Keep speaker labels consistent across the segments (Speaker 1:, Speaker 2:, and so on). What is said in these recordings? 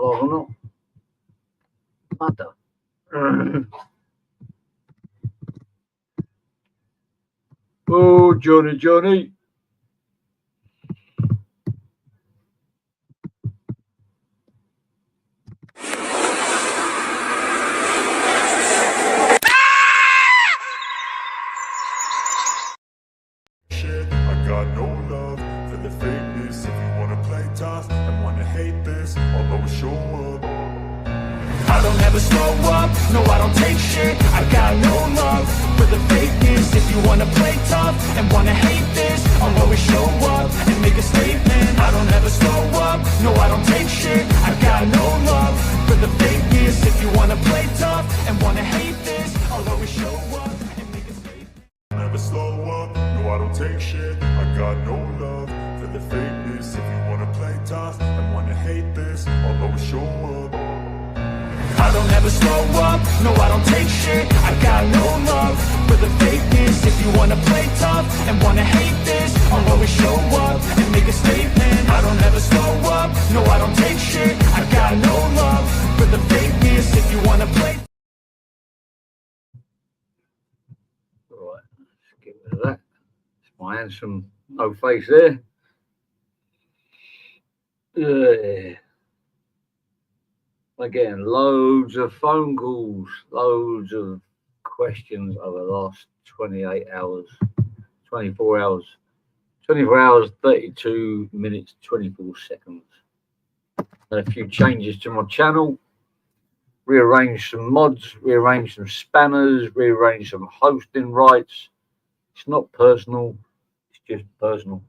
Speaker 1: live or not. Mother. Oh, Johnny.
Speaker 2: I got no love for the fakeness. If you wanna play tough and wanna hate this, I'll always show up. I don't ever slow up, no I don't take shit. I got no love for the fakeness. If you wanna play tough and wanna hate this, I'll always show up and make a statement. I don't ever slow up, no I don't take shit. I got no love for the fakeness. If you wanna play tough and wanna hate this, I'll always show up and make a statement. Never slow up, no I don't take shit. I got no love for the fakeness. If you wanna play tough and wanna hate this, I'll always show up. I don't ever slow up, no I don't take shit. I got no love for the fakeness. If you wanna play tough and wanna hate this, I'll always show up and make a statement. I don't ever slow up, no I don't take shit. I got no love for the fakeness. If you wanna play.
Speaker 1: Right, let's get rid of that. It's my handsome no face there. We're getting loads of phone calls, loads of questions over the last 28 hours, 24 hours, 24 hours, 32 minutes, 24 seconds. And a few changes to my channel, rearranged some mods, rearranged some spammers, rearranged some hosting rights. It's not personal, it's just personal.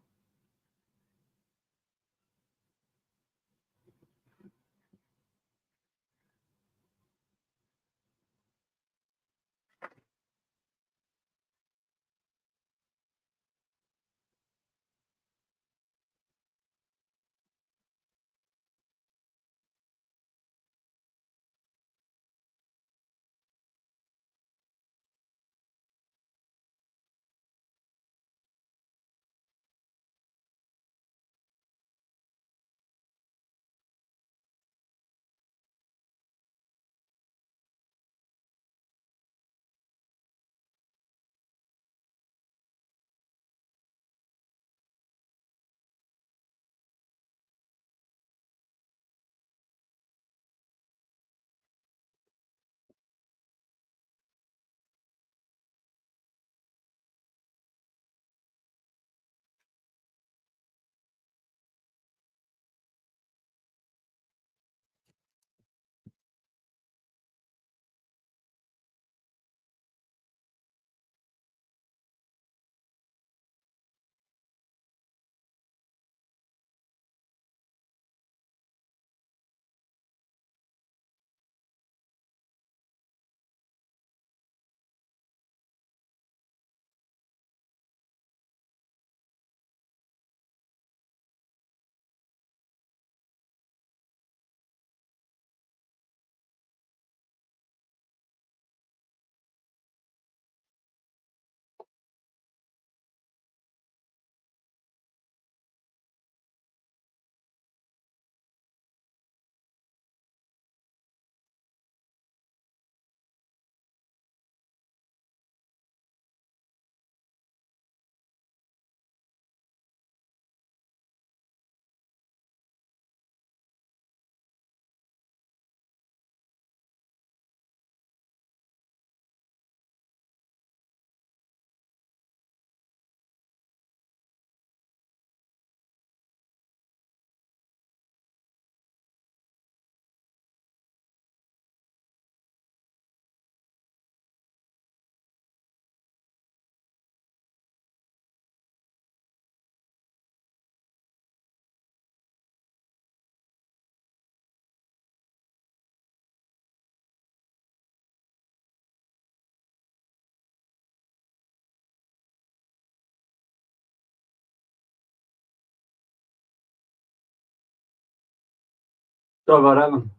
Speaker 1: Sorry about that one.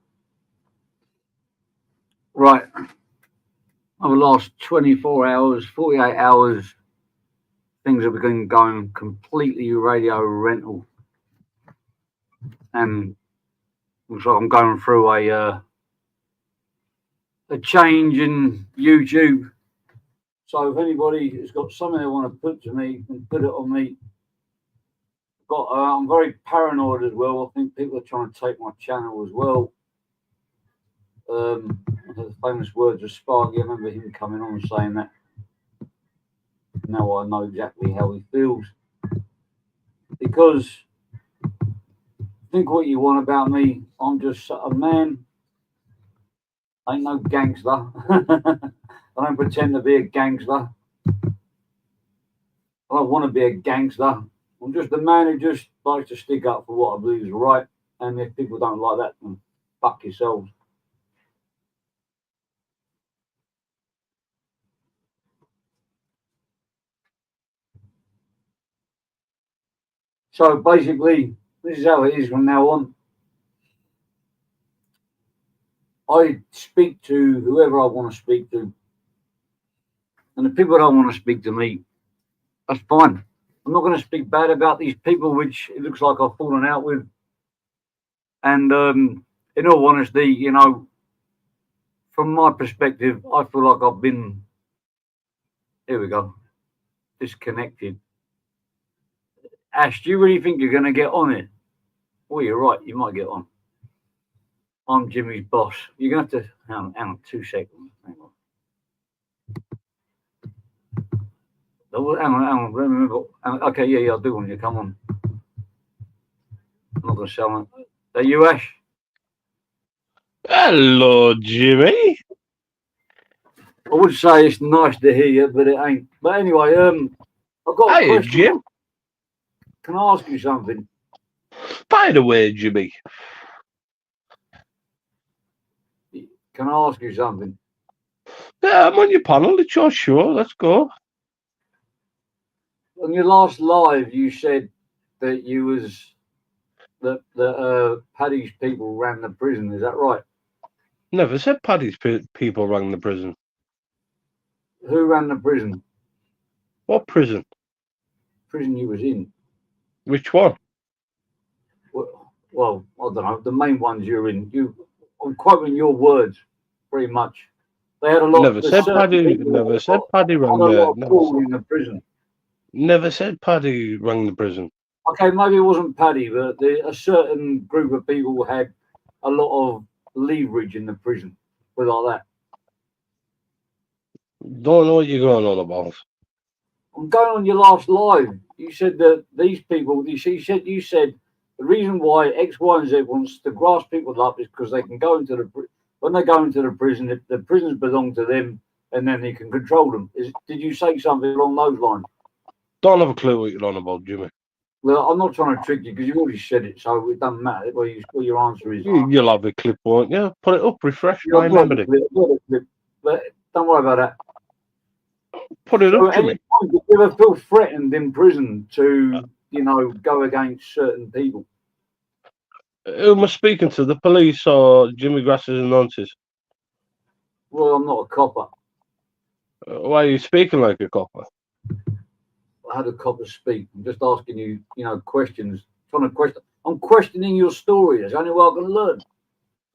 Speaker 1: Right. Over the last 24 hours, 48 hours, things have been going completely radio rental. And looks like I'm going through a change in YouTube. So if anybody has got something they want to put to me, and put it on me. I'm very paranoid as well. I think people are trying to take my channel as well. The famous words of Sparky. I remember him coming on and saying that. Now I know exactly how he feels. Because think what you want about me. I'm just a man. I ain't no gangster. I don't pretend to be a gangster. I don't want to be a gangster. I'm just a man who just likes to stick up for what I believe is right. And if people don't like that, then fuck yourselves. So basically, this is how it is from now on. I speak to whoever I want to speak to. And the people that don't want to speak to me, that's fine. I'm not going to speak bad about these people, which it looks like I've fallen out with. And in all honesty, you know, from my perspective, I feel like I've been, here we go, disconnected. Ash, do you really think you're going to get on it? Well, you're right, you might get on. I'm Jimmy's boss. You're going to have to, hang on 2 seconds. Hang on. Hang on. Remember. Okay, yeah, I do want you. Come on. I'm not going to sell it. Are you Ash?
Speaker 3: Hello, Jimmy.
Speaker 1: I would say it's nice to hear you, but it ain't. But anyway, I've got a question.
Speaker 3: Jim.
Speaker 1: Can I ask you something?
Speaker 3: By the way, Jimmy.
Speaker 1: Can I ask you something?
Speaker 3: Yeah, I'm on your panel. It's your show. Let's go.
Speaker 1: On your last live, you said that you was that Paddy's people ran the prison. Is that right?
Speaker 3: Never said Paddy's people ran the prison.
Speaker 1: Who ran the prison?
Speaker 3: What prison?
Speaker 1: Prison you was in.
Speaker 3: Which one?
Speaker 1: Well, I don't know. The main ones you're in. I'm quoting your words, pretty much. They had a lot.
Speaker 3: Never said Paddy. Never said Paddy ran
Speaker 1: the prison.
Speaker 3: Never said Paddy ran the prison.
Speaker 1: Okay, maybe it wasn't Paddy, but a certain group of people had a lot of leverage in the prison, with like that.
Speaker 3: Don't know what you're going on about.
Speaker 1: I'm going on your last live. You said that these people. You said the reason why X, Y, and Z wants to grasp people up is because they can go into when they go into the prison, the prisons belong to them, and then they can control them. Did you say something along those lines?
Speaker 3: Don't have a clue what you're on about, Jimmy.
Speaker 1: Well, I'm not trying to trick you because you've already said it, so it doesn't matter what your answer is.
Speaker 3: You'll have a clip, won't you? Put it up, refresh my memory.
Speaker 1: But don't worry about that.
Speaker 3: Put it up, Jimmy.
Speaker 1: Did you ever feel threatened in prison to, go against certain people?
Speaker 3: Who am I speaking to? The police or Jimmy Grasses and nonsense?
Speaker 1: Well, I'm not a copper.
Speaker 3: Why are you speaking like a copper?
Speaker 1: How do coppers speak? I'm just asking you, questions. I'm questioning your story. That's the only way I can learn.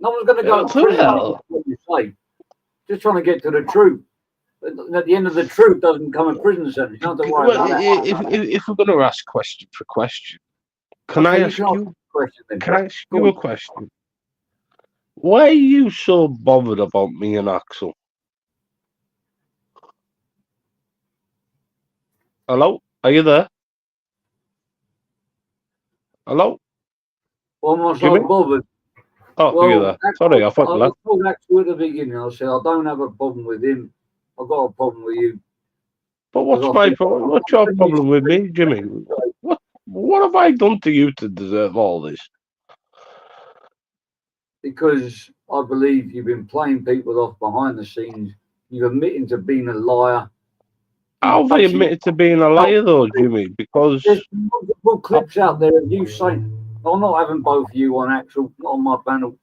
Speaker 1: No one's going to go to prison. What you say. Just trying to get to the truth. At the end of the truth doesn't come a prison sentence. You don't have to worry about that.
Speaker 3: If we're going to ask question for question, can I ask you a question? Why are you so bothered about me and Axel? Hello? Are you there? Hello?
Speaker 1: Well, I'm not so bothered.
Speaker 3: Oh, you're there. Sorry, I thought you left.
Speaker 1: I told Axel at the beginning. I said, I don't have a problem with him. I've got a problem with you.
Speaker 3: But what's my problem? What's your problem with me, Jimmy? What have I done to you to deserve all this?
Speaker 1: Because I believe you've been playing people off behind the scenes. You've admitted to being a liar.
Speaker 3: How have I admitted to being a liar, though, Jimmy? Because
Speaker 1: there's multiple clips out there of you saying, I'm not having both you on Axel, not on my panel,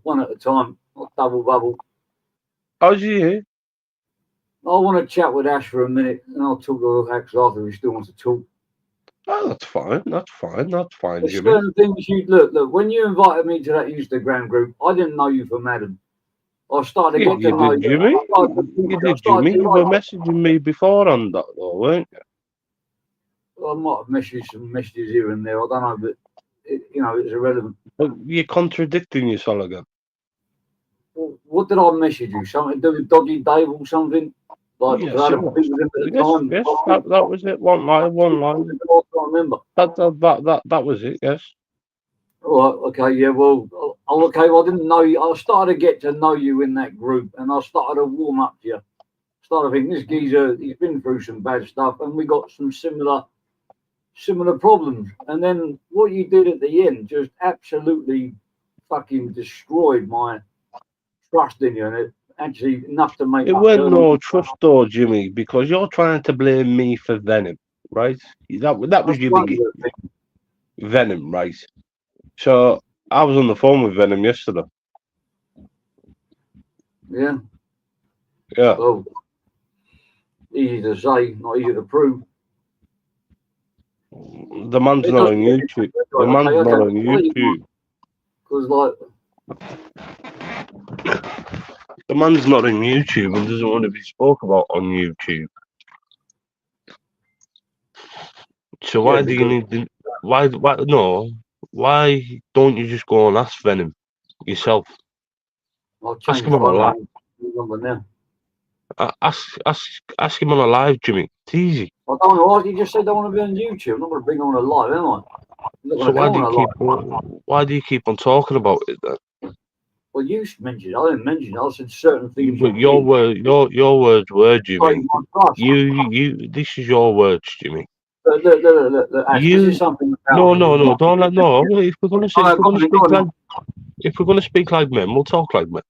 Speaker 1: one at a time, not double bubble.
Speaker 3: How's you here?
Speaker 1: I want to chat with Ash for a minute, and I'll talk to Axel after he still wants to talk.
Speaker 3: Oh, that's fine. That's fine. That's fine,
Speaker 1: There's
Speaker 3: Jimmy.
Speaker 1: certain things you look. When you invited me to that Instagram group, I didn't know you from Adam. I started to
Speaker 3: Yeah,
Speaker 1: get to
Speaker 3: you
Speaker 1: know
Speaker 3: did,
Speaker 1: you.
Speaker 3: Jimmy.
Speaker 1: I started to
Speaker 3: You
Speaker 1: talk to you. I
Speaker 3: did,
Speaker 1: started
Speaker 3: Jimmy.
Speaker 1: to
Speaker 3: You were
Speaker 1: like you.
Speaker 3: messaging me before on that, though, weren't you?
Speaker 1: I might have missed you some messages here and there. I don't know, but it's irrelevant.
Speaker 3: But you're contradicting yourself again.
Speaker 1: Well, what did I message you? Something to do with Doggy Dave or something? Like,
Speaker 3: Yes,
Speaker 1: because I had
Speaker 3: it
Speaker 1: a
Speaker 3: was.
Speaker 1: beat with him at the
Speaker 3: Yes,
Speaker 1: time.
Speaker 3: yes. That was it. One line.
Speaker 1: I can't remember.
Speaker 3: That was it. Yes.
Speaker 1: All right, okay, yeah, well, okay, well, I didn't know you. I started to get to know you in that group, and I started to warm up to you. Started thinking this geezer, he's been through some bad stuff, and we got some similar problems. And then what you did at the end just absolutely fucking destroyed my trust in you, and it actually enough to make
Speaker 3: It
Speaker 1: me
Speaker 3: weren't
Speaker 1: turn on.
Speaker 3: no trust though, Jimmy, because you're trying to blame me for Venom, right? That was
Speaker 1: That's
Speaker 3: your
Speaker 1: one of
Speaker 3: big
Speaker 1: the things.
Speaker 3: Venom, right? So I was on the phone with Venom yesterday.
Speaker 1: Yeah.
Speaker 3: Yeah.
Speaker 1: Well, easy to say, not easy to prove.
Speaker 3: The man's
Speaker 1: It
Speaker 3: not on
Speaker 1: doesn't get
Speaker 3: YouTube. The
Speaker 1: okay,
Speaker 3: man's not on
Speaker 1: I'll let you
Speaker 3: YouTube.
Speaker 1: because like.
Speaker 3: The man's not on YouTube and doesn't want to be spoke about on YouTube. So why do you need to, why no? Why don't you just go and ask Venom yourself?
Speaker 1: I'll
Speaker 3: Ask
Speaker 1: change
Speaker 3: him on a live.
Speaker 1: number now.
Speaker 3: Ask him on a live, Jimmy. It's easy.
Speaker 1: I don't know. You just said I don't want to be on YouTube. I'm not going to bring on a live, am I? I'm not
Speaker 3: So
Speaker 1: going to come on a live.
Speaker 3: why do you keep on talking about it then?
Speaker 1: Well, you mentioned it. I didn't mention it. I said certain things
Speaker 3: But
Speaker 1: you
Speaker 3: your words were, Jimmy.
Speaker 1: break my trust.
Speaker 3: This is your words, Jimmy.
Speaker 1: Look, Ash, this is something about me.
Speaker 3: No, don't let no. If we're gonna speak like men, we'll talk like men.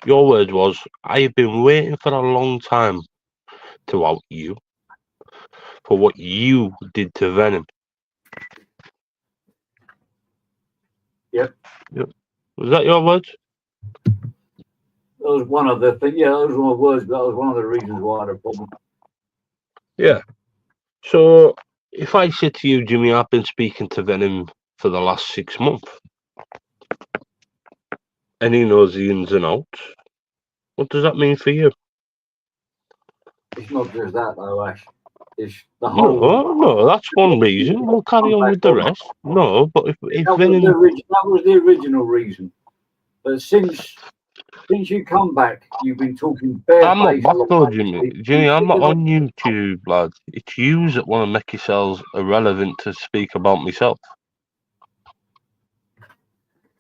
Speaker 3: Your word was, I have been waiting for a long time to out you for what you did to Venom.
Speaker 1: Yep.
Speaker 3: Was that your words?
Speaker 1: That was one of the things. Yeah, those were my words, but that was one of the reasons why I had a problem.
Speaker 3: Yeah. So if I said to you, Jimmy, I've been speaking to Venom for the last 6 months, and he knows the ins and outs, what does that mean for you?
Speaker 1: It's not just that, though, Ash. It's the whole.
Speaker 3: No, that's one reason. We'll carry on with the rest. No, but if Venom.
Speaker 1: That was the original reason. But since you come back, you've been talking barefaced.
Speaker 3: I'm not back though, Jimmy. Jimmy, I'm not on YouTube, lad. It's you that want to make yourselves irrelevant to speak about myself.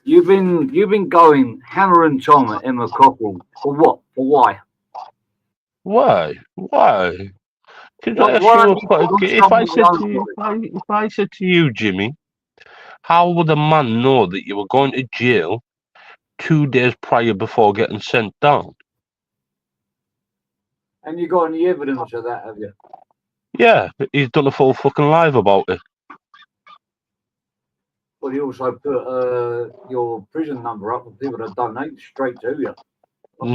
Speaker 1: You've been going hammer and tong at Emma Cockrell for what? For why?
Speaker 3: Why? Could I ask you if I said to you, Jimmy, how would a man know that you were going to jail 2 days prior before getting sent down?
Speaker 1: And you got any evidence of that, have you?
Speaker 3: Yeah, he's done a full fucking live about it.
Speaker 1: Well, he also put your prison number up for people to donate straight to you.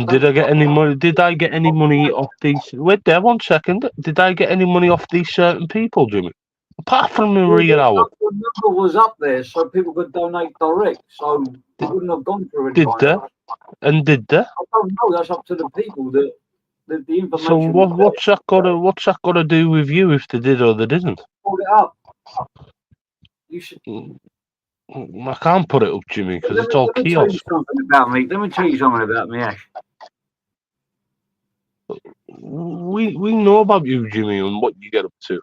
Speaker 3: Did I get any money? Did I get any money off these? Wait there 1 second. Did I get any money off these certain people, Jimmy? Apart from Maria Howard.
Speaker 1: The number was up there so people could donate direct, so it wouldn't have gone through any.
Speaker 3: Did they? And did they?
Speaker 1: I don't know. That's up to the people that the information.
Speaker 3: So what's that got to do with you if they did or they didn't?
Speaker 1: Pull it up. You should.
Speaker 3: I can't put it up, Jimmy, because it's all chaos.
Speaker 1: Let me tell you something about me, Ash.
Speaker 3: We know about you, Jimmy, and what you get up to.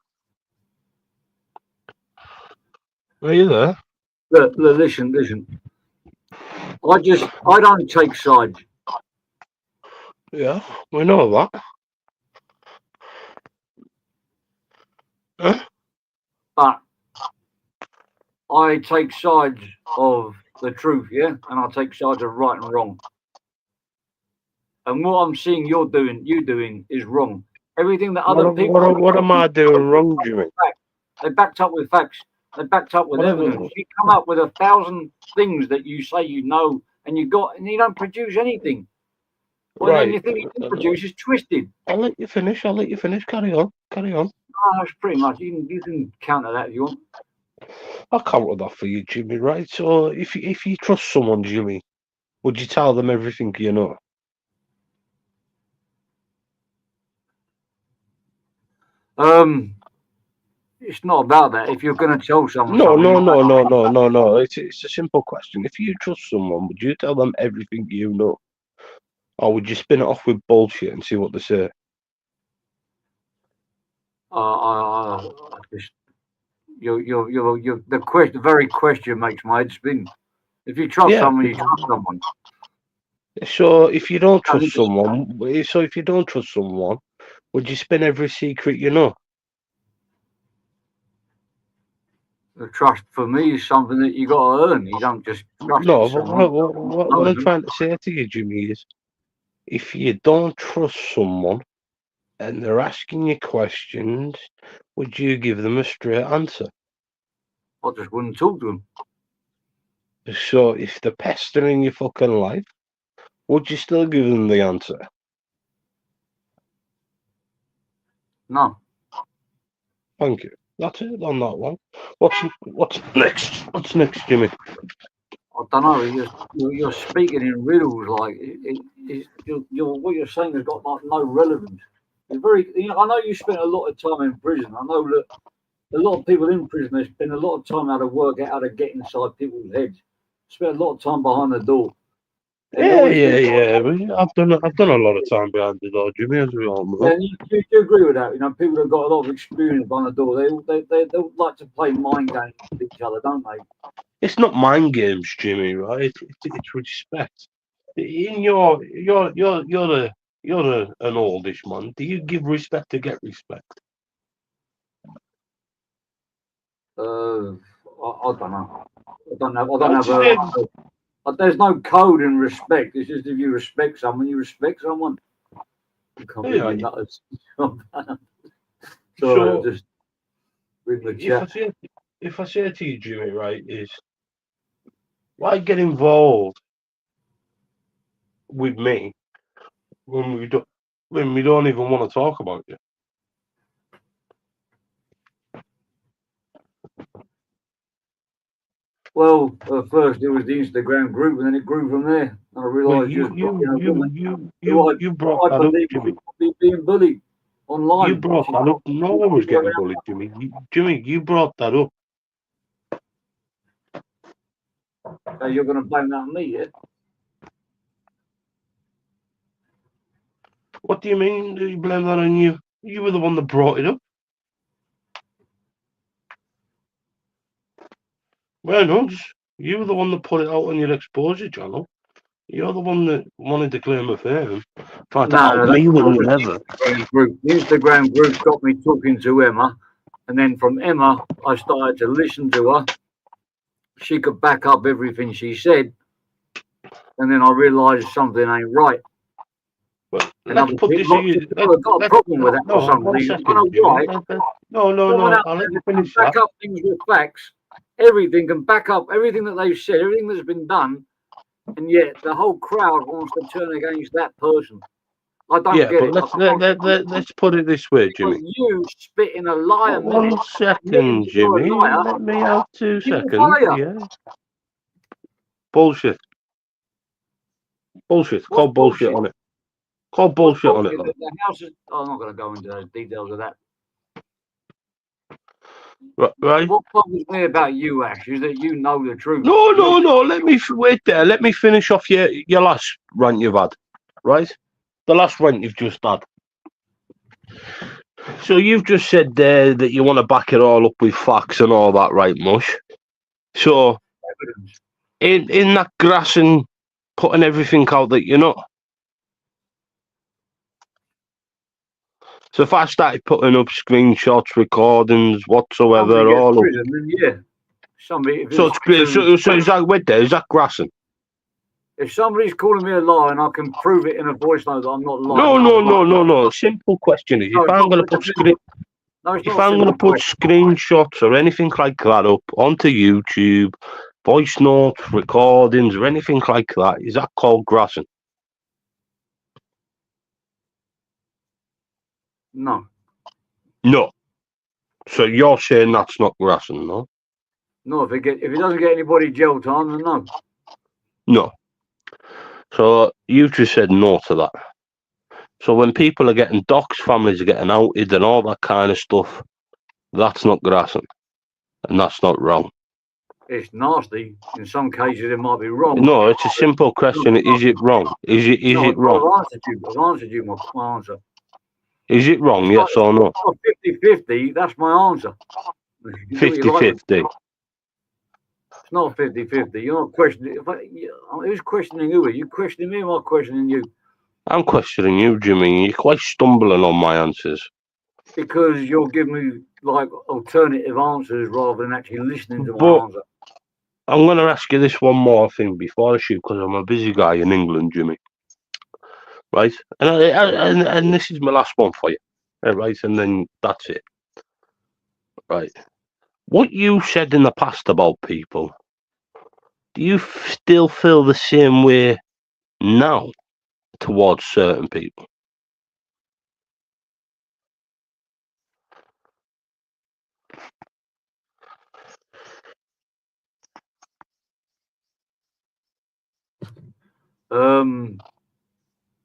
Speaker 3: Are you there?
Speaker 1: Look, listen. I don't take sides.
Speaker 3: Yeah, we know that. Huh?
Speaker 1: But I take sides of the truth, yeah, and I take sides of right and wrong. And what I'm seeing you doing is wrong. Everything that other people.
Speaker 3: What am I doing wrong, Jimmy?
Speaker 1: They backed up with facts. They backed up with evidence. You come up with 1,000 things that you say you know, and you don't produce anything. Well, right. Anything you can produce is twisted.
Speaker 3: I'll let you finish. Carry on.
Speaker 1: that's pretty much. You can counter that if you want.
Speaker 3: I'll counter that for you, Jimmy. Right? So if you trust someone, Jimmy, would you tell them everything you know?
Speaker 1: It's not about that. If you're going to tell someone
Speaker 3: No,
Speaker 1: something,
Speaker 3: no, no, no, no, no, no. It's a simple question. If you trust someone, would you tell them everything you know, or would you spin it off with bullshit and see what they say?
Speaker 1: I just the question, the very question makes my head spin. If you trust
Speaker 3: Yeah.
Speaker 1: someone, you trust someone.
Speaker 3: So if you don't
Speaker 1: And
Speaker 3: trust someone, would you spin every secret you know?
Speaker 1: the trust for me is something that you got to earn. You don't just trust
Speaker 3: No, but
Speaker 1: someone.
Speaker 3: what I'm trying to say to you, Jimmy, is if you don't trust someone and they're asking you questions, would you give them a straight answer?
Speaker 1: I just wouldn't talk to them.
Speaker 3: So if they're pestering your fucking life, would you still give them the answer?
Speaker 1: No.
Speaker 3: Thank you. That's it on that one. What's next? What's next, Jimmy?
Speaker 1: I don't know. You're speaking in riddles. Like what you're saying has got like no relevance. It's very. I know you spent a lot of time in prison. I know that a lot of people in prison they spend a lot of time how to work out how to get inside people's heads. Spend a lot of time behind the door. And
Speaker 3: Yeah,
Speaker 1: always
Speaker 3: yeah,
Speaker 1: think,
Speaker 3: yeah. I've done a lot of time behind the door, Jimmy, as we all know.
Speaker 1: and you agree with that? People that have got a lot of experience behind the door, they like to play mind games with each other, don't they?
Speaker 3: It's not mind games, Jimmy, right? It's respect. In an oldish man. Do you give respect to get respect?
Speaker 1: I don't know. I don't know. I don't
Speaker 3: That's
Speaker 1: have
Speaker 3: it.
Speaker 1: there's no code in respect. It's just if you respect someone, you respect someone. You can't
Speaker 3: Yeah.
Speaker 1: really nuts. Sorry, I'll
Speaker 3: So
Speaker 1: just read the
Speaker 3: if I
Speaker 1: chat.
Speaker 3: say if I say to you, Jimmy, right, is why get involved with me when we don't even want to talk about you?
Speaker 1: Well, first it was the Instagram group, and then it grew from there. And I
Speaker 3: Well,
Speaker 1: realised
Speaker 3: you
Speaker 1: just
Speaker 3: you
Speaker 1: a
Speaker 3: you
Speaker 1: woman
Speaker 3: you
Speaker 1: who
Speaker 3: you you brought
Speaker 1: I
Speaker 3: that up,
Speaker 1: believe was
Speaker 3: Jimmy.
Speaker 1: probably being bullied
Speaker 3: You
Speaker 1: online.
Speaker 3: brought
Speaker 1: She's
Speaker 3: that up. No one was getting
Speaker 1: around.
Speaker 3: bullied, Jimmy. Jimmy, you brought that up.
Speaker 1: So you're going to blame that on me, yeah?
Speaker 3: What do you mean? Do you blame that on you? You were the one that brought it up. Well, no, you were the one that put it out on your exposure channel. You're the one that wanted to claim a fame. Tried to out
Speaker 1: No,
Speaker 3: me
Speaker 1: that
Speaker 3: when you
Speaker 1: was the
Speaker 3: never.
Speaker 1: Instagram group. The Instagram group got me talking to Emma, and then from Emma, I started to listen to her. She could back up everything she said, and then I realised something ain't right.
Speaker 3: But
Speaker 1: And
Speaker 3: let's
Speaker 1: other
Speaker 3: put this.
Speaker 1: people, have got a problem with that for
Speaker 3: No,
Speaker 1: some
Speaker 3: 1
Speaker 1: reason. I don't
Speaker 3: second,
Speaker 1: know
Speaker 3: Jimmy.
Speaker 1: why.
Speaker 3: No, no,
Speaker 1: Someone
Speaker 3: no.
Speaker 1: out
Speaker 3: I'll let
Speaker 1: there
Speaker 3: you
Speaker 1: that can
Speaker 3: finish
Speaker 1: back
Speaker 3: that.
Speaker 1: up things with facts, everything can back up everything that they've said, everything that's been done, and yet the whole crowd wants to turn against that person. I don't
Speaker 3: Yeah,
Speaker 1: get
Speaker 3: but
Speaker 1: it.
Speaker 3: let's put it this way,
Speaker 1: Because
Speaker 3: Jimmy.
Speaker 1: you spit in a lie a
Speaker 3: Well,
Speaker 1: minute,
Speaker 3: 1 second,
Speaker 1: admitting that you're a
Speaker 3: Jimmy.
Speaker 1: liar,
Speaker 3: Let me have
Speaker 1: people
Speaker 3: 2 seconds.
Speaker 1: follow you.
Speaker 3: Yeah. Bullshit. Bullshit.
Speaker 1: What's
Speaker 3: Call bullshit
Speaker 1: bullshit?
Speaker 3: on it. Call
Speaker 1: What's
Speaker 3: bullshit on it,
Speaker 1: bullshit?
Speaker 3: lad.
Speaker 1: The house is. Oh, I'm not going to go into those details of that.
Speaker 3: Right?
Speaker 1: What bothers me about you, Ash, is that you know the truth.
Speaker 3: No,
Speaker 1: You're
Speaker 3: no, no. Wait there. Let me finish off your last rant you've had. Right? The last rant you've just had. So you've just said there that you want to back it all up with facts and all that, right, Mush? So
Speaker 1: evidence.
Speaker 3: in that grass and putting everything out that you know. So if I started putting up screenshots, recordings,
Speaker 1: Somebody
Speaker 3: whatsoever,
Speaker 1: gets
Speaker 3: all up.
Speaker 1: prison, then yeah. Somebody, if
Speaker 3: So
Speaker 1: it's proven,
Speaker 3: is that wait there? Is that grassing?
Speaker 1: if somebody's calling me a liar and I can prove it in a voice note that I'm not lying,
Speaker 3: No,
Speaker 1: then I'm
Speaker 3: no, no,
Speaker 1: lying.
Speaker 3: no, no. Simple question is
Speaker 1: No, it's not. It's simple. No, it's
Speaker 3: if
Speaker 1: not a
Speaker 3: I'm gonna
Speaker 1: simple
Speaker 3: put
Speaker 1: question.
Speaker 3: screenshots or anything like that up onto YouTube, voice notes, recordings, or anything like that, is that called grassing?
Speaker 1: No.
Speaker 3: No. So you're saying that's not harassing, no?
Speaker 1: No, if it doesn't get anybody jail time, then no.
Speaker 3: No. So you just said no to that. So when people are getting doxxed, families are getting outed and all that kind of stuff, that's not harassing. And that's not wrong.
Speaker 1: It's nasty. In some cases, it might be wrong.
Speaker 3: No, it's a simple question. Is it wrong? Is
Speaker 1: No,
Speaker 3: it wrong?
Speaker 1: I've answered you. I've answered you my answer.
Speaker 3: Is it wrong,
Speaker 1: It's
Speaker 3: yes or no?
Speaker 1: not 50-50. That's my answer. You can do what you like.
Speaker 3: 50-50.
Speaker 1: It's not 50-50. You're not questioning. Who's questioning who? Are you questioning me or am I questioning you?
Speaker 3: I'm questioning you, Jimmy. You're quite stumbling on my answers.
Speaker 1: Because you're giving me like alternative answers rather than actually listening to my
Speaker 3: But
Speaker 1: answer.
Speaker 3: I'm going to ask you this one more thing before I shoot, because I'm a busy guy in England, Jimmy. Right? And this is my last one for you. Right? And then that's it. Right? What you said in the past about people, do you still feel the same way now towards certain people?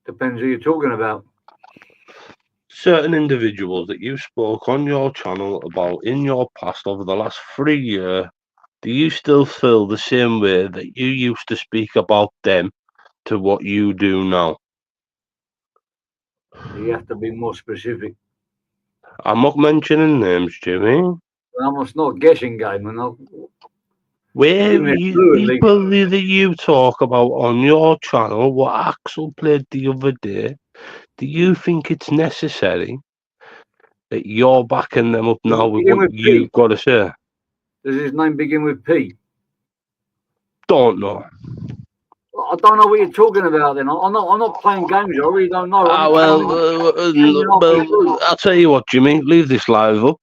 Speaker 1: Depends who you're talking about.
Speaker 3: Certain individuals that you spoke on your channel about in your past over the last 3 years, do you still feel the same way that you used to speak about them to what you do now?
Speaker 1: You have to be more specific.
Speaker 3: I'm not mentioning names, Jimmy.
Speaker 1: It's not a guessing game, and
Speaker 3: Where
Speaker 1: give me a
Speaker 3: you,
Speaker 1: clue at least.
Speaker 3: people that you talk about on your channel, what Axel played the other day, do you think it's necessary that you're backing them up
Speaker 1: Does
Speaker 3: now
Speaker 1: it
Speaker 3: with
Speaker 1: begin
Speaker 3: what
Speaker 1: with P?
Speaker 3: you've got to say?
Speaker 1: Does his name begin with P?
Speaker 3: Don't know.
Speaker 1: I don't know what you're talking about. Then I'm not playing games. I really don't know. I'm
Speaker 3: Ah,
Speaker 1: just hanging halfway through.
Speaker 3: I'll tell you what, Jimmy, leave this live up.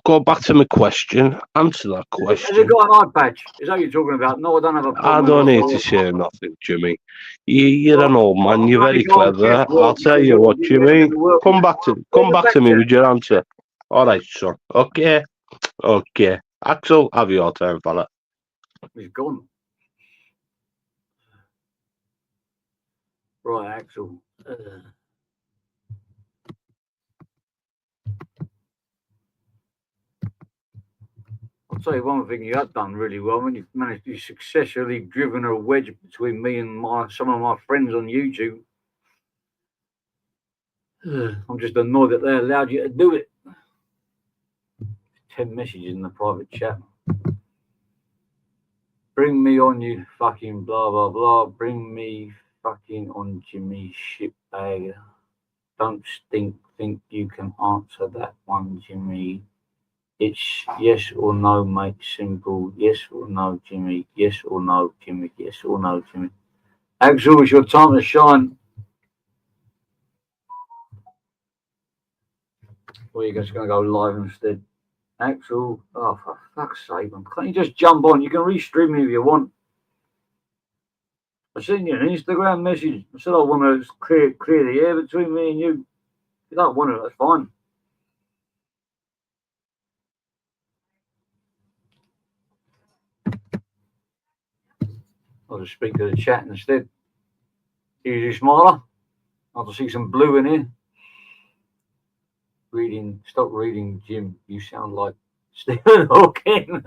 Speaker 3: Go back to my question, answer that
Speaker 1: Has it
Speaker 3: question.
Speaker 1: got an eye patch? Is that what you're talking about? No, I don't have a
Speaker 3: I
Speaker 1: problem
Speaker 3: don't
Speaker 1: with
Speaker 3: need to
Speaker 1: it.
Speaker 3: say nothing, Jimmy. You're
Speaker 1: Well,
Speaker 3: an old man. You're
Speaker 1: I only
Speaker 3: very
Speaker 1: go on
Speaker 3: clever. I'll
Speaker 1: guesswork
Speaker 3: tell
Speaker 1: because
Speaker 3: you
Speaker 1: you're
Speaker 3: what,
Speaker 1: going
Speaker 3: Jimmy.
Speaker 1: to work.
Speaker 3: Come
Speaker 1: Where's the
Speaker 3: back
Speaker 1: back
Speaker 3: to me
Speaker 1: chat?
Speaker 3: with your answer. All right, son. Okay, okay. Axel, have your turn, fella.
Speaker 1: He's gone. Right, Axel. I'll tell you one thing you have done really well when you've managed to successfully driven a wedge between me and some of my friends on YouTube. I'm just annoyed that they allowed you to do it. 10 messages in the private chat. Bring me on, you fucking blah blah blah. Bring me fucking on, Jimmy shitbag. Don't think you can answer that one, Jimmy. It's yes or no, mate. Simple. Yes or no, Jimmy. Yes or no, Jimmy. Yes or no, Jimmy. Axel, it's your time to shine. Or you're just going to go live instead. Axel, oh, for fuck's sake, can't you just jump on? You can restream me if you want. I sent you an Instagram message. I said I want to clear the air between me and you. If you don't want it, that's fine. I'll just speak to the chat instead. Easy smiler. I'll see some blue in here. Stop reading, Jim. You sound like Stephen Hawking.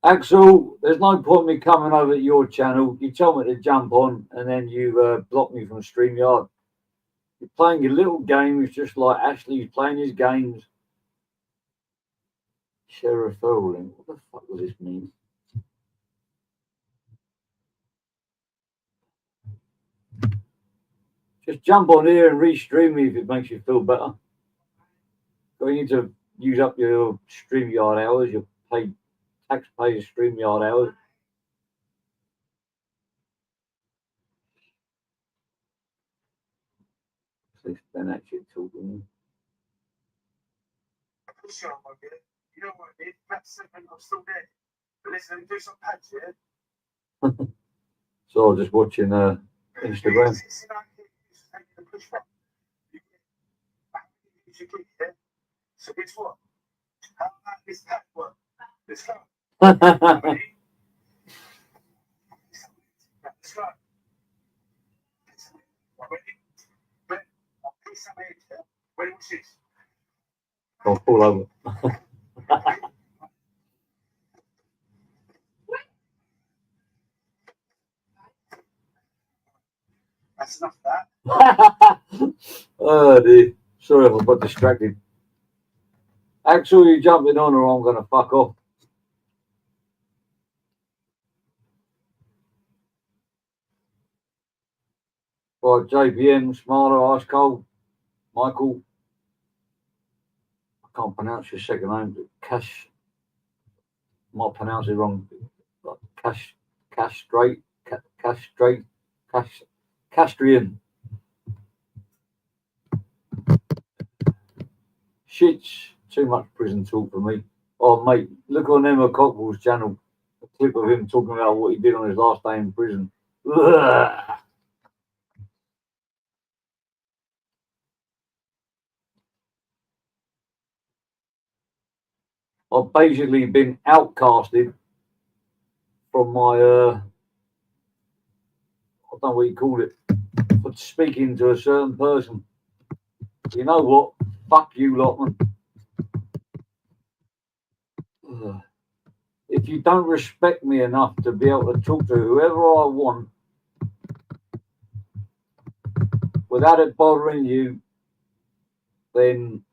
Speaker 1: Axel, there's no point me coming over to your channel. You told me to jump on and then you blocked me from StreamYard. You're playing your little games just like Ashley's playing his games. Share a referral link. What the fuck does this mean? Just jump on here and restream me if it makes you feel better. So you need to use up your StreamYard hours, your paid taxpayers StreamYard hours. Then that shit talking.
Speaker 4: You know what I did? Pat 7, I'm still there. But listen, let me do some pads, yeah?
Speaker 1: So I was just watching Instagram.
Speaker 2: So guess what? How about this work? Let's go.
Speaker 1: That's
Speaker 2: Let's go. Ready? What's this?
Speaker 1: I'll fall over.
Speaker 2: That's enough of that.
Speaker 1: Oh dear. Sorry if I got distracted. Axel, you jumping on or I'm going to fuck off? Right, JPM, Smarter, Ice Cold, Michael. I can't pronounce your second name, but Cash. Might pronounce it wrong. Castrian. Shit's too much prison talk for me. Oh, mate, look on Emma Cockrell's channel. A clip of him talking about what he did on his last day in prison. Ugh. I've basically been outcasted from my, I don't know what you call it, for speaking to a certain person. You know what? Fuck you, Lotman. Ugh. If you don't respect me enough to be able to talk to whoever I want without it bothering you, then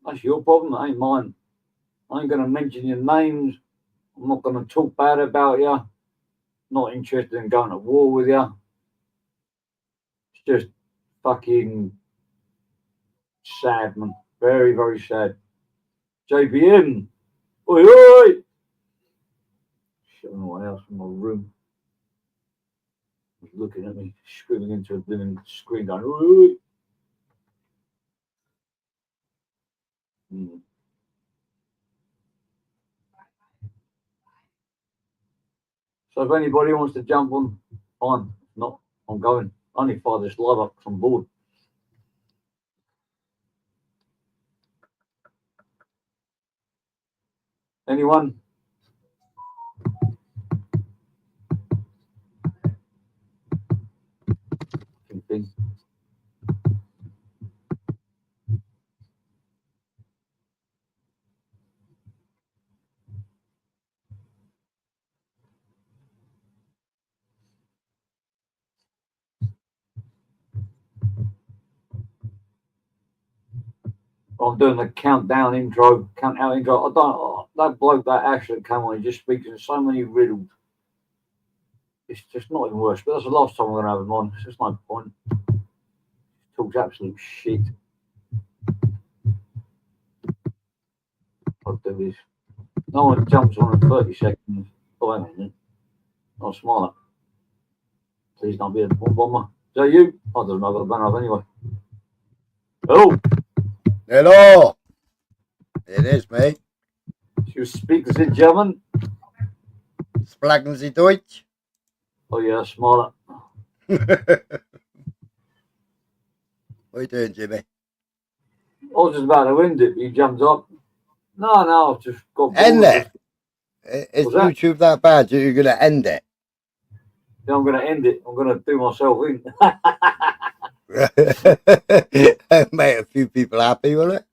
Speaker 1: that's your problem. It ain't mine. I ain't going to mention your names. I'm not going to talk bad about you. Not interested in going to war with you. It's just fucking sad, man. Very, very sad. JPM. Oi, oi. Shit, I don't know what else in my room. Was looking at me, screaming into a living screen, going, oi, oi. So if anybody wants to jump on, fine. If not, I'm going. I only fire this live up because I'm bored. Anyone? Anything? I'm doing the countdown intro, countdown intro. I don't. That bloke, that Ash that came on, he just speaks in so many riddles. It's just not even worse. But that's the last time I'm going to have him on. It's just no point. He talks absolute shit. I'll do this. No one jumps on in 30 seconds. Oh, hang on a minute. I'll smile. Please don't be a bomb bomber. Is that you? I don't know. I've got the banner up anyway. Hello.
Speaker 4: Hello. It is me.
Speaker 1: You speak the German?
Speaker 4: Sprechen Sie Deutsch?
Speaker 1: Oh yeah, smaller.
Speaker 4: What are you doing, Jimmy?
Speaker 1: I was just about to end it. You jumped up. No, I've just got bored.
Speaker 4: End it. Is YouTube that bad? You're going to end it?
Speaker 1: Yeah, I'm going to end it. I'm going to do myself in.
Speaker 4: Make a few people happy, will it?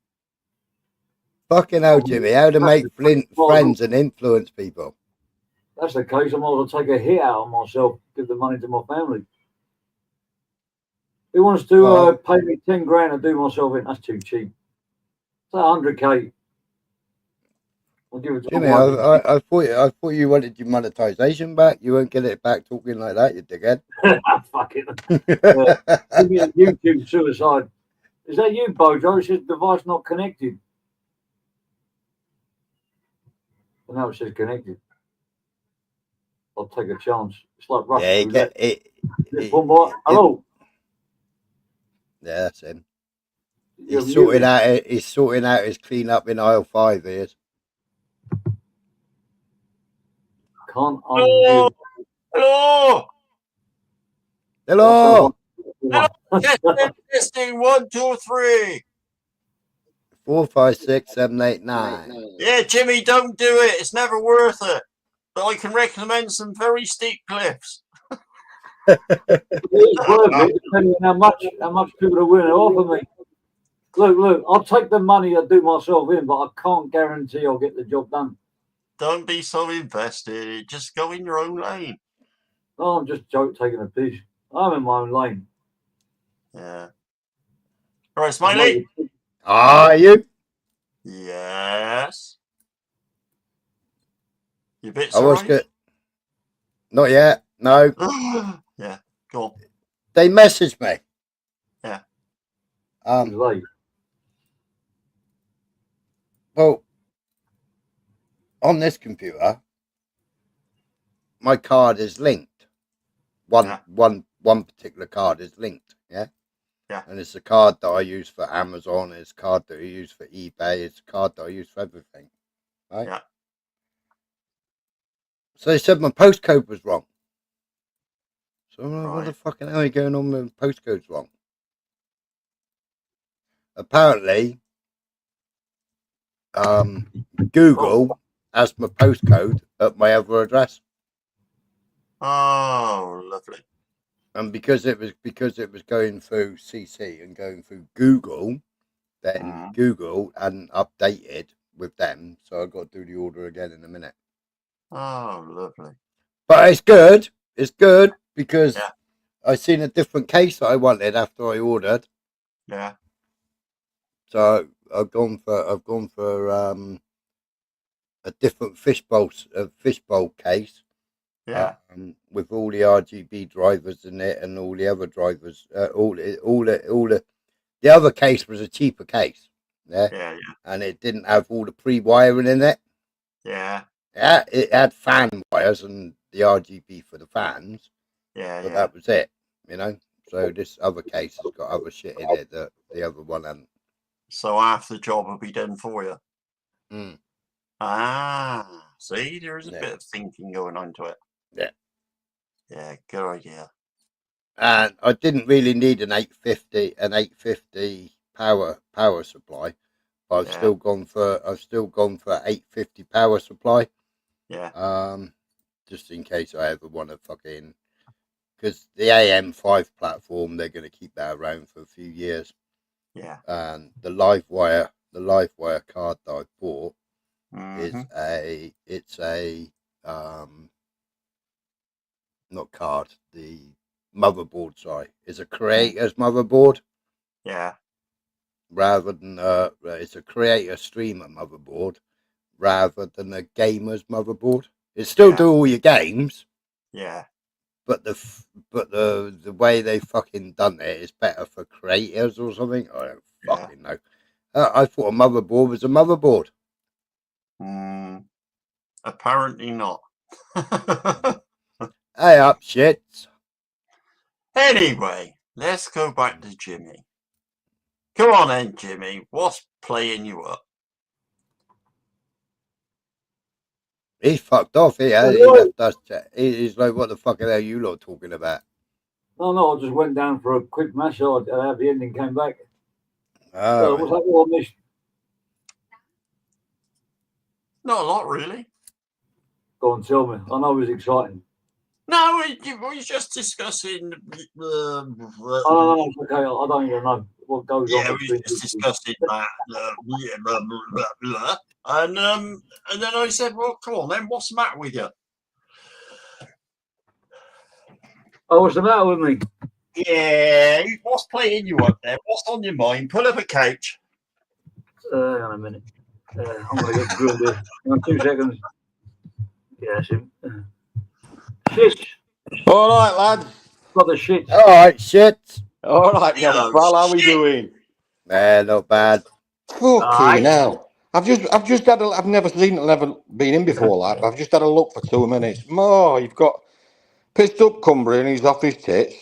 Speaker 4: Fucking hell, Jimmy. How to make friends and influence people.
Speaker 1: That's the case. I might as well take a hit out of myself, give the money to my family. Who wants to pay me 10 grand to do myself in? That's too cheap. It's 100k. I'll give it to
Speaker 4: Jimmy, I thought you wanted your monetization back. You won't get it back talking like that, you dickhead.
Speaker 1: Fuck it. Give me a YouTube suicide. Is that you, Bojo? It says device not connected. Well, now it says connected. I'll take a chance. It's like Russian roulette. Hello.
Speaker 4: Yeah, that's him. He's sorting out his clean up in aisle 5 here.
Speaker 1: Can't undo.
Speaker 5: Hello.
Speaker 4: Hello.
Speaker 5: Testing 1, 2, 3.
Speaker 4: 4, 5, 6, 7, 8, 9.
Speaker 5: Yeah, Jimmy, don't do it. It's never worth it. But I can recommend some very steep cliffs.
Speaker 1: It's worth it depending on how much people are willing to offer me. Look, I'll take the money I do myself in, but I can't guarantee I'll get the job done.
Speaker 5: Don't be so invested. Just go in your own lane.
Speaker 1: Oh, I'm just taking a piece. I'm in my own lane.
Speaker 5: Yeah. All right, Smiley.
Speaker 4: Are you?
Speaker 5: Yes. You bits
Speaker 4: I was good. Not yet. No.
Speaker 5: Yeah. Go on.
Speaker 4: They messaged me.
Speaker 5: Yeah.
Speaker 4: Well, on this computer, my card is linked. One particular card is linked. Yeah.
Speaker 5: Yeah.
Speaker 4: And it's a card that I use for Amazon. It's a card that I use for eBay. It's a card that I use for everything. Right.
Speaker 5: Yeah.
Speaker 4: So they said my postcode was wrong. So I'm like,
Speaker 5: Right.
Speaker 4: what the fucking hell are you going on with postcode's wrong? Apparently, Google has my postcode at my other address.
Speaker 5: Oh, lovely.
Speaker 4: And because it was going through CC and going through Google, then Google hadn't updated with them, so I got to do the order again in a minute.
Speaker 5: Oh, lovely.
Speaker 4: But it's good. It's good because I seen a different case that I wanted after I ordered.
Speaker 5: Yeah.
Speaker 4: So I've gone for a different fishbowl case.
Speaker 5: Yeah.
Speaker 4: With all the RGB drivers in it and all the other drivers, the other case was a cheaper case. Yeah.
Speaker 5: Yeah.
Speaker 4: And it didn't have all the pre-wiring in it.
Speaker 5: Yeah.
Speaker 4: Yeah. It had fan wires and the RGB for the fans.
Speaker 5: Yeah.
Speaker 4: But that was it, you know. So this other case has got other shit in it that the other one hadn't.
Speaker 5: So half the job will be done for you.
Speaker 4: Mm.
Speaker 5: See, there is a bit of thinking going on to it.
Speaker 4: Yeah.
Speaker 5: Yeah, good idea.
Speaker 4: And I didn't really need an 850 power supply, but I've still gone for 850 power supply.
Speaker 5: Yeah.
Speaker 4: Just in case I ever want to fucking, because the AM5 platform, they're going to keep that around for a few years.
Speaker 5: Yeah.
Speaker 4: And the live wire card that I bought is not card, the motherboard, sorry, is a creator's motherboard.
Speaker 5: Yeah.
Speaker 4: Rather than it's a creator streamer motherboard rather than a gamer's motherboard. It still do all your games.
Speaker 5: Yeah.
Speaker 4: But the way they fucking done it is better for creators or something. I don't fucking know. I thought a motherboard was a motherboard.
Speaker 5: Apparently not.
Speaker 4: Hey up, shit.
Speaker 5: Anyway, let's go back to Jimmy. Come on then, Jimmy. What's playing you up?
Speaker 4: He fucked off. He left us. He's like, what the fuck are you lot talking about?
Speaker 1: No, I just went down for a quick massage and at the ending came back.
Speaker 4: Oh,
Speaker 1: what's that all missed?
Speaker 5: Not a lot, really.
Speaker 1: Go on, tell me. I know it was exciting.
Speaker 5: No, we just discussing.
Speaker 1: No, it's okay. I don't even know what goes on.
Speaker 5: Yeah, we were just discussing that. And then I said, well, come on then, what's the matter with you?
Speaker 1: Oh, what's the matter with me?
Speaker 5: Yeah, what's playing you up there? What's on your mind? Pull up a couch.
Speaker 1: Hang on a minute. I'm going to get grilled here. 2 seconds. Yeah, shit.
Speaker 6: All right, lads.
Speaker 1: Got the shit.
Speaker 4: All right, shit.
Speaker 6: All right, young pal, how we doing?
Speaker 4: Not bad.
Speaker 6: Fucking hell. I've just had I've never been in before, like, but I've just had a look for 2 minutes. You've got pissed up Cumbria and he's off his tits.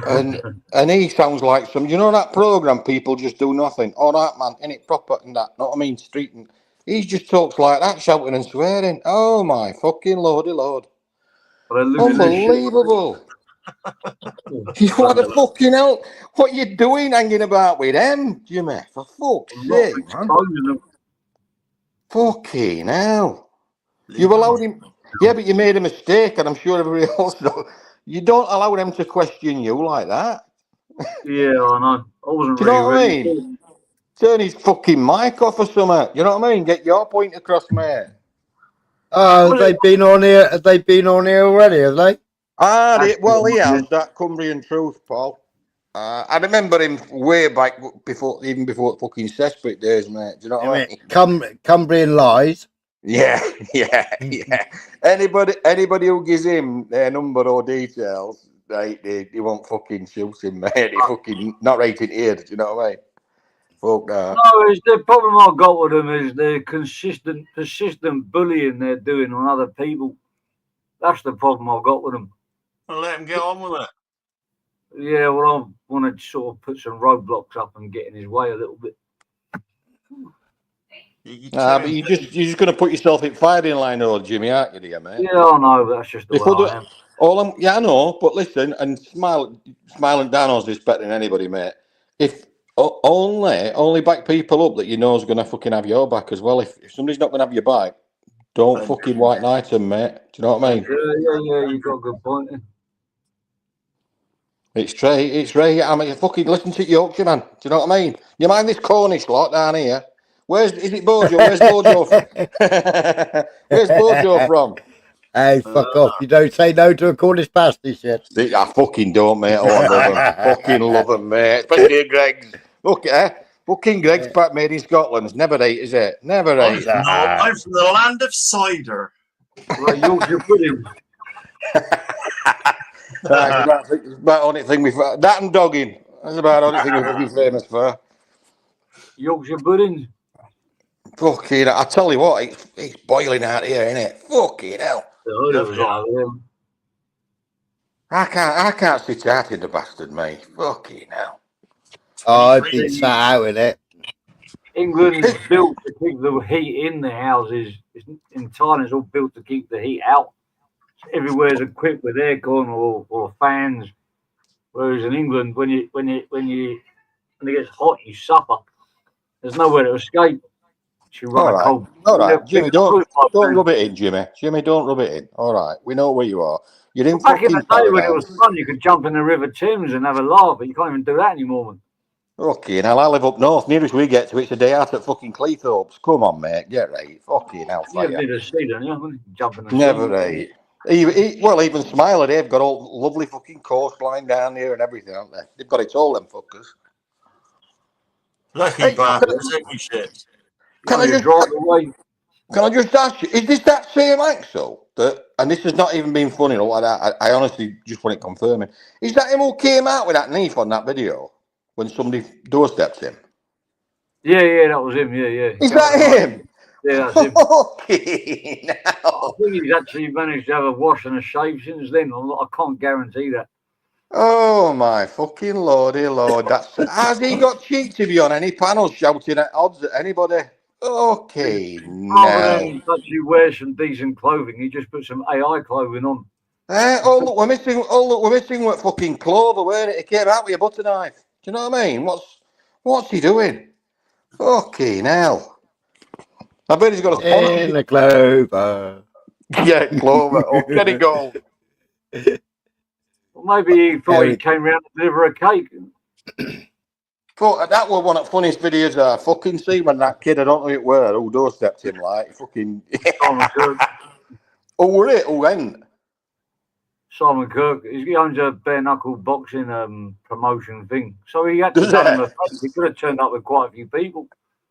Speaker 6: And he sounds like some, you know that program, People Just Do Nothing. All right, man, in it proper and that. Know what I mean? Street and he just talks like that, shouting and swearing. Oh my fucking lordy lord. Unbelievable. What the fucking hell? What you doing hanging about with them, Jimmy? For fuck's sake, man. Fucking hell. You've allowed him. Yeah, but you made a mistake, and I'm sure everybody else knows. You don't allow them to question you like that.
Speaker 1: Yeah, I know. I wasn't
Speaker 6: Do you know what I
Speaker 1: ready.
Speaker 6: mean? Turn his fucking mic off or something. You know what I mean? Get your point across, mate.
Speaker 4: Have they been on here? Have they been on here already? Have they?
Speaker 6: Well, he has that Cumbrian Truth, Paul. I remember him way back before fucking Cesspit days, mate. Do you know what I mean?
Speaker 4: Cumbrian Lies.
Speaker 6: Yeah. Anybody who gives him their number or details, right, they won't fucking shoot him, mate. They fucking not rated here. Do you know what I mean? Fuck that.
Speaker 1: No, it's the problem I've got with them is the persistent bullying they're doing on other people. That's the problem I've got with them.
Speaker 5: Well, let him get on with it.
Speaker 1: Yeah, well, I want to sort of put some roadblocks up and get in his way a little bit.
Speaker 6: But you're just going to put yourself in firing line, old Jimmy, aren't you, dear, mate?
Speaker 1: Yeah, I know, but that's just the way I am.
Speaker 6: I know, but listen, and smiling down on this better than anybody, mate. If only back people up that you know is going to fucking have your back as well. If somebody's not going to have your back, don't fucking white knight them, mate. Do you know what I mean?
Speaker 1: Yeah, you got a good point.
Speaker 6: It's Ray. I mean, fucking listen to Yorkshire, man. Do you know what I mean? You mind this Cornish lot down here? Is it Bojo? Where's Bojo? Where's Bojo from?
Speaker 4: Hey, fuck off. You don't say no to a Cornish pasty shit.
Speaker 6: I fucking don't, mate. Oh, I love them. Fucking love them, mate. Especially Greg's. Look, fucking Greg's back made in Scotland. It's never ate, is it? Never ate.
Speaker 5: No, I'm from the land of cider.
Speaker 1: Right, Yorkshire pudding.
Speaker 6: That's about the only thing that and dogging. That's about the only thing we're famous for.
Speaker 1: Yorkshire pudding.
Speaker 6: Fucking, I tell you what, it's boiling out here, isn't it? Fucking hell. I can't sit out in the bastard, mate. Fucking hell.
Speaker 4: I've been sat out in it.
Speaker 1: England's built to keep the heat in the houses. In Thailand, it's all built to keep the heat out. Everywhere's equipped with aircon or fans. Whereas in England, when it gets hot, you suffer. There's nowhere to escape. You run a cold.
Speaker 6: All right, Jimmy, don't rub it in, Jimmy. Jimmy, don't rub it in. All right, we know where you are. You're in
Speaker 1: back in the day
Speaker 6: paradise.
Speaker 1: when it was fun, you could jump in the River Thames and have a laugh, but you can't even do that anymore, man.
Speaker 6: Okay, now I live up north. Nearest we get to it's a day out at fucking Cleethorpes. Come on, mate, get right. Fucking hell,
Speaker 1: you never did a sea, don't you? Jump in the
Speaker 6: never right. Even Smiler, they've got all lovely fucking coastline down here and everything, haven't they? They've got it all, them fuckers.
Speaker 5: Lucky bastards, ain't shit.
Speaker 6: Can I just ask you, is this that same Axel that, and this has not even been funny or like that, I honestly just want it confirming, is that him who came out with that knife on that video when somebody doorstepped him?
Speaker 1: Yeah, that was him, yeah.
Speaker 6: Is that him?
Speaker 1: Yeah, that's him.
Speaker 6: Okay,
Speaker 1: I think he's actually managed to have a wash and a shave since then. I can't guarantee that.
Speaker 6: Oh my fucking lordy lord, has he got cheek to be on any panel shouting at odds at anybody? Okay,
Speaker 1: rather than actually wear some decent clothing, he just put some AI clothing on.
Speaker 6: Look, we're missing what fucking Clover, weren't it? He came out with a butter knife. Do you know what I mean? What's he doing? Okay, now. I bet he's got a sponsor.
Speaker 4: In the Clover.
Speaker 6: Yeah, Clover. Oh, get it go.
Speaker 1: Well, maybe he thought he came round to deliver a cake.
Speaker 6: That was one of the funniest videos I fucking see when that kid, I don't know it were, who doorstepped him like fucking.
Speaker 1: Simon Kirk.
Speaker 6: Oh, were it? Who went?
Speaker 1: Simon Kirk. He owns a bare knuckle boxing promotion thing. So he had to run him a face. He could have turned up with quite a few people.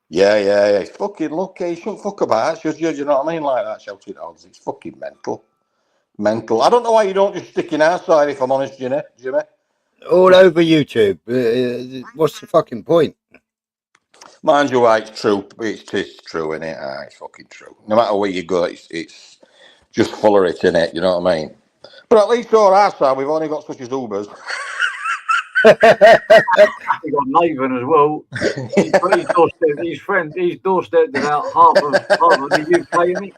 Speaker 6: Yeah. Fucking look, he shouldn't fuck about. It's just, you know what I mean? Like that shouting odds. It's fucking mental. I don't know why you don't just stick in our side, if I'm honest, Jimmy.
Speaker 4: All over YouTube. What's the fucking point?
Speaker 6: Mind you, it's true. It's true, isn't it? It's fucking true. No matter where you go, it's just full of it, isn't it? You know what I mean? But at least on our side, we've only got such as Ubers.
Speaker 1: We got Nathan as well. He's doorstepped about half of the UK, isn't he?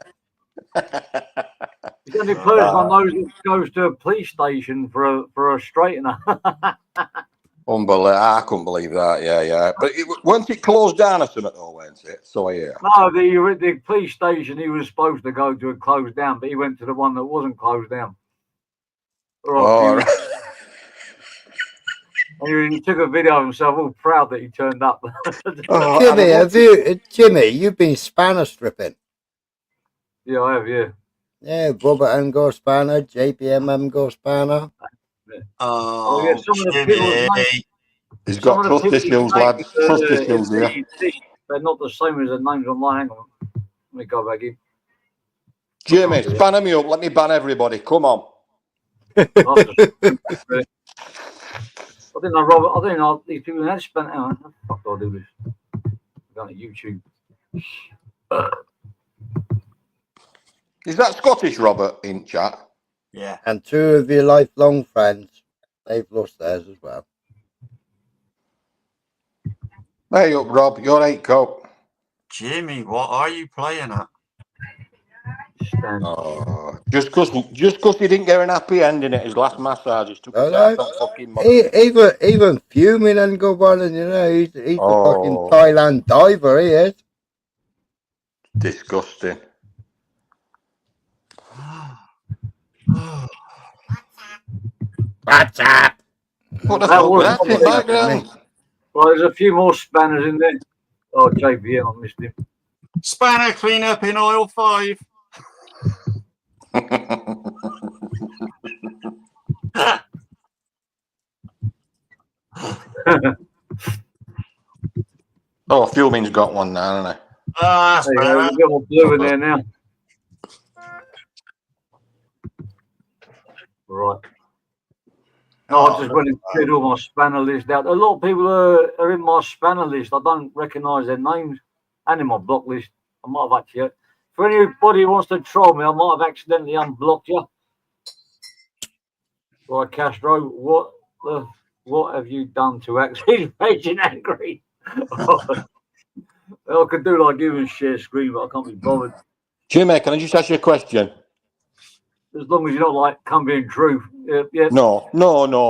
Speaker 1: He's the only person I know that goes to a police station for a straightener.
Speaker 6: Unbelievable. I couldn't believe that. Yeah. But once it closed down or something, though, weren't it? So, yeah.
Speaker 1: No, the police station he was supposed to go to had closed down, but he went to the one that wasn't closed down.
Speaker 6: Right.
Speaker 1: He took a video of himself, all proud that he turned up.
Speaker 4: Jimmy, you've been spanner stripping.
Speaker 1: Yeah, I have, yeah.
Speaker 4: Yeah, Robert and go spanner, JPM go spanner.
Speaker 5: Oh,
Speaker 1: yeah, some of the people's names.
Speaker 6: He's got trust issues, lads. Trust issues here.
Speaker 1: They're not the same as the names online. Hang on. Let me go back in.
Speaker 6: Jimmy, spanner me up. Let me ban everybody. Come on.
Speaker 1: I didn't know Robert. I didn't know these people had spent. How the fuck do I do this? I'm going to YouTube.
Speaker 6: Is that Scottish Robert in chat?
Speaker 5: Yeah.
Speaker 4: And two of your lifelong friends, they've lost theirs as well.
Speaker 6: Hey up, Rob. You're 8 coat.
Speaker 5: Jimmy, what are you playing at?
Speaker 6: Oh, just because he didn't get an happy ending at his last massage, he took his ass on fucking money.
Speaker 4: Even fuming and go on, and he's the fucking Thailand diver, he is.
Speaker 6: Disgusting.
Speaker 4: What's up?
Speaker 6: What the fuck was that in the background?
Speaker 1: Well, there's a few more spanners in there. Oh, JB, I missed him.
Speaker 5: Spanner cleanup in aisle 5.
Speaker 6: Oh, Fuming's got one now, hasn't he?
Speaker 1: There's a bit more blue in there now. Right. No, I just went and cleared all my spanner list out. A lot of people are in my spanner list. I don't recognise their names, and in my block list. I might have actually. For anybody who wants to troll me, I might have accidentally unblocked you. Right, Castro, what have you done to actually raging angry? I could do like you and share screen, but I can't be bothered.
Speaker 6: Jimmy, can I just ask you a question?
Speaker 1: As long as you're not like come being true. Yeah.
Speaker 6: No,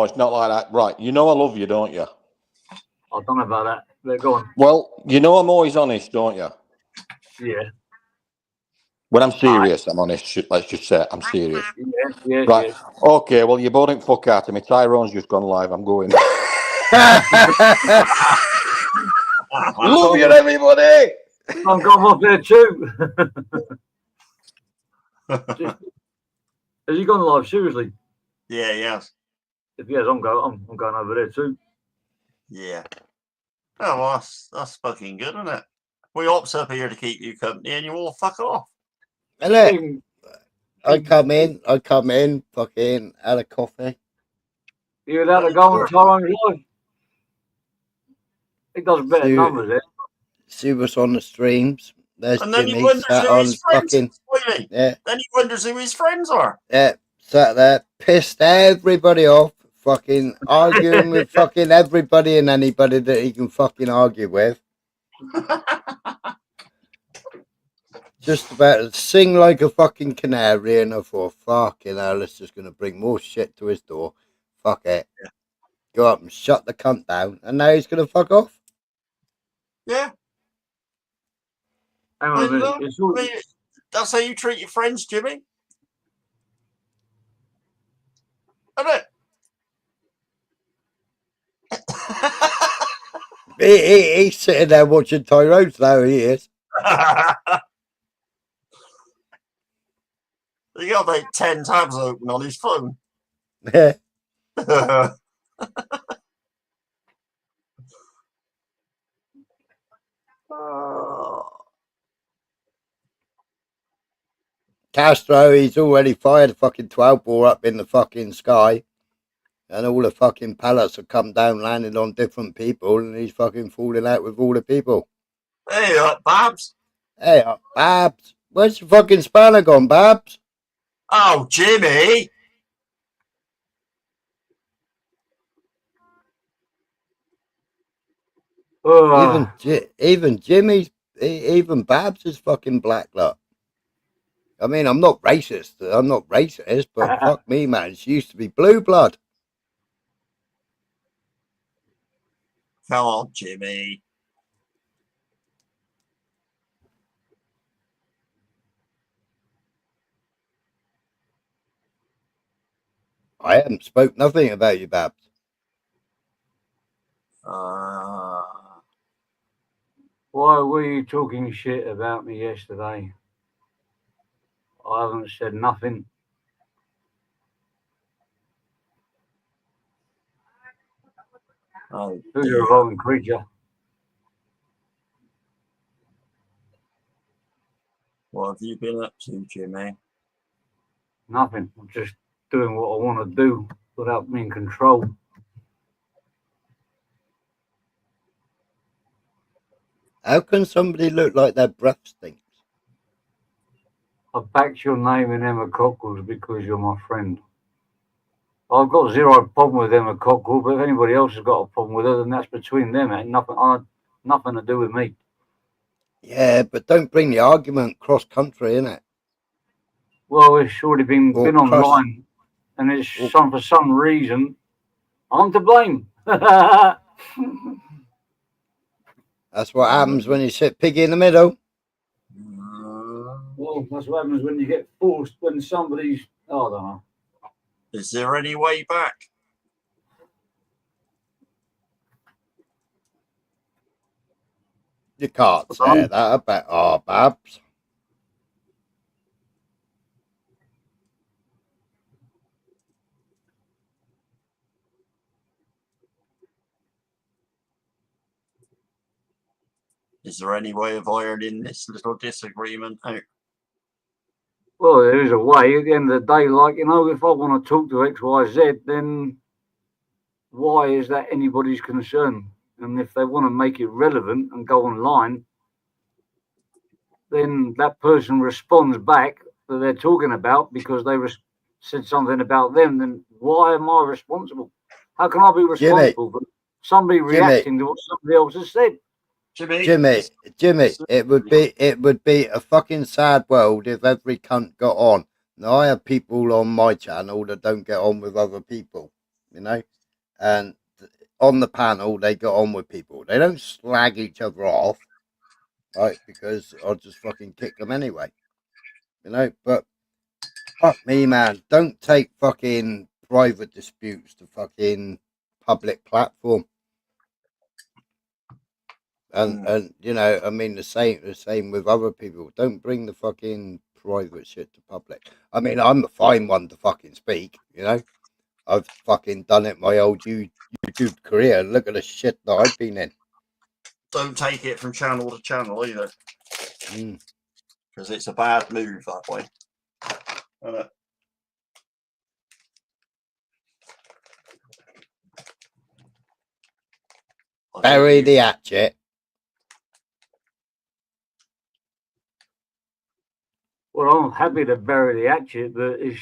Speaker 6: it's not like that. Right, you know I love you, don't you?
Speaker 1: I don't know about that. But go on.
Speaker 6: Well, you know I'm always honest, don't you?
Speaker 1: Yeah.
Speaker 6: When I'm serious, I'm honest. Let's just say I'm serious.
Speaker 1: Yeah.
Speaker 6: Right. Yeah. Okay, well, you both didn't fuck out of me. Tyrone's just gone live. I'm going. Love you, everybody.
Speaker 1: I'm going off there too. Has he gone live? Seriously?
Speaker 5: Yeah, yes.
Speaker 1: If yes, I'm going over there too.
Speaker 5: Yeah. Oh, well, that's fucking good, isn't it? We ops up here to keep you company, and you all fuck off.
Speaker 4: Hello. I come in, fucking had a coffee.
Speaker 1: You're allowed to go on Tyrone's live. It does better numbers, eh?
Speaker 4: See what's on the streams. There's
Speaker 5: and then
Speaker 4: Jimmy
Speaker 5: he wonders
Speaker 4: sat
Speaker 5: who
Speaker 4: on
Speaker 5: his friends
Speaker 4: fucking.
Speaker 5: Yeah. Then he wonders who his friends are.
Speaker 4: Yeah, sat there, pissed everybody off, fucking arguing with fucking everybody and anybody that he can fucking argue with. Just about to sing like a fucking canary, and I thought, fucking hell, this is gonna bring more shit to his door. Fuck it. Yeah. Go up and shut the cunt down, and now he's gonna fuck off.
Speaker 5: Yeah.
Speaker 1: Hang on a minute.
Speaker 5: That's how you treat your friends, Jimmy. Isn't
Speaker 4: it? He's sitting there watching Tyrone's now, he is.
Speaker 5: He got about 10 tabs open on his phone.
Speaker 4: Yeah. Castro, he's already fired a fucking 12 ball up in the fucking sky, and all the fucking pellets have come down, landed on different people, and he's fucking falling out with all the people.
Speaker 5: Hey up, Babs.
Speaker 4: Hey up, Babs. Where's the fucking spanner gone, Babs?
Speaker 5: Oh, Jimmy.
Speaker 4: Even Jimmy's, even Babs is fucking black, look. I mean, I'm not racist. But fuck me, man. She used to be blue blood.
Speaker 5: Come on, Jimmy.
Speaker 4: I haven't spoke nothing about you, Babs.
Speaker 1: Why were you talking shit about me yesterday? I haven't said nothing.
Speaker 5: Oh,
Speaker 1: Who's a wrong creature?
Speaker 5: what have you been up to, Jimmy?
Speaker 1: Nothing. I'm just doing what I want to do without being controlled.
Speaker 4: How can somebody look like their breath stinks?
Speaker 1: I backed your name in Emma Cockles because you're my friend. I've got zero problem with Emma Cockle, but if anybody else has got a problem with her, then that's between them. It ain't nothing to do with me.
Speaker 4: Yeah, but don't bring the argument cross country, innit?
Speaker 1: Well, it's already been
Speaker 4: Or
Speaker 1: online, and it's for some reason I'm to blame.
Speaker 4: That's what happens when you sit piggy in the middle.
Speaker 1: Well, that's what happens when you get forced when somebody's. Oh, I don't know.
Speaker 5: Is there any way back?
Speaker 4: You can't say that about our Babs.
Speaker 5: Is there any way of ironing this little disagreement out?
Speaker 1: Well, there is a way. At the end of the day, like, if I want to talk to XYZ, then why is that anybody's concern? And if they want to make it relevant and go online, then that person responds back that they're talking about because they said something about them. Then why am I responsible? How can I be responsible for somebody reacting to what somebody else has said?
Speaker 4: Jimmy, it would be a fucking sad world if every cunt got on. Now I have people on my channel that don't get on with other people, and on the panel they get on with people. They don't slag each other off, right? Because I'll just fucking kick them anyway, But fuck me, man, don't take fucking private disputes to fucking public platform. And I mean the same with other people. Don't bring the fucking private shit to public. I mean, I'm the fine one to fucking speak, I've fucking done it my old YouTube career. Look at the shit that I've been in.
Speaker 5: Don't take it from channel to channel either. Because it's a bad move that way.
Speaker 4: Bury the hatchet.
Speaker 1: Well, I'm happy to bury the hatchet, but it's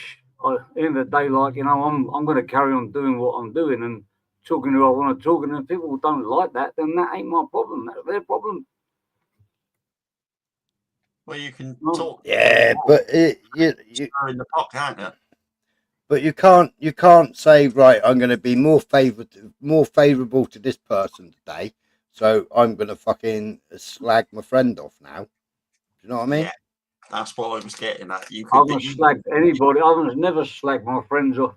Speaker 1: in the day, like, I'm going to carry on doing what I'm doing and talking to who I want to talk. And if people don't like that, then that ain't my problem. That's their problem.
Speaker 5: Well, you can talk.
Speaker 4: Yeah, but you
Speaker 5: in the pot, can't you?
Speaker 4: But you can't say, right, I'm going to be more favourable to this person today, so I'm going to fucking slag my friend off now. Do you know what I mean?
Speaker 5: Yeah, that's what I was getting at.
Speaker 1: I haven't slagged anybody. I haven't never slagged my friends off.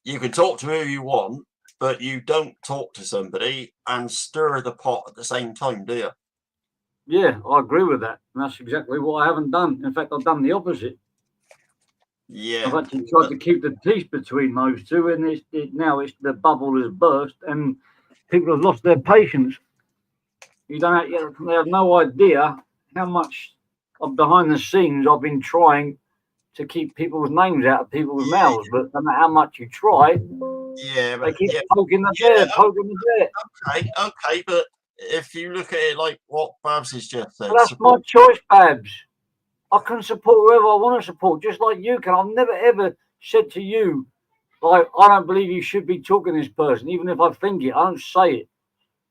Speaker 5: You can talk to who you want, but you don't talk to somebody and stir the pot at the same time, do you?
Speaker 1: Yeah, I agree with that. And that's exactly what I haven't done. In fact, I've done the opposite.
Speaker 5: Yeah,
Speaker 1: I've actually tried to keep the peace between those two, and now the bubble has burst, and people have lost their patience. They have no idea how much behind the scenes I've been trying to keep people's names out of people's mouths, but no matter how much you try, they keep poking the bear.
Speaker 5: Okay, but if you look at it like what Babs has just said,
Speaker 1: that's my choice, Babs. I can support whoever I want to support, just like you can. I've never ever said to you, like, I don't believe you should be talking to this person, even if I think it. I don't say it.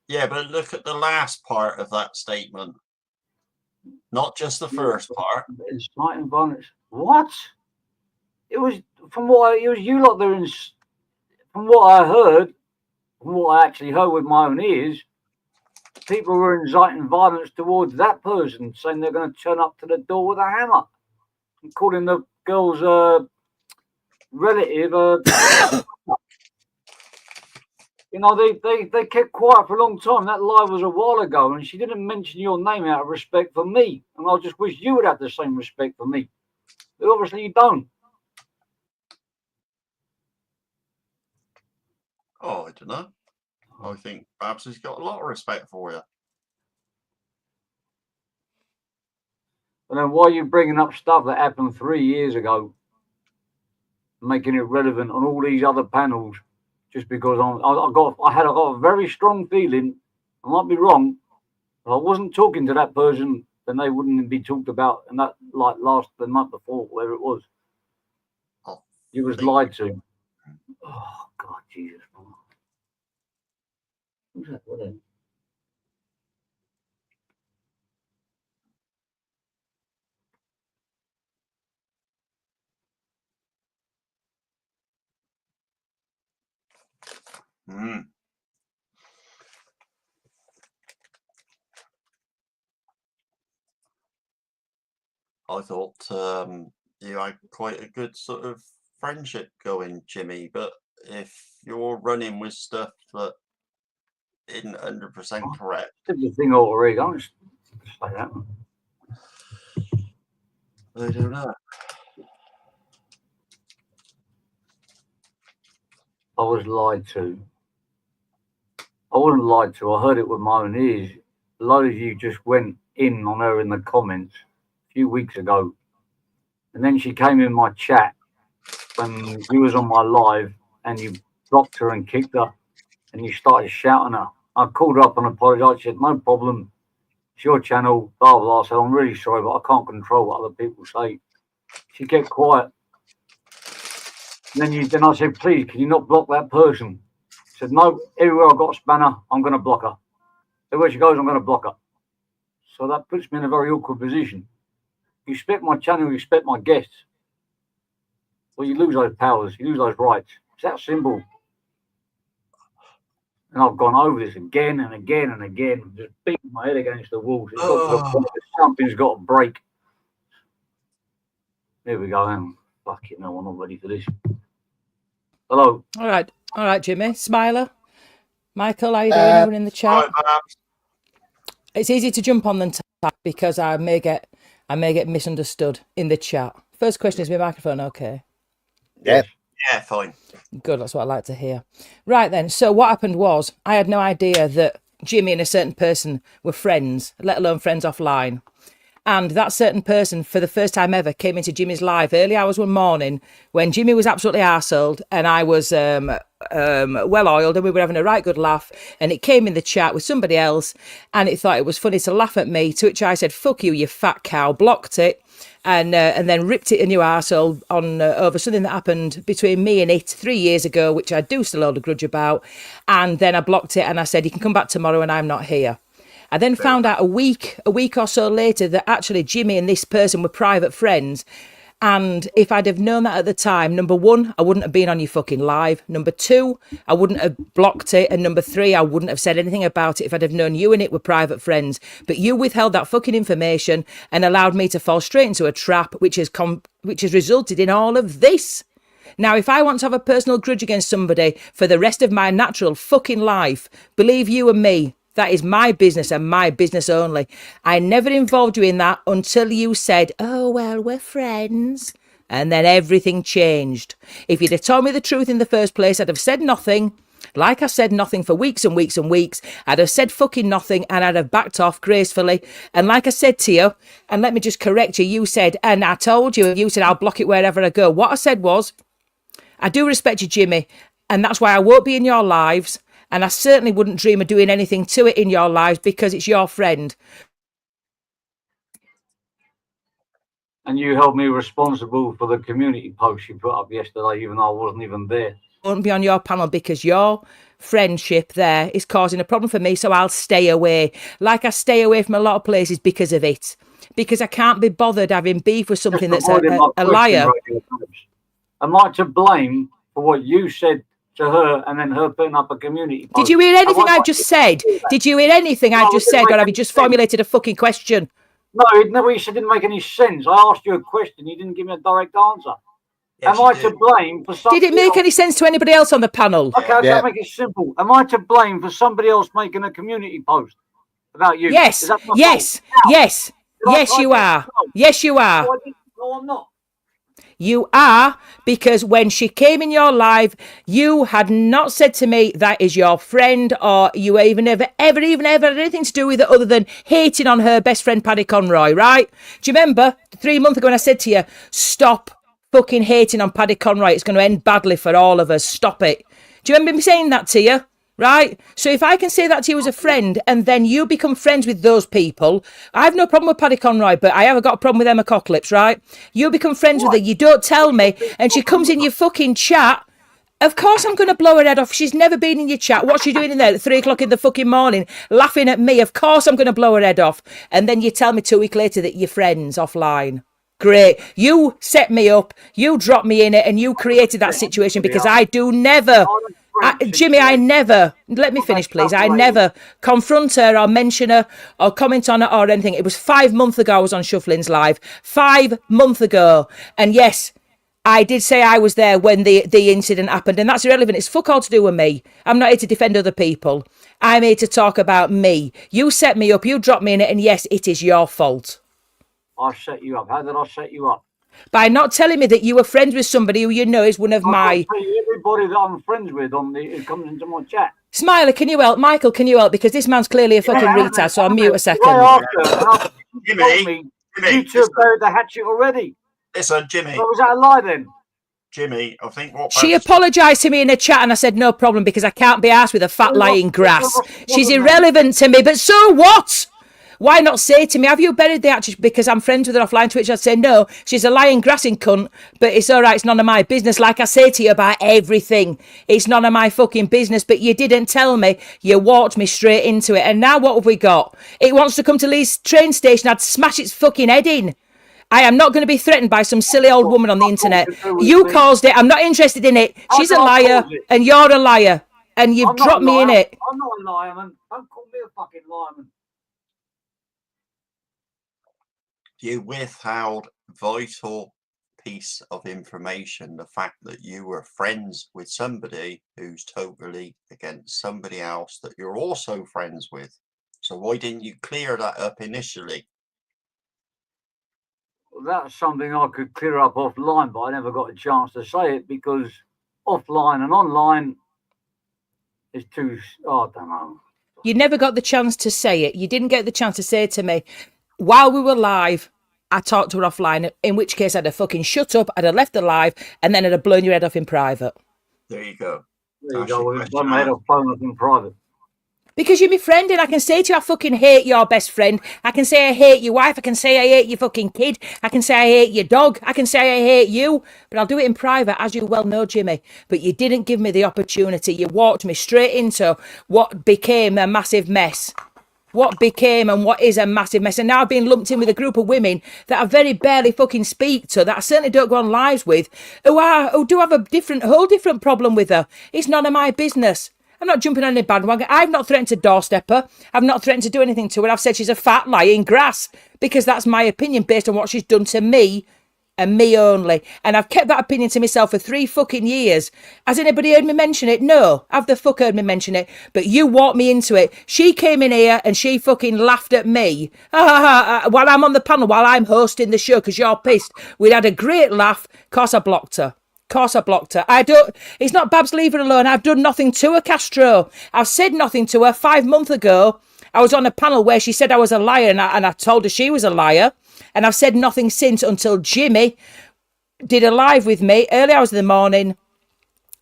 Speaker 5: Yeah, but look at the last part of that statement. Not just the first part.
Speaker 1: Inciting violence. What? It was it was you lot there. From what I heard, from what I actually heard with my own ears, people were inciting violence towards that person, saying they're going to turn up to the door with a hammer, and calling the girl's relative. You know, they kept quiet for a long time. That live was a while ago, and she didn't mention your name out of respect for me. And I just wish you would have the same respect for me. But obviously you don't.
Speaker 5: Oh, I don't know. I think perhaps he's got a lot of respect for you.
Speaker 1: And then why are you bringing up stuff that happened 3 years ago, making it relevant on all these other panels, just because I had a very strong feeling, I might be wrong, if I wasn't talking to that person, then they wouldn't be talked about, and that like the night before, whatever it was. You was lied to. Oh God, Jesus. Who's that? What then?
Speaker 5: I thought you had quite a good sort of friendship going, Jimmy, but if you're running with stuff that isn't 100% correct.
Speaker 1: Did the thing already? I'll just say that.
Speaker 5: I don't know.
Speaker 1: I was lied to. I wasn't lied to. I heard it with my own ears. A lot of you just went in on her in the comments a few weeks ago. And then she came in my chat when you was on my live and you blocked her and kicked her and you started shouting her. I called her up and apologized. She said, no problem. It's your channel. Blah, blah. I said, I'm really sorry, but I can't control what other people say. She kept quiet. And then I said, please, can you not block that person? She said, no, everywhere I've got a spanner, I'm going to block her. Everywhere she goes, I'm going to block her. So that puts me in a very awkward position. You respect my channel, you respect my guests. Well, you lose those powers, you lose those rights. It's that simple. And I've gone over this again and again and again, just beating my head against the walls. It's got to the point that something's got to break. Here we go. Fucking hell, I'm not ready for this. Hello.
Speaker 7: All right, Jimmy. Smiler. Michael, how you doing? Everyone in the chat? It's easy to jump on them because I may get misunderstood in the chat. First question, is my microphone okay?
Speaker 4: Yeah.
Speaker 5: Yeah, fine.
Speaker 7: Good, that's what I like to hear. Right then, so what happened was I had no idea that Jimmy and a certain person were friends, let alone friends offline. And that certain person, for the first time ever, came into Jimmy's live early hours one morning when Jimmy was absolutely arseholed and I was well-oiled and we were having a right good laugh. And it came in the chat with somebody else and it thought it was funny to laugh at me, to which I said, fuck you, you fat cow, blocked it. And then ripped it a new arsehole on over something that happened between me and it 3 years ago, which I do still hold a grudge about. And then I blocked it and I said, you can come back tomorrow and I'm not here. I then found out a week or so later that actually Jimmy and this person were private friends. And if I'd have known that at the time, number one, I wouldn't have been on your fucking live. Number two, I wouldn't have blocked it. And number three, I wouldn't have said anything about it if I'd have known you and it were private friends. But you withheld that fucking information and allowed me to fall straight into a trap, which has resulted in all of this. Now, if I want to have a personal grudge against somebody for the rest of my natural fucking life, believe you and me, that is my business and my business only. I never involved you in that until you said, oh, well, we're friends. And then everything changed. If you'd have told me the truth in the first place, I'd have said nothing. Like I said nothing for weeks and weeks and weeks. I'd have said fucking nothing and I'd have backed off gracefully. And like I said to you, and let me just correct you, you said, and I told you, you said, I'll block it wherever I go. What I said was, I do respect you, Jimmy, and that's why I won't be in your lives. And I certainly wouldn't dream of doing anything to it in your lives because it's your friend.
Speaker 1: And you held me responsible for the community post you put up yesterday, even though I wasn't even there.
Speaker 7: won't be on your panel because your friendship there is causing a problem for me, so I'll stay away. Like I stay away from a lot of places because of it. Because I can't be bothered having beef with something that's a liar.
Speaker 1: Am I to blame for what you said to her and then her putting up a community post?
Speaker 7: Did you hear anything I've just said? Did you hear anything I've just said, or have you just formulated a fucking question?
Speaker 1: No, you said it didn't make any sense. I asked you a question. You didn't give me a direct answer.
Speaker 5: Yes,
Speaker 1: Am I to blame for something?
Speaker 7: Did it make any sense to anybody else on the panel?
Speaker 1: Okay, I'll make it simple. Am I to blame for somebody else making a community post about you?
Speaker 7: Yes,
Speaker 1: Is that my
Speaker 7: yes,
Speaker 1: fault?
Speaker 7: yes, yes, you are. Yes, you are.
Speaker 1: No, I'm not.
Speaker 7: You are, because when she came in your live, you had not said to me that is your friend, or you even ever had anything to do with it other than hating on her best friend Paddy Conroy, right? Do you remember 3 months ago when I said to you, stop fucking hating on Paddy Conroy, it's going to end badly for all of us, stop it. Do you remember me saying that to you? Right? So if I can say that to you as a friend and then you become friends with those people, I have no problem with Paddy Conroy, but I have got a problem with Emma Cocklips, right? You become friends with her, you don't tell me, and she comes in your fucking chat. Of course I'm going to blow her head off. She's never been in your chat. What's she doing in there at 3 o'clock in the fucking morning, laughing at me? Of course I'm going to blow her head off. And then you tell me 2 weeks later that you're friends offline. Great. You set me up, you dropped me in it, and you created that situation because I do never... Jimmy, I never, let me finish please, I never confront her or mention her or comment on her or anything. It was 5 months ago I was on Shuffling's live, 5 months ago. And yes, I did say I was there when the incident happened, and that's irrelevant. It's fuck all to do with me. I'm not here to defend other people. I'm here to talk about me. You set me up, you dropped me in it, and yes, it is your fault.
Speaker 1: I set you up. How did I set you up?
Speaker 7: By not telling me that you were friends with somebody who you know is one of my...
Speaker 1: Everybody that I'm friends with who comes into my chat.
Speaker 7: Smiley, can you help? Michael, can you help? Because this man's clearly a fucking retard, so I'll mute a second.
Speaker 5: Jimmy,
Speaker 1: you two have buried the hatchet already.
Speaker 5: Listen, Jimmy.
Speaker 1: So was that a lie then?
Speaker 5: Jimmy, I think what...
Speaker 7: She apologised to me in the chat and I said no problem because I can't be arsed with a fat lying grass. She's irrelevant to me, but so what? Why not say to me, have you buried the actress because I'm friends with her offline Twitch? I'd say, no, she's a lying grassing cunt, but it's all right, it's none of my business. Like I say to you about everything, it's none of my fucking business, but you didn't tell me. You walked me straight into it. And now what have we got? It wants to come to Lee's train station. I'd smash its fucking head in. I am not going to be threatened by some silly old woman on the internet. You caused it. I'm not interested in it. She's a liar and you're a liar. And you've dropped me in it.
Speaker 1: I'm not a liar, man. Don't call me a fucking liar, man.
Speaker 5: You withheld vital piece of information, the fact that you were friends with somebody who's totally against somebody else that you're also friends with. So why didn't you clear that up initially?
Speaker 1: Well, that's something I could clear up offline, but I never got a chance to say it because offline and online is too... Oh, I don't know.
Speaker 7: You never got the chance to say it. You didn't get the chance to say it to me. While we were live, I talked to her offline, in which case I'd have fucking shut up, I'd have left the live, and then I'd have blown your head off in private.
Speaker 5: There you go.
Speaker 1: There you go. We've blown my head off blown up in private.
Speaker 7: Because you're my friend, and I can say to you, I fucking hate your best friend. I can say I hate your wife. I can say I hate your fucking kid. I can say I hate your dog. I can say I hate you. But I'll do it in private, as you well know, Jimmy. But you didn't give me the opportunity. You walked me straight into what became a massive mess. What became and what is a massive mess. And now I've been lumped in with a group of women that I very barely fucking speak to, that I certainly don't go on lives with, who do have a whole different problem with her. It's none of my business. I'm not jumping on any bandwagon. I've not threatened to doorstep her. I've not threatened to do anything to her. I've said she's a fat lying grass because that's my opinion based on what she's done to me and me only. And I've kept that opinion to myself for 3 fucking years. Has anybody heard me mention it? No. Have the fuck heard me mention it? But you walked me into it. She came in here and she fucking laughed at me while I'm on the panel, while I'm hosting the show because you're pissed. We'd had a great laugh. Of course I blocked her. It's not Babs, leave her alone. I've done nothing to her, Castro. I've said nothing to her. 5 months ago, I was on a panel where she said I was a liar and I told her she was a liar. And I've said nothing since until Jimmy did a live with me early hours of the morning.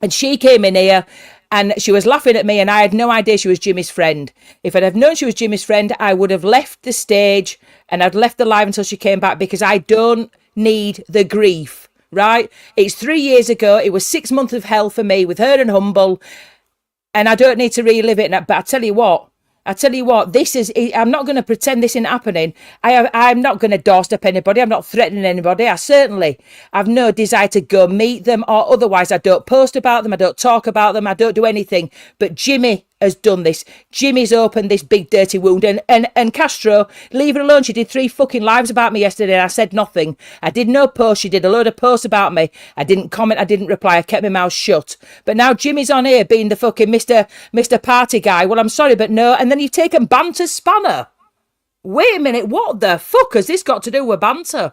Speaker 7: And she came in here and she was laughing at me and I had no idea she was Jimmy's friend. If I'd have known she was Jimmy's friend, I would have left the stage and I'd left the live until she came back because I don't need the grief. right? It's 3 years ago. It was 6 months of hell for me with her and Humble, and I don't need to relive it. But I tell you what, this is, I'm not going to pretend this isn't happening. I'm not going to doorstep anybody. I'm not threatening anybody. I certainly have no desire to go meet them or otherwise. I don't post about them. I don't talk about them. I don't do anything. But Jimmy has done this. Jimmy's opened this big dirty wound. And Castro, leave it alone. She did 3 fucking lives about me yesterday and I said nothing. I did no post. She did a load of posts about me. I didn't comment. I didn't reply. I kept my mouth shut. But now Jimmy's on here being the fucking Mr. Party guy. Well, I'm sorry, but no. And then you've taken banter spanner. Wait a minute. What the fuck has this got to do with banter?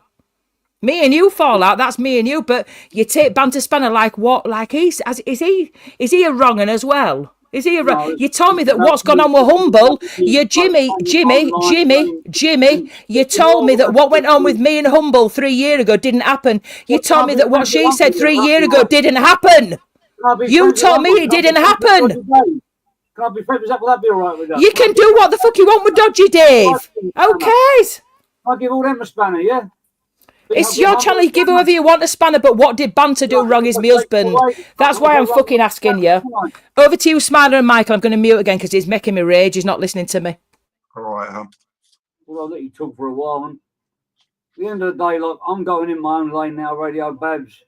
Speaker 7: Me and you fall out. That's me and you. But you take banter spanner like what? Like is he a wrong un as well? Is he a wrong? No, you told me that what's gone on with Humble. You Jimmy. You told me that what went on with me and Humble 3 years ago didn't happen. You told me that what she said 3 years ago didn't happen. You told me it didn't happen.
Speaker 1: Can I be friends with that? Will that be all right with us?
Speaker 7: You can do what the fuck you want with Dodgy Dave. Okay.
Speaker 1: I'll give all them a spanner, yeah?
Speaker 7: It's your channel. You give whoever you want a spanner, but what did banter do wrong is my husband. That's why I'm fucking asking you. Over to you, Smiler and Michael. I'm going to mute again because he's making me rage. He's not listening to me.
Speaker 5: All right,
Speaker 1: Well, I'll let you talk for a while. And at the end of the day, like, I'm going in my own lane now, Radio Babs.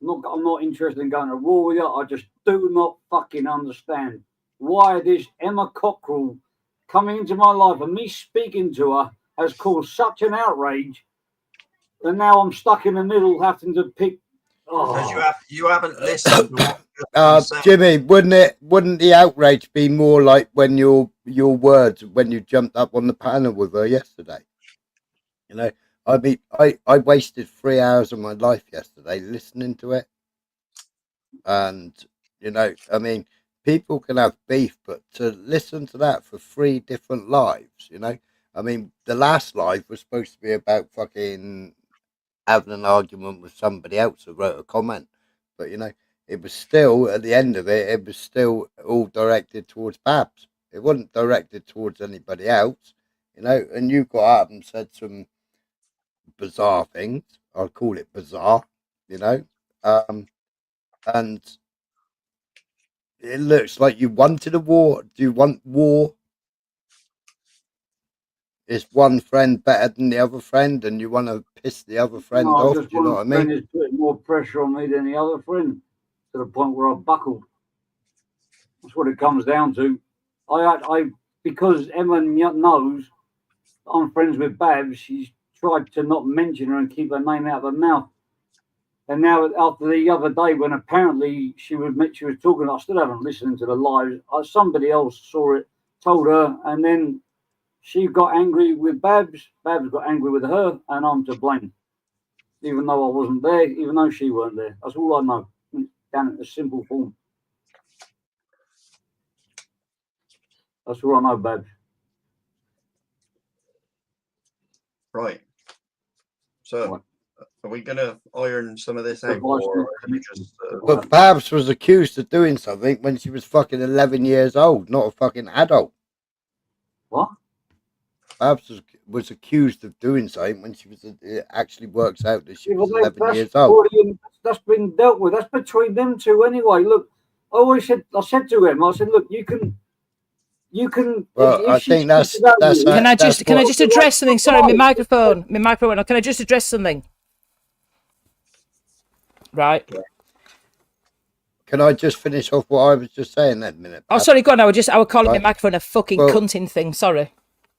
Speaker 1: I'm not interested in going to war with you. I just do not fucking understand why this Emma Cockrell coming into my life and me speaking to her has caused such an outrage. And now I'm stuck in the middle, having to pick.
Speaker 5: Because you haven't listened to what
Speaker 4: Jimmy, wouldn't the outrage be more like when your words when you jumped up on the panel with her yesterday? You know, I mean, I wasted 3 hours of my life yesterday listening to it, and you know, I mean, people can have beef, but to listen to that for 3 different lives, you know, I mean, the last live was supposed to be about fucking having an argument with somebody else who wrote a comment, but you know, it was still at the end of it, it was still all directed towards Babs. It wasn't directed towards anybody else, you know. And you got up and said some bizarre things. I'll call it bizarre, you know. And it looks like you wanted a war. Do you want war? Is one friend better than the other friend, and you want to piss the other friend off? Do you know what I mean?
Speaker 1: Is putting more pressure on me than the other friend to the point where I buckled. That's what it comes down to. I because Emma knows I'm friends with Babs. She's tried to not mention her and keep her name out of her mouth. And now, after the other day, when apparently she was talking, I still haven't listened to the live. Somebody else saw it, told her, and then she got angry with Babs. Babs got angry with her, and I'm to blame. Even though I wasn't there, even though she weren't there. That's all I know. Down in a simple form. That's all I know, Babs.
Speaker 5: Right. So, are we going to iron some of this out?
Speaker 4: But Babs was accused of doing something when she was fucking 11 years old, not a fucking adult.
Speaker 1: What?
Speaker 4: Babs was accused of doing something when she was. It actually works out that she was 11 years old.
Speaker 1: That's been dealt with. That's between them two anyway. Look, I said to him, I said, look, you can.
Speaker 4: Well, I think that's.
Speaker 7: Can I just address something? Sorry, my microphone. Can I just address something? Right.
Speaker 4: Can I just finish off what I was just saying that minute?
Speaker 7: Oh, sorry, go on. I was calling my microphone a fucking cunting thing. Sorry.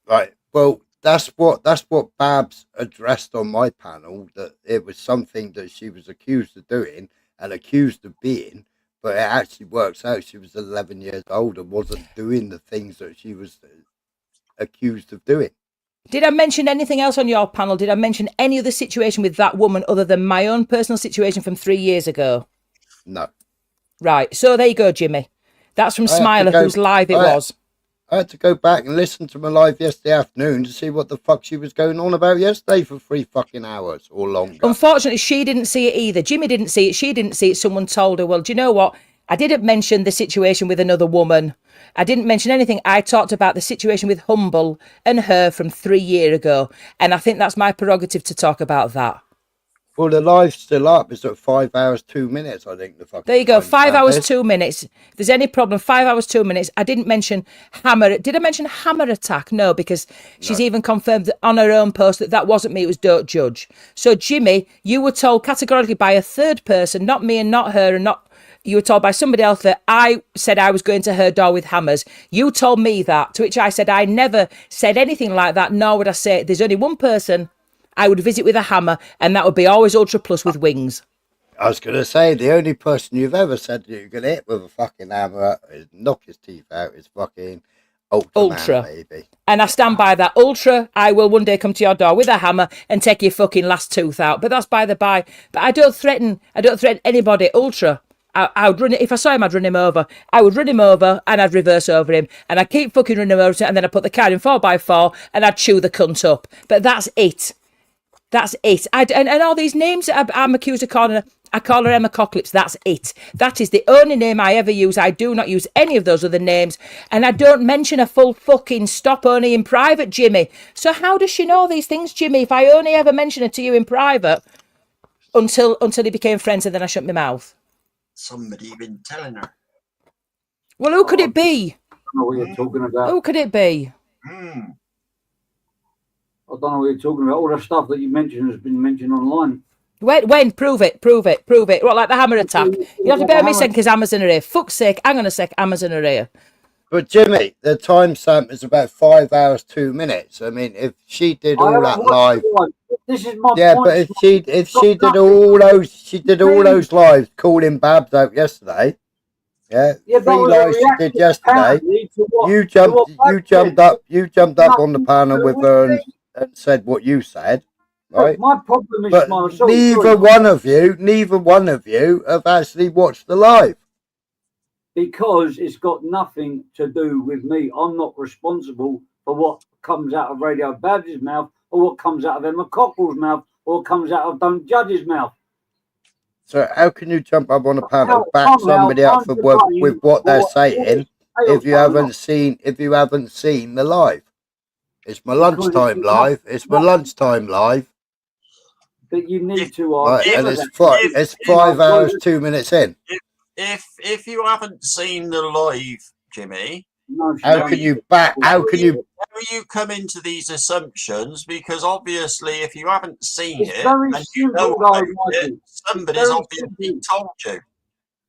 Speaker 4: Right. Well, that's what Babs addressed on my panel, that it was something that she was accused of doing and accused of being, but it actually works out she was 11 years old and wasn't doing the things that she was accused of doing.
Speaker 7: Did I mention anything else on your panel? Did I mention any other situation with that woman other than my own personal situation from 3 years ago?
Speaker 4: No.
Speaker 7: Right. So there you go, Jimmy. That's from Smiler, whose live it was.
Speaker 4: I had to go back and listen to my live yesterday afternoon to see what the fuck she was going on about yesterday for 3 fucking hours or longer.
Speaker 7: Unfortunately, she didn't see it either. Jimmy didn't see it. She didn't see it. Someone told her, well, do you know what? I didn't mention the situation with another woman. I didn't mention anything. I talked about the situation with Humble and her from 3 years ago. And I think that's my prerogative to talk about that.
Speaker 4: Well, the live's still up. It's at 5 hours 2 minutes. I think the fucking.
Speaker 7: There you go. 5
Speaker 4: timestamp
Speaker 7: hours
Speaker 4: is.
Speaker 7: 2 minutes. If there's any problem, 5 hours 2 minutes. I didn't mention hammer. Did I mention hammer attack? No, because she's even confirmed on her own post that wasn't me. It was Don't Judge. So Jimmy, you were told categorically by a third person, not me and not her, and not. You were told by somebody else that I said I was going to her door with hammers. You told me that, to which I said I never said anything like that, nor would I say there's only one person I would visit with a hammer, and that would be always Ultra Plus with wings.
Speaker 4: I was going to say, the only person you've ever said you can hit with a fucking hammer is knock his teeth out is fucking Ultra. Baby.
Speaker 7: And I stand by that. Ultra, I will one day come to your door with a hammer and take your fucking last tooth out. But that's by the by. But I don't threaten anybody. Ultra, I would run it. If I saw him, I'd run him over. I would run him over and I'd reverse over him. And I'd keep fucking running him over and then I'd put the car in 4x4 and I'd chew the cunt up. But that's it. That's it. And all these names I'm accused of calling her, I call her Emma Cocklips. That's it. That is the only name I ever use. I do not use any of those other names. And I don't mention a full fucking stop only in private, Jimmy. So how does she know these things, Jimmy, if I only ever mention it to you in private until he became friends and then I shut my mouth?
Speaker 5: Somebody been telling her.
Speaker 7: Well, who could it be?
Speaker 1: I don't know what you're talking about.
Speaker 7: Who could it be?
Speaker 1: I don't know what you're talking about. All the stuff that you mentioned has been mentioned online.
Speaker 7: When? Prove it. What, like the hammer attack? You have to bear me saying because Amazon are here. Fuck's sake, hang on a sec, Amazon are here.
Speaker 4: But Jimmy, the timestamp is about 5 hours 2 minutes. I mean, if she did all that live,
Speaker 1: this is my
Speaker 4: yeah.
Speaker 1: point.
Speaker 4: But if she did all those lives calling Babs out yesterday, yeah, 3 lives she did yesterday. You jumped up on the panel with her and said what you said, right?
Speaker 1: My problem is,
Speaker 4: but neither one of you have actually watched the live.
Speaker 1: Because it's got nothing to do with me. I'm not responsible for what comes out of Radio Babs' mouth or what comes out of Emma Cockrell's mouth or what comes out of Don't Judge's mouth.
Speaker 4: So how can you jump up on a panel, back somebody up with what they're saying if you haven't seen the live? It's my lunchtime live.
Speaker 1: But you need to
Speaker 4: ask. Right, and it's 5 hours 2 minutes in.
Speaker 5: If you haven't seen the live, Jimmy,
Speaker 4: how can you
Speaker 5: come into these assumptions? Because obviously, if you haven't seen it
Speaker 1: and
Speaker 5: you know about it, somebody's obviously told you.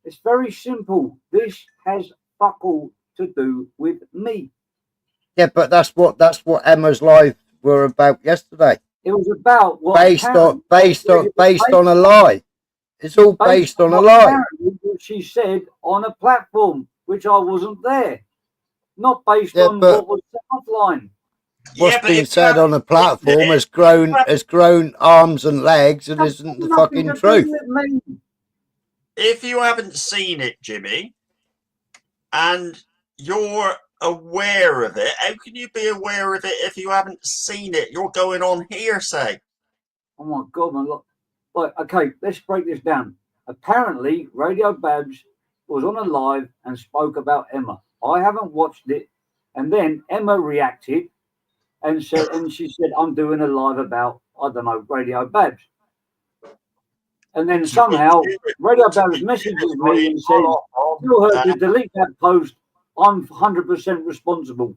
Speaker 1: It's very simple. This has fuck all to do with me.
Speaker 4: Yeah, but that's what Emma's live were about yesterday.
Speaker 1: It was about what
Speaker 4: based on a lie. It's all based on a lie.
Speaker 1: What she said on a platform, which I wasn't there. Not based on what was said offline.
Speaker 4: What's been said on a platform has grown arms and legs and isn't the fucking truth.
Speaker 5: If you haven't seen it, Jimmy, and you're aware of it, how can you be aware of it if you haven't seen it? You're going on hearsay.
Speaker 1: Oh my God, man. Look. Right, okay, let's break this down. Apparently, Radio Babs was on a live and spoke about Emma. I haven't watched it. And then Emma reacted and she said, I'm doing a live about, I don't know, Radio Babs. And then somehow Radio Babs messages me and said, tell her to delete that post. I'm 100% responsible.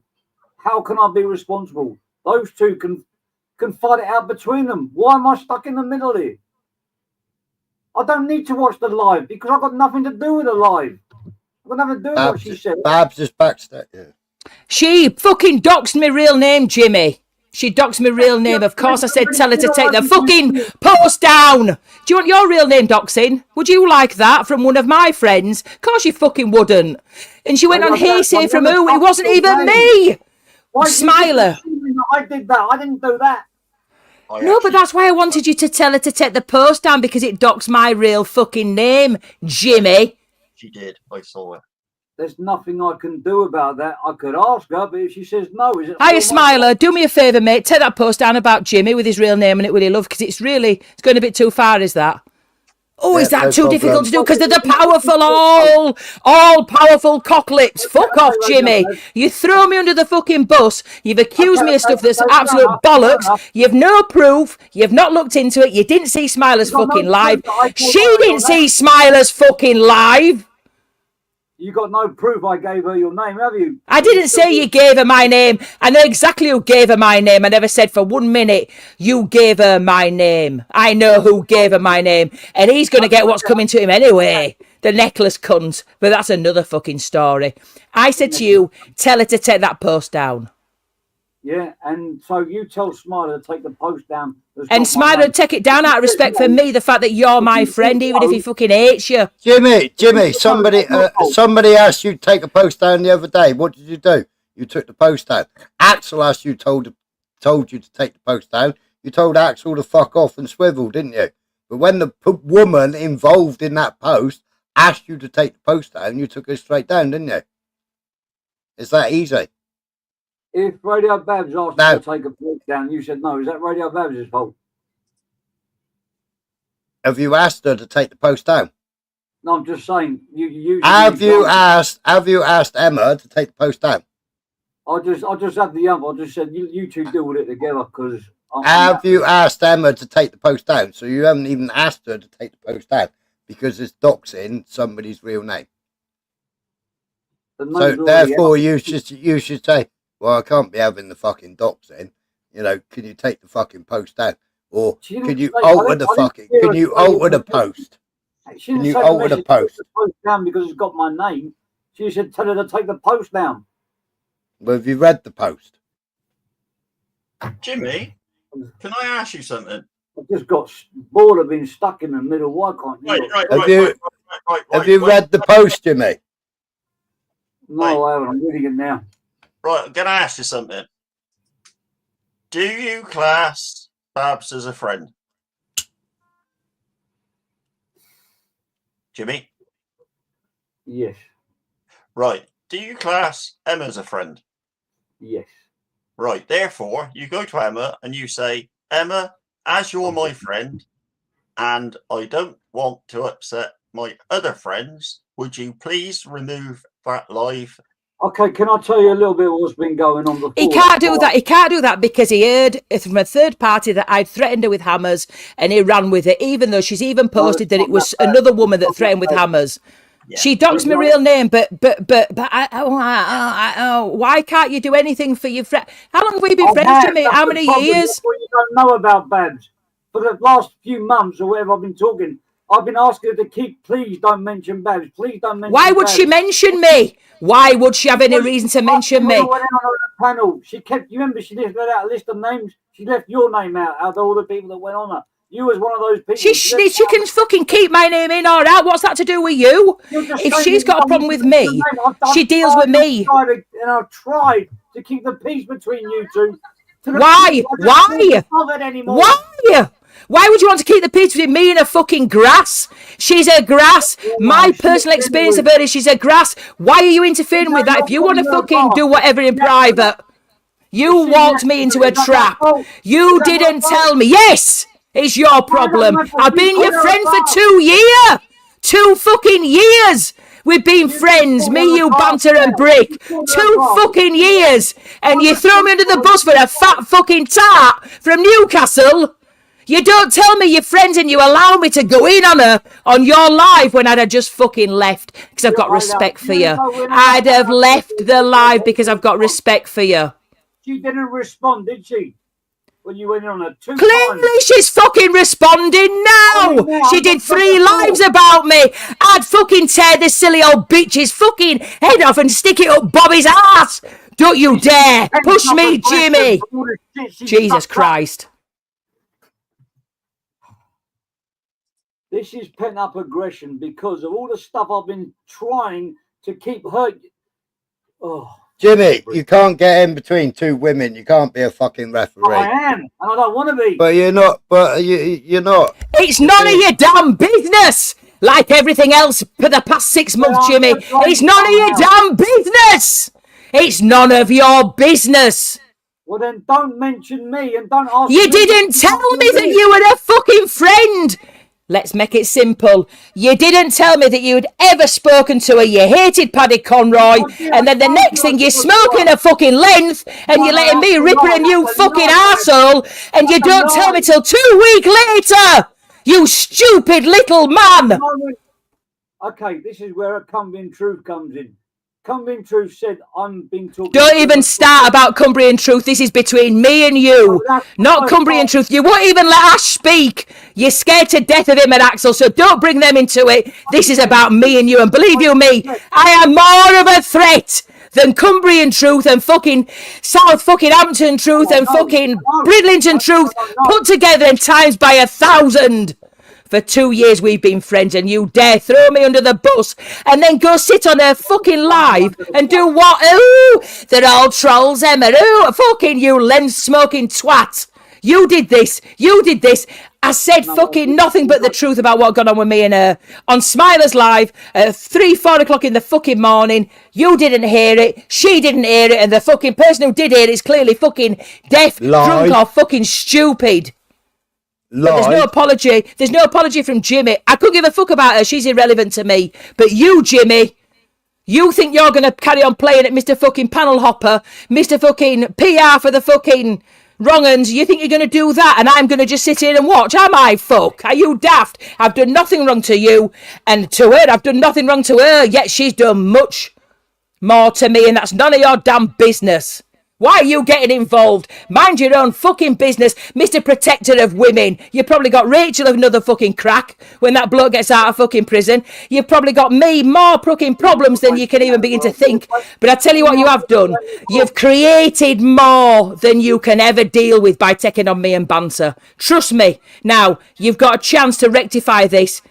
Speaker 1: How can I be responsible? Those two can fight it out between them. Why am I stuck in the middle here? I don't need to watch the live because I've got nothing to do with the live. I've got nothing to do with what she said.
Speaker 4: Babs is backstage. Yeah.
Speaker 7: She fucking doxed my real name, Jimmy. She doxed my real name. Of course I said tell her to take the fucking post down. Do you want your real name doxing? Would you like that from one of my friends? Of course you fucking wouldn't. And she went on hearsay from who? It wasn't even me. Smiler.
Speaker 1: I did that. I didn't do that.
Speaker 7: No, but that's why I wanted you to tell her to take the post down because it docks my real fucking name, Jimmy.
Speaker 5: She did. I saw it.
Speaker 1: There's nothing I can do about that. I could ask her, but if she says no, is it?
Speaker 7: Hiya, Smiler. Do me a favour, mate. Take that post down about Jimmy with his real name and it, will you, love? Because it's going a bit too far, is that? Oh,
Speaker 4: Yeah,
Speaker 7: is that
Speaker 4: no
Speaker 7: too difficult
Speaker 4: problem.
Speaker 7: to do? Because they're the powerful, all powerful cocklips. Fuck off, Jimmy. You throw me under the fucking bus. You've accused me of stuff that's absolute bollocks. You've no proof. You've not looked into it. You didn't see Smiler's fucking live. She didn't see Smiler's fucking live.
Speaker 1: You got no proof I gave her your name, have you?
Speaker 7: I didn't say you gave her my name. I know exactly who gave her my name. I never said for 1 minute you gave her my name. I know who gave her my name. And he's going to get what's coming to him anyway. The necklace cunt. But that's another fucking story. I said to you, tell her to take that post down.
Speaker 1: Yeah, and so you tell Smiler to take the post down.
Speaker 7: And Smiler would take it down out of respect for me, the fact that you're my friend, even if he fucking hates you.
Speaker 4: Jimmy, somebody asked you to take a post down the other day. What did you do? You took the post down. Axel asked you, told you to take the post down. You told Axel to fuck off and swivel, didn't you? But when the woman involved in that post asked you to take the post down, you took it straight down, didn't you? It's that easy.
Speaker 1: If Radio Babs asked you to take a post down, you said no. Is that Radio Babs' fault?
Speaker 4: Have you asked her to take the post down?
Speaker 1: No, I'm just saying.
Speaker 4: Have you asked Emma to take the post down?
Speaker 1: I just had the I just said you two deal with it together because.
Speaker 4: Have you asked Emma to take the post down? So you haven't even asked her to take the post down because it's doxing somebody's real name. So therefore, you should say, well, I can't be having the fucking doxing. You know, can you take the fucking post down, or can you alter the post? Can you alter the post
Speaker 1: down because it's got my name? She said, tell her to take the post down.
Speaker 4: Well, have you read the post?
Speaker 5: Jimmy, can I ask you something?
Speaker 1: I've just got bored of being stuck in the middle. Why can't
Speaker 5: you?
Speaker 4: Have you read the post, Jimmy?
Speaker 1: No, I haven't. I'm reading it now.
Speaker 5: Right, I'm going to ask you something. Do you class Babs as a friend? Jimmy?
Speaker 1: Yes.
Speaker 5: Right. Do you class Emma as a friend?
Speaker 1: Yes.
Speaker 5: Right. Therefore, you go to Emma and you say, Emma, as you're my friend, and I don't want to upset my other friends, would you please remove that live?
Speaker 1: Okay, can I tell you a little bit of what's been going on before?
Speaker 7: He can't do that. He can't do that because he heard from a third party that I'd threatened her with hammers, and he ran with it, even though she's even posted that it was another woman that threatened with hammers. Yeah. She doxed my real name, but why can't you do anything for your friend? How long have we been friends, Jimmy? How many years?
Speaker 1: You don't know about Babs. For the last few months or whatever I've been talking, I've been asking her to please don't mention Babs. Please don't mention
Speaker 7: Why would
Speaker 1: Babs.
Speaker 7: she mention me? Why would she have any reason to mention me?
Speaker 1: Went on the panel. She kept, you remember she left out a list of names. She left your name out of all the people that went on her. You was one of those people.
Speaker 7: She can fucking keep my name in or out. What's that to do with you? If she's got a problem with me, she deals with me.
Speaker 1: And I've tried to keep the peace between you two.
Speaker 7: Why? Why? Why would you want to keep the peace between me and a fucking grass? She's a grass. My personal experience of her is she's a grass. Why are you interfering with that? If you want to fucking do whatever in private, you walked me into a trap. You didn't tell me. Yes, it's your problem. I've been your friend for 2 years. 2 fucking years. We've been friends, me, you, Banter and Brick. 2 fucking years. And you throw me under the bus for a fat fucking tart from Newcastle. You don't tell me you're friends and you allow me to go in on her on your live when I'd have just fucking left because I've got respect for you. I'd have left the live because I've got respect for you.
Speaker 1: She didn't respond, did she? When you went on her 2 times.
Speaker 7: Clearly she's fucking responding now. She did 3 lives about me. I'd fucking tear this silly old bitch's fucking head off and stick it up Bobby's ass. Don't you dare push me, Jimmy. Jesus Christ.
Speaker 1: This is pent-up aggression because of all the stuff I've been trying to keep her. Oh,
Speaker 4: Jimmy, you can't get in between 2 women. You can't be a fucking referee.
Speaker 1: I am, and I don't want to be.
Speaker 4: But you're not. But you're not.
Speaker 7: It's none of your damn business. Like everything else for the past 6 months, Jimmy. It's none of your damn business. It's none of your business.
Speaker 1: Well, then don't mention me and don't ask.
Speaker 7: You didn't tell me that you were a fucking friend. Let's make it simple. You didn't tell me that you'd ever spoken to her. You hated Paddy Conroy. And then the next thing, you're smoking a fucking length and you're letting me rip her a new fucking arsehole. And you don't tell me till 2 weeks later. You stupid little man.
Speaker 1: Okay, this is where a Cumbrian Truth comes in. Cumbrian Truth said, I'm being talked.
Speaker 7: Don't even start about Cumbrian Truth. This is between me and you, not Cumbrian Truth. You won't even let Ash speak. You're scared to death of him and Axel, so don't bring them into it. This is about me and you, and believe you me, I am more of a threat than Cumbrian Truth and fucking South fucking Hampton Truth and fucking Bridlington Truth put together and times by 1,000. For 2 years we've been friends and you dare throw me under the bus and then go sit on a fucking live and do what? Ooh, they're all trolls, Emma. Ooh, fucking you lens-smoking twat. You did this. You did this. I said fucking nothing but the truth about what got on with me and her on Smiler's Live at 3-4 o'clock in the fucking morning. You didn't hear it. She didn't hear it. And the fucking person who did hear it is clearly fucking deaf, drunk or fucking stupid. But there's no apology. There's no apology from Jimmy. I couldn't give a fuck about her. She's irrelevant to me. But you, Jimmy, you think you're going to carry on playing at Mr. fucking Panel Hopper, Mr. fucking PR for the fucking wrong uns. You think you're going to do that and I'm going to just sit here and watch? Am I, fuck? Are you daft? I've done nothing wrong to you and to her. I've done nothing wrong to her, yet she's done much more to me and that's none of your damn business. Why are you getting involved? Mind your own fucking business, Mr. Protector of Women. You've probably got Rachel of another fucking crack when that bloke gets out of fucking prison. You've probably got me more fucking problems than you can even begin to think. But I tell you what you have done. You've created more than you can ever deal with by taking on me and banter. Trust me. Now, you've got a chance to rectify this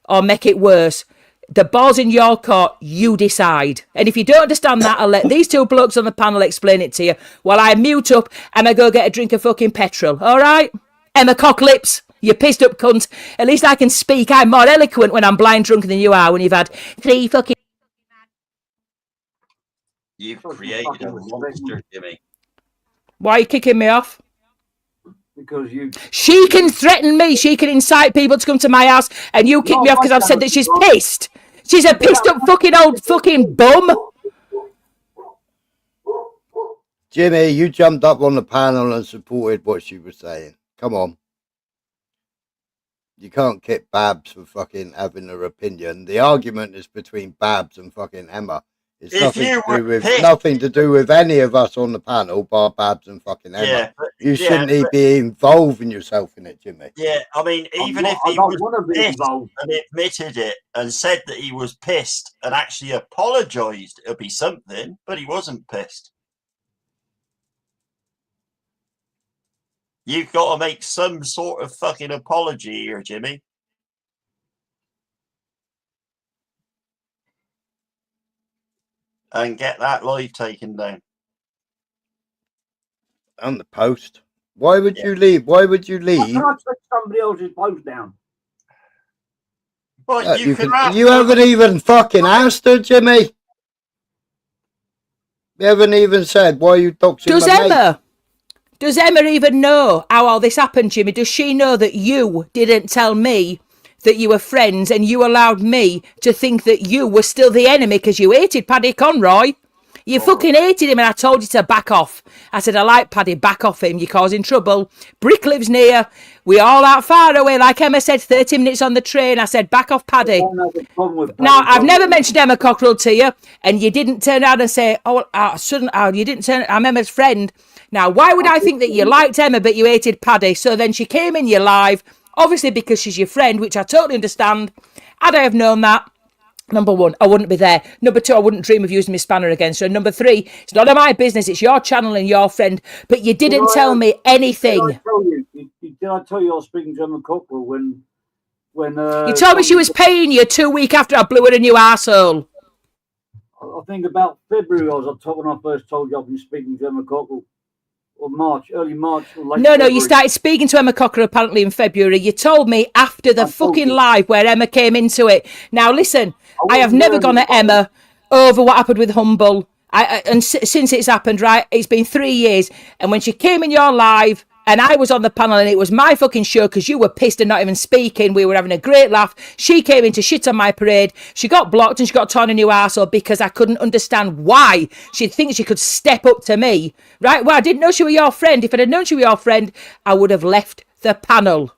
Speaker 7: or make it worse. The ball's in your court, you decide. And if you don't understand that, I'll let these two blokes on the panel explain it to you while I mute up and I go get a drink of fucking petrol. All right? Emma Cocklips, you pissed up cunt. At least I can speak. I'm more eloquent when I'm blind drunk than you are when you've had 3 fucking...
Speaker 5: You've created a monster, Jimmy.
Speaker 7: Why are you kicking me off?
Speaker 1: Because you...
Speaker 7: She can threaten me. She can incite people to come to my house and you kick me off because I've said that she's pissed. She's a pissed up fucking old fucking bum.
Speaker 4: Jimmy, you jumped up on the panel and supported what she was saying. Come on. You can't kick Babs for fucking having her opinion. The argument is between Babs and fucking Emma. It's nothing to do with any of us on the panel, bar Babs and fucking Emma.
Speaker 5: Yeah,
Speaker 4: you shouldn't be involving yourself in it, Jimmy.
Speaker 5: Yeah, I mean, even if he was pissed and admitted it and said that he was pissed and actually apologised, it'd be something, but he wasn't pissed. You've got to make some sort of fucking apology here, Jimmy. And get that live taken down.
Speaker 4: On the post. Why would you leave? Why would you leave?
Speaker 1: Can I take somebody else's post down?
Speaker 5: Well,
Speaker 4: you haven't even fucking asked her, Jimmy. You haven't even said why you doxing my mate.
Speaker 7: Does Emma even know how all this happened, Jimmy? Does she know that you didn't tell me that you were friends and you allowed me to think that you were still the enemy because you hated Paddy Conroy? You fucking hated him and I told you to back off. I said, I like Paddy, back off him. You're causing trouble. Brick lives near. We all out far away. Like Emma said, 30 minutes on the train. I said, back off Paddy. Now, I've never mentioned Emma Cockrell to you and you didn't turn out and say, you didn't turn, I'm Emma's friend. Now, why would I think that you liked Emma but you hated Paddy? So then she came in your live, obviously because she's your friend, which I totally understand. Had I have known that, number one, I wouldn't be there. Number two, I wouldn't dream of using my spanner against her. And number three, it's none of my business. It's your channel and your friend. But you didn't tell me anything.
Speaker 1: Did I tell you I was speaking to Emma Cockrell when
Speaker 7: you told me she was paying you 2 weeks after I blew her a new arsehole.
Speaker 1: I think about February when I first told you I've been speaking to Emma Cockrell. Or March, early March. Or late
Speaker 7: No, you started speaking to Emma Cockrell apparently in February. You told me after the fucking live where Emma came into it. Now, listen, I have never gone at Emma over what happened with Humble. And since it's happened, right, it's been 3 years. And when she came in your live and I was on the panel, and it was my fucking show because you were pissed and not even speaking. We were having a great laugh. She came in to shit on my parade. She got blocked and she got torn a new arsehole because I couldn't understand why she thinks she could step up to me. Right? Well, I didn't know she was your friend. If I'd have known she was your friend, I would have left the panel.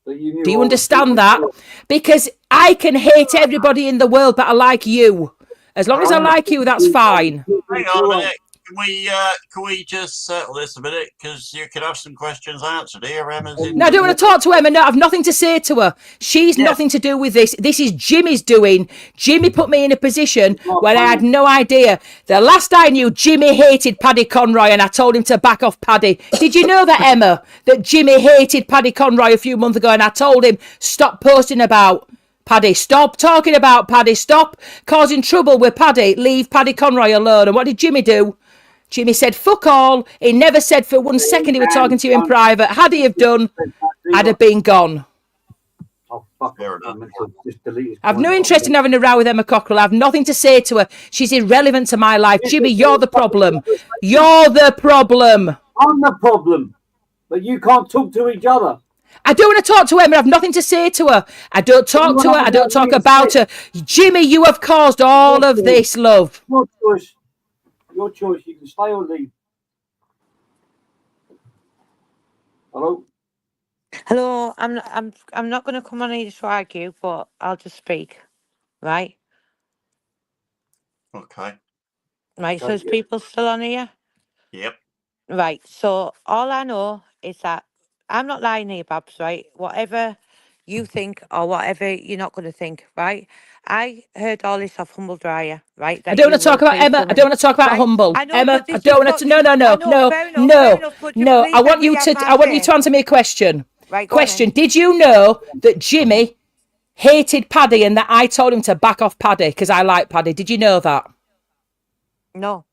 Speaker 1: But you knew
Speaker 7: Do you
Speaker 1: I was
Speaker 7: understand that? Because I can hate everybody in the world, but I like you. As long as I like you, that's fine.
Speaker 5: Hang on a minute. Can we just settle this a minute? Because you could have some questions answered here. Emma's in.
Speaker 7: No, I don't want to talk to Emma. No, I've nothing to say to her. She's nothing to do with this. This is Jimmy's doing. Jimmy put me in a position where I had no idea. The last I knew, Jimmy hated Paddy Conroy, and I told him to back off Paddy. Did you know that, Emma? That Jimmy hated Paddy Conroy a few months ago, and I told him, stop posting about Paddy. Stop talking about Paddy. Stop causing trouble with Paddy. Leave Paddy Conroy alone. And what did Jimmy do? Jimmy said, fuck all. He never said for 1 second he was talking to you in private. Had he have done, I'd have been gone.
Speaker 1: Oh, fuck.
Speaker 7: I've no interest in having a row with Emma Cockrell. I have nothing to say to her. She's irrelevant to my life. Jimmy, you're the problem. You're the problem.
Speaker 1: I'm the problem. But you can't talk to each other.
Speaker 7: I don't want to talk to Emma. I have nothing to say to her. I don't talk to her. I don't talk about her. Jimmy, you have caused all of this, love.
Speaker 1: Your choice. Your choice. You can stay or leave. Hello?
Speaker 8: Hello, I'm not going to come on here to argue, but I'll just speak, right?
Speaker 5: Okay.
Speaker 8: Right, so there's people still on here?
Speaker 5: Yep.
Speaker 8: Right, so all I know is that I'm not lying here, Babs, right? Whatever you think or whatever you're not going to think, right? I heard all this off Humble Dryer, right?
Speaker 7: I don't want to talk about Emma. I don't want to talk about Humble.
Speaker 8: I know,
Speaker 7: Emma,
Speaker 8: but
Speaker 7: I
Speaker 8: this
Speaker 7: don't
Speaker 8: is
Speaker 7: want to.
Speaker 8: what
Speaker 7: No,
Speaker 8: you-
Speaker 7: no,
Speaker 8: I
Speaker 7: no,
Speaker 8: know,
Speaker 7: no,
Speaker 8: fair enough,
Speaker 7: no,
Speaker 8: fair enough, but
Speaker 7: no.
Speaker 8: please
Speaker 7: I
Speaker 8: let
Speaker 7: want
Speaker 8: me
Speaker 7: you
Speaker 8: have
Speaker 7: to.
Speaker 8: my
Speaker 7: I want you
Speaker 8: say.
Speaker 7: to answer me a question.
Speaker 8: Right, go on
Speaker 7: Question:
Speaker 8: then.
Speaker 7: Did you know that Jimmy hated Paddy and that I told him to back off Paddy because I like Paddy? Did you know that?
Speaker 8: No.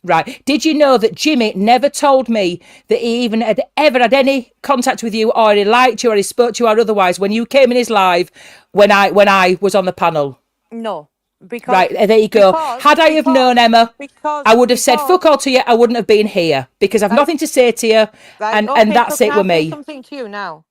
Speaker 7: Right. Did you know that Jimmy never told me that he even had ever had any contact with you, or he liked you, or he spoke to you, or otherwise when you came in his live when I was on the panel?
Speaker 8: No. Because,
Speaker 7: Right, there you go. Had I have known, Emma, I would have said fuck all to you. I wouldn't have been here because I've nothing to say to you,
Speaker 8: Right,
Speaker 7: and that's
Speaker 8: so
Speaker 7: it
Speaker 8: can
Speaker 7: with
Speaker 8: I say
Speaker 7: me.
Speaker 8: something to you now?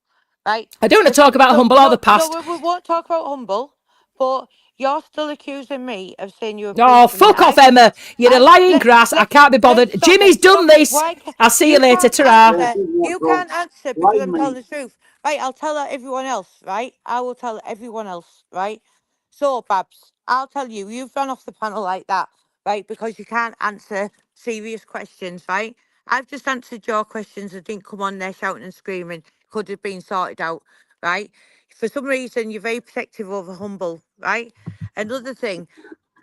Speaker 8: Right.
Speaker 7: I don't want to talk about Humble or the past.
Speaker 8: No, we won't talk about Humble, but you're still accusing me of saying you're a
Speaker 7: Oh,
Speaker 8: policeman.
Speaker 7: fuck off, Emma. You're a lying grass. I can't be bothered. Jimmy's done this. I'll see you later. Ta-ra.
Speaker 8: You can't answer because I'm telling the truth. Right, I'll tell everyone else, right? I will tell everyone else, right? So, Babs, I'll tell you, you've run off the panel like that, right? Because you can't answer serious questions, right? I've just answered your questions. I didn't come on there shouting and screaming. Could have been sorted out, right? For some reason, you're very protective over Humble, right? Another thing,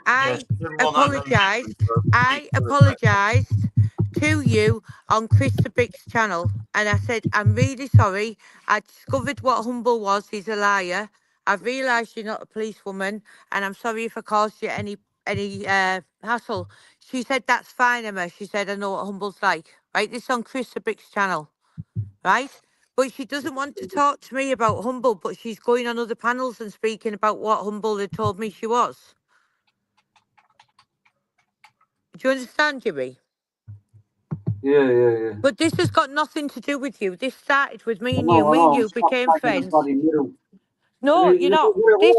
Speaker 8: I apologised. I apologised to you on Chris the Brick's channel, and I said I'm really sorry. I discovered what Humble was. He's a liar. I've realised you're not a policewoman, and I'm sorry if I caused you any hassle. She said that's fine, Emma. She said I know what Humble's like. Right, this is on Chris the Brick's channel, right? But she doesn't want to talk to me about Humble, but she's going on other panels and speaking about what Humble had told me she was. Do you understand, Jimmy?
Speaker 1: Yeah.
Speaker 8: But this has got nothing to do with you. This started with me and you. Me and you became friends. No, you're not. This,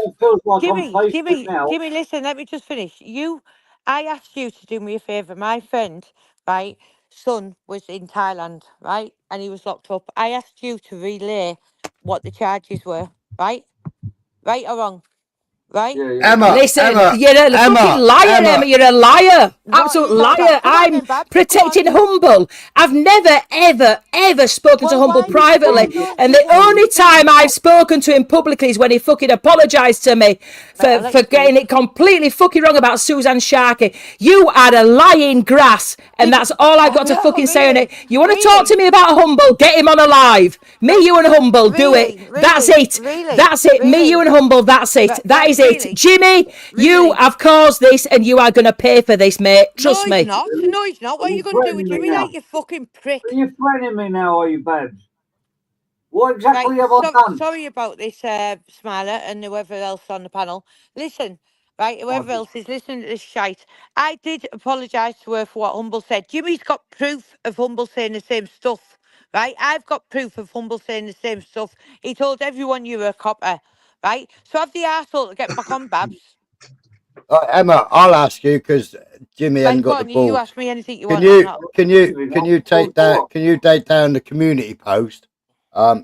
Speaker 8: Jimmy, listen, let me just finish. I asked you to do me a favour. My friend, right, son was in Thailand, right, and he was locked up. I asked you to relay what the charges were, right? Right or wrong? Right?
Speaker 4: Emma,
Speaker 7: Listen,
Speaker 4: Emma,
Speaker 7: you're a fucking liar, Emma. You're a liar.
Speaker 8: No,
Speaker 7: Absolute
Speaker 8: you're not.
Speaker 7: liar.
Speaker 8: Come on
Speaker 7: I'm
Speaker 8: then, Babs,
Speaker 7: protecting Humble. I've never, ever spoken to Humble privately. And the only time I've spoken to him publicly is when he fucking apologised to me for getting it completely fucking wrong about Suzanne Sharkey. You are a lying grass. And that's all I've got to fucking say on it. You want to talk to me about Humble? Get him on a live. Me, you and Humble, do it. That's it. That's it. Me, you and Humble, that's it. That is it. Jimmy, you have caused this and you are going to pay for this, mate. Trust me.
Speaker 8: No, he's not. What are you going to do with Jimmy, like, you fucking prick?
Speaker 1: Are you threatening me now, are you, Babs? What exactly have I done?
Speaker 8: Sorry about this, Smiler, and whoever else on the panel. Listen, right, whoever else is listening to this shite, I did apologise to her for what Humble said. Jimmy's got proof of Humble saying the same stuff, right? I've got proof of Humble saying the same stuff. He told everyone you were a copper, right? So have the arsehole to get back on, Babs.
Speaker 4: Emma, I'll ask you because Jimmy
Speaker 8: Right,
Speaker 4: hasn't
Speaker 8: go
Speaker 4: got the
Speaker 8: on, you
Speaker 4: balls.
Speaker 8: ask me anything you
Speaker 4: Can
Speaker 8: want. I'm
Speaker 4: you
Speaker 8: not.
Speaker 4: can you take that? Can you take down the community post?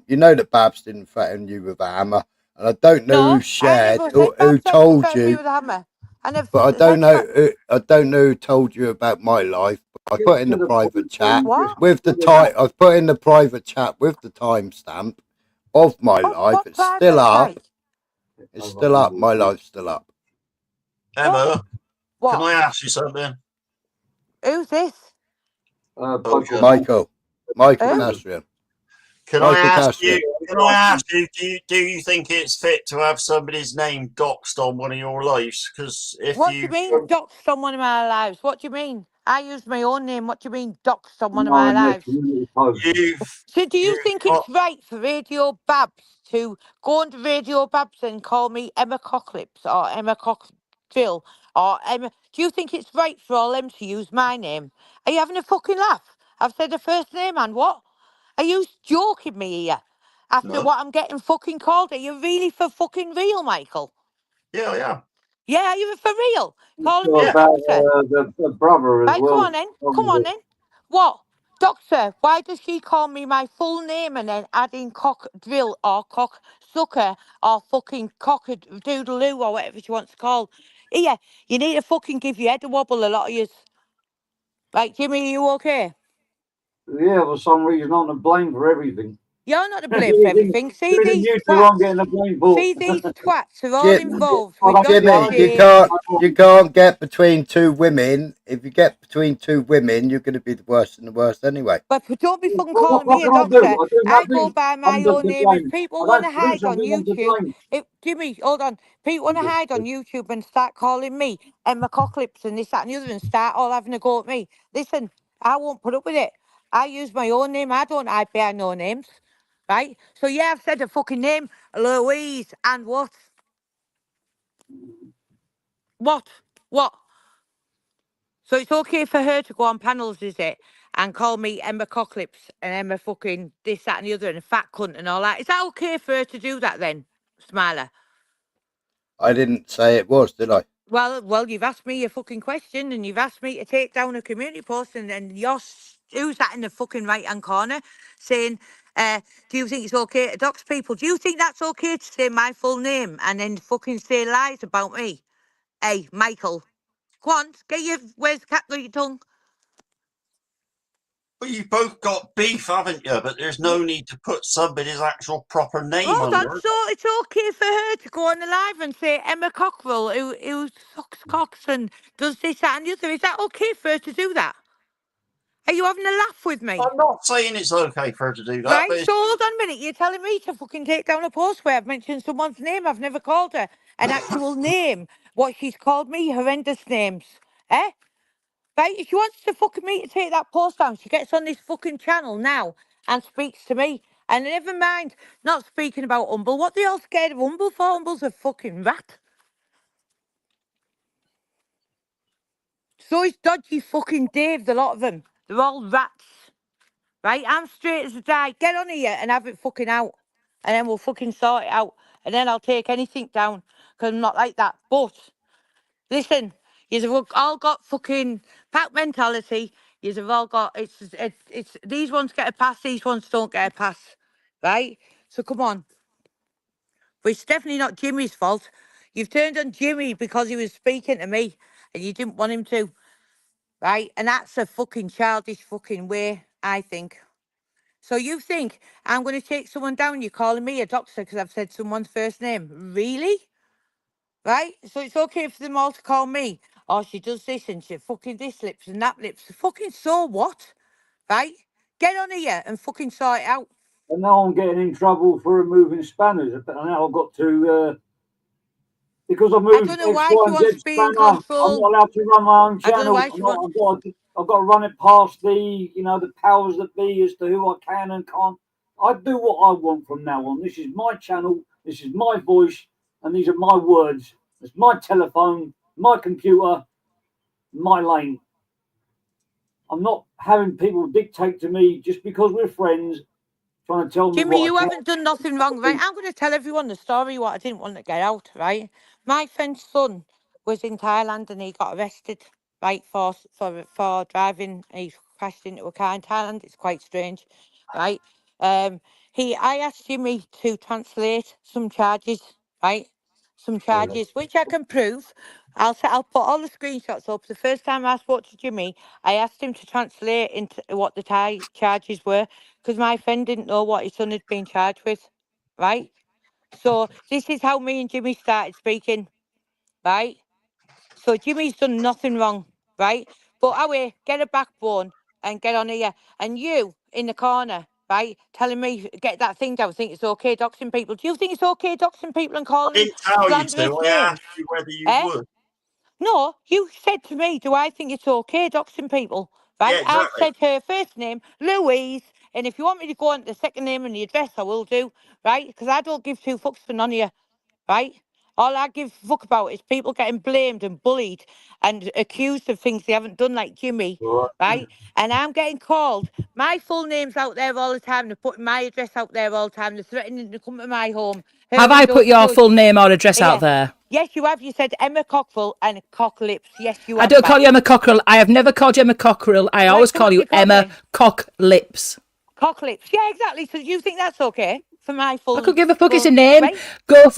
Speaker 4: You know that Babs didn't threaten you with a hammer, and I don't know
Speaker 8: No,
Speaker 4: who
Speaker 8: I
Speaker 4: shared
Speaker 8: never
Speaker 4: or
Speaker 8: said
Speaker 4: who
Speaker 8: Babs had to
Speaker 4: told
Speaker 8: threaten me
Speaker 4: you,
Speaker 8: with a hammer. I never
Speaker 4: but
Speaker 8: said that.
Speaker 4: I don't know who told you about my life. But I put in the private chat
Speaker 8: What?
Speaker 4: with the time. I put in the private chat with the timestamp of my life.
Speaker 8: What
Speaker 4: It's still
Speaker 8: private
Speaker 4: up.
Speaker 8: chat?
Speaker 4: It's still up. My life's still up.
Speaker 5: Emma,
Speaker 8: What?
Speaker 5: can I ask you something?
Speaker 8: Who's this?
Speaker 4: Michael
Speaker 8: Who?
Speaker 4: Castrian.
Speaker 5: Can
Speaker 4: Michael
Speaker 5: I ask
Speaker 4: Castrian.
Speaker 5: you? Can I ask you? Do you think it's fit to have somebody's name doxed on one of your lives? Because if
Speaker 8: What do you mean doxed on one of my lives? What do you mean? I use my own name. What do you mean doxed on one of my lives? So do you think
Speaker 5: got-
Speaker 8: it's right for Radio Babs to go onto Radio Babs and call me Emma Cocklips or Emma Cockdrill or Emma? Do you think it's right for all them to use my name? Are you having a fucking laugh? I've said the first name and what? Are you joking me here? After
Speaker 5: No.
Speaker 8: what I'm getting fucking called? Are you really for fucking real, Michael?
Speaker 5: Yeah, yeah.
Speaker 8: Yeah, are you for real? Calling me
Speaker 1: What
Speaker 8: a
Speaker 1: about
Speaker 8: doctor?
Speaker 1: the brother as
Speaker 8: Right,
Speaker 1: well?
Speaker 8: come on then. Come on then. What? Doctor, why does she call me my full name and then add in cock drill or cock sucker or fucking cock a doodaloo or whatever she wants to call? Here, you need to fucking give your head a wobble, a lot of yous. Right, Jimmy, are you okay?
Speaker 1: Yeah, for some reason I'm to blame for everything.
Speaker 8: You're not to blame for everything. See these
Speaker 1: You two
Speaker 8: twats.
Speaker 1: I'm getting the blame for.
Speaker 8: See these twats are all involved with
Speaker 4: Jimmy,
Speaker 8: Dodgy.
Speaker 4: you can't get between two women. If you get between two women, you're going to be the worst and the worst anyway.
Speaker 8: But don't be fucking
Speaker 1: What
Speaker 8: calling me a
Speaker 1: can I do?
Speaker 8: doctor.
Speaker 1: I do
Speaker 8: I go
Speaker 1: nothing.
Speaker 8: by my
Speaker 1: I'm the
Speaker 8: own name. If
Speaker 1: blame.
Speaker 8: people
Speaker 1: I
Speaker 8: want to
Speaker 1: don't do
Speaker 8: hide on
Speaker 1: something, I'm to
Speaker 8: YouTube,
Speaker 1: blame.
Speaker 8: Jimmy, hold on. People want to hide on YouTube and start calling me Emma Cocklips and this, that, and the other and start all having a go at me. Listen, I won't put up with it. I use my own name. I don't hide behind no names. Right? So yeah, I've said a fucking name, Louise, and what? What? What? So it's okay for her to go on panels, is it? And call me Emma Cocklips and Emma fucking this, that, and the other, and a fat cunt and all that. Is that okay for her to do that then, Smiler?
Speaker 4: I didn't say it was, did I?
Speaker 8: Well, you've asked me a fucking question and you've asked me to take down a community post, and then who's that in the fucking right hand corner saying, do you think it's okay to dox people? Do you think that's okay to say my full name and then fucking say lies about me? Hey, Michael, go on, where's the cat got your tongue?
Speaker 5: Well, you've both got beef, haven't you? But there's no need to put somebody's actual proper name
Speaker 8: Hold on,
Speaker 5: under it.
Speaker 8: so it's okay for her to go on the live and say Emma Cockrell, who sucks cocks and does this, that, and the other. Is that okay for her to do that? Are you having a laugh with me?
Speaker 5: I'm not saying it's okay for her to do that,
Speaker 8: Right,
Speaker 5: but
Speaker 8: so hold on a minute. You're telling me to fucking take down a post where I've mentioned someone's name. I've never called her an actual name. What she's called me, horrendous names. Eh? Right, if she wants to fucking me to take that post down, she gets on this fucking channel now and speaks to me. And never mind, not speaking about Humble. What they all scared of Humble for? Humble's a fucking rat. So is Dodgy fucking Dave, the lot of them. They're all rats. Right, I'm straight as a die. Get on here and have it fucking out. And then we'll fucking sort it out. And then I'll take anything down. Because I'm not like that. But listen, you've all got fucking pack mentality. You've all got it's these ones get a pass, these ones don't get a pass, right? So come on, but it's definitely not Jimmy's fault. You've turned on Jimmy because he was speaking to me, and you didn't want him to, right? And that's a fucking childish fucking way, I think. So you think I'm going to take someone down? You're calling me a doctor because I've said someone's first name, really? Right? So it's okay for them all to call me. Oh, she does this and she fucking this lips and that lips. Fucking so what? Right? Get on here and fucking sort it out.
Speaker 1: And now I'm getting in trouble for removing spanners. And now I've got to, because I moved
Speaker 8: don't know
Speaker 1: X,
Speaker 8: why
Speaker 1: Y,
Speaker 8: she
Speaker 1: and
Speaker 8: wants
Speaker 1: Z
Speaker 8: to be in
Speaker 1: spanner, I'm
Speaker 8: control.
Speaker 1: not allowed to run my own
Speaker 8: I don't know
Speaker 1: channel.
Speaker 8: why she wants.
Speaker 1: I've got to run it past the, the powers that be as to who I can and can't. I do what I want from now on. This is my channel. This is my voice. And these are my words. It's my telephone, my computer, my lane. I'm not having people dictate to me just because we're friends, trying to tell me
Speaker 8: Jimmy,
Speaker 1: what
Speaker 8: you
Speaker 1: I can.
Speaker 8: haven't done nothing wrong, right? I'm going to tell everyone the story what I didn't want to get out, right? My friend's son was in Thailand and he got arrested, right, for driving. He crashed into a car in Thailand. It's quite strange, right? I asked Jimmy to translate some charges, right? Some charges which I can prove. I'll put all the screenshots up. The first time I spoke to Jimmy, I asked him to translate into what the Thai charges were because my friend didn't know what his son had been charged with, right? So this is how me and Jimmy started speaking, right? So Jimmy's done nothing wrong, right? But away, get a backbone and get on here. And you in the corner, right, telling me get that thing down. Think it's okay doxing people? Do you think it's okay doxing people and
Speaker 5: I
Speaker 8: calling them
Speaker 5: didn't tell you
Speaker 8: slanderous
Speaker 5: to. I
Speaker 8: names?
Speaker 5: asked you whether you
Speaker 8: Eh?
Speaker 5: would.
Speaker 8: No, you said to me, do I think it's okay doxing people? Right?
Speaker 5: Yeah,
Speaker 8: I've
Speaker 5: exactly.
Speaker 8: said her first name, Louise, and if you want me to go on to the second name and the address, I will do, right? Because I don't give two fucks for none of you, right? All I give a fuck about is people getting blamed and bullied and accused of things they haven't done, like Jimmy, right? And I'm getting called. My full name's out there all the time. They're putting my address out there all the time. They're threatening to come to my home. Her
Speaker 7: Have I put
Speaker 8: widow's
Speaker 7: your
Speaker 8: judge.
Speaker 7: full name or address out
Speaker 8: Yeah.
Speaker 7: there?
Speaker 8: Yes, you have. You said Emma Cockville and Cocklips. Yes, you
Speaker 7: I
Speaker 8: have.
Speaker 7: don't call
Speaker 8: Babs.
Speaker 7: you Emma Cockerel. I have never called you Emma Cockerel. I
Speaker 8: Right,
Speaker 7: always
Speaker 8: so
Speaker 7: call
Speaker 8: what do
Speaker 7: you
Speaker 8: you call
Speaker 7: Emma
Speaker 8: me?
Speaker 7: Cocklips.
Speaker 8: Cocklips. Yeah, exactly. So you think that's okay for my
Speaker 7: I could
Speaker 8: full?
Speaker 7: give a fuck. It's a
Speaker 8: full
Speaker 7: name.
Speaker 8: right?
Speaker 7: Go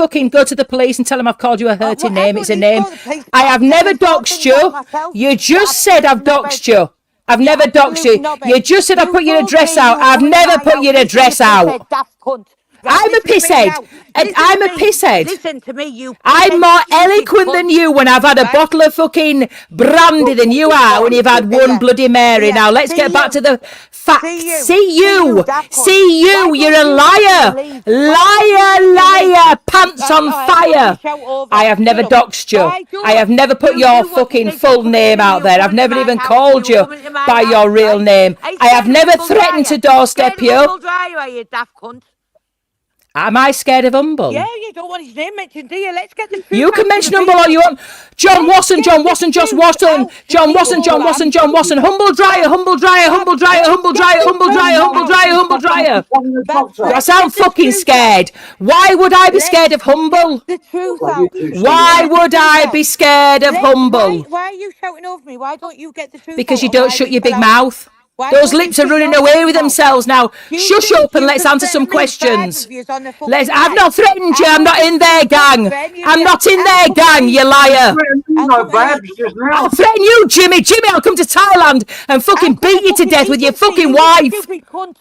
Speaker 7: to the police and tell them I've called you a
Speaker 8: Well,
Speaker 7: hurting
Speaker 8: I
Speaker 7: name.
Speaker 8: don't
Speaker 7: It's a
Speaker 8: need to
Speaker 7: name.
Speaker 8: go to the police.
Speaker 7: I
Speaker 8: I
Speaker 7: have
Speaker 8: can
Speaker 7: never
Speaker 8: sort
Speaker 7: doxed
Speaker 8: things out
Speaker 7: you.
Speaker 8: myself.
Speaker 7: You
Speaker 8: You
Speaker 7: just said I've
Speaker 8: absolute
Speaker 7: doxed
Speaker 8: knobhead.
Speaker 7: you. I've
Speaker 8: You
Speaker 7: never doxed
Speaker 8: absolute
Speaker 7: you.
Speaker 8: knobhead.
Speaker 7: You just said I
Speaker 8: You
Speaker 7: put your
Speaker 8: told
Speaker 7: address
Speaker 8: me you
Speaker 7: out.
Speaker 8: were
Speaker 7: I've
Speaker 8: coming to
Speaker 7: never
Speaker 8: my
Speaker 7: put
Speaker 8: house.
Speaker 7: your
Speaker 8: Listen, you
Speaker 7: address out.
Speaker 8: pisshead, daft cunt. Right,
Speaker 7: I'm a
Speaker 8: listen to me
Speaker 7: pisshead.
Speaker 8: now. Listen
Speaker 7: I'm
Speaker 8: to
Speaker 7: a
Speaker 8: me.
Speaker 7: pisshead.
Speaker 8: Listen to me, you
Speaker 7: I'm
Speaker 8: pisshead,
Speaker 7: more
Speaker 8: stupid
Speaker 7: eloquent than
Speaker 8: cunt.
Speaker 7: you when I've had a
Speaker 8: Right?
Speaker 7: bottle of fucking brandy than you are when you've had one
Speaker 8: Here,
Speaker 7: Bloody Mary.
Speaker 8: here.
Speaker 7: Now let's
Speaker 8: See
Speaker 7: get back
Speaker 8: you.
Speaker 7: to the facts.
Speaker 8: See you.
Speaker 7: See
Speaker 8: See you,
Speaker 7: you.
Speaker 8: daft cunt.
Speaker 7: See
Speaker 8: Why
Speaker 7: you. You're
Speaker 8: don't
Speaker 7: a
Speaker 8: you mute me and
Speaker 7: liar.
Speaker 8: leave? Why don't you
Speaker 7: Liar,
Speaker 8: mute me and leave?
Speaker 7: liar. Pants
Speaker 8: Right,
Speaker 7: on
Speaker 8: all right, don't you
Speaker 7: fire.
Speaker 8: shout over.
Speaker 7: I have never
Speaker 8: Shut up.
Speaker 7: doxed you.
Speaker 8: Right,
Speaker 7: I have never put
Speaker 8: you
Speaker 7: your
Speaker 8: do what you
Speaker 7: fucking
Speaker 8: said you were
Speaker 7: full
Speaker 8: gonna
Speaker 7: name
Speaker 8: do.
Speaker 7: out
Speaker 8: You were
Speaker 7: there. I've
Speaker 8: coming to
Speaker 7: never
Speaker 8: my
Speaker 7: even
Speaker 8: house.
Speaker 7: called
Speaker 8: You were
Speaker 7: you
Speaker 8: coming to my
Speaker 7: by
Speaker 8: house,
Speaker 7: your real
Speaker 8: right?
Speaker 7: name.
Speaker 8: Are you
Speaker 7: I have
Speaker 8: scared of
Speaker 7: never
Speaker 8: humble
Speaker 7: threatened to
Speaker 8: dryer?
Speaker 7: doorstep
Speaker 8: Scared of
Speaker 7: you.
Speaker 8: humble dryer, are you, daft cunt?
Speaker 7: Am I scared of Humble?
Speaker 8: Yeah, you don't want his name mentioned, do you? Let's get the truth
Speaker 7: You can
Speaker 8: out to the
Speaker 7: mention Humble all
Speaker 8: people.
Speaker 7: you want. John
Speaker 8: Let's
Speaker 7: Wasson,
Speaker 8: get
Speaker 7: John
Speaker 8: the
Speaker 7: Wasson, Josh
Speaker 8: truth
Speaker 7: Wasson,
Speaker 8: out to
Speaker 7: John Wasson,
Speaker 8: people,
Speaker 7: John
Speaker 8: Babs.
Speaker 7: Wasson, John Wasson. Humble dryer,
Speaker 8: Babs,
Speaker 7: humble dryer, humble
Speaker 8: Babs,
Speaker 7: dryer,
Speaker 8: let's
Speaker 7: humble
Speaker 8: get
Speaker 7: dryer,
Speaker 8: the
Speaker 7: humble dryer,
Speaker 8: truth
Speaker 7: humble
Speaker 8: out.
Speaker 7: dryer, humble dryer.
Speaker 8: Babs,
Speaker 7: Do I
Speaker 8: let's
Speaker 7: sound
Speaker 8: get the
Speaker 7: fucking
Speaker 8: truth out.
Speaker 7: scared? Why would I be
Speaker 8: Let's
Speaker 7: scared of
Speaker 8: get
Speaker 7: Humble?
Speaker 8: the truth
Speaker 1: Well, you
Speaker 8: out.
Speaker 1: two
Speaker 7: Why
Speaker 8: Get the
Speaker 7: would
Speaker 8: truth
Speaker 7: I
Speaker 8: out.
Speaker 7: be scared of Humble?
Speaker 8: Why are you shouting over me? Why don't you get the truth
Speaker 7: Because
Speaker 8: out
Speaker 7: you
Speaker 8: on
Speaker 7: don't
Speaker 8: why
Speaker 7: shut
Speaker 8: we
Speaker 7: your
Speaker 8: fell
Speaker 7: big
Speaker 8: out?
Speaker 7: mouth.
Speaker 8: Why
Speaker 7: Those
Speaker 8: don't you
Speaker 7: lips are
Speaker 8: shut
Speaker 7: running
Speaker 8: your
Speaker 7: away
Speaker 8: fucking
Speaker 7: with
Speaker 8: mouth?
Speaker 7: themselves now.
Speaker 8: You
Speaker 7: Shush
Speaker 8: think
Speaker 7: up and
Speaker 8: you
Speaker 7: let's
Speaker 8: can
Speaker 7: answer some
Speaker 8: threaten me 5
Speaker 7: questions.
Speaker 8: of yous on the
Speaker 7: Let's.
Speaker 8: fucking
Speaker 7: I've
Speaker 8: night?
Speaker 7: not threatened you.
Speaker 8: I
Speaker 7: I'm
Speaker 8: don't
Speaker 7: not
Speaker 8: give
Speaker 7: in
Speaker 8: two
Speaker 7: their
Speaker 8: fucks
Speaker 7: gang.
Speaker 8: for any of
Speaker 7: I'm
Speaker 8: you.
Speaker 7: not in
Speaker 8: I'll
Speaker 7: their
Speaker 8: come to
Speaker 7: gang, you
Speaker 8: Leeds.
Speaker 7: liar.
Speaker 8: I'll
Speaker 1: No,
Speaker 8: come to
Speaker 1: Babs,
Speaker 8: Leeds.
Speaker 1: just now.
Speaker 7: I'll threaten you, Jimmy. Jimmy, I'll come to Thailand and
Speaker 8: I'll
Speaker 7: fucking
Speaker 8: come
Speaker 7: beat
Speaker 8: and
Speaker 7: you to
Speaker 8: fucking
Speaker 7: death
Speaker 8: eat
Speaker 7: with your
Speaker 8: up to
Speaker 7: fucking
Speaker 8: you, you
Speaker 7: wife.
Speaker 8: stupid cunt.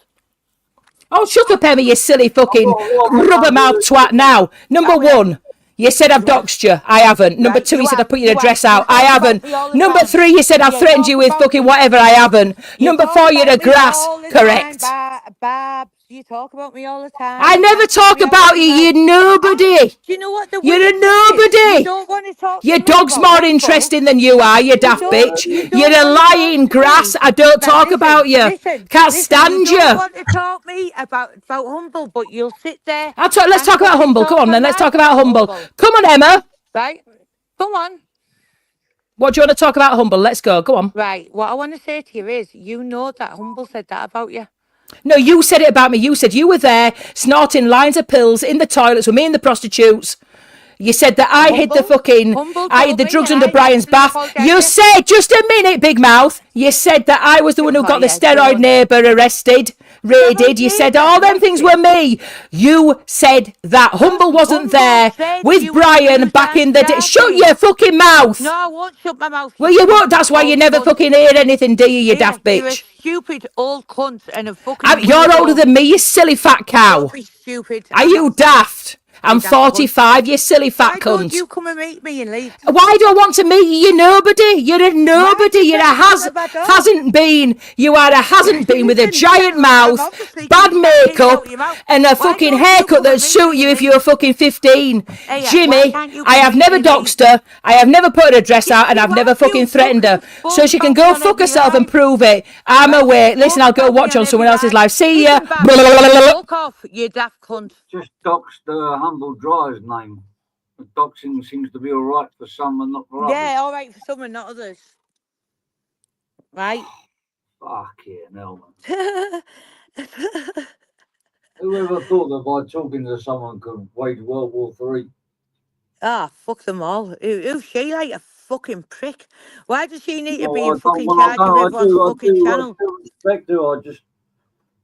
Speaker 7: Oh, shut up, Emma, you silly fucking
Speaker 1: What
Speaker 7: rubber mouth twat now. Number
Speaker 8: Oh, yeah.
Speaker 7: one, you said I've doxed you. I haven't. Number
Speaker 8: Right,
Speaker 7: two, you
Speaker 8: you
Speaker 7: said I
Speaker 8: have,
Speaker 7: put your
Speaker 8: you have.
Speaker 7: address
Speaker 8: You
Speaker 7: out. I
Speaker 8: talk about
Speaker 7: haven't.
Speaker 8: me all the
Speaker 7: Number
Speaker 8: time.
Speaker 7: three, you said I've
Speaker 8: You
Speaker 7: threatened you
Speaker 8: talk
Speaker 7: with
Speaker 8: about
Speaker 7: fucking
Speaker 8: me.
Speaker 7: whatever. I haven't.
Speaker 8: You
Speaker 7: Number
Speaker 8: talk
Speaker 7: four, you're
Speaker 8: about
Speaker 7: a
Speaker 8: me
Speaker 7: grass.
Speaker 8: all the time,
Speaker 7: Correct.
Speaker 8: Babs. You talk about me all the time.
Speaker 7: I
Speaker 8: You
Speaker 7: never
Speaker 8: can't keep
Speaker 7: talk
Speaker 8: me out of
Speaker 7: about
Speaker 8: your
Speaker 7: you, you
Speaker 8: mouth.
Speaker 7: nobody.
Speaker 8: Do you know what the
Speaker 7: You're a
Speaker 8: weird thing is? You
Speaker 7: nobody.
Speaker 8: don't want to talk
Speaker 7: Your
Speaker 8: to me
Speaker 7: dog's
Speaker 8: about
Speaker 7: more
Speaker 8: Humble.
Speaker 7: interesting than you are, you daft bitch.
Speaker 8: You
Speaker 7: You're
Speaker 8: don't
Speaker 7: a
Speaker 8: want to talk
Speaker 7: lying
Speaker 8: to me.
Speaker 7: grass. I don't
Speaker 8: Right,
Speaker 7: talk about you. Can't
Speaker 8: listen. You
Speaker 7: stand
Speaker 8: don't
Speaker 7: you.
Speaker 8: want to talk me about Humble, but you'll sit there
Speaker 7: Let's
Speaker 8: and
Speaker 7: talk about
Speaker 8: fucking
Speaker 7: Humble. Come
Speaker 8: talk
Speaker 7: on, then.
Speaker 8: on
Speaker 7: Let's
Speaker 8: live
Speaker 7: talk about
Speaker 8: about
Speaker 7: Humble.
Speaker 8: Humble.
Speaker 7: Come on, Emma.
Speaker 8: Right? Come on.
Speaker 7: What do you want to talk about Humble? Let's go. Go on.
Speaker 8: Right. What I want to say to you is, you know that Humble said that about you.
Speaker 7: No, you said it about me. You said you were there snorting lines of pills in the toilets with me and the prostitutes. You said that I hid the I hid the drugs under Brian's bath. You said, just a minute, big mouth. You said that I was the one who got the steroid neighbour arrested, raided. You said all them things were me. You said that Humble wasn't there with Brian back in the day. Shut your fucking mouth.
Speaker 8: No, I won't shut my mouth.
Speaker 7: Well, you won't. That's why you never fucking hear anything, do you daft
Speaker 8: You're a
Speaker 7: bitch?
Speaker 8: stupid old cunt and a fucking
Speaker 7: You're
Speaker 8: weirdo.
Speaker 7: older than me, you silly fat cow.
Speaker 8: Don't be stupid.
Speaker 7: Are you daft? I'm 45, you silly fat cunt.
Speaker 8: Why don't you come and meet me in Leeds?
Speaker 7: Why do I want to meet you? You're nobody. You're a nobody. You're a hasn't been. You are a hasn't been with a giant mouth, bad makeup, and a fucking haircut that suit you if you were fucking 15. Jimmy, I have never doxed her. I have never put her address out, and I've never fucking threatened her. So she can go fuck herself and prove it. I'm away. Listen, I'll go watch on someone else's live. See ya.
Speaker 8: Fuck off, you daft cunt.
Speaker 1: Just doxed Humble Dryer's name. Doxing seems to be all right for some and not for others.
Speaker 8: Yeah, all right for some and not others. Right?
Speaker 1: Fucking hell, man. Whoever thought that by talking to someone could wage World War III?
Speaker 8: Ah, fuck them all. Who's she like a fucking prick? Why does she need to
Speaker 1: No,
Speaker 8: be
Speaker 1: I
Speaker 8: in
Speaker 1: don't.
Speaker 8: fucking
Speaker 1: Well, I
Speaker 8: charge of
Speaker 1: don't.
Speaker 8: everyone's fucking
Speaker 1: I
Speaker 8: channel?
Speaker 1: still respect her. I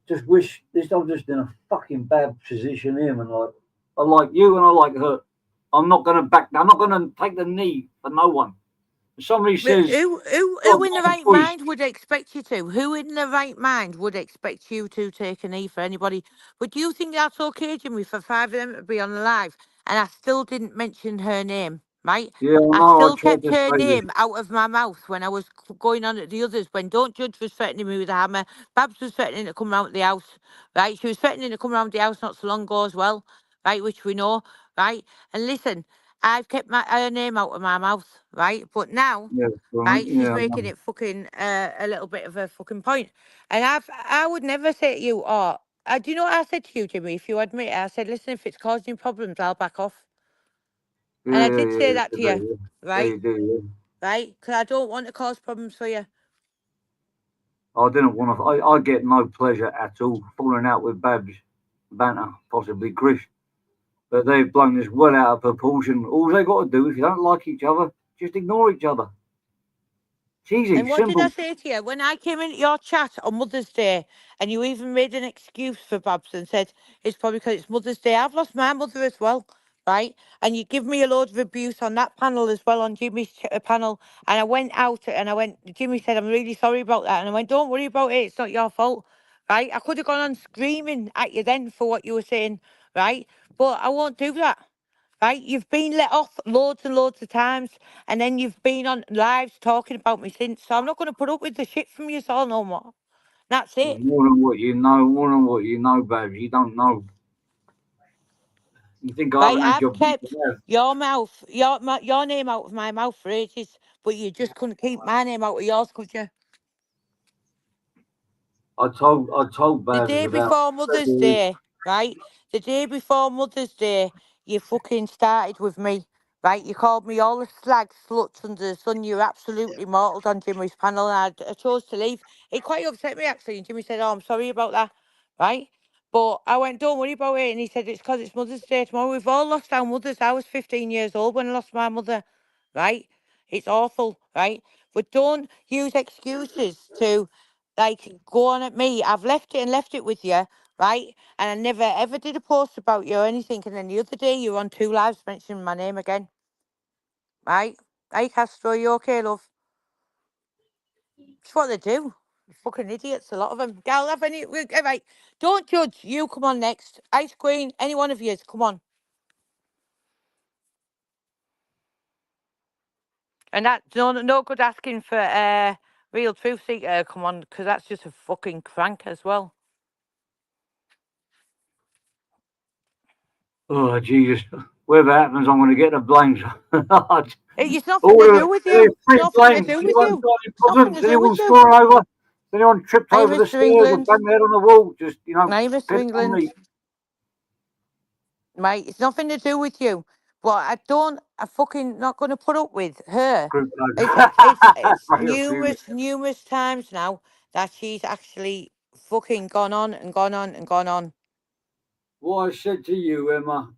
Speaker 1: just wish this. I'm just in a fucking bad position here, man. Like, I like you and I like her. I'm not gonna back. I'm not gonna take the knee for no one. If somebody
Speaker 8: But
Speaker 1: says,
Speaker 8: who
Speaker 1: "I've
Speaker 8: in the
Speaker 1: got a
Speaker 8: right
Speaker 1: choice,"
Speaker 8: mind would expect you to? Who in the right mind would expect you to take a knee for anybody? But do you think that's okay, Jimmy, for five of them to be on the live? And I still didn't mention her name, right?
Speaker 1: yeah, I
Speaker 8: I
Speaker 1: know. I
Speaker 8: still
Speaker 1: tried
Speaker 8: kept
Speaker 1: to
Speaker 8: her
Speaker 1: say this.
Speaker 8: name out of my mouth when I was going on at the others. When Don't Judge was threatening me with a hammer, Babs was threatening to come round the house, right? She was threatening to come round the house not so long ago as well, right? Which we know, right? And listen, I've kept her name out of my mouth, right? But now,
Speaker 1: Yeah, right.
Speaker 8: right, she's
Speaker 1: Yeah, I
Speaker 8: making
Speaker 1: know.
Speaker 8: it fucking a little bit of a fucking point. And I would never say to you, oh, do you know what I said to you, Jimmy? If you admit it, I said, listen, if it's causing you problems, I'll back off. And I did say that to
Speaker 1: Yeah,
Speaker 8: you,
Speaker 1: yeah. Yeah,
Speaker 8: right?
Speaker 1: you do.
Speaker 8: Right? Because I don't want to cause problems for you.
Speaker 1: Yeah. I didn't want to. I get no pleasure at all falling out with Babs, Banter, possibly Chris. But they've blown this well out of proportion. All they got to do, if you don't like each other, just ignore each other. It's easy,
Speaker 8: And what did I
Speaker 1: simple.
Speaker 8: say to you when I came into your chat on Mother's Day and you even made an excuse for Babs and said it's probably because it's Mother's Day? I've lost my mother as well, right? And you give me a load of abuse on that panel as well, on Jimmy's panel. And I went out and I went, Jimmy said, I'm really sorry about that. And I went, don't worry about it. It's not your fault, right? I could have gone on screaming at you then for what you were saying, right? But I won't do that. Right, you've been let off loads and loads of times, and then you've been on lives talking about me since. So I'm not going to put up with the shit from you all no more. That's it.
Speaker 1: More than what you know, Babs. You don't know. You think I
Speaker 8: Right,
Speaker 1: haven't had
Speaker 8: I've
Speaker 1: your back?
Speaker 8: kept your mouth, your name out of my mouth for ages, but you just couldn't keep my name out of yours, could you?
Speaker 1: I told
Speaker 8: The
Speaker 1: Babs
Speaker 8: day
Speaker 1: about
Speaker 8: before Mother's
Speaker 1: February.
Speaker 8: Day, right? The day before Mother's Day, you fucking started with me, right? You called me all the slag sluts under the sun. You're absolutely mortal on Jimmy's panel, and I chose to leave. It quite upset me actually. And Jimmy said, "Oh, I'm sorry about that," right? But I went, "Don't worry about it," and he said, "It's because it's Mother's Day tomorrow. We've all lost our mothers. I was 15 years old when I lost my mother, right? It's awful, right? But don't use excuses to." Like, go on at me. I've left it with you, right? And I never ever did a post about you or anything. And then the other day you were on two lives mentioning my name again, right? Hey, Castro, you okay, love? It's what they do. Fucking idiots, a lot of them. Gal, have any. Right, don't judge. You come on next. Ice Queen, any one of you, come on. And that's no good asking for real truth seeker. Come on, because that's just a fucking crank as well.
Speaker 1: Oh Jesus! Whatever happens, I'm going to get the blames.
Speaker 8: It's nothing
Speaker 1: All
Speaker 8: to
Speaker 1: the
Speaker 8: do with you. It's
Speaker 1: free
Speaker 8: nothing to
Speaker 1: blames.
Speaker 8: do with
Speaker 1: Anyone
Speaker 8: you.
Speaker 1: got any
Speaker 8: It's nothing
Speaker 1: problems?
Speaker 8: to do with
Speaker 1: Anyone
Speaker 8: you.
Speaker 1: fallen over? Anyone tripped
Speaker 8: Hey,
Speaker 1: over the
Speaker 8: Mr.
Speaker 1: stairs or
Speaker 8: England.
Speaker 1: banged their head on the wall? Just
Speaker 8: Hey, Mr.
Speaker 1: pin it on
Speaker 8: England.
Speaker 1: me.
Speaker 8: Mate, it's nothing to do with you. But I'm fucking not going to put up with her.
Speaker 1: Group
Speaker 8: It's
Speaker 1: Right, fuming.
Speaker 8: numerous times now that she's actually fucking gone on and gone on and gone on.
Speaker 1: What I said to you, Emma,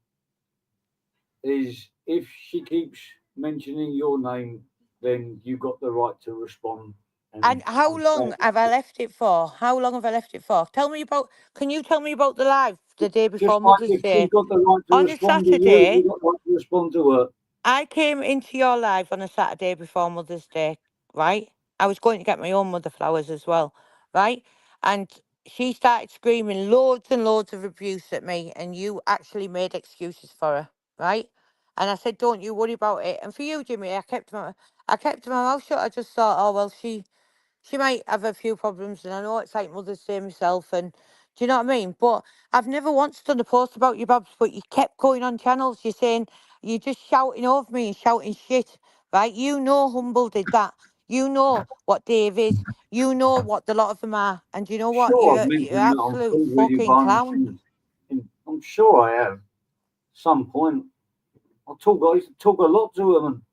Speaker 1: is if she keeps mentioning your name, then you got the right to respond.
Speaker 8: And how
Speaker 1: I'm
Speaker 8: long
Speaker 1: sorry.
Speaker 8: have I left it for? How long have I left it for? Can you tell me about the live the day
Speaker 1: Just
Speaker 8: before
Speaker 1: like
Speaker 8: Mother's
Speaker 1: if she's
Speaker 8: Day?
Speaker 1: got the right to
Speaker 8: On a
Speaker 1: respond to you,
Speaker 8: Saturday,
Speaker 1: you got the right to respond to her.
Speaker 8: I came into your live on a Saturday before Mother's Day, right? I was going to get my own mother flowers as well, right? And she started screaming loads and loads of abuse at me, and you actually made excuses for her, right? And I said, "Don't you worry about it." And for you, Jimmy, I kept my mouth shut. I just thought, oh well, she might have a few problems, and I know it's like Mother's Day myself, and do you know what I mean? But I've never once done a post about you, Babs, but you kept going on channels. You're just shouting over me and shouting shit, right? You know Humble did that. You know what Dave is. You know what the lot of them are. And you know what?
Speaker 1: Sure, I've
Speaker 8: You're
Speaker 1: mentioned that on
Speaker 8: absolute
Speaker 1: calls with you
Speaker 8: fucking
Speaker 1: behind the
Speaker 8: clown.
Speaker 1: scenes. I'm sure I have. Some point, I used to talk a lot to them.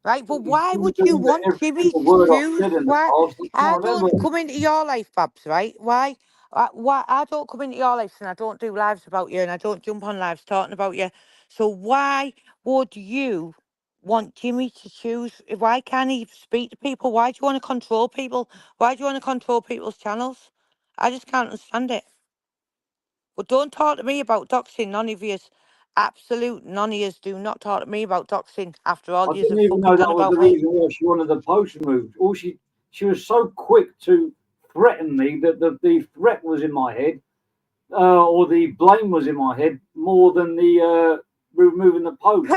Speaker 8: Right, but why
Speaker 1: You
Speaker 8: would
Speaker 1: do
Speaker 8: you want
Speaker 1: every
Speaker 8: Jimmy
Speaker 1: single
Speaker 8: to
Speaker 1: word I've
Speaker 8: choose?
Speaker 1: said in the
Speaker 8: Why?
Speaker 1: past. I
Speaker 8: I
Speaker 1: can't remember.
Speaker 8: don't come into your life, Babs, right? Why? Why I don't come into your life and I don't do lives about you and I don't jump on lives talking about you. So why would you want Jimmy to choose? Why can't he speak to people? Why do you want to control people? Why do you want to control people's channels? I just can't understand it. But don't talk to me about doxing, none of yous. Absolute none of yous do not talk to me about doxing after all
Speaker 1: I
Speaker 8: yous
Speaker 1: didn't
Speaker 8: have
Speaker 1: even
Speaker 8: fucking
Speaker 1: know that
Speaker 8: done
Speaker 1: was
Speaker 8: about
Speaker 1: the
Speaker 8: me.
Speaker 1: reason why she wanted the post removed. All she was so quick to threaten me that the threat was in my head, or the blame was in my head more than the removing the post.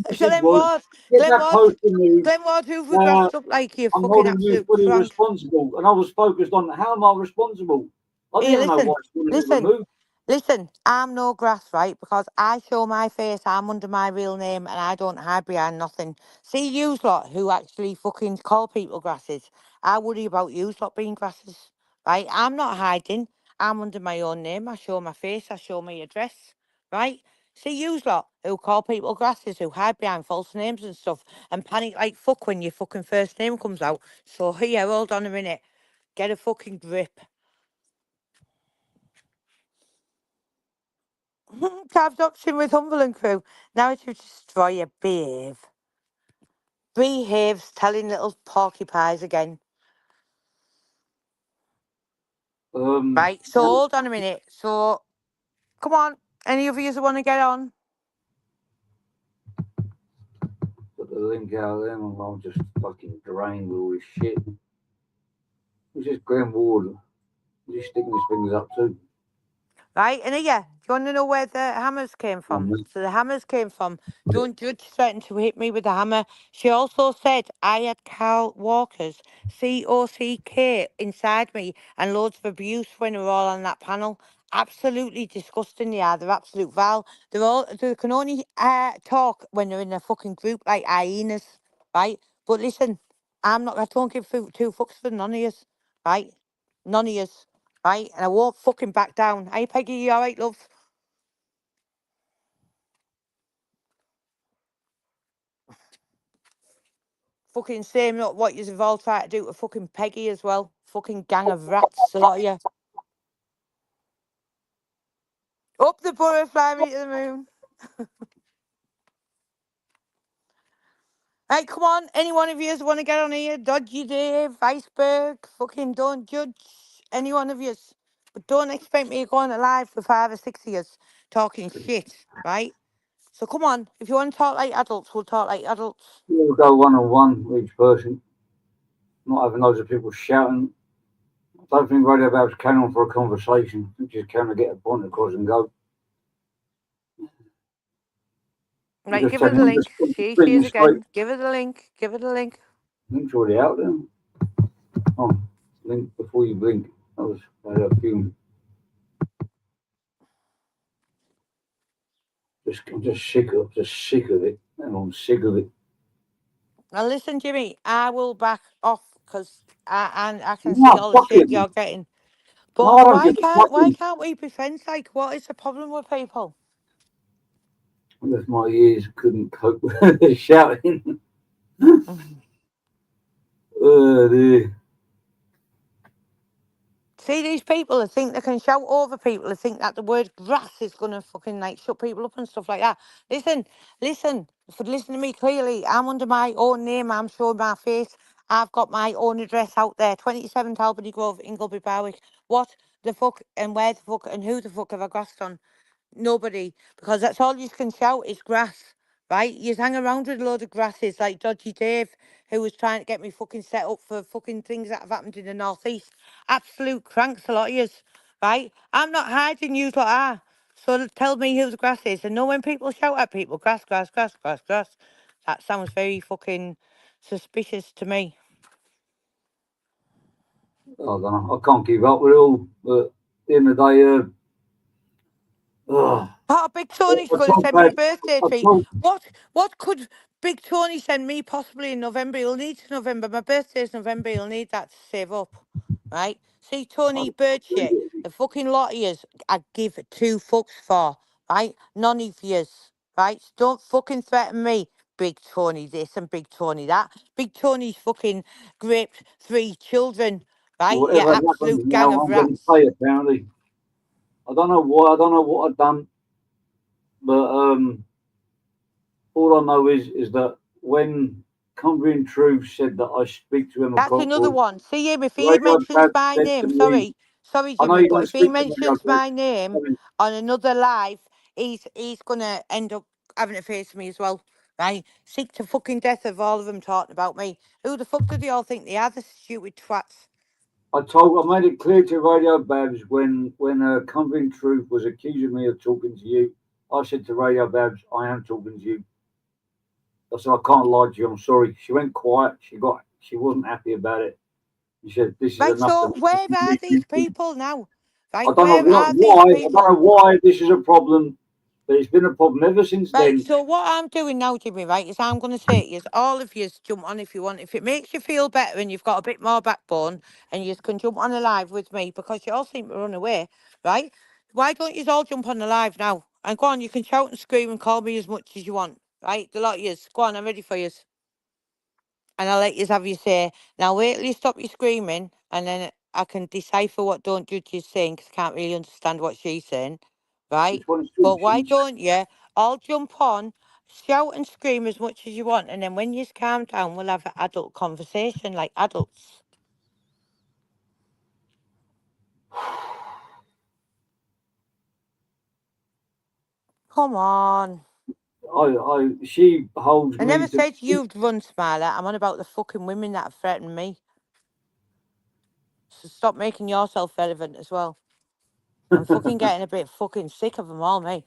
Speaker 1: What she said
Speaker 8: Glenn
Speaker 1: was,
Speaker 8: Ward,
Speaker 1: get
Speaker 8: Glenn
Speaker 1: that
Speaker 8: Ward,
Speaker 1: post removed.
Speaker 8: Glenn Ward, who've we grassed up like you
Speaker 1: I'm
Speaker 8: fucking
Speaker 1: holding you
Speaker 8: absolute
Speaker 1: fully
Speaker 8: crank.
Speaker 1: responsible, and I was focused on how am I responsible. I
Speaker 8: Here,
Speaker 1: didn't know
Speaker 8: listen,
Speaker 1: why she wanted it
Speaker 8: listen,
Speaker 1: removed.
Speaker 8: listen. I'm no grass, right? Because I show my face, I'm under my real name, and I don't hide behind nothing. See, you lot who actually fucking call people grasses, I worry about you lot being grasses, right? I'm not hiding. I'm under my own name. I show my face, I show my address, right? See, you lot who call people grasses, who hide behind false names and stuff, and panic like fuck when your fucking first name comes out. So here, hold on a minute. Get a fucking grip. Cab doxing with Humberland crew. Now to destroy a behave. Behaves telling little porcupines again. Right, so hold on a minute. So, come on. Any of you want to get on?
Speaker 1: Put the link out there, and I'll just fucking drained with all this shit. It's just Glenn Ward. He's sticking his fingers up too.
Speaker 8: Right, and yeah, do you want to know where the hammers came from? So the hammers came from, don't judge threatened to hit me with a hammer. She also said I had Carl Walker's COCK inside me and loads of abuse when we were all on that panel. Absolutely disgusting they are. They're absolute vile. They can only talk when they're in a fucking group like hyenas, right? But listen, I don't give two fucks for none of yous, right? None of yous. Right? And I won't fucking back down. Hey, Peggy, you alright, love? Fucking same what you've all tried to do to fucking Peggy as well. Fucking gang of rats, a lot of you. Up the borough, fly me to the moon. Right, come on. Any one of you want to get on here? Dodgy Dave, Iceberg, fucking don't judge any one of you. But don't expect me to go on live for 5 or 6 years talking shit, right? So come on. If you want to talk like adults, we'll talk like adults.
Speaker 1: We'll go one on one with each person. Not having loads of people shouting. I don't think Radio Babs came on for a conversation. We just came to get a point across and go.
Speaker 8: Right,
Speaker 1: Just
Speaker 8: give her
Speaker 1: telling
Speaker 8: the
Speaker 1: them,
Speaker 8: link.
Speaker 1: just
Speaker 8: She
Speaker 1: speaking
Speaker 8: is
Speaker 1: straight.
Speaker 8: again. Give her the link. Give her the link.
Speaker 1: Link's already out there. Oh, link before you blink. That was a few. I'm just sick of it. And I'm sick of it.
Speaker 8: Now listen, Jimmy, I will back off because I can see
Speaker 1: No,
Speaker 8: all the
Speaker 1: fuck
Speaker 8: shit
Speaker 1: it.
Speaker 8: you're getting.
Speaker 1: No,
Speaker 8: But
Speaker 1: I don't give a
Speaker 8: why
Speaker 1: fucking.
Speaker 8: can't we be friends? Like, what is the problem with people?
Speaker 1: If my ears couldn't cope with the shouting. Dear.
Speaker 8: See these people that think they can shout over people, that think that the word grass is gonna fucking like shut people up and stuff like that. Listen, listen to me clearly. I'm under my own name, I'm showing my face. I've got my own address out there, 27 Albany Grove, Ingleby Barwick. What the fuck and where the fuck and who the fuck have I grassed on? Nobody, because that's all you can shout is grass, right? You hang around with a load of grasses like Dodgy Dave, who was trying to get me fucking set up for fucking things that have happened in the northeast. Absolute cranks, a lot of yous, right? I'm not hiding, you lot are. So tell me who the grass is. And know when people shout at people, grass, grass, grass, grass, grass. That sounds very fucking suspicious to me.
Speaker 1: I don't know. I can't keep up with it all. But at the end of the day,
Speaker 8: Oh, Big Tony's
Speaker 1: I
Speaker 8: going to
Speaker 1: told
Speaker 8: send me a
Speaker 1: Brad,
Speaker 8: birthday
Speaker 1: I
Speaker 8: treat.
Speaker 1: told,
Speaker 8: What could Big Tony send me possibly in November? He'll need to November. My birthday's November. He'll need that to save up, right? See, Tony bird shit. The fucking lot of yous I give two fucks for, right? None of yous, right? So don't fucking threaten me. Big Tony this and Big Tony that. Big Tony's fucking raped 3 children, right? You
Speaker 1: Whatever happens
Speaker 8: absolute gang
Speaker 1: now,
Speaker 8: of
Speaker 1: I'm getting
Speaker 8: rats.
Speaker 1: paid apparently. I don't know why. I don't know what I've done, but all I know is that when Cumbrian Truth said that I speak to him,
Speaker 8: That's another
Speaker 1: or
Speaker 8: one. See him, if he
Speaker 1: Radio
Speaker 8: mentions
Speaker 1: Dad
Speaker 8: my
Speaker 1: said to
Speaker 8: name,
Speaker 1: me,
Speaker 8: sorry,
Speaker 1: I know
Speaker 8: Jimmy,
Speaker 1: you
Speaker 8: but
Speaker 1: don't
Speaker 8: if he
Speaker 1: speak to Radio
Speaker 8: mentions
Speaker 1: Dad.
Speaker 8: my name on another live, he's gonna end up having to face me as well. Right? Sick to fucking death of all of them talking about me. Who the fuck do they all think they are, the stupid twats?
Speaker 1: I made it clear to Radio Babs when Cumbrian Truth was accusing me of talking to you. I said to Radio Babs, I am talking to you. I said I can't lie to you. I'm sorry. She went quiet. She wasn't happy about it. She said this is
Speaker 8: Right,
Speaker 1: enough to
Speaker 8: so where are
Speaker 1: make
Speaker 8: these
Speaker 1: me.
Speaker 8: people now?
Speaker 1: I
Speaker 8: Right,
Speaker 1: don't know
Speaker 8: where are these
Speaker 1: why. I don't
Speaker 8: people?
Speaker 1: know why this is a problem, but it's been a problem ever since
Speaker 8: Right,
Speaker 1: then.
Speaker 8: so what I'm doing now, Jimmy, right, is I'm going to say to you, all of you jump on if you want. If it makes you feel better and you've got a bit more backbone and you can jump on a live with me because you all seem to run away, right? Why don't you all jump on the live now? And go on, you can shout and scream and call me as much as you want, right? The lot of yous. Go on, I'm ready for yous. And I'll let yous have your say. Now wait till you stop your screaming and then I can decipher what Don't Judge is saying because I can't really understand what she's saying, right?
Speaker 1: Which one is
Speaker 8: But why
Speaker 1: she?
Speaker 8: don't you all jump on, shout and scream as much as you want, and then when you calm down, we'll have an adult conversation like adults. Come on.
Speaker 1: She holds
Speaker 8: I
Speaker 1: me
Speaker 8: never
Speaker 1: to.
Speaker 8: said you'd run, Smiler. I'm on about the fucking women that have threatened me. So stop making yourself relevant as well. I'm fucking getting a bit fucking sick of them all, mate.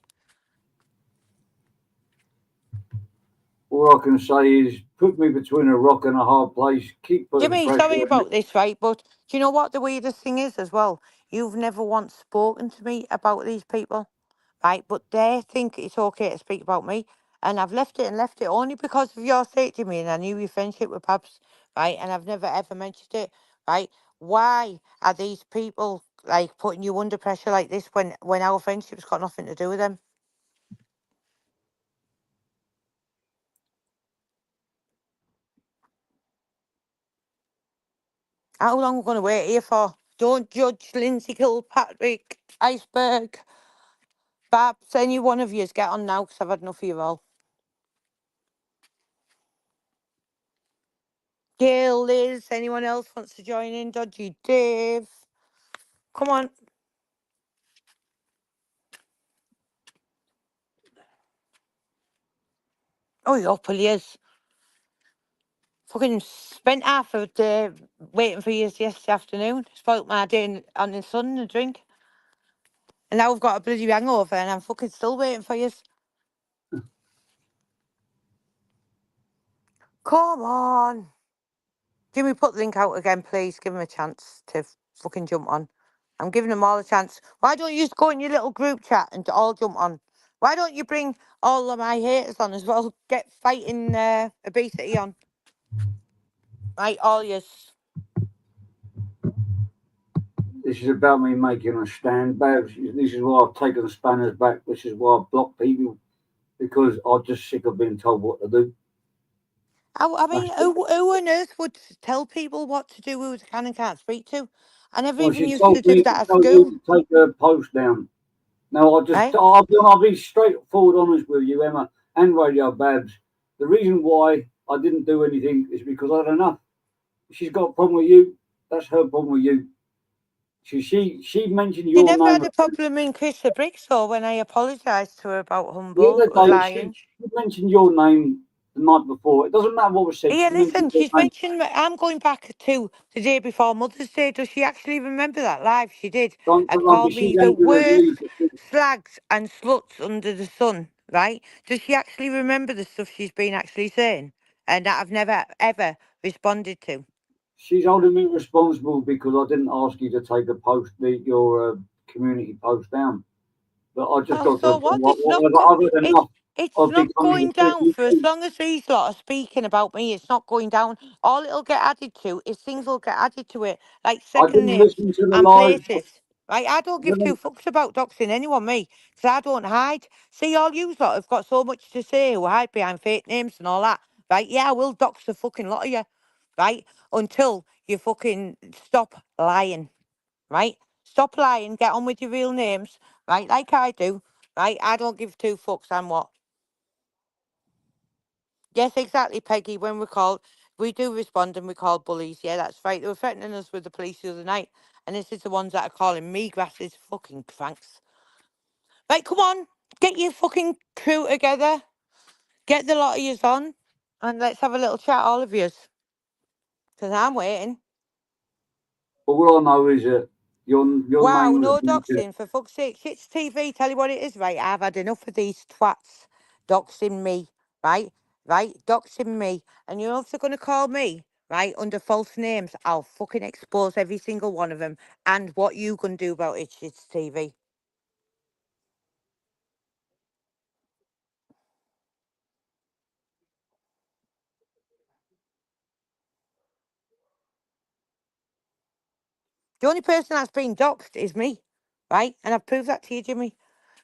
Speaker 1: All I can say is put me between a rock and a hard place. Keep putting
Speaker 8: Jimmy,
Speaker 1: pressure
Speaker 8: sorry
Speaker 1: on me.
Speaker 8: about this, right? But do you know what the weirdest thing is as well? You've never once spoken to me about these people, right? But they think it's okay to speak about me. And I've left it only because of your sake, Jimmy, and I knew your friendship with Pabs, right? And I've never ever mentioned it, right? Why are these people like putting you under pressure like this when our friendship's got nothing to do with them? How long are we going to wait here for? Don't judge Lindsay Kilpatrick, Iceberg. Babs, any one of yous get on now because I've had enough of you all. Gail, Liz, anyone else wants to join in? Dodgy Dave. Come on. Oh, he up he is. Fucking spent half of the day waiting for yous yesterday afternoon. Spoilt my day on the sun and a drink. And now we've got a bloody hangover and I'm fucking still waiting for yous. Come on. Jimmy, put the link out again, please. Give him a chance to fucking jump on. I'm giving them all a chance. Why don't you just go in your little group chat and all jump on? Why don't you bring all of my haters on as well? Get fighting obesity on. Right, all yous.
Speaker 1: This is about me making a stand, Babs. This is why I've taken the spanners back. This is why I've blocked people because I'm just sick of being told what to do.
Speaker 8: I mean, who on earth would tell people what to do who they can and can't speak to? I never
Speaker 1: Well,
Speaker 8: even
Speaker 1: she
Speaker 8: used to
Speaker 1: told
Speaker 8: do
Speaker 1: me,
Speaker 8: that at
Speaker 1: told me
Speaker 8: school,
Speaker 1: to take her post down. Now,
Speaker 8: right?
Speaker 1: I'll be straightforward honest with you, Emma, and Radio Babs. The reason why I didn't do anything is because I had enough. She's got a problem with you. That's her problem with you. She mentioned
Speaker 8: She
Speaker 1: your
Speaker 8: never
Speaker 1: name
Speaker 8: had a problem in Chris the Bricksaw when I apologised to her about
Speaker 1: the
Speaker 8: Humble
Speaker 1: other day.
Speaker 8: lying.
Speaker 1: She mentioned your name the night before. It doesn't matter what was said.
Speaker 8: Yeah,
Speaker 1: She mentioned
Speaker 8: listen,
Speaker 1: your
Speaker 8: she's
Speaker 1: name.
Speaker 8: mentioned, I'm going back to the day before Mother's Day. Does she actually remember that live? She did. And
Speaker 1: Don't be.
Speaker 8: called me
Speaker 1: She's
Speaker 8: the
Speaker 1: angry with me.
Speaker 8: worst slags and sluts under the sun, right? Does she actually remember the stuff she's been actually saying? And that I've never, ever responded to.
Speaker 1: She's holding me responsible because I didn't ask you to take a post, your community post down. But I just
Speaker 8: Oh,
Speaker 1: got to
Speaker 8: so
Speaker 1: a point.
Speaker 8: what? It's not
Speaker 1: I've had enough
Speaker 8: it's
Speaker 1: of
Speaker 8: not
Speaker 1: becoming
Speaker 8: going
Speaker 1: a
Speaker 8: down for as
Speaker 1: celebrity.
Speaker 8: long as these lot are speaking about me. It's not going down. All it'll get added to is things will get added to it, like
Speaker 1: I
Speaker 8: second
Speaker 1: didn't
Speaker 8: names
Speaker 1: listen to the
Speaker 8: and
Speaker 1: live.
Speaker 8: places, Right, I don't give two fucks about doxing anyone, me, because I don't hide. See, all you lot have got so much to say who hide behind fake names and all that. Right, yeah, I will dox the fucking lot of you. Right, until you fucking stop lying. Right, stop lying, get on with your real names. Right, like I do. Right, I don't give two fucks. I'm what? Yes, exactly, Peggy. When we're called, we do respond and we call bullies. Yeah, that's right. They were threatening us with the police the other night. And this is the ones that are calling me grasses fucking cranks. Right, come on. Get your fucking crew together. Get the lot of yous on. And let's have a little chat, all of yous. Because I'm waiting.
Speaker 1: But all I know is that your
Speaker 8: Wow,
Speaker 1: name was
Speaker 8: no doxing, for fuck's sake. Shit's TV, tell you what it is, right? I've had enough of these twats doxing me, right? Right? Doxing me. And you're also going to call me, right, under false names. I'll fucking expose every single one of them. And what you going to do about it, Shit's TV. The only person that's been doxed is me, right? And I've proved that to you, Jimmy.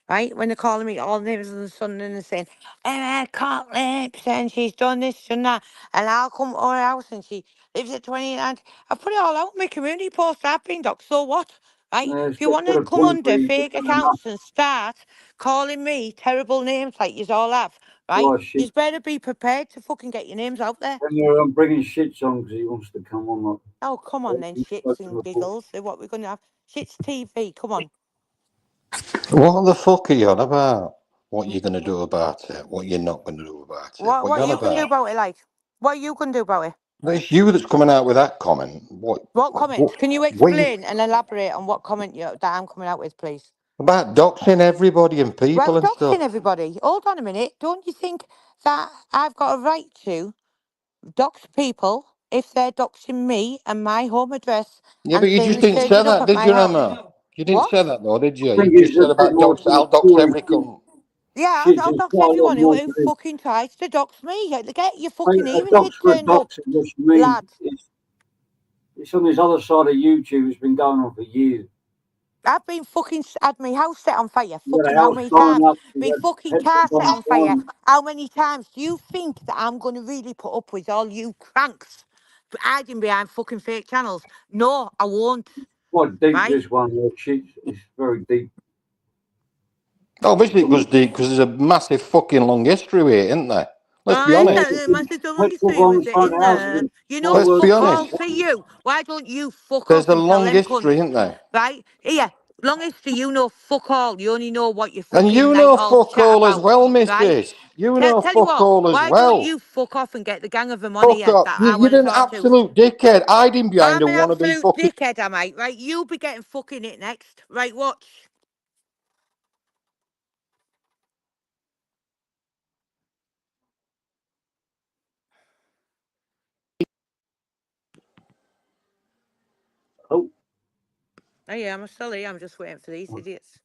Speaker 8: Right? When they're calling me all names of the sun and they're saying, Emma cut lips and she's done this, done that. And I'll come to her house and she lives at 29. I put it all out in my community post. I've been doxed. So what? Right?
Speaker 1: it's
Speaker 8: If you
Speaker 1: got
Speaker 8: want
Speaker 1: to
Speaker 8: to
Speaker 1: the
Speaker 8: come
Speaker 1: point where
Speaker 8: under
Speaker 1: you
Speaker 8: fake
Speaker 1: just done enough.
Speaker 8: accounts and start calling me terrible names like you all have, right?
Speaker 1: Why shit?
Speaker 8: You better be prepared to fucking get your names out there.
Speaker 1: When you're bringing shits on because he wants to come on. Like,
Speaker 8: Oh, come on then,
Speaker 1: you
Speaker 8: shits
Speaker 1: spoke to
Speaker 8: and
Speaker 1: before.
Speaker 8: giggles. So what we're going to have? Shits TV, come on.
Speaker 6: What the fuck are you on about? What you're going to do about it? What you're not going to do about it? What
Speaker 8: What
Speaker 6: you
Speaker 8: are
Speaker 6: on
Speaker 8: you going to do
Speaker 6: about?
Speaker 8: about it, like? What are you going to do about it?
Speaker 6: It's you that's coming out with that comment. What?
Speaker 8: What comment? Can you
Speaker 6: We
Speaker 8: explain and elaborate on what comment that I'm coming out with, please?
Speaker 6: about doxing everybody and
Speaker 8: Well,
Speaker 6: people and stuff.
Speaker 8: doxing everybody. Hold on a minute. Don't you think that I've got a right to dox people if they're doxing me and my home address
Speaker 6: Yeah,
Speaker 8: and
Speaker 6: but you
Speaker 8: saying
Speaker 6: just
Speaker 8: they're
Speaker 6: didn't say
Speaker 8: turning up
Speaker 6: that,
Speaker 8: at
Speaker 6: did
Speaker 8: my
Speaker 6: you,
Speaker 8: house?
Speaker 6: Emma? You didn't
Speaker 8: What?
Speaker 6: say that though, did you?
Speaker 1: I
Speaker 6: You
Speaker 1: think
Speaker 6: just
Speaker 1: it's a
Speaker 6: said
Speaker 1: bit
Speaker 6: about
Speaker 1: more
Speaker 6: dox.
Speaker 1: to the
Speaker 6: I'll dox
Speaker 1: story.
Speaker 6: every cunt.
Speaker 8: Yeah,
Speaker 1: Shit
Speaker 8: I'll
Speaker 1: is
Speaker 8: dox
Speaker 1: quite a lot
Speaker 8: everyone
Speaker 1: more
Speaker 8: who
Speaker 1: to this.
Speaker 8: fucking tries to dox me. Get your
Speaker 1: I mean,
Speaker 8: fucking
Speaker 1: a
Speaker 8: hearing aid
Speaker 1: doctor
Speaker 8: turned up,
Speaker 1: doxing just me.
Speaker 8: lad.
Speaker 1: It's on this other side of YouTube. It's been going on for years.
Speaker 8: I've been fucking had my house set on fire.
Speaker 1: You got
Speaker 8: Fucking
Speaker 1: a
Speaker 8: how
Speaker 1: house
Speaker 8: many
Speaker 1: blowing
Speaker 8: times?
Speaker 1: up. You
Speaker 8: My
Speaker 1: got
Speaker 8: fucking car
Speaker 1: petrol
Speaker 8: set
Speaker 1: bombs
Speaker 8: on fire.
Speaker 1: flying.
Speaker 8: How many times do you think that I'm going to really put up with all you cranks hiding behind fucking fake channels? No, I won't.
Speaker 1: Quite deep,
Speaker 8: Right?
Speaker 1: this one. Shit, it's very deep.
Speaker 6: Obviously, it goes deep because there's a massive fucking long history with it, isn't there? Let's be
Speaker 8: I
Speaker 1: Yeah,
Speaker 8: ain't
Speaker 6: honest.
Speaker 8: telling you, Master Donald, you
Speaker 1: petrol
Speaker 8: see with
Speaker 1: bombs
Speaker 8: it
Speaker 1: front
Speaker 8: in
Speaker 1: of houses
Speaker 8: there.
Speaker 1: and
Speaker 8: You know,
Speaker 6: Let's
Speaker 1: fireworks
Speaker 6: be
Speaker 8: fuck
Speaker 1: in
Speaker 8: all.
Speaker 6: honest.
Speaker 8: See you. Why don't you fuck
Speaker 6: There's
Speaker 8: off
Speaker 6: a
Speaker 8: and tell
Speaker 6: long
Speaker 8: them cunts?
Speaker 6: history, isn't there?
Speaker 8: Right? Here, long history, you know fuck all. You only know what you
Speaker 6: And
Speaker 8: fucking
Speaker 6: you
Speaker 8: like
Speaker 6: know
Speaker 8: all
Speaker 6: fuck
Speaker 8: chat
Speaker 6: all as
Speaker 8: about.
Speaker 6: well,
Speaker 8: Right?
Speaker 6: missus. You know
Speaker 8: Tell you
Speaker 6: fuck
Speaker 8: what,
Speaker 6: all as
Speaker 8: why don't
Speaker 6: well.
Speaker 8: you fuck off and get the gang of them on
Speaker 6: Fuck
Speaker 8: here
Speaker 6: up.
Speaker 8: that I want
Speaker 6: You're
Speaker 8: to
Speaker 6: an
Speaker 8: talk to?
Speaker 6: absolute dickhead hiding behind a
Speaker 8: I'm an
Speaker 6: wannabe
Speaker 8: absolute
Speaker 6: fucking.
Speaker 8: dickhead, am I? Right, you'll be getting fucking it next. Right, watch.
Speaker 1: Oh,
Speaker 8: Oh yeah, I'm still here. I'm just waiting for these idiots.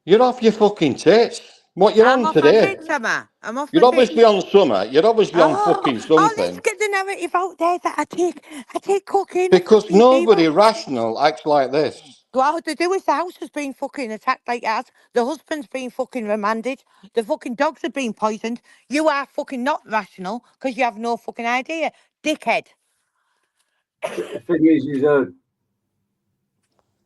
Speaker 6: You're off your fucking tits. What you're
Speaker 8: I'm
Speaker 6: on
Speaker 8: off my
Speaker 6: today?
Speaker 8: tits, am I? I'm off my
Speaker 6: You're obviously
Speaker 8: tits.
Speaker 6: on summer. You're obviously on
Speaker 8: Oh,
Speaker 6: fucking
Speaker 8: oh, let's
Speaker 6: something.
Speaker 8: get the narrative out there that I take cocaine off
Speaker 6: Because
Speaker 8: fucking
Speaker 6: nobody
Speaker 8: people.
Speaker 6: rational acts like this.
Speaker 8: Well, to do with the house has been fucking attacked like that. The husband's been fucking remanded. The fucking dogs have been poisoned. You are fucking not rational because you have no fucking idea. Dickhead.
Speaker 1: the thing is,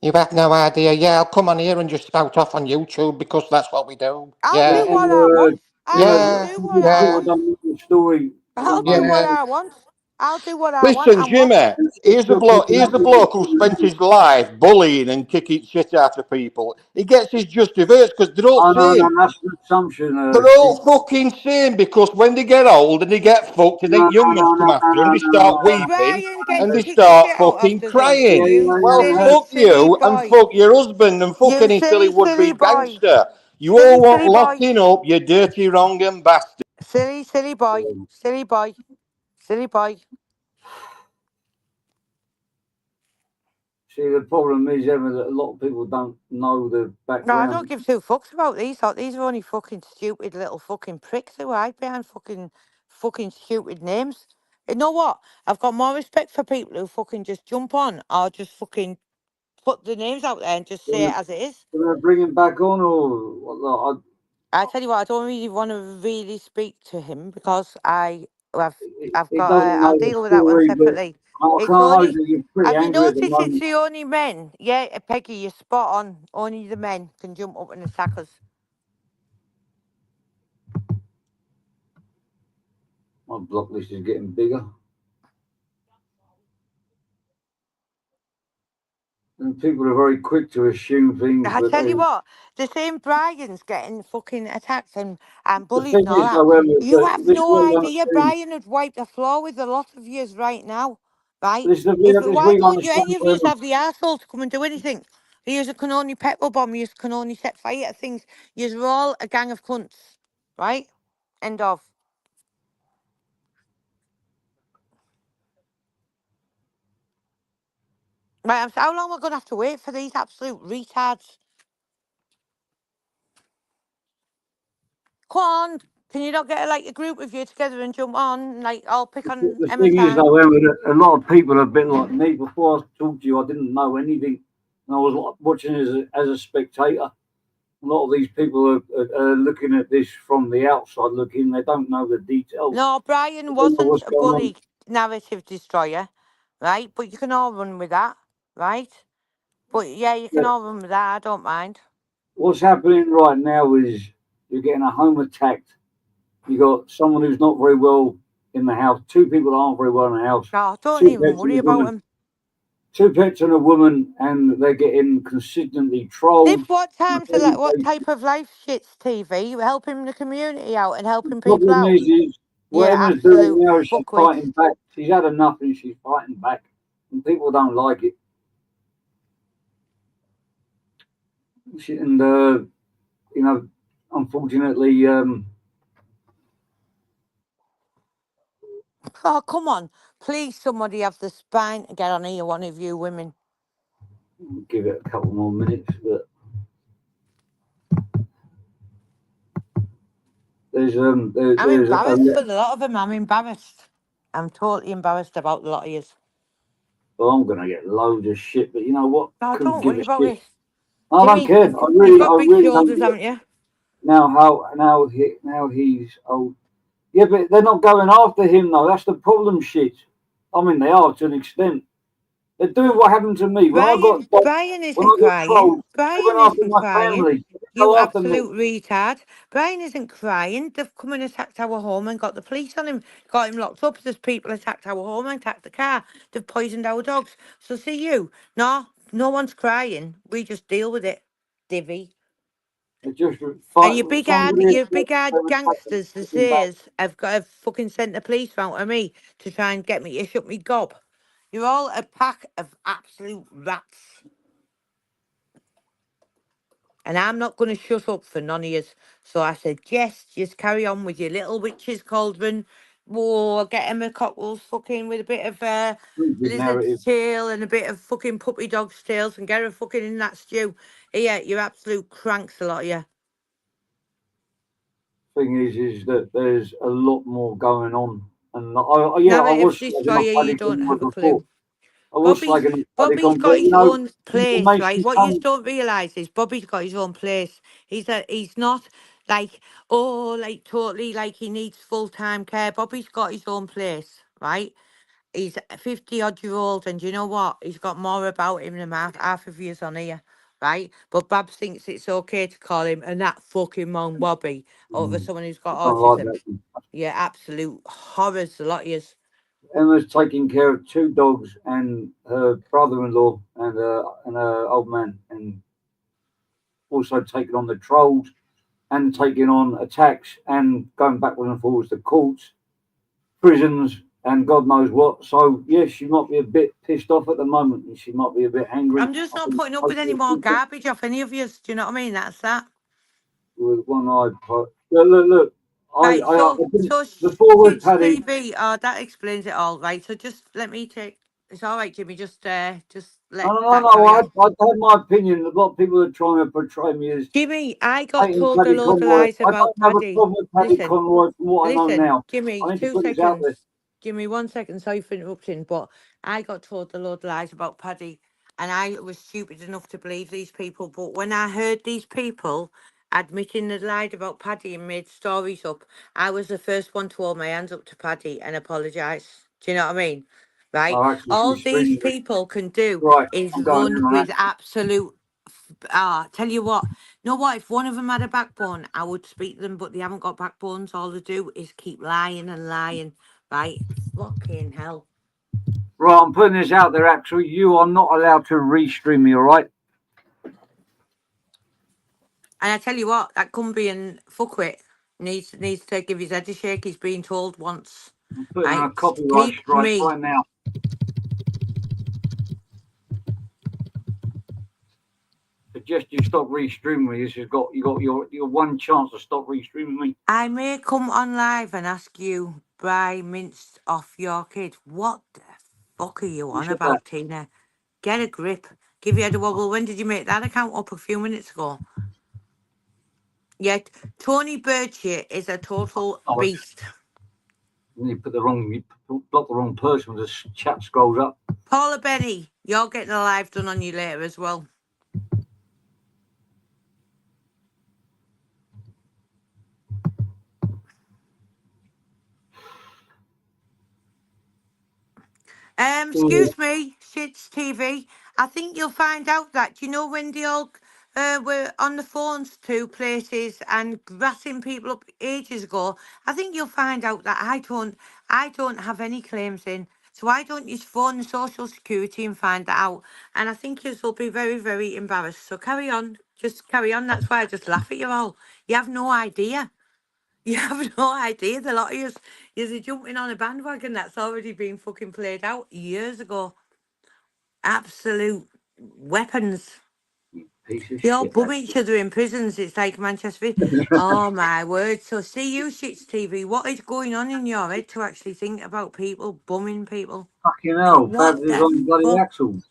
Speaker 6: You have no idea. Yeah, I'll come on here and just spout off on YouTube because that's what we do.
Speaker 8: I'll
Speaker 6: Yeah,
Speaker 8: do what I want. I will
Speaker 6: yeah,
Speaker 8: do what I
Speaker 6: yeah,
Speaker 1: people
Speaker 8: want.
Speaker 1: don't know the story. They
Speaker 8: I'll
Speaker 1: don't know
Speaker 8: do
Speaker 1: the
Speaker 8: what
Speaker 6: yeah.
Speaker 8: I want. I'll do what I want.
Speaker 6: Listen,
Speaker 8: And what?
Speaker 6: Jimmy, here's the
Speaker 1: still
Speaker 6: bloke.
Speaker 1: keeping
Speaker 6: Here's
Speaker 1: up
Speaker 6: the
Speaker 1: with
Speaker 6: bloke who spent
Speaker 1: the
Speaker 6: his life bullying and kicking shit out of people. He gets his just desserts because they're all
Speaker 1: Oh no,
Speaker 6: same.
Speaker 1: no, that's an assumption.
Speaker 6: They're
Speaker 1: Shit.
Speaker 6: all fucking same because when they get old and they get fucked and
Speaker 1: No,
Speaker 6: then
Speaker 1: no,
Speaker 6: young
Speaker 1: no,
Speaker 6: ones come
Speaker 1: no, no,
Speaker 6: after them,
Speaker 1: no,
Speaker 6: they
Speaker 1: no,
Speaker 6: start
Speaker 1: no.
Speaker 6: weeping
Speaker 8: Brian
Speaker 6: and
Speaker 8: gets
Speaker 6: they
Speaker 8: kicked the
Speaker 6: start
Speaker 8: shit out of,
Speaker 6: fucking
Speaker 8: does he?
Speaker 1: Yeah,
Speaker 6: crying.
Speaker 8: You
Speaker 1: yeah,
Speaker 6: Well,
Speaker 1: yeah, yeah.
Speaker 8: silly,
Speaker 6: fuck
Speaker 8: silly
Speaker 6: you and
Speaker 8: boy.
Speaker 6: fuck your husband and fuck
Speaker 8: You
Speaker 6: any silly
Speaker 8: silly, silly
Speaker 6: would-be
Speaker 8: boy.
Speaker 6: gangster. You all
Speaker 8: Silly,
Speaker 6: want
Speaker 8: silly boy.
Speaker 6: locking up, you dirty, wrong and bastard.
Speaker 8: Silly, silly boy.
Speaker 1: Yeah.
Speaker 8: Silly boy. Silly boy.
Speaker 1: See, the problem is, Emma, that a lot of people don't know the
Speaker 8: No, I don't
Speaker 1: background.
Speaker 8: give two fucks about these. These are only fucking stupid little fucking pricks who hide behind fucking stupid names. You know what? I've got more respect for people who fucking just jump on or just fucking put the names out there and just say it as it is.
Speaker 1: Gonna bring him back on, or what?
Speaker 8: I tell you what, I don't really want to really speak to him because I've
Speaker 1: He
Speaker 8: got
Speaker 1: doesn't
Speaker 8: I'll
Speaker 1: know the
Speaker 8: deal with that one
Speaker 1: story, but
Speaker 8: separately.
Speaker 1: I
Speaker 8: It's
Speaker 1: can't hide
Speaker 8: only
Speaker 1: that you're pretty
Speaker 8: have you
Speaker 1: angry at the
Speaker 8: noticed it's
Speaker 1: moment.
Speaker 8: the only men? Yeah, Peggy, you're spot on. Only the men can jump up and attack us.
Speaker 1: My block list is getting bigger. And people are very quick to assume things,
Speaker 8: I
Speaker 1: but
Speaker 8: tell you what, the same Brian's getting fucking attacked and
Speaker 1: the
Speaker 8: bullied
Speaker 1: thing
Speaker 8: and all
Speaker 1: is,
Speaker 8: that.
Speaker 1: however,
Speaker 8: You
Speaker 1: that
Speaker 8: have
Speaker 1: this
Speaker 8: no
Speaker 1: week
Speaker 8: idea.
Speaker 1: understand,
Speaker 8: Brian would wipe the floor with a lot of yous right now, right?
Speaker 1: this
Speaker 8: Why
Speaker 1: week
Speaker 8: don't you
Speaker 1: understand,
Speaker 8: any of yous have the arsehole to come and do anything? Yous can only petrol bomb. Yous can only set fire to things. Yous are all a gang of cunts, right? End of. Right, how long am I going to have to wait for these absolute retards? Come on, can you not get like a group of you together and jump on? Like, I'll pick on
Speaker 1: the
Speaker 8: Emma's
Speaker 1: thing is,
Speaker 8: hand.
Speaker 1: however, that a lot of people are a bit like me. Before I talked to you, I didn't know anything, and I was like, watching as a spectator. A lot of these people are looking at this from the outside looking. They don't know the details.
Speaker 8: No,
Speaker 1: They
Speaker 8: Brian
Speaker 1: don't know
Speaker 8: wasn't
Speaker 1: what's
Speaker 8: a
Speaker 1: going on.
Speaker 8: bully narrative destroyer, right? But you can all run with that, right? But yeah, you can
Speaker 1: Yeah.
Speaker 8: all run with that. I don't mind.
Speaker 1: What's happening right now is you're getting a home attacked. You got someone who's not very well in the house. Two people that aren't very well in the house.
Speaker 8: No, don't
Speaker 1: Two
Speaker 8: even
Speaker 1: pets and
Speaker 8: worry
Speaker 1: a
Speaker 8: about
Speaker 1: woman.
Speaker 8: him.
Speaker 1: Two pets and a woman, and they're getting consistently
Speaker 8: Live
Speaker 1: trolled.
Speaker 8: what times are
Speaker 1: Every
Speaker 8: like? What
Speaker 1: day.
Speaker 8: type of life shit's TV? You're helping the community out and
Speaker 1: The
Speaker 8: helping people
Speaker 1: problem
Speaker 8: out.
Speaker 1: is what
Speaker 8: Yeah,
Speaker 1: Emma's doing
Speaker 8: absolute
Speaker 1: now is she's
Speaker 8: fuckwit.
Speaker 1: fighting back. She's had enough and she's fighting back, and people don't like it. And you know, unfortunately,
Speaker 8: Oh, come on. Please, somebody have the spine to get on here, one of you women.
Speaker 1: give it a couple more minutes. But
Speaker 8: I'm
Speaker 1: there's
Speaker 8: embarrassed for the lot of them. I'm embarrassed. I'm totally embarrassed about the lot of yous.
Speaker 1: well, I'm gonna get loads of shit. But you know what?
Speaker 8: No,
Speaker 1: Couldn't
Speaker 8: don't
Speaker 1: give
Speaker 8: worry
Speaker 1: a
Speaker 8: about
Speaker 1: shit.
Speaker 8: it.
Speaker 1: I don't
Speaker 8: Jimmy,
Speaker 1: care.
Speaker 8: you've
Speaker 1: I
Speaker 8: got big
Speaker 1: really don't
Speaker 8: shoulders,
Speaker 1: care.
Speaker 8: haven't you?
Speaker 1: Now he's old. Yeah, but they're not going after him though. That's the problem. Shit. I mean, they are to an extent. They're doing what happened to me
Speaker 8: Brian
Speaker 1: when
Speaker 8: isn't
Speaker 1: I got
Speaker 8: crying.
Speaker 1: trolled. They
Speaker 8: Brian
Speaker 1: went after
Speaker 8: isn't
Speaker 1: my
Speaker 8: crying.
Speaker 1: family. They
Speaker 8: You
Speaker 1: go after me.
Speaker 8: absolute retard. Brian isn't crying. They've come and attacked our home and got the police on him, got him locked up. There's people attacked our home and attacked the car. They've poisoned our dogs. So see you. No one's crying. We just deal with it, divvy.
Speaker 1: They just
Speaker 8: And
Speaker 1: fight. Somebody
Speaker 8: your big hard
Speaker 1: attacked them,
Speaker 8: gangsters, the
Speaker 1: took him back.
Speaker 8: Sears, have fucking sent the police round to me to try and get me to shut me gob. You're all a pack of absolute rats. And I'm not going to shut up for none of yous. So I said, yes, just carry on with your little witch's cauldron. Whoa, I'll get Emma Cockles fucking with a bit of
Speaker 1: Stupid narrative.
Speaker 8: lizard's tail and a bit of fucking puppy dog's tails and get her fucking in that stew. Yeah, you're absolute cranks, a lot of you.
Speaker 1: Thing is that there's a lot more going on. And I
Speaker 8: Narrative
Speaker 1: was slagging off
Speaker 8: destroyer, you
Speaker 1: Paddy
Speaker 8: don't have a
Speaker 1: before.
Speaker 8: clue.
Speaker 1: I was slagging off Paddy
Speaker 8: Bobby's got
Speaker 1: but
Speaker 8: his own
Speaker 1: it
Speaker 8: place,
Speaker 1: makes
Speaker 8: right?
Speaker 1: me
Speaker 8: What you
Speaker 1: come.
Speaker 8: don't realise is Bobby's got his own place. He's not like like totally like he needs full time care. Bobby's got his own place, right? He's a 50-odd-year-old, and you know what? He's got more about him than half of years on here, right? But Babs thinks it's okay to call him and that fucking Mong Bobby over someone who's got
Speaker 1: I don't like
Speaker 8: autism.
Speaker 1: that.
Speaker 8: Yeah, absolute horrors, a lot of years.
Speaker 1: Emma's taking care of two dogs and her brother-in-law and her old man, and also taking on the trolls and taking on attacks and going backwards and forwards to courts, prisons, and God knows what. So yes, she might be a bit pissed off at the moment, and she might be a bit angry.
Speaker 8: I'm just
Speaker 1: I
Speaker 8: not
Speaker 1: think
Speaker 8: putting up with any more garbage off any of you. Do you know what I mean? That's that.
Speaker 1: with one eye. Look.
Speaker 8: Right,
Speaker 1: I
Speaker 8: so
Speaker 1: didn't
Speaker 8: so
Speaker 1: before with
Speaker 8: Shit's
Speaker 1: Paddy.
Speaker 8: TV. Oh, that explains it all, right? So just let me take. It's all right, Jimmy. Just let that
Speaker 1: No.
Speaker 8: carry on.
Speaker 1: I had my opinion. A lot of people are trying to portray me as
Speaker 8: Jimmy, I got
Speaker 1: hating
Speaker 8: told a
Speaker 1: Paddy
Speaker 8: load of
Speaker 1: Conroy.
Speaker 8: lies
Speaker 1: I
Speaker 8: about
Speaker 1: don't have a
Speaker 8: Paddy.
Speaker 1: problem with Paddy
Speaker 8: Listen,
Speaker 1: Conroy from what I know
Speaker 8: listen,
Speaker 1: now.
Speaker 8: Jimmy,
Speaker 1: I need to
Speaker 8: two
Speaker 1: put this out
Speaker 8: seconds.
Speaker 1: there.
Speaker 8: Give me 1 second. Sorry for interrupting, but I got told a load of lies about Paddy. and I was stupid enough to believe these people. But when I heard these people admitting they lied about Paddy and made stories up, I was the first one to hold my hands up to Paddy and apologise. Do you know what I mean? Right?
Speaker 1: Oh, actually,
Speaker 8: All
Speaker 1: she's
Speaker 8: these
Speaker 1: screaming.
Speaker 8: people can do
Speaker 1: Right,
Speaker 8: is
Speaker 1: I'm going
Speaker 8: run
Speaker 1: in on
Speaker 8: with
Speaker 1: that.
Speaker 8: absolute. Tell you what, you know what? If one of them had a backbone, I would speak to them, but they haven't got backbones. All they do is keep lying and lying. Right? Fucking hell.
Speaker 1: Right, I'm putting this out there, actually. You are not allowed to restream me, all right?
Speaker 8: And I tell you what, that Cumbie and fuckwit needs to give his head a shake. He's been told once.
Speaker 1: I'm putting on
Speaker 8: Right?
Speaker 1: a copyright
Speaker 8: Keep
Speaker 1: strike
Speaker 8: me.
Speaker 1: right now. Suggest you stop restreaming me. This has got your one chance to stop restreaming me.
Speaker 8: I may come on live and ask you buy mince off your kid. What the fuck are you
Speaker 1: Who
Speaker 8: on
Speaker 1: said that?
Speaker 8: about, Tina? Get a grip. Give your head a wobble. When did you make that account up? A few minutes ago. Yet Tony Birchie is a total
Speaker 1: Oh,
Speaker 8: beast.
Speaker 1: you block the wrong person when the chat scrolls up.
Speaker 8: Paula Benny, you're getting a live done on you later as well. Excuse me, Shits TV. I think you'll find out that, you know, when they all were on the phones to places and grassing people up ages ago, I think you'll find out that I don't have any claims in. So why don't you phone the Social Security and find that out? And I think you will be very, very embarrassed. So carry on. Just carry on. That's why I just laugh at you all. You have no idea. You have no idea. The lot of you're jumping on a bandwagon that's already been fucking played out years ago. Absolute weapons.
Speaker 1: Piece of
Speaker 8: They all
Speaker 1: shit.
Speaker 8: bum each other in prisons. It's like Manchester. Oh my word. So see you, Shits TV. What is going on in your head to actually think about people bumming people?
Speaker 1: Fucking hell,
Speaker 8: What
Speaker 1: Babs is
Speaker 8: the
Speaker 1: on bloody
Speaker 8: fuck?
Speaker 1: Axel.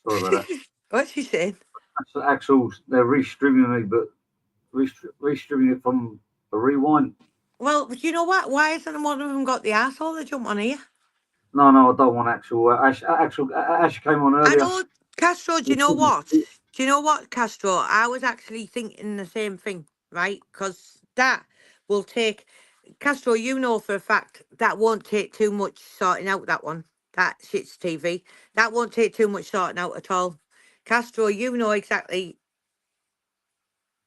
Speaker 1: Sorry about that.
Speaker 8: What's she saying?
Speaker 1: That's Axel's. They're restreaming me, but restreaming it from a rewind.
Speaker 8: Well, but you know what? Why hasn't one of them got the asshole to jump on here?
Speaker 1: No, I don't want Axel. Ash came on
Speaker 8: I
Speaker 1: earlier.
Speaker 8: know, Castro, do you know what? Do you know what, Castro? I was actually thinking the same thing, right? Because that will take, Castro, you know for a fact that won't take too much sorting out, that one. That shit's TV. That won't take too much sorting out at all. Castro, you know exactly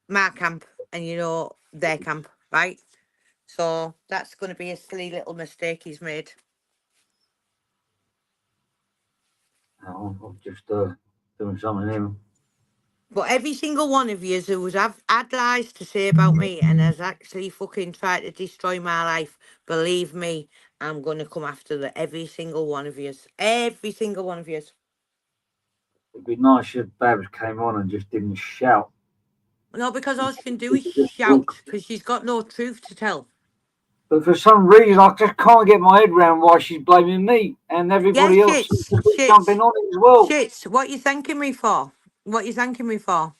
Speaker 8: my camp and you know their camp, right? So that's going to be a silly little mistake he's made.
Speaker 1: No, I'm just doing something here.
Speaker 8: But every single one of you who was have had lies to say about me and has actually fucking tried to destroy my life, believe me, I'm gonna come after every single one of you. Every single one of you.
Speaker 1: It'd be nice if Babs came on and just didn't shout.
Speaker 8: No, because all she can do is
Speaker 1: Just
Speaker 8: shout,
Speaker 1: talk.
Speaker 8: because she's got no truth to tell.
Speaker 1: But for some reason, I just can't get my head around why she's blaming me and
Speaker 8: Yeah,
Speaker 1: everybody else seems
Speaker 8: shits,
Speaker 1: to be
Speaker 8: shits,
Speaker 1: jumping on it as well.
Speaker 8: shits. What you thanking me for? What you thanking me for?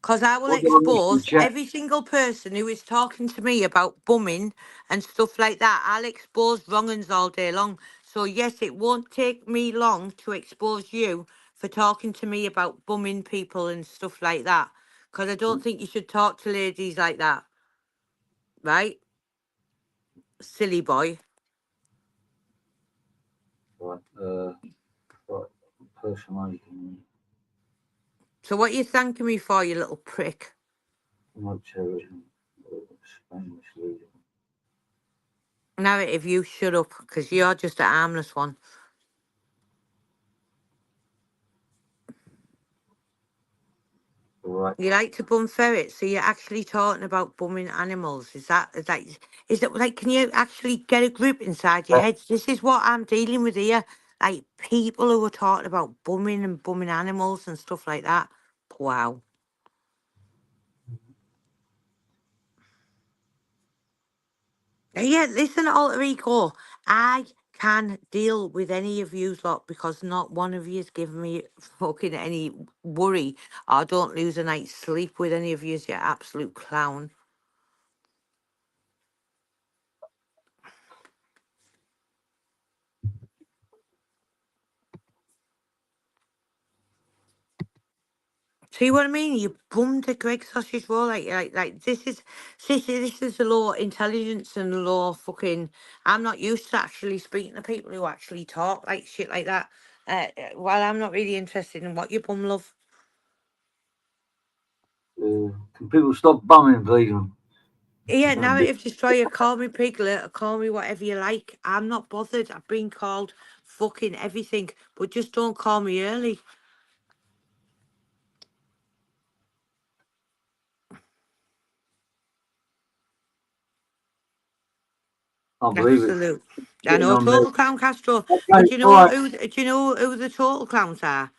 Speaker 8: Because I will
Speaker 1: What did I miss in the
Speaker 8: expose
Speaker 1: chat?
Speaker 8: every single person who is talking to me about bumming and stuff like that. I'll expose wrong uns all day long. So, yes, it won't take me long to expose you for talking to me about bumming people and stuff like that. Because I don't think you should talk to ladies like that. Right? Silly boy.
Speaker 1: Right, right, personalising
Speaker 8: So, what are you thanking me for, you little prick?
Speaker 1: promote terrorism, Spanish leader.
Speaker 8: Narrative, you shut up, because you're just a harmless one.
Speaker 1: Right.
Speaker 8: You like to bum ferrets, so you're actually talking about bumming animals. Is it like, can you actually get a grip inside your head? This is what I'm dealing with here. Like people who are talking about bumming and bumming animals and stuff like that. Wow. Yeah, listen, alter ego. I can deal with any of you lot because not one of you's given me fucking any worry. I don't lose a night's sleep with any of you, you absolute clown. See what I mean? You bummed a Greg sausage roll like this is the law of intelligence and the law of fucking. I'm not used to actually speaking to people who actually talk like shit like that. Well, I'm not really interested in what you bum love.
Speaker 1: Can people stop bumming, please?
Speaker 8: Yeah, narrative destroyer, call me piglet or call me whatever you like. I'm not bothered. I've been called fucking everything, but just don't call me early.
Speaker 1: I believe it.
Speaker 8: Absolute. I
Speaker 1: Getting
Speaker 8: know
Speaker 1: on there.
Speaker 8: Total Clown Castro.
Speaker 1: Okay,
Speaker 8: But do you know
Speaker 1: all right.
Speaker 8: who? Do you know who the Total Clowns are?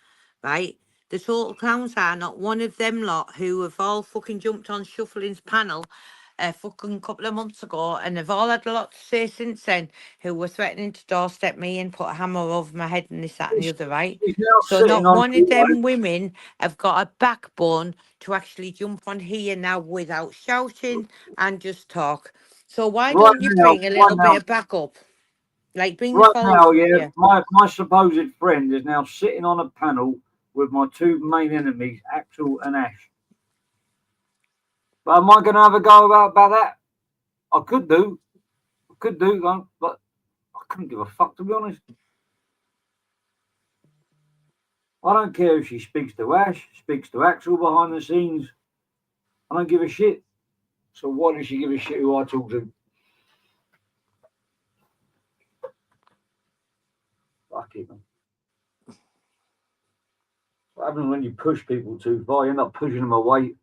Speaker 8: Right? The Total Clowns are not one of them lot who have all fucking jumped on Shuffling's panel a fucking couple of months ago, and they've all had a lot to say since then. Who were threatening to doorstep me and put a hammer over my head and this, that, and the
Speaker 1: He's,
Speaker 8: other. Right?
Speaker 1: he's now
Speaker 8: So
Speaker 1: sitting
Speaker 8: not
Speaker 1: on.
Speaker 8: one of them women have got a backbone to actually jump on here now without shouting and just talk. So why
Speaker 1: Right
Speaker 8: don't you
Speaker 1: now,
Speaker 8: bring a little bit of backup? Like bring the
Speaker 1: right
Speaker 8: followers
Speaker 1: now,
Speaker 8: with
Speaker 1: yeah.
Speaker 8: you.
Speaker 1: My supposed friend is now sitting on a panel with my two main enemies, Axel and Ash. But am I going to have a go about that? I could do, but I couldn't give a fuck, to be honest. I don't care if she speaks to Ash, speaks to Axel behind the scenes. I don't give a shit. So why does she give a shit who I talk to? Fuck it, man. What happens when you push people too far? You end up pushing them away.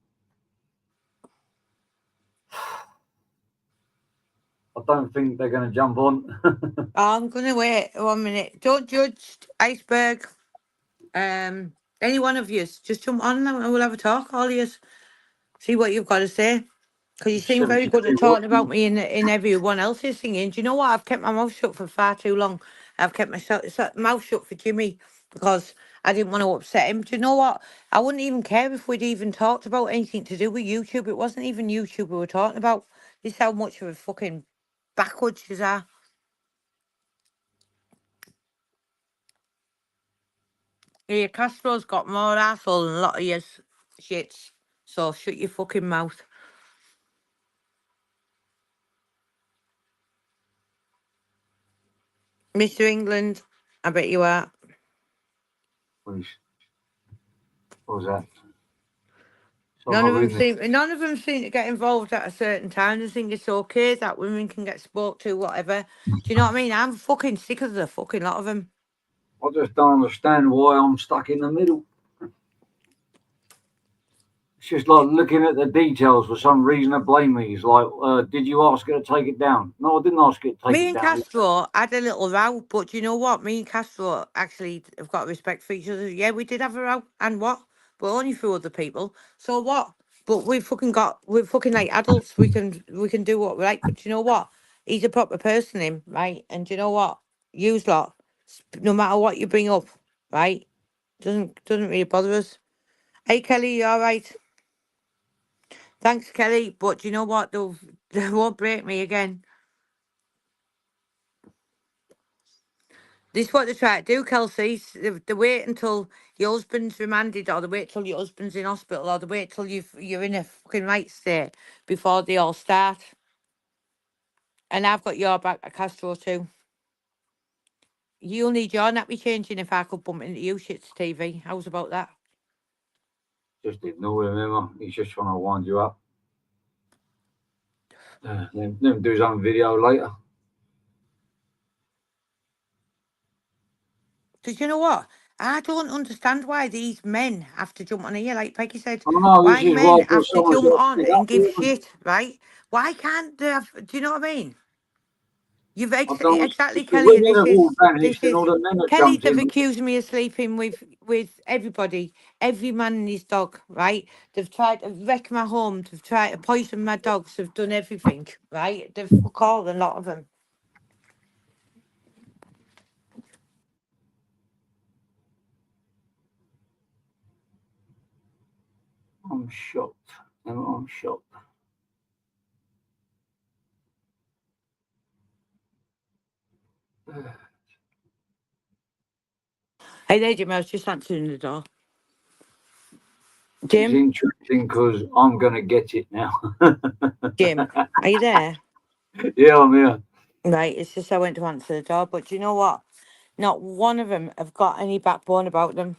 Speaker 1: I don't think they're going to jump on.
Speaker 8: I'm gonna wait 1 minute. Don't judge iceberg. Any one of yous, just jump on and we'll have a talk. All yous, see what you've got to say. Because you seem very good at
Speaker 1: 72
Speaker 8: talking about
Speaker 1: watching.
Speaker 8: me in everyone else's singing. Do you know what? I've kept my mouth shut for far too long. I've kept my mouth shut for Jimmy because I didn't want to upset him. Do you know what? I wouldn't even care if we'd even talked about anything to do with YouTube. It wasn't even YouTube we were talking about. This is how much of a fucking backwards you are. Yeah, Castro's got more arsehole than a lot of your shits. So shut your fucking mouth. Mr. England, I bet you are.
Speaker 1: Please. What was that?
Speaker 8: None of them seem to get involved at a certain time. They think it's okay that women can get spoke to, whatever. Do you know what I mean? I'm fucking sick of the fucking lot of them.
Speaker 1: I just don't understand why I'm stuck in the middle. It's just like looking at the details for some reason to blame me. It's like, did you ask her to take it down? No, I didn't ask her to take
Speaker 8: Me
Speaker 1: it
Speaker 8: and
Speaker 1: down.
Speaker 8: Castro had a little row, but you know what? Me and Castro actually have got respect for each other. Yeah, we did have a row, and what? But only through other people. So what? But we're fucking like adults. We can do what we like. But you know what? He's a proper person, him, right? And you know what? Use lot, no matter what you bring up, right? Doesn't really bother us. Hey Kelly, you all right? Thanks, Kelly. But you know what? They won't break me again. This is what they try to do, Kelsey. They wait until your husband's remanded, or they wait till your husband's in hospital, or they wait till you're in a fucking right state before they all start. And I've got your back at Castro too. You'll need your nappy changing if I could bump into you, shit's TV. How's about that?
Speaker 1: Just ignore him, Emma. He's just trying to wind you up. Then do his own video later.
Speaker 8: Because you know what? I don't understand why these men have to jump on here, like Peggy said.
Speaker 1: I know, this
Speaker 8: Why
Speaker 1: is why
Speaker 8: men
Speaker 1: I thought
Speaker 8: have to
Speaker 1: someone's
Speaker 8: jump
Speaker 1: got to
Speaker 8: on
Speaker 1: stick up
Speaker 8: and
Speaker 1: for
Speaker 8: give
Speaker 1: them.
Speaker 8: shit, right? Why can't they have, do you know what I mean? You've
Speaker 1: I don't
Speaker 8: exactly,
Speaker 1: because
Speaker 8: Kelly,
Speaker 1: when
Speaker 8: and
Speaker 1: they've all vanished and all the men have
Speaker 8: Kelly.
Speaker 1: jumped
Speaker 8: They've
Speaker 1: in.
Speaker 8: accused me of sleeping with everybody, every man and his dog, right? They've tried to wreck my home. They've tried to poison my dogs. They've done everything, right? They've called a lot of them.
Speaker 1: I'm shocked. I'm shocked.
Speaker 8: Hey, there, Jim. I was just answering the door.
Speaker 1: It's
Speaker 8: Jim,
Speaker 1: interesting because I'm going to get it now.
Speaker 8: Jim, are you there?
Speaker 1: Yeah, I'm here.
Speaker 8: Right, it's just I went to answer the door, but do you know what? Not one of them have got any backbone about them.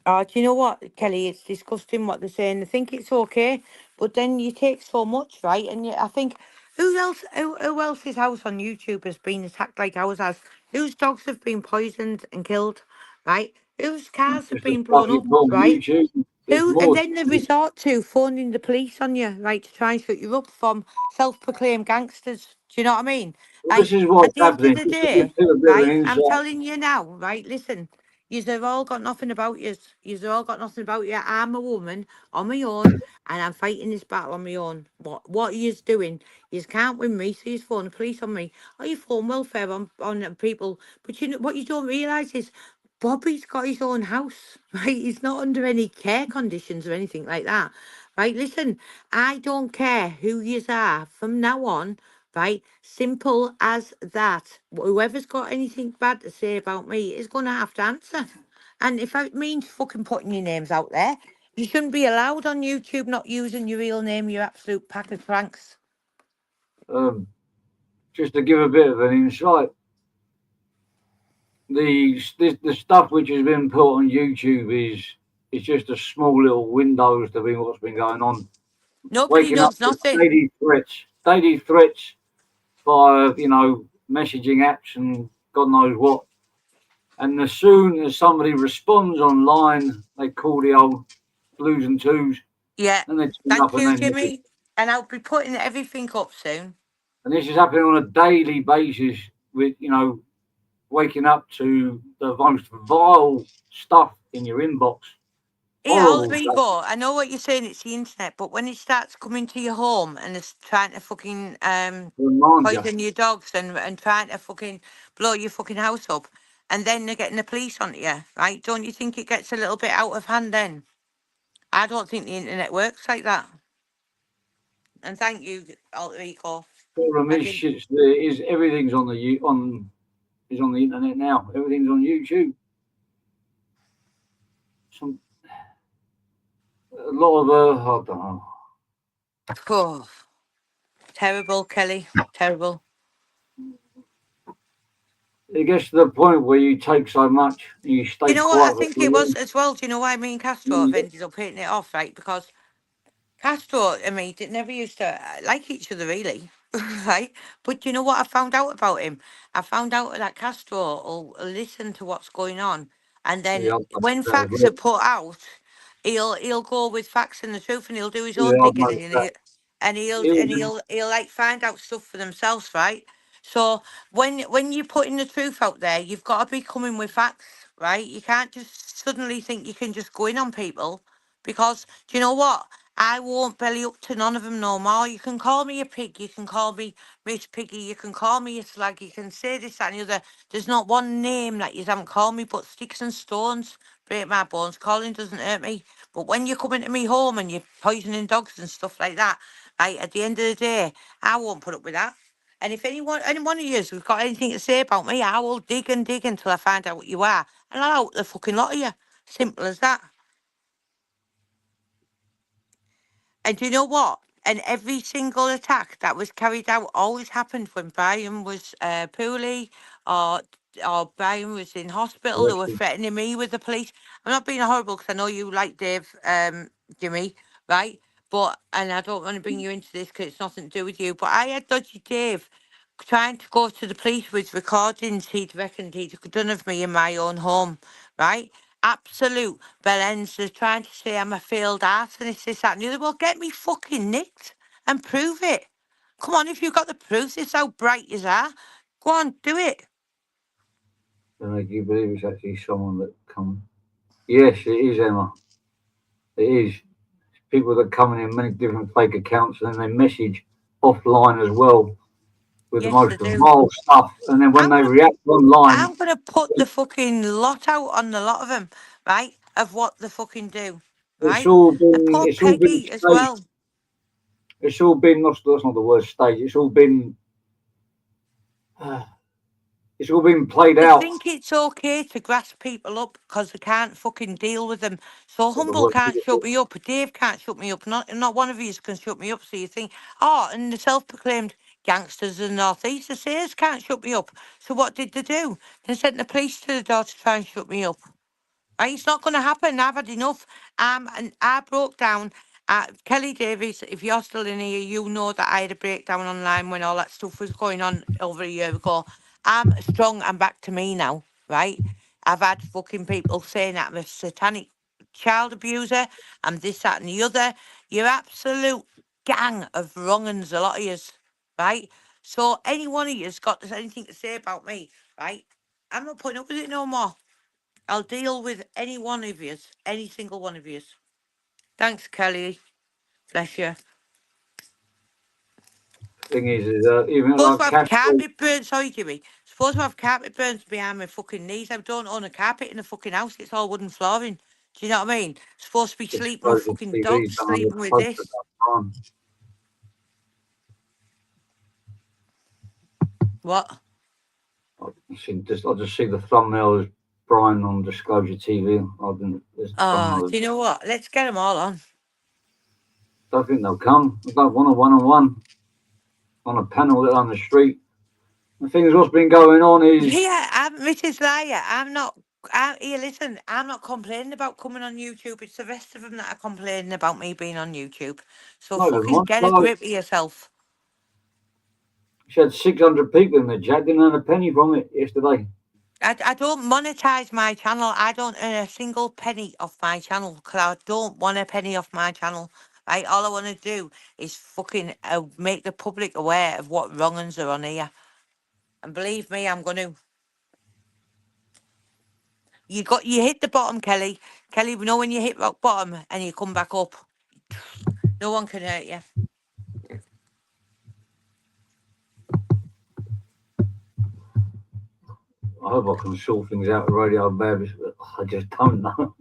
Speaker 8: Oh, do you know what, Kelly? It's disgusting what they're saying. They think it's okay, but then you take so much, right? And I think who else's house on YouTube has been attacked like ours has? Whose dogs have been poisoned and killed, right? Whose cars have
Speaker 1: It's the
Speaker 8: been
Speaker 1: stuff
Speaker 8: blown
Speaker 1: you
Speaker 8: up,
Speaker 1: put on
Speaker 8: right?
Speaker 1: YouTube. There's
Speaker 8: Who and
Speaker 1: more.
Speaker 8: then they resort to phoning the police on you, right, to try and shut you up from self-proclaimed gangsters. Do you know what I mean?
Speaker 1: This
Speaker 8: Like
Speaker 1: is
Speaker 8: at
Speaker 1: what's
Speaker 8: the end of
Speaker 1: happening.
Speaker 8: the
Speaker 1: Just to give
Speaker 8: day,
Speaker 1: people a bit of an
Speaker 8: right? I'm
Speaker 1: insight.
Speaker 8: telling you now, right? Listen, you've all got nothing about you. You've all got nothing about you. I'm a woman on my own, and I'm fighting this battle on my own. What are you doing? You can't win me, so you phone the police on me. Or you phone welfare on people. But you know what you don't realise is Bobby's got his own house, right? He's not under any care conditions or anything like that, right? Listen, I don't care who yous are from now on, right? Simple as that. Whoever's got anything bad to say about me is going to have to answer. And if it means fucking putting your names out there, you shouldn't be allowed on YouTube not using your real name, you absolute pack of cranks.
Speaker 1: Um, just to give a bit of an insight, the stuff which has been put on YouTube is just a small little windows to what's been going on.
Speaker 8: Nobody
Speaker 1: Waking up
Speaker 8: knows
Speaker 1: to
Speaker 8: nothing.
Speaker 1: daily threats via messaging apps and God knows what. And as soon as somebody responds online, they call the old blues and twos,
Speaker 8: Yeah.
Speaker 1: and they turn up
Speaker 8: Thank
Speaker 1: and
Speaker 8: you,
Speaker 1: they nick.
Speaker 8: Jimmy. And I'll be putting everything up soon.
Speaker 1: And this is happening on a daily basis with waking up to the most vile stuff in your inbox.
Speaker 8: Yeah,
Speaker 1: Horrible stuff.
Speaker 8: Rigo, I know what you're saying, it's the internet, but when it starts coming to your home and it's trying to fucking
Speaker 1: Remind you.
Speaker 8: poison your dogs and trying to fucking blow your fucking house up, and then they're getting the police onto you, right? Don't you think it gets a little bit out of hand then? I don't think the internet works like that. And thank you, Rico.
Speaker 1: Problem
Speaker 8: I
Speaker 1: is,
Speaker 8: didn't.
Speaker 1: everything's on is on the internet now. Everything's on YouTube. A lot of I don't know.
Speaker 8: Oh, terrible, Kelly. Terrible.
Speaker 1: It gets to the point where you take so much, and you
Speaker 8: You
Speaker 1: stay
Speaker 8: know what I
Speaker 1: quiet for
Speaker 8: think
Speaker 1: so
Speaker 8: it was
Speaker 1: long.
Speaker 8: as well? Do you know why me and Castro have ended up hitting it off, right? Because Castro and me did never used to like each other really, right? But you know what I found out about him? I found out that Castro will listen to what's going on, and then
Speaker 1: Yeah, I've
Speaker 8: when
Speaker 1: noticed that as
Speaker 8: facts are
Speaker 1: well.
Speaker 8: put out, he'll go with facts and the truth, and he'll do his own
Speaker 1: Yeah, I've
Speaker 8: digging,
Speaker 1: noticed
Speaker 8: and
Speaker 1: that. It was,
Speaker 8: he'll like find out stuff for themselves, right? So when you're putting the truth out there, you've got to be coming with facts, right? You can't just suddenly think you can just go in on people because do you know what? I won't belly up to none of them no more. You can call me a pig, you can call me Miss Piggy, you can call me a slag, you can say this, that, and the other. There's not one name that you haven't called me, but sticks and stones break my bones. Calling doesn't hurt me. But when you're coming to me home and you're poisoning dogs and stuff like that, right, at the end of the day, I won't put up with that. And if any one of you has got anything to say about me, I will dig and dig until I find out what you are. And I'll out the fucking lot of you. Simple as that. And do you know what? And every single attack that was carried out always happened when Brian was poorly or Brian was in hospital. They were threatening me with the police. I'm not being horrible because I know you like Dave, Jimmy, right? But, and I don't want to bring you into this because it's nothing to do with you, but I had Dodgy Dave trying to go to the police with recordings he'd reckoned he'd done of me in my own home, right? Absolute bellends. They're trying to say I'm a failed arsonist, this, that, and the other. Well, get me fucking nicked and prove it. Come on, if you've got the proof, this how bright you are. Go on, do it.
Speaker 1: and do you believe it's actually someone that come? Yes, it is, Emma. It is. People that come in many different fake accounts and then they message offline as well with the
Speaker 8: Yes,
Speaker 1: most
Speaker 8: they do.
Speaker 1: vile stuff. And then when
Speaker 8: I'm
Speaker 1: they
Speaker 8: gonna,
Speaker 1: react online,
Speaker 8: I'm gonna put the fucking lot out on the lot of them, right? Of what they fucking do, right? And poor
Speaker 1: it's all been
Speaker 8: Peggy as
Speaker 1: staged.
Speaker 8: well.
Speaker 1: It's all been that's not the word stage. It's all been It's all been played
Speaker 8: They
Speaker 1: out.
Speaker 8: think it's okay to grasp people up because they can't fucking deal with them. So
Speaker 1: So the
Speaker 8: Humble
Speaker 1: work-
Speaker 8: can't shut me up, Dave can't shut me up, not one of you can shut me up. So you think, oh, and the self-proclaimed gangsters in the North East, the Sayers can't shut me up. So what did they do? They sent the police to the door to try and shut me up. Right, it's not going to happen. I've had enough. And I broke down. Kelly Davies, if you're still in here, you know that I had a breakdown online when all that stuff was going on over a year ago. I'm strong. I'm back to me now, right? I've had fucking people saying that I'm a satanic child abuser. I'm this, that, and the other. You're absolute gang of wrong uns, a lot of yous, right? So any one of you's got anything to say about me, right? I'm not putting up with it no more. I'll deal with any one of yous, any single one of yous. Thanks, Kelly. Bless you.
Speaker 1: Thing is even
Speaker 8: Supposed
Speaker 1: like
Speaker 8: to have
Speaker 1: Cash,
Speaker 8: carpet burns. Sorry, Jimmy. Supposed to have carpet burns behind my fucking knees. I don't own a carpet in the fucking house. It's all wooden flooring. Do you know what I mean? Supposed to be sleeping with
Speaker 1: exploded
Speaker 8: fucking
Speaker 1: TV
Speaker 8: dogs,
Speaker 1: done on the
Speaker 8: sleeping with
Speaker 1: post at
Speaker 8: this.
Speaker 1: that time.
Speaker 8: What?
Speaker 1: I just see the thumbnails, Brian on Disclosure TV. I didn't.
Speaker 8: Do you know what? Let's get them all on.
Speaker 1: Don't think they'll come. I don't want a one-on-one on a panel on the street. The thing is, what's been going on is
Speaker 8: Yeah, I'm Mrs. Liar. I'm not. Here, listen. I'm not complaining about coming on YouTube. It's the rest of them that are complaining about me being on YouTube. So
Speaker 1: no,
Speaker 8: fucking get a grip of yourself.
Speaker 1: She had 600 people in the chat. Didn't earn a penny from it yesterday.
Speaker 8: I don't monetize my channel. I don't earn a single penny off my channel because I don't want a penny off my channel. Right? All I want to do is fucking make the public aware of what wrong-uns are on here. And believe me, I'm going to. You hit the bottom, Kelly. Kelly, we know when you hit rock bottom and you come back up. No one can hurt you.
Speaker 1: I hope I can sort things out with Radio Babs, but I just don't know.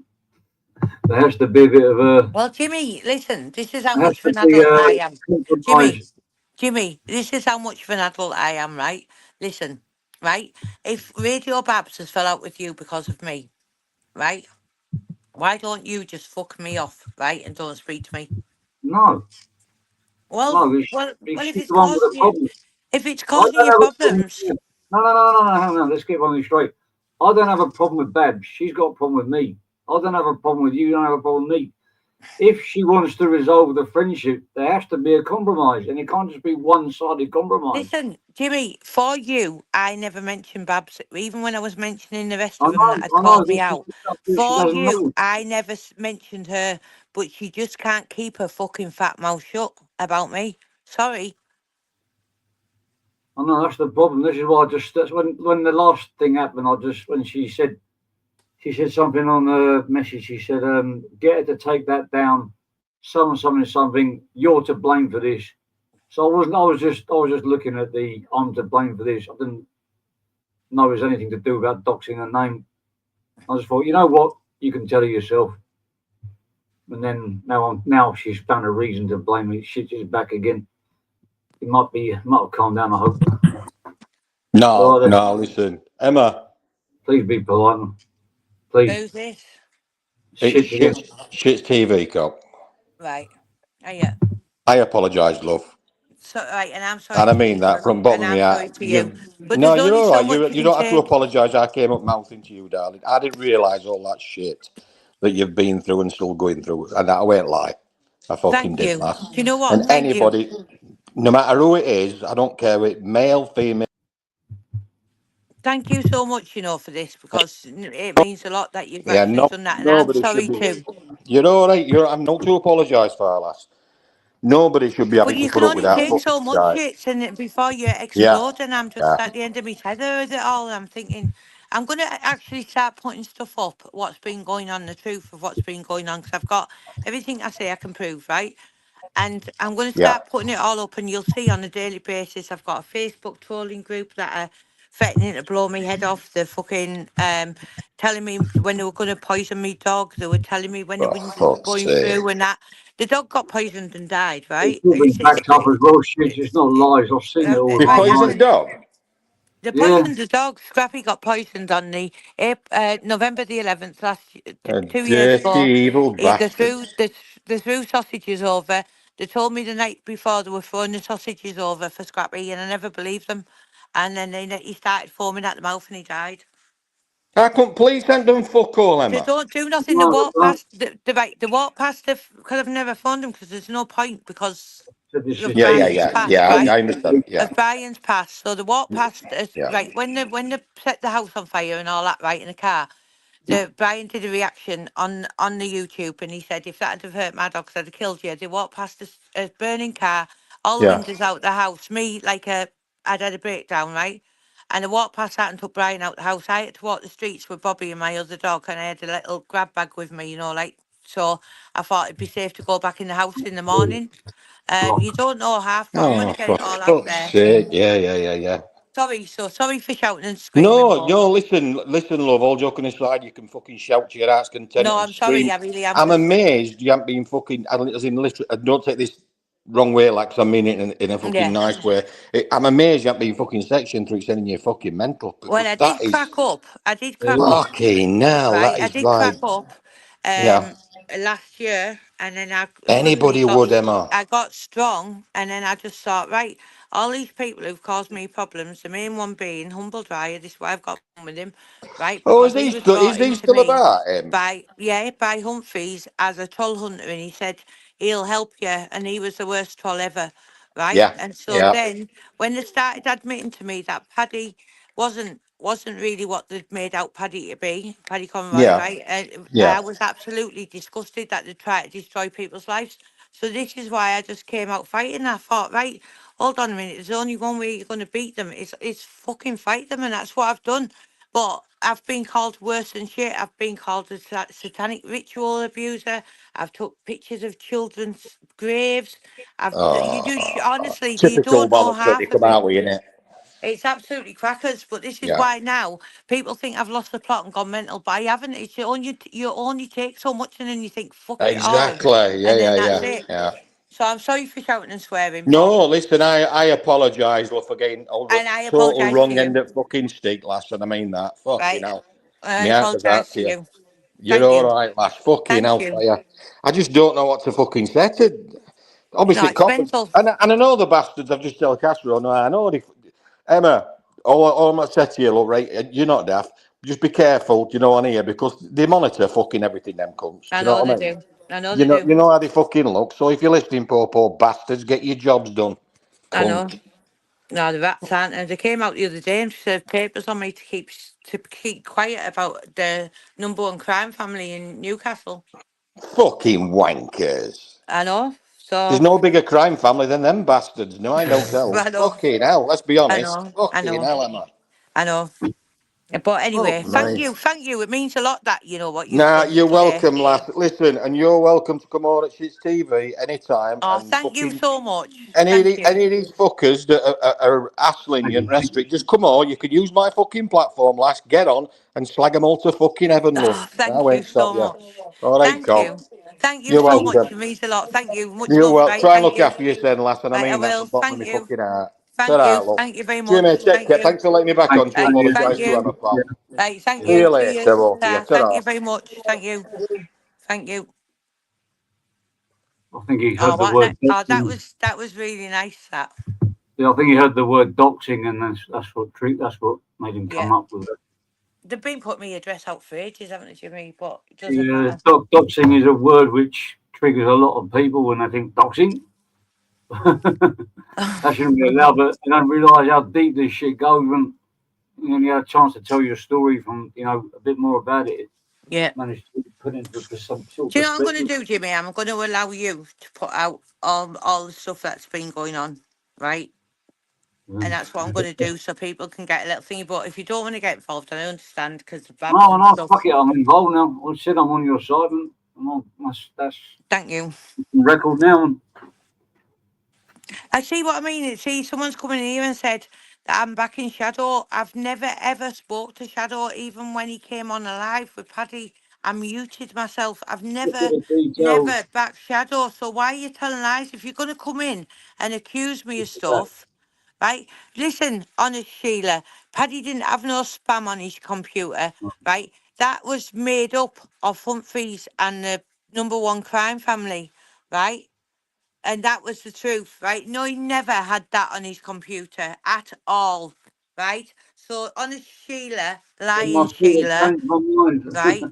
Speaker 1: There has to be a bit of a.
Speaker 8: Well, Jimmy, listen, this is how
Speaker 1: There has
Speaker 8: much
Speaker 1: to
Speaker 8: of an
Speaker 1: be
Speaker 8: adult I am.
Speaker 1: compromise.
Speaker 8: Jimmy, this is how much of an adult I am, right? Listen, right? If Radio Babs has fell out with you because of me, right? Why don't you just fuck me off, right? And don't speak to me.
Speaker 1: No,
Speaker 8: Well,
Speaker 1: no,
Speaker 8: if
Speaker 1: she's
Speaker 8: it's
Speaker 1: the one with the
Speaker 8: causing you,
Speaker 1: problem.
Speaker 8: if it's
Speaker 1: I
Speaker 8: causing
Speaker 1: don't
Speaker 8: you
Speaker 1: have a problem.
Speaker 8: problems,
Speaker 1: No. Hang on. Let's get one thing straight. I don't have a problem with Babs. She's got a problem with me. I don't have a problem with you. You don't have a problem with me. If she wants to resolve the friendship, there has to be a compromise, and it can't just be one-sided compromise.
Speaker 8: listen, Jimmy, for you, I never mentioned Babs, even when I was mentioning the rest
Speaker 1: I
Speaker 8: of them that
Speaker 1: know,
Speaker 8: had
Speaker 1: I know.
Speaker 8: called me
Speaker 1: This is
Speaker 8: out.
Speaker 1: stuff that she
Speaker 8: For
Speaker 1: doesn't
Speaker 8: you,
Speaker 1: know.
Speaker 8: I never mentioned her, but she just can't keep her fucking fat mouth shut about me. Sorry.
Speaker 1: I know that's the problem. This is why that's when the last thing happened. When she said something on the message. She said, "Get her to take that down. Something. You're to blame for this." So I wasn't. I was just looking at the I'm to blame for this. I didn't know it was anything to do about doxing her name. I just thought, you know what, you can tell her yourself. And then now she's found a reason to blame me. Shit is back again. It might have calmed down. I hope.
Speaker 6: No, listen, Emma.
Speaker 1: Please be polite. Please.
Speaker 8: Who's this?
Speaker 6: It's
Speaker 1: Shit.
Speaker 6: shit's TV, cop.
Speaker 8: Right. Oh, yeah.
Speaker 6: I apologise, love.
Speaker 8: So, right, and I'm sorry
Speaker 6: And I
Speaker 8: to
Speaker 6: mean
Speaker 8: you,
Speaker 6: that from
Speaker 8: darling,
Speaker 6: the bottom
Speaker 8: and
Speaker 6: of my
Speaker 8: I'm sorry
Speaker 6: heart.
Speaker 8: to you. But
Speaker 6: No,
Speaker 8: there's
Speaker 6: you're
Speaker 8: only
Speaker 6: all
Speaker 8: so
Speaker 6: right.
Speaker 8: much you
Speaker 6: You
Speaker 8: can
Speaker 6: don't have to
Speaker 8: take.
Speaker 6: apologise. I came up mouthing to you, darling. I didn't realise all that shit that you've been through and still going through. And I won't lie. I fucking
Speaker 8: Thank
Speaker 6: did
Speaker 8: you.
Speaker 6: that.
Speaker 8: Do you know what?
Speaker 6: And
Speaker 8: Thank you.
Speaker 6: anybody, no matter who it is, I don't care if male, female.
Speaker 8: Thank you so much, for this, because it means a lot that you've
Speaker 6: Yeah,
Speaker 8: actually done that, and I'm
Speaker 6: nobody should
Speaker 8: sorry
Speaker 6: be.
Speaker 8: too.
Speaker 6: You're all right. I'm not to apologise for, lass. Nobody should be
Speaker 8: But
Speaker 6: having to
Speaker 8: you
Speaker 6: put
Speaker 8: can
Speaker 6: up with
Speaker 8: only
Speaker 6: that
Speaker 8: take
Speaker 6: fucking
Speaker 8: so much
Speaker 6: shit.
Speaker 8: shit, and before you
Speaker 6: Yeah,
Speaker 8: explode, and I'm just
Speaker 6: yeah,
Speaker 8: at the end of my tether with it all. And I'm thinking, I'm going to actually start putting stuff up, what's been going on, the truth of what's been going on, because I've got everything I say I can prove, right? And I'm going to
Speaker 6: yeah.
Speaker 8: start putting it all up, and you'll see on a daily basis. I've got a Facebook trolling group that are threatening to blow my head off. They're fucking telling me when they were going to poison me dog. They were telling me when the
Speaker 6: For
Speaker 8: winds were
Speaker 6: fuck's
Speaker 8: going
Speaker 6: sake.
Speaker 8: through and that. The dog got poisoned and died,
Speaker 1: It's
Speaker 8: right?
Speaker 1: all been backed up as well. Shit, it's not lies. I've seen it all
Speaker 6: They
Speaker 1: online.
Speaker 6: poisoned the dog.
Speaker 8: They
Speaker 1: Yeah.
Speaker 8: poisoned the dog. Scrappy got poisoned on the November the 11th
Speaker 6: A
Speaker 8: 2 years
Speaker 6: dirty,
Speaker 8: ago.
Speaker 6: evil
Speaker 8: They
Speaker 6: bastards.
Speaker 8: threw sausages over. They told me the night before they were throwing the sausages over for Scrappy, and I never believed them. And then he started foaming at the mouth, and he died.
Speaker 6: I couldn't please send them fuck all,
Speaker 8: They
Speaker 6: Emma.
Speaker 8: don't do nothing. They
Speaker 1: No,
Speaker 8: walk
Speaker 1: no.
Speaker 8: past. They walk past. Because I've never found them because there's no point because
Speaker 1: So this
Speaker 8: of
Speaker 1: is
Speaker 6: Yeah, yeah,
Speaker 8: Brian's
Speaker 6: yeah,
Speaker 8: past,
Speaker 6: yeah.
Speaker 8: right?
Speaker 6: I understand. Yeah,
Speaker 8: Of Brian's past. So they walk past us,
Speaker 6: yeah,
Speaker 8: right, when they set the house on fire and all that, right, in the car. Brian did a reaction on the YouTube and he said if that had have hurt my dogs, I'd have killed you. They walked past a burning car, all the
Speaker 6: yeah.
Speaker 8: windows out the house. Me, I'd had a breakdown, right? And I walked past that and took Brian out the house. I had to walk the streets with Bobby and my other dog, and I had a little grab bag with me, so I thought it'd be safe to go back in the house in the morning. You don't know half, but I'm going
Speaker 6: Oh,
Speaker 8: to get
Speaker 6: for
Speaker 8: it all out
Speaker 6: fuck's
Speaker 8: there.
Speaker 6: sake. Yeah, yeah, yeah, yeah.
Speaker 8: Sorry for shouting and screaming,
Speaker 6: No,
Speaker 8: but
Speaker 6: no, listen, love, all joking aside, you can fucking shout to your heart's content
Speaker 8: no,
Speaker 6: and
Speaker 8: I'm sorry,
Speaker 6: scream.
Speaker 8: I really am.
Speaker 6: I'm amazed you haven't been fucking, as in, literally, don't take this wrong way, like, 'cause I mean it in a fucking
Speaker 8: Yeah.
Speaker 6: nice way. I'm amazed you haven't been fucking section through sending you fucking mental,
Speaker 8: Well,
Speaker 6: because
Speaker 8: I
Speaker 6: that
Speaker 8: did
Speaker 6: is
Speaker 8: crack up. I did crack
Speaker 1: yeah.
Speaker 8: up,
Speaker 6: fucking hell,
Speaker 8: right?
Speaker 6: that
Speaker 8: I
Speaker 6: is
Speaker 8: did
Speaker 6: like,
Speaker 8: crack up
Speaker 6: yeah.
Speaker 8: um last year, and then I suddenly
Speaker 6: Anybody
Speaker 8: got
Speaker 6: would, Emma.
Speaker 8: I got strong, and then I just thought, right, all these people who've caused me problems, the main one being Humble Dryer. This is why I've got on with him, right?
Speaker 6: Oh,
Speaker 8: Because he was
Speaker 6: is
Speaker 8: brought
Speaker 6: he
Speaker 8: into
Speaker 6: still
Speaker 8: me
Speaker 6: about him?
Speaker 8: by Humphreys as a troll hunter, and he said he'll help you, and he was the worst troll ever, right?
Speaker 6: Yeah,
Speaker 8: And so
Speaker 6: yeah,
Speaker 8: then when they started admitting to me that Paddy wasn't really what they'd made out Paddy to be, Paddy Conroy,
Speaker 6: yeah,
Speaker 8: right?
Speaker 6: yeah.
Speaker 8: I was absolutely disgusted that they tried to destroy people's lives. So this is why I just came out fighting. I thought, right, hold on a minute. There's only one way you're going to beat them. It's fucking fight them, and that's what I've done. But I've been called worse than shit. I've been called a satanic ritual abuser. I've took pictures of children's graves.
Speaker 6: Oh,
Speaker 8: Honestly, you
Speaker 6: typical
Speaker 8: don't know
Speaker 6: bollocks that they
Speaker 8: half of
Speaker 6: come
Speaker 8: it.
Speaker 6: out with, innit?
Speaker 8: It's absolutely crackers, but this is
Speaker 6: Yeah.
Speaker 8: why now people think I've lost the plot and gone mental, but I haven't. It's you only take so much and then you think fuck it all,
Speaker 6: Exactly. Yeah,
Speaker 8: and then
Speaker 6: yeah,
Speaker 8: that's
Speaker 6: yeah,
Speaker 8: it.
Speaker 6: yeah.
Speaker 8: So I'm sorry for shouting and swearing, but
Speaker 6: No, listen, I apologise, love, for getting all the
Speaker 8: and I
Speaker 6: total
Speaker 8: apologise to
Speaker 6: wrong end
Speaker 8: you,
Speaker 6: of fucking stick, lass, and I mean that. Fucking
Speaker 8: right?
Speaker 6: hell.
Speaker 8: I
Speaker 6: My heart goes out
Speaker 8: apologise
Speaker 6: to
Speaker 8: to
Speaker 6: you.
Speaker 8: you.
Speaker 6: You're
Speaker 8: Thank
Speaker 6: all
Speaker 8: you,
Speaker 6: right, lass. Fucking
Speaker 8: thank
Speaker 6: hell,
Speaker 8: you.
Speaker 6: fire. I just don't know what to fucking say to.
Speaker 8: No,
Speaker 6: Obviously,
Speaker 8: it's
Speaker 6: coppers.
Speaker 8: mental.
Speaker 6: And I know the bastards have just tell Castro, no, I know. Emma, all I'm going to say to you, look, right, you're not daft. Just be careful, you know, on here, because they monitor fucking everything, them cunts. Do
Speaker 8: I
Speaker 6: you know
Speaker 8: know
Speaker 6: what I
Speaker 8: they
Speaker 6: mean?
Speaker 8: do. I know they do.
Speaker 6: You know how they fucking look. So if you're listening, poor bastards, get your jobs done,
Speaker 8: I know.
Speaker 6: cunt.
Speaker 8: No, the rats aren't. And they came out the other day and served papers on me to keep quiet about the #1 crime family in Newcastle.
Speaker 6: Fucking wankers.
Speaker 8: I know.
Speaker 6: There's
Speaker 8: So
Speaker 6: no bigger crime family than them bastards. No, I don't tell.
Speaker 8: I know.
Speaker 6: Fucking hell, let's be
Speaker 8: I
Speaker 6: honest.
Speaker 8: know. I
Speaker 6: Fucking
Speaker 8: know.
Speaker 6: hell, Emma.
Speaker 8: I know. But
Speaker 6: Fuck
Speaker 8: anyway, thank
Speaker 6: me.
Speaker 8: you. Thank you. It means a lot that you know what you've
Speaker 6: Nah,
Speaker 8: done
Speaker 6: you're
Speaker 8: today.
Speaker 6: welcome, lass. Listen, and you're welcome to come on at Shit's TV anytime
Speaker 8: Oh,
Speaker 6: and
Speaker 8: thank you
Speaker 6: fucking
Speaker 8: so much. Thank you.
Speaker 6: any of these fuckers that are hassling
Speaker 1: Thank
Speaker 6: you and
Speaker 1: you.
Speaker 6: restrict, just come on. You can use my fucking platform, lass. Get on and slag them all to fucking heaven, love.
Speaker 8: Oh,
Speaker 6: I
Speaker 8: thank you
Speaker 6: won't stop
Speaker 8: so
Speaker 6: you.
Speaker 8: much.
Speaker 6: All right,
Speaker 8: Thank
Speaker 6: Cobb.
Speaker 8: you. Thank you
Speaker 6: You're
Speaker 8: so
Speaker 1: Thank you.
Speaker 8: much.
Speaker 6: welcome.
Speaker 8: It means a lot. Thank you. Much
Speaker 6: You're
Speaker 8: love.
Speaker 6: well.
Speaker 8: Right.
Speaker 6: Try and
Speaker 8: Thank
Speaker 6: look
Speaker 8: you.
Speaker 6: after yourself, lass, and I
Speaker 8: Right. I
Speaker 6: mean that
Speaker 8: will.
Speaker 6: from the bottom of
Speaker 8: Thank
Speaker 6: my
Speaker 8: you.
Speaker 6: fucking heart.
Speaker 8: Thank
Speaker 6: Ta-ra,
Speaker 8: you.
Speaker 6: love.
Speaker 8: Thank you very much.
Speaker 6: Jimmy, take
Speaker 8: Thank
Speaker 6: care.
Speaker 8: you.
Speaker 6: Thanks for letting me back
Speaker 1: Thank
Speaker 6: on to
Speaker 8: Right.
Speaker 1: you.
Speaker 8: Thank
Speaker 6: apologise to
Speaker 8: you.
Speaker 6: Emma,
Speaker 1: Yeah.
Speaker 6: pal.
Speaker 8: Right. Thank
Speaker 6: See
Speaker 8: you.
Speaker 6: you later,
Speaker 8: Cheers.
Speaker 6: love. Yeah,
Speaker 8: Thank
Speaker 6: ta-ra.
Speaker 8: you very much. Thank you. Thank you.
Speaker 1: I think he
Speaker 8: Oh,
Speaker 1: heard the
Speaker 8: what?
Speaker 1: word
Speaker 8: Oh, that
Speaker 1: doxing.
Speaker 8: was really nice. That.
Speaker 1: Yeah, I think he heard the word doxing, and that's what made him
Speaker 8: Yeah.
Speaker 1: come up with it.
Speaker 8: They've been putting me address out for ages, haven't they, Jimmy? But it doesn't
Speaker 1: Yeah,
Speaker 8: matter.
Speaker 1: doxing is a word which triggers a lot of people when they think doxing. That shouldn't be allowed, but they don't realise how deep this shit goes. And you only had a chance to tell your story from a bit more about it.
Speaker 8: Yeah.
Speaker 1: Managed to put into some sort of
Speaker 8: Do you know what I'm going to
Speaker 1: perspective.
Speaker 8: do, Jimmy? I'm going to allow you to put out all the stuff that's been going on, right? And
Speaker 1: Mm.
Speaker 8: that's what I'm going to do so people can get a little thingy. But if you don't want to get involved, I understand because the babs
Speaker 1: No,
Speaker 8: and
Speaker 1: no, fuck
Speaker 8: stuff.
Speaker 1: it. I'm involved now. I said I'm on your side, and that's
Speaker 8: Thank you.
Speaker 1: record now. And
Speaker 8: I see what I mean. See, someone's coming in here and said that I'm back in Shadow. I've never ever spoke to Shadow, even when he came on alive with Paddy. I muted myself. I've
Speaker 1: look at
Speaker 8: never,
Speaker 1: the details.
Speaker 8: never back Shadow. So why are you telling lies? If you're going to come in and accuse me of
Speaker 1: That
Speaker 8: stuff, right? Listen, honest Sheila, Paddy didn't have no spam on his computer, right? That was made up of Humphreys and the number one crime family, right? And that was the truth, right? No, he never had that on his computer at all, right? So, honest Sheila,
Speaker 1: It
Speaker 8: lying
Speaker 1: must be that
Speaker 8: Sheila,
Speaker 1: changed my mind.
Speaker 8: right?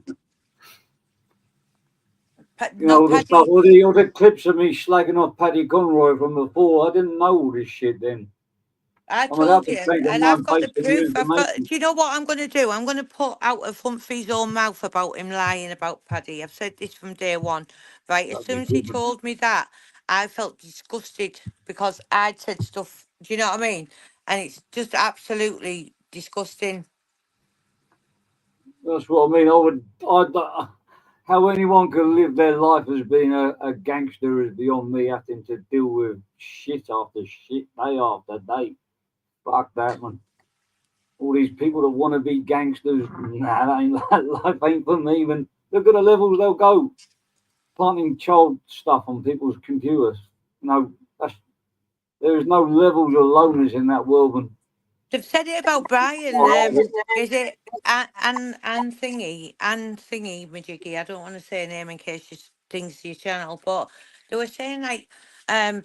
Speaker 1: You know,
Speaker 8: Not
Speaker 1: all the stuff,
Speaker 8: Paddy.
Speaker 1: all the clips of me slagging off Paddy Conroy from before. I didn't know all this shit then.
Speaker 8: I
Speaker 1: I mean, that
Speaker 8: told
Speaker 1: was
Speaker 8: you,
Speaker 1: changed my
Speaker 8: and I've
Speaker 1: mind
Speaker 8: got the
Speaker 1: based on new
Speaker 8: proof. I've got.
Speaker 1: information.
Speaker 8: Do you know what I'm going to do? I'm going to put out of Humphrey's own mouth about him lying about Paddy. I've said this from day one, right? As
Speaker 1: That'd
Speaker 8: soon
Speaker 1: be
Speaker 8: as he
Speaker 1: good.
Speaker 8: told me that, I felt disgusted because I'd said stuff. Do you know what I mean? And it's just absolutely disgusting.
Speaker 1: That's what I mean. How anyone can live their life as being a gangster is beyond me having to deal with shit after shit, day after day. Fuck that, man. All these people that want to be gangsters, nah, that life ain't for me, man. Look at the levels they'll go. Planting child stuff on people's computers. No, that's, there is no levels of lowness in that world, man.
Speaker 8: They've said it about Brian.
Speaker 1: All right,
Speaker 8: Is it and thingy Majiggy? I don't want to say a name in case she thinks your channel, but they were saying like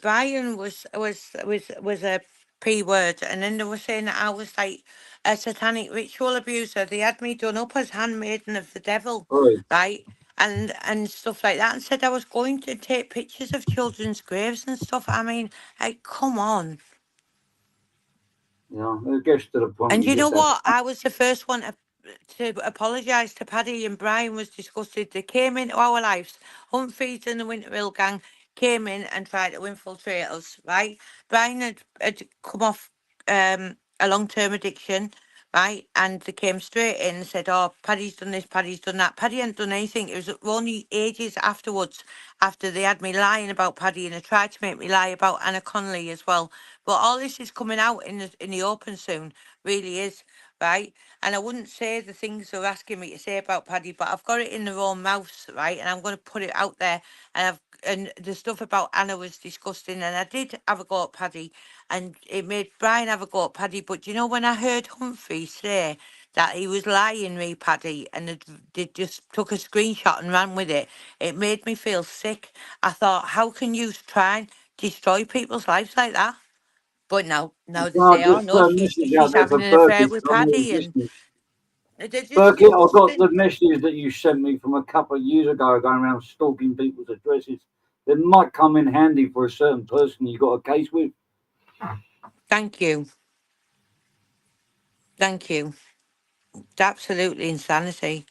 Speaker 8: Brian was a p word, and then they were saying that I was like a satanic ritual abuser. They had me done up as handmaiden of the devil,
Speaker 1: right.
Speaker 8: right? And stuff like that, and said I was going to take pictures of children's graves and stuff. I mean, like, come on.
Speaker 1: You know, it gets to the point
Speaker 8: And
Speaker 1: you
Speaker 8: you know
Speaker 1: just have.
Speaker 8: what? I was the first one to apologise to Paddy, and Brian was disgusted. They came into our lives. Humphreys and the Winterhill gang came in and tried to infiltrate us, right? Brian had come off a long term addiction, right? And they came straight in and said, oh, Paddy's done this, Paddy's done that. Paddy hadn't done anything. It was only ages afterwards, after they had me lying about Paddy, and they tried to make me lie about Anna Connolly as well. But all this is coming out in the open soon, really is, right? And I wouldn't say the things they're asking me to say about Paddy, but I've got it in their own mouths, right? And I'm going to put it out there. And the stuff about Anna was disgusting, and I did have a go at Paddy, and it made Brian have a go at Paddy. But you know, when I heard Humphrey say that he was lying, me Paddy, and they just took a screenshot and ran with it, it made me feel sick. I thought, how can you try and destroy people's lives like that? But no, now they
Speaker 1: Can I
Speaker 8: say, oh
Speaker 1: just
Speaker 8: no,
Speaker 1: throw a message out
Speaker 8: she's
Speaker 1: there
Speaker 8: having
Speaker 1: for
Speaker 8: an affair
Speaker 1: Burkett?
Speaker 8: with
Speaker 1: I know he's
Speaker 8: Paddy, and
Speaker 1: listening.
Speaker 8: they're just
Speaker 1: Burkett, I've got
Speaker 8: disgusting.
Speaker 1: the messages that you sent me from a couple of years ago going around stalking people's addresses. They might come in handy for a certain person you got a case with.
Speaker 8: Thank you. Thank you. It's absolutely insanity.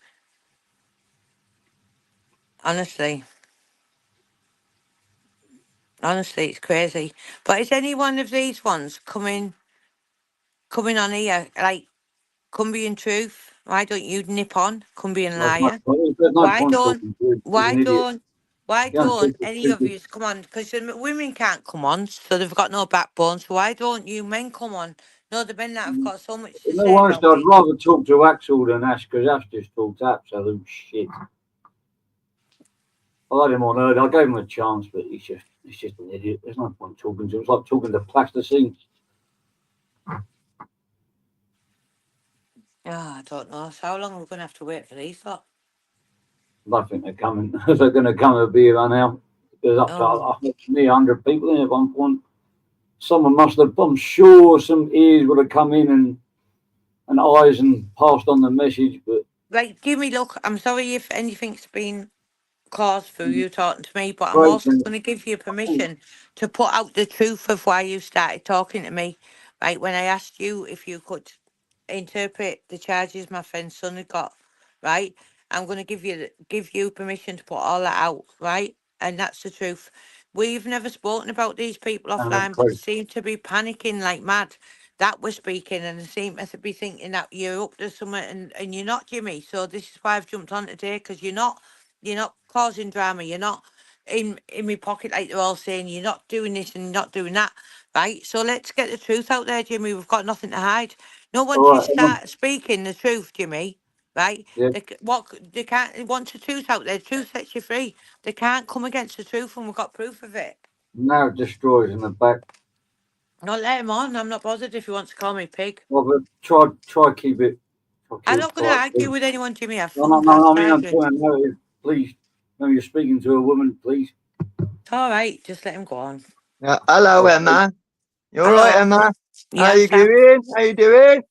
Speaker 8: Honestly. Honestly, it's crazy. But is any one of these ones coming on here, like Cumbrian Truth? Why don't you nip on Cumbrian
Speaker 1: There's no
Speaker 8: Liar?
Speaker 1: point, there's no
Speaker 8: Why
Speaker 1: point
Speaker 8: don't
Speaker 1: talking to you. He's
Speaker 8: why
Speaker 1: an idiot.
Speaker 8: don't why
Speaker 1: You don't
Speaker 8: don't
Speaker 1: talk to
Speaker 8: any of
Speaker 1: stupid.
Speaker 8: you come on? Because the women can't come on, so they've got no backbone. So why don't you men come on? No, the men that have got so much to
Speaker 1: No,
Speaker 8: say
Speaker 1: honestly,
Speaker 8: about
Speaker 1: I'd
Speaker 8: it.
Speaker 1: rather talk to Axel than Ash because Ash just talks absolute shit. I had him on earlier. I gave him a chance, but he's just an idiot. There's no point talking to him. It's like talking to plasticine.
Speaker 8: I don't know. So how long are we going to have to wait for these lot?
Speaker 1: I don't think they're coming. If they're going to come, it'll be around now. There's up to
Speaker 8: Oh,
Speaker 1: near 100 people in at one point. Someone must have, I'm sure some ears would have come in and eyes and passed on the message, but
Speaker 8: right. Give me look. I'm sorry if anything's been cause for you talking to me, but I'm
Speaker 1: great.
Speaker 8: also going to give you permission to put out the truth of why you started talking to me. Right, when I asked you if you could interpret the charges my friend's son had got, right? I'm going to give you permission to put all that out, right? And that's the truth. We've never spoken about these people offline, but they seem to be panicking like mad that we're speaking, and they seem to be thinking that you're up to something, and you're not, Jimmy. So this is why I've jumped on today, because you're not causing drama. You're not in my pocket like they're all saying. You're not doing this and you're not doing that, right? So let's get the truth out there, Jimmy. We've got nothing to hide. No, once
Speaker 1: All
Speaker 8: you
Speaker 1: right,
Speaker 8: start speaking the truth, Jimmy, right?
Speaker 1: yeah,
Speaker 8: They can't. Once the truth out there, the truth sets you free. They can't come against the truth, and we've got proof of it.
Speaker 1: now it destroys in the back.
Speaker 8: I'll let him on. I'm not bothered if he wants to call me pig.
Speaker 1: Well, but try keep it. Try
Speaker 8: I'm
Speaker 1: keep it
Speaker 8: not going to
Speaker 1: quiet,
Speaker 8: argue
Speaker 1: please.
Speaker 8: with anyone, Jimmy. I've
Speaker 1: No, no,
Speaker 8: fucking
Speaker 1: no, no.
Speaker 8: past
Speaker 1: I mean, I'm
Speaker 8: arguing.
Speaker 1: talking narrative. Please, when you're speaking to a woman, please.
Speaker 8: It's all right. Just let him go on.
Speaker 9: Yeah, hello,
Speaker 1: Okay.
Speaker 9: Emma. You all right,
Speaker 8: Hello.
Speaker 9: Emma? How you
Speaker 8: Yes, I'm.
Speaker 9: doing? How you doing?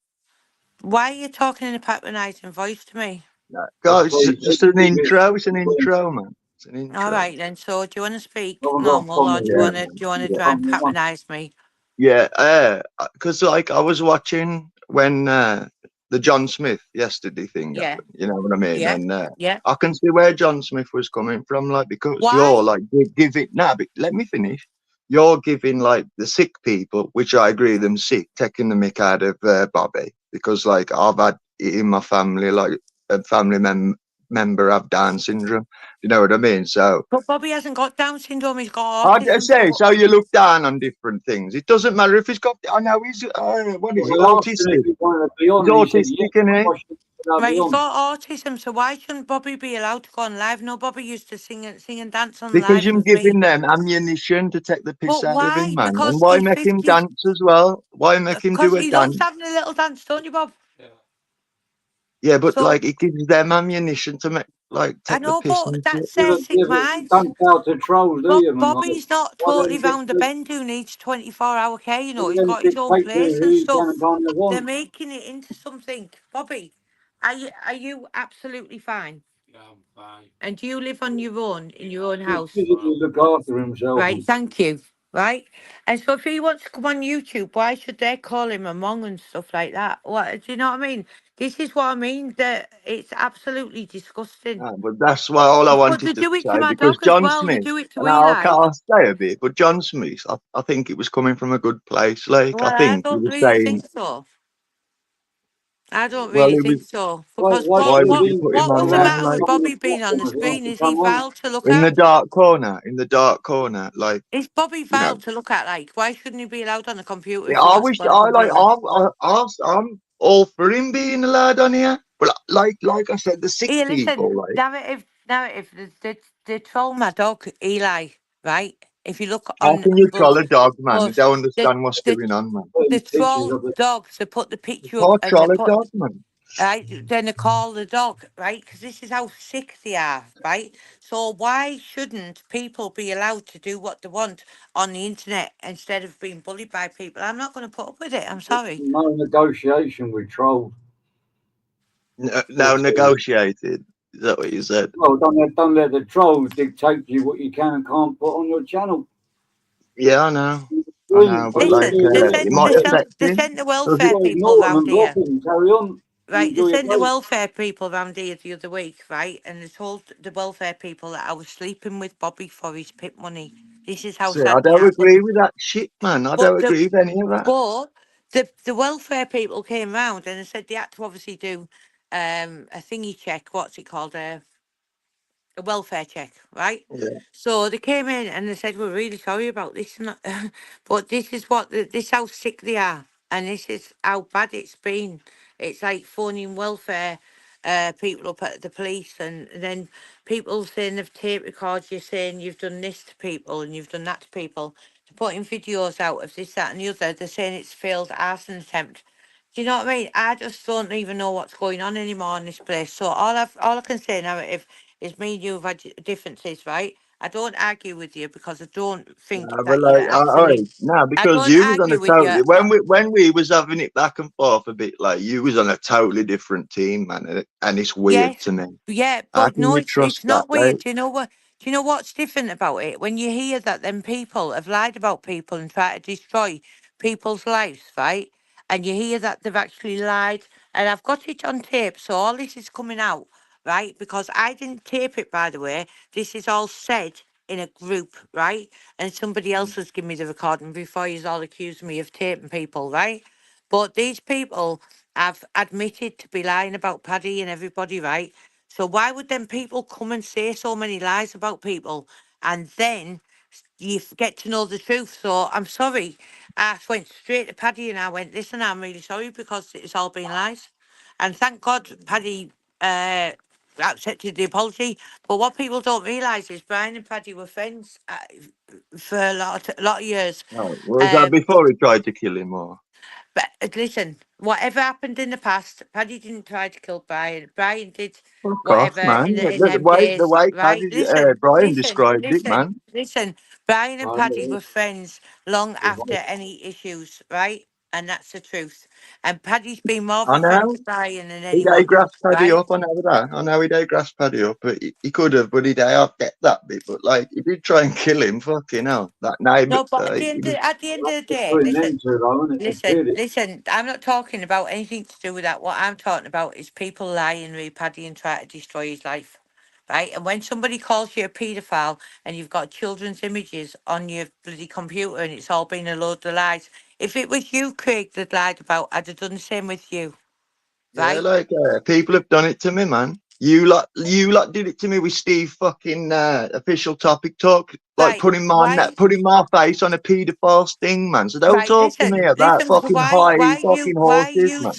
Speaker 8: Why are you talking in a patronising voice to me?
Speaker 9: No,
Speaker 1: But
Speaker 9: God, it's
Speaker 1: please,
Speaker 9: just an
Speaker 1: keep it.
Speaker 9: intro. It's an intro, man. It's an
Speaker 8: All
Speaker 9: intro.
Speaker 8: right then. So, do you want to speak
Speaker 1: I haven't got a
Speaker 8: normal, or
Speaker 1: problem
Speaker 8: do you
Speaker 1: with
Speaker 9: Yeah,
Speaker 8: want
Speaker 1: it.
Speaker 8: to
Speaker 9: yeah,
Speaker 8: try and
Speaker 1: Come on.
Speaker 8: patronise me?
Speaker 9: yeah. Because like I was watching when the John Smith yesterday thing
Speaker 8: Yeah,
Speaker 9: happened. You know what I mean?
Speaker 8: yeah,
Speaker 9: And
Speaker 8: yeah.
Speaker 9: I can see where John Smith was coming from. Like because you're
Speaker 8: Why?
Speaker 9: like giving. Nah, but let me finish. You're giving like the sick people, which I agree them sick, taking the mick out of Bobby because like I've had it in my family, like a family member have Down syndrome. You know what I mean? So
Speaker 8: But Bobby hasn't got Down syndrome. He's got
Speaker 9: I'd
Speaker 8: autism.
Speaker 9: say
Speaker 8: So
Speaker 9: so. You look down on different things. It doesn't matter if he's got. I know he's. What is
Speaker 1: Well,
Speaker 9: it?
Speaker 1: he asked him if
Speaker 9: Autistic.
Speaker 1: he wanted to be
Speaker 9: He's
Speaker 1: on, and he said yes.
Speaker 9: autistic, isn't he?
Speaker 1: Why should I
Speaker 8: right,
Speaker 1: be
Speaker 8: he's
Speaker 1: on?
Speaker 8: got autism. So why shouldn't Bobby be allowed to go on live? No, Bobby used to sing and dance on
Speaker 9: Because
Speaker 8: live
Speaker 9: you're
Speaker 8: with me.
Speaker 9: giving them ammunition to take the piss
Speaker 8: But
Speaker 9: out of him,
Speaker 8: why?
Speaker 9: man. And
Speaker 8: Because
Speaker 9: why
Speaker 8: if
Speaker 9: make him
Speaker 8: you,
Speaker 9: dance as well? Why make him
Speaker 8: because
Speaker 9: do a
Speaker 8: he loves
Speaker 9: dance?
Speaker 8: having a little dance, don't you, Bob?
Speaker 9: Yeah, but
Speaker 8: So
Speaker 9: like it gives them ammunition to make like
Speaker 8: I
Speaker 9: take the
Speaker 8: know,
Speaker 9: piss
Speaker 8: but
Speaker 9: and shit.
Speaker 8: that's their sick
Speaker 1: You
Speaker 8: minds.
Speaker 1: don't bow to trolls, do you, man? Like,
Speaker 8: Bobby's not
Speaker 1: why
Speaker 8: totally
Speaker 1: them
Speaker 8: round the
Speaker 1: dictators,
Speaker 8: bend who needs 24-hour care. You know,
Speaker 1: why
Speaker 8: he's
Speaker 1: them
Speaker 8: got his own
Speaker 1: dictators
Speaker 8: place
Speaker 1: who
Speaker 8: and
Speaker 1: you can and
Speaker 8: stuff.
Speaker 1: can't live
Speaker 8: They're
Speaker 1: on?
Speaker 8: making it into something. Bobby, are you absolutely fine? And do you live on your own in your own
Speaker 1: Just
Speaker 8: house?
Speaker 1: physically look after himself.
Speaker 8: Right, thank you. Right, and so if he wants to come on YouTube, why should they call him a mong and stuff like that? What do you know what I mean? This is what I mean. That it's absolutely disgusting.
Speaker 9: But that's why all I
Speaker 8: But they
Speaker 9: wanted to
Speaker 8: do it to
Speaker 9: say
Speaker 8: my
Speaker 9: because
Speaker 8: dog as
Speaker 9: John
Speaker 8: well. They
Speaker 9: Smith,
Speaker 8: do it to
Speaker 9: and I'll,
Speaker 8: Eli.
Speaker 9: I'll say a bit, but John Smith, I think it was coming from a good place. Like I
Speaker 8: Well, I
Speaker 9: think he
Speaker 8: don't
Speaker 9: was
Speaker 8: really
Speaker 9: saying,
Speaker 8: think so. I don't
Speaker 9: well,
Speaker 8: really
Speaker 9: he was.
Speaker 8: think so because
Speaker 1: Why
Speaker 8: what
Speaker 9: Why
Speaker 1: should
Speaker 9: would
Speaker 8: what
Speaker 9: you
Speaker 1: he
Speaker 9: put him
Speaker 8: what
Speaker 1: stick
Speaker 8: was
Speaker 9: on
Speaker 8: the
Speaker 9: there?
Speaker 1: around
Speaker 8: matter
Speaker 1: and
Speaker 8: with
Speaker 9: Like
Speaker 1: come on the
Speaker 8: Bobby being on
Speaker 1: platform
Speaker 8: the
Speaker 1: if he wants
Speaker 8: screen?
Speaker 1: to
Speaker 8: Is he
Speaker 1: come on?
Speaker 8: vile to look
Speaker 9: in
Speaker 8: at?
Speaker 9: the dark corner, in the dark corner, like
Speaker 8: Is Bobby
Speaker 9: you know.
Speaker 8: vile to look at? Like, why shouldn't he be allowed on the computer
Speaker 9: Yeah,
Speaker 8: if he
Speaker 9: I
Speaker 8: wants to
Speaker 9: wish
Speaker 8: go on the
Speaker 9: I like
Speaker 8: computer?
Speaker 9: I'm all for him being allowed on here, but like I said, the sick
Speaker 8: Here, listen,
Speaker 9: people, like
Speaker 8: narrative. They troll my dog Eli, right? If you look
Speaker 9: how
Speaker 8: on
Speaker 9: can you troll
Speaker 8: both,
Speaker 9: a dog, man? I
Speaker 8: both
Speaker 9: don't
Speaker 8: the
Speaker 9: understand what's
Speaker 8: the
Speaker 9: going on, man.
Speaker 8: the
Speaker 1: Putting pictures
Speaker 8: troll
Speaker 1: of it.
Speaker 8: dogs. They put the
Speaker 9: You
Speaker 8: picture up
Speaker 9: can't
Speaker 8: and they
Speaker 9: troll a
Speaker 8: put
Speaker 9: dog, man.
Speaker 8: right. Then they call the dog, right? Because this is how sick they are, right? So why shouldn't people be allowed to do what they want on the internet instead of being bullied by people? I'm not going to put up with it. I'm sorry.
Speaker 1: No negotiation with trolls.
Speaker 9: No negotiated. Is that what you said?
Speaker 1: Well, don't let the trolls dictate to you what you can and can't put on your channel.
Speaker 9: Yeah, I know. I
Speaker 1: Brilliant.
Speaker 9: know, but
Speaker 1: Well, you
Speaker 9: like
Speaker 8: Listen,
Speaker 1: do your
Speaker 9: it
Speaker 1: thing,
Speaker 9: might
Speaker 1: yeah.
Speaker 9: affect
Speaker 8: they
Speaker 9: him.
Speaker 8: sent the
Speaker 9: Does it?
Speaker 8: welfare
Speaker 1: Well,
Speaker 8: people
Speaker 1: ignore them
Speaker 8: round
Speaker 1: and block
Speaker 8: here.
Speaker 1: them. Carry on. You
Speaker 8: Right, they
Speaker 1: enjoy your
Speaker 8: sent the
Speaker 1: day.
Speaker 8: welfare people round here the other week, right? And they told the welfare people that I was sleeping with Bobby for his pip money. This is how
Speaker 9: See, I
Speaker 8: sad they
Speaker 9: don't
Speaker 8: are.
Speaker 9: agree with that shit, man. I
Speaker 8: But
Speaker 9: don't
Speaker 8: the
Speaker 9: agree with any of that.
Speaker 8: but the welfare people came round and they said they had to obviously do a thingy check. What's it called? A welfare check, right?
Speaker 9: Yeah.
Speaker 8: So they came in and they said, "We're really sorry about this, and that, but this is what this how sick they are, and this is how bad it's been. It's like phoning welfare people up at the police, and then people saying they've tape recorded you saying you've done this to people and you've done that to people. They're putting videos out of this, that, and the other. They're saying it's failed arson attempt." Do you know what I mean? I just don't even know what's going on anymore in this place. So all I can say now, if is me and you have had differences, right? I don't argue with you because I don't think
Speaker 9: But
Speaker 8: that you're
Speaker 9: like, all
Speaker 8: actually.
Speaker 9: right, no,
Speaker 8: I
Speaker 9: because
Speaker 8: don't
Speaker 9: you was on a
Speaker 8: argue with you.
Speaker 9: totally when we was having it back and forth a bit, like you was on a totally different team, man, and it's weird
Speaker 8: Yes,
Speaker 9: to me.
Speaker 8: yeah,
Speaker 9: How
Speaker 8: but
Speaker 9: can
Speaker 8: no,
Speaker 9: you
Speaker 8: it's
Speaker 9: trust that?
Speaker 8: not
Speaker 9: Like,
Speaker 8: weird. Do you know what? Do you know what's different about it? When you hear that then people have lied about people and try to destroy people's lives, right? And you hear that they've actually lied, and I've got it on tape, so all this is coming out, right? Because I didn't tape it, by the way. This is all said in a group, right? And somebody else has given me the recording before you all accused me of taping people, right? But these people have admitted to be lying about Paddy and everybody, right? So why would then people come and say so many lies about people and then you get to know the truth? So I'm sorry. I went straight to Paddy and I went, listen, I'm really sorry because it's all been lies. And thank God Paddy accepted the apology. But what people don't realise is Brian and Paddy were friends for a lot of years.
Speaker 9: Oh, was that before he tried to kill him, or?
Speaker 8: But listen, whatever happened in the past, Paddy didn't try to kill Brian. Brian did
Speaker 9: Fuck off,
Speaker 8: whatever
Speaker 9: man.
Speaker 8: in
Speaker 9: The
Speaker 8: them
Speaker 9: way the
Speaker 8: days,
Speaker 9: way
Speaker 8: right?
Speaker 9: Paddy, Brian
Speaker 8: Listen,
Speaker 9: described it,
Speaker 8: listen,
Speaker 9: man.
Speaker 8: listen. Brian and Paddy
Speaker 1: Right,
Speaker 8: were friends long after
Speaker 1: right.
Speaker 8: any issues, right? And that's the truth. And Paddy's been more of
Speaker 9: I
Speaker 8: a friend
Speaker 9: know.
Speaker 8: to Brian than
Speaker 9: He'd a
Speaker 8: anyone,
Speaker 9: grass Paddy
Speaker 8: right?
Speaker 9: up, I know that. I know he'd a grass Paddy up, but he could have, but he'd I get that bit. But like, he did try and kill him. Fucking hell, that neighbour.
Speaker 8: No, but
Speaker 9: He was,
Speaker 8: at the end of the day,
Speaker 1: Between them
Speaker 8: listen.
Speaker 1: two, though, isn't it? It did it.
Speaker 8: Listen, I'm not talking about anything to do with that. What I'm talking about is people lying with Paddy and try to destroy his life. Right? And when somebody calls you a paedophile and you've got children's images on your bloody computer and it's all been a load of lies. If it was you, Craig, that lied about, I'd have done the same with you.
Speaker 9: yeah,
Speaker 8: Right?
Speaker 9: like people have done it to me, man. You lot did it to me with Steve fucking official topic talk, like
Speaker 8: Right. Why
Speaker 9: putting my face on a paedophile sting, man. So don't
Speaker 8: right,
Speaker 9: talk to me about
Speaker 8: listen,
Speaker 9: fucking high fucking horses, man.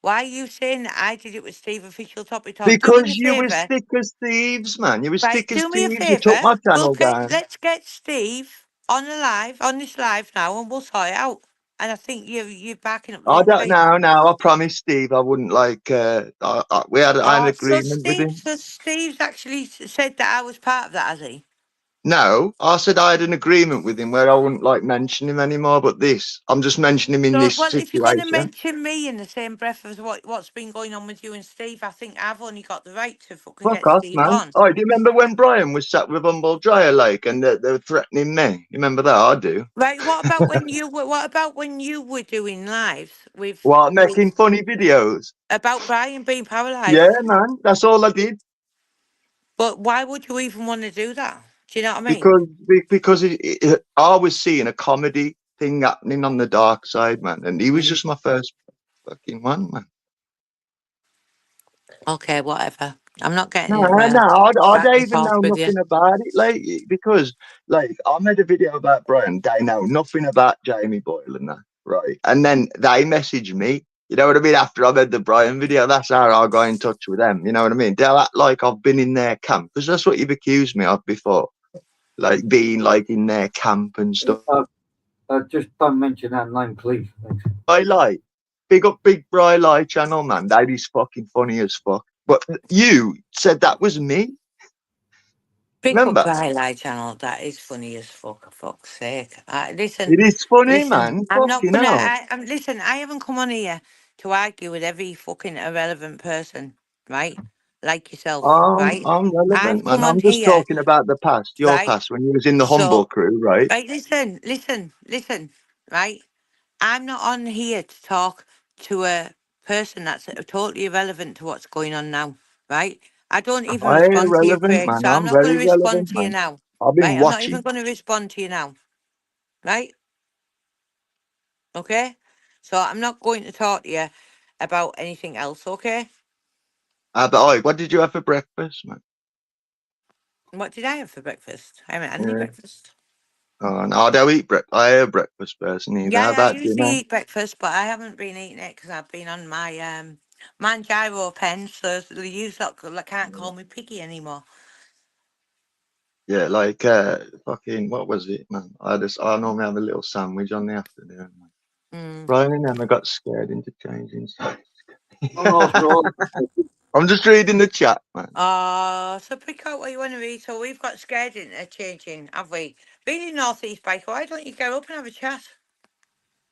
Speaker 8: why you saying that I did it with Steve official topic talk? Do me a
Speaker 9: Because you were
Speaker 8: favour.
Speaker 9: thick as thieves, man. You were
Speaker 8: Right,
Speaker 9: thick as
Speaker 8: do me a
Speaker 9: thieves. You took
Speaker 8: favour.
Speaker 9: my channel down.
Speaker 8: Let's get Steve on this live now, and we'll sort it out. And I think you're backing up the
Speaker 9: I
Speaker 8: wrong
Speaker 9: don't
Speaker 8: tree.
Speaker 9: know. No, I promised Steve I wouldn't like. I had an
Speaker 8: Oh,
Speaker 9: agreement with him.
Speaker 8: So Steve's actually said that I was part of that, has he?
Speaker 9: No, I said I had an agreement with him where I wouldn't like mention him anymore. But this, I'm just mentioning him in
Speaker 8: So,
Speaker 9: this
Speaker 8: well, if you're going to
Speaker 9: situation.
Speaker 8: mention me in the same breath as what's been going on with you and Steve, I think I've only got the right to fucking
Speaker 9: Fuck
Speaker 8: get
Speaker 9: off,
Speaker 8: Steve
Speaker 9: man.
Speaker 8: on.
Speaker 9: Oh, do you remember when Brian was sat with Humble Dryer Lake and they were threatening me? You remember that? I do.
Speaker 8: Right. What about when you were doing lives
Speaker 9: What,
Speaker 8: with
Speaker 9: making funny videos?
Speaker 8: about Brian being
Speaker 9: Yeah,
Speaker 8: paralysed?
Speaker 9: man. That's all I did.
Speaker 8: But why would you even want to do that? Do you know what I mean?
Speaker 9: Because I was seeing a comedy thing happening on the dark side, man, and he was just my first fucking one, man.
Speaker 8: Okay, whatever. I'm not
Speaker 9: No,
Speaker 8: getting
Speaker 9: no, I
Speaker 8: back
Speaker 9: don't
Speaker 8: and
Speaker 9: even
Speaker 8: forth
Speaker 9: know
Speaker 8: with you.
Speaker 9: nothing about it, like, because, like, I made a video about Brian. They know nothing about Jamie Boyle and that, right? And then they message me. You know what I mean? After I made the Brian video, that's how I got in touch with them. You know what I mean? They'll act like I've been in their camp, because that's what you've accused me of before, like being like in their camp and stuff.
Speaker 1: Just don't mention that name, please. Thanks.
Speaker 9: I like big up Big Bri Lie channel, man. That is fucking funny as fuck. But you said that was me.
Speaker 8: Pick up
Speaker 9: Remember?
Speaker 8: the highlight channel. That is funny as fuck. For fuck's sake.
Speaker 9: It is funny, man.
Speaker 8: I'm not
Speaker 9: Fucking
Speaker 8: gonna.
Speaker 9: hell.
Speaker 8: Listen. I haven't come on here to argue with every fucking irrelevant person, right? Like yourself, right?
Speaker 9: I'm
Speaker 8: I've
Speaker 9: relevant, man.
Speaker 8: come on
Speaker 9: I'm just
Speaker 8: here,
Speaker 9: talking about the past, your
Speaker 8: right?
Speaker 9: past, when you was in the Humble
Speaker 8: So,
Speaker 9: crew, right?
Speaker 8: right. Listen, right? I'm not on here to talk to a person that's totally irrelevant to what's going on now, right? I don't even
Speaker 9: I ain't
Speaker 8: respond to you,
Speaker 9: relevant,
Speaker 8: Craig,
Speaker 9: man.
Speaker 8: so I'm
Speaker 9: I'm
Speaker 8: not going
Speaker 9: very
Speaker 8: to respond
Speaker 9: relevant,
Speaker 8: to you
Speaker 9: man.
Speaker 8: now,
Speaker 9: I've been
Speaker 8: right? I'm not even
Speaker 9: watching.
Speaker 8: going to respond to you now, right? Okay? So I'm not going to talk to you about anything else, okay?
Speaker 9: But oi, what did you have for breakfast, man?
Speaker 8: What did I have for breakfast? I haven't had any
Speaker 9: Yeah.
Speaker 8: breakfast.
Speaker 9: Oh, no, I don't eat breakfast. I ain't a breakfast person either.
Speaker 8: Yeah,
Speaker 9: How
Speaker 8: I
Speaker 9: about
Speaker 8: usually
Speaker 9: dinner?
Speaker 8: eat breakfast, but I haven't been eating it because I've been on my Manjaro pen, so the use lot can't call me picky anymore.
Speaker 9: Yeah, like fucking what was it, man? I normally have a little sandwich on the afternoon, man. Brian and Emma got scared into changing sides. I'm just reading the chat, man.
Speaker 8: So pick out what you want to read. So we've got scared into changing, have we? Being in North East Biker, why don't you go up and have a chat?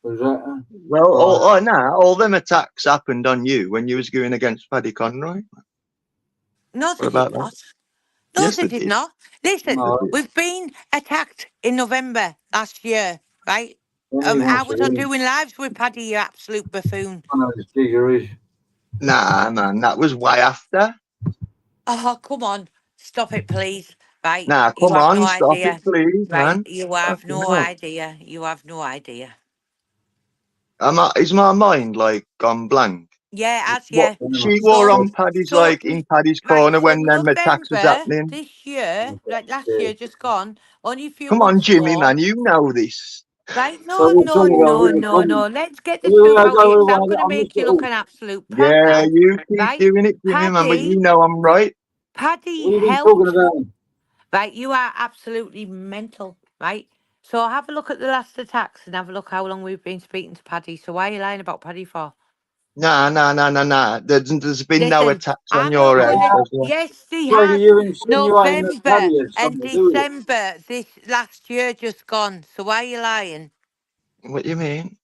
Speaker 1: Was that?
Speaker 9: Well, all them attacks happened on you when you was going against Paddy Conroy.
Speaker 8: No,
Speaker 9: What
Speaker 8: they did
Speaker 9: about that?
Speaker 8: not. No,
Speaker 9: Yes,
Speaker 8: they
Speaker 9: they
Speaker 8: did
Speaker 9: did.
Speaker 8: not. Listen,
Speaker 1: No,
Speaker 8: we've been attacked in November last year, right?
Speaker 1: anyone
Speaker 8: I
Speaker 1: wants to
Speaker 8: was on
Speaker 1: hear
Speaker 8: doing lives with Paddy, you absolute buffoon.
Speaker 1: one of those jiggeries.
Speaker 9: Nah, man, that was way after.
Speaker 8: Oh, come on. Stop it, please. Right?
Speaker 9: Nah,
Speaker 8: You
Speaker 9: come
Speaker 8: have no
Speaker 9: on, stop it,
Speaker 8: idea.
Speaker 9: please,
Speaker 8: Right?
Speaker 9: man.
Speaker 8: You have
Speaker 9: Fucking
Speaker 8: no
Speaker 9: hell.
Speaker 8: idea. You have no idea.
Speaker 9: Is my mind like gone blank?
Speaker 8: Yeah, as
Speaker 9: What
Speaker 8: yeah.
Speaker 9: she wore
Speaker 8: So,
Speaker 9: on Paddy's
Speaker 8: so
Speaker 9: like in Paddy's
Speaker 8: right.
Speaker 9: corner
Speaker 8: So
Speaker 9: when them attacks was
Speaker 8: November
Speaker 9: happening?
Speaker 8: this year, like last year, just gone. Only a few
Speaker 9: Come on,
Speaker 8: months
Speaker 9: Jimmy,
Speaker 8: ago.
Speaker 9: man, you know this.
Speaker 8: Right?
Speaker 1: So
Speaker 8: No,
Speaker 1: we're
Speaker 8: no,
Speaker 1: talking about
Speaker 8: no,
Speaker 1: really
Speaker 8: no,
Speaker 1: common.
Speaker 8: no. Let's get the truth out here because I'm going to
Speaker 1: I
Speaker 8: make
Speaker 1: missed it
Speaker 8: you look
Speaker 1: all.
Speaker 8: an absolute prat
Speaker 9: Yeah,
Speaker 8: now.
Speaker 9: you keep
Speaker 8: Right?
Speaker 9: doing it, Jimmy, man, but you know I'm right.
Speaker 8: Paddy
Speaker 1: What have you been talking
Speaker 8: helped.
Speaker 1: about?
Speaker 8: Right? You are absolutely mental. Right? So have a look at the last attacks and have a look how long we've been speaking to Paddy. So why are you lying about Paddy for?
Speaker 9: Nah. There's been no
Speaker 8: Listen,
Speaker 9: attacks on
Speaker 8: I'm not
Speaker 9: your head.
Speaker 8: going to.
Speaker 9: Has there?
Speaker 8: Yes, he
Speaker 1: Craigie,
Speaker 8: has.
Speaker 1: you're insinuating that
Speaker 8: November
Speaker 1: Paddy had
Speaker 8: and
Speaker 1: something to do with it.
Speaker 8: December this last year just gone. So why are you lying?
Speaker 9: What do you mean?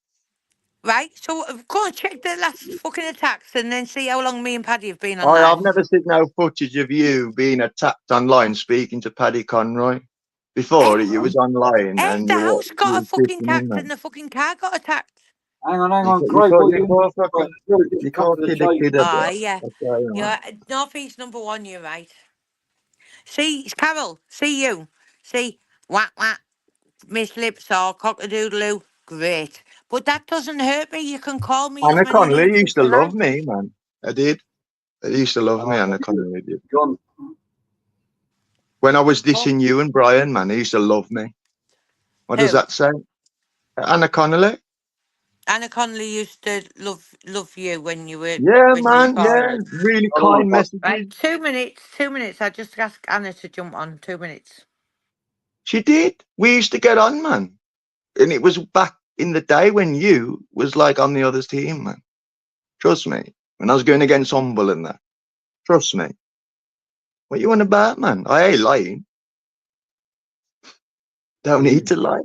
Speaker 8: Right? So go and check the last fucking attacks and then see how long me and Paddy have been
Speaker 9: I've
Speaker 8: online.
Speaker 9: never seen no footage of you being attacked online speaking to Paddy Conroy. Before
Speaker 8: Eh?
Speaker 9: you was online
Speaker 8: And
Speaker 9: and
Speaker 8: the
Speaker 9: you
Speaker 8: house got
Speaker 9: were
Speaker 8: fucking
Speaker 9: kicking him,
Speaker 8: attacked
Speaker 9: man.
Speaker 8: and the fucking car got attacked.
Speaker 1: Hang on,
Speaker 9: You
Speaker 1: Craig.
Speaker 9: can't,
Speaker 1: What
Speaker 9: you
Speaker 1: you
Speaker 9: can't fucking,
Speaker 1: just
Speaker 9: you
Speaker 1: cut
Speaker 9: can't
Speaker 1: to the
Speaker 9: kid a
Speaker 1: chase.
Speaker 9: kid a
Speaker 8: Ah,
Speaker 9: bit.
Speaker 8: yeah.
Speaker 9: That's right,
Speaker 8: You're
Speaker 9: man.
Speaker 8: Northeast number one, you're right. See, Carol, see you. See, whack, whack, Miss Lipsaw, cock-a-doodle-oo. Great. But that doesn't hurt me. You can call me as
Speaker 9: Anna
Speaker 8: many
Speaker 9: Connolly
Speaker 8: names
Speaker 9: used
Speaker 8: as
Speaker 9: to
Speaker 8: you
Speaker 9: love
Speaker 8: like.
Speaker 9: me, man. I did. I used to love me, Anna Connolly did.
Speaker 1: Gone.
Speaker 9: When I was
Speaker 8: Oh,
Speaker 9: dissing you and Brian, man, he used to love me. What does
Speaker 8: who?
Speaker 9: that say? Anna Connolly?
Speaker 8: Anna Connolly used to love you when you were
Speaker 9: Yeah,
Speaker 8: when you
Speaker 9: man,
Speaker 8: called
Speaker 9: yeah.
Speaker 8: her.
Speaker 9: Really
Speaker 1: Hold on,
Speaker 9: kind
Speaker 1: Bob.
Speaker 8: Right,
Speaker 9: messages.
Speaker 8: 2 minutes, 2 minutes. I just asked Anna to jump on. 2 minutes.
Speaker 9: She did. We used to get on, man. And it was back in the day when you was like on the other team, man. Trust me. When I was going against Humble and that. Trust me. What you on about, man? I ain't lying. Don't need to lie.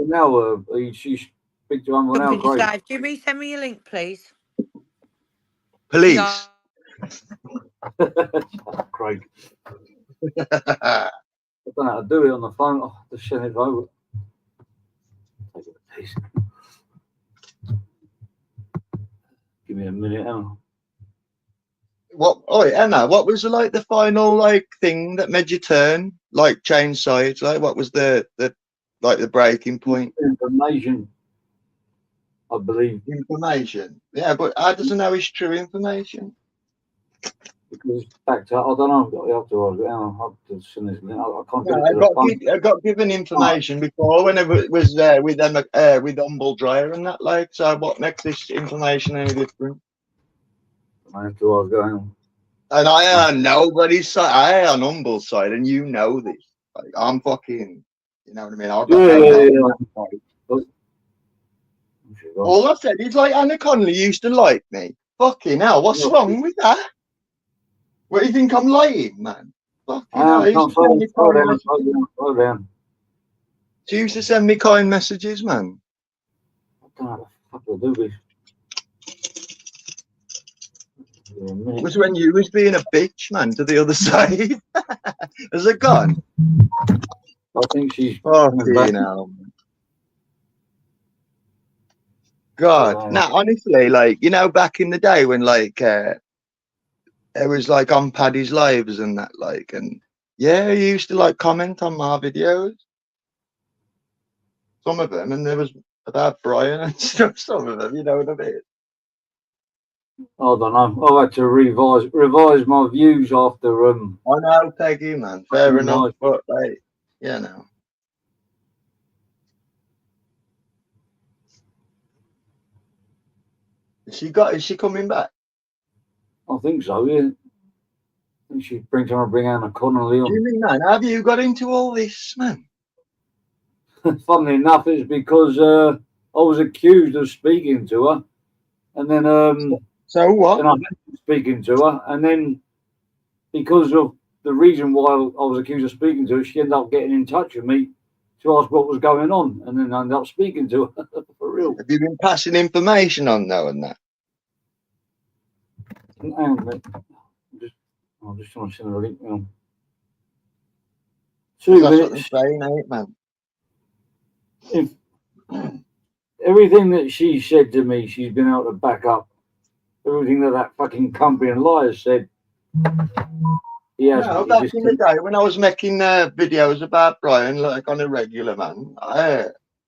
Speaker 1: Now, she speak to Uncle now,
Speaker 8: Jumping
Speaker 1: Craig.
Speaker 8: live. Jimmy, send me a link, please. He's on.
Speaker 9: Police.
Speaker 1: Craig. I don't know how to do it on the phone. Oh, just send it over. Take it a piece. Give me a minute, Emma.
Speaker 9: What? Oh, Emma. What was like the final like thing that made you turn, like change sides? Like, what was the like the breaking point?
Speaker 1: Information, I believe,
Speaker 9: Information. Yeah, but how does it know it's true information?
Speaker 1: because it's back to, I don't know. You have to ask Emma. I have to send this link. I can't get
Speaker 9: No,
Speaker 1: it to the phone.
Speaker 9: I got given information before whenever it was with them with Humble Dryer and that. Like, so what makes this information any different?
Speaker 1: I have to ask Emma.
Speaker 9: And I on nobody's side. I on Humble's side, and you know this. Like, I'm fucking. You know what I mean? I've got no help on my side. All I said is like Anna Connolly used to like me. Fucking hell, what's wrong with that? What do you think I'm lying, man? Fucking hell, I used to send me kind messages.
Speaker 1: Slow down.
Speaker 9: She used to send me kind messages, man.
Speaker 1: I don't know how the fuck to do this.
Speaker 9: It was when you was being a bitch, man, to the other side. Has it gone?
Speaker 1: I think she's.
Speaker 9: Fucking hell, man. God. Now, honestly, like, you know, back in the day when, like, it was, like, on Paddy's lives and that, like, and, yeah, he used to, like, comment on my videos. Some of them, and there was about Brian and stuff, some of them, you know what I mean?
Speaker 1: I don't know. I've had to revise my views after
Speaker 9: I know, Peggy, man. Fair enough, but, like, you know. Is she coming back?
Speaker 1: I think so, yeah. I think she's trying to bring Anna Connolly on.
Speaker 9: Jimmy, man, have you got into all this, man?
Speaker 1: Funnily enough, it's because I was accused of speaking to her, and then
Speaker 9: so what?
Speaker 1: And I been speaking to her, and then because of the reason why I was accused of speaking to her, she ended up getting in touch with me to ask what was going on, and then I ended up speaking to her for real.
Speaker 9: Have you been passing information on now and that?
Speaker 1: Hang on a minute. I'm just trying to send her a link now. 2
Speaker 9: That's
Speaker 1: minutes.
Speaker 9: what I'm saying, ain't man?
Speaker 1: If everything that she said to me, she's been able to back up everything that fucking company and liars said.
Speaker 9: No, back in the day when I was making videos about Brian, like on a regular, man,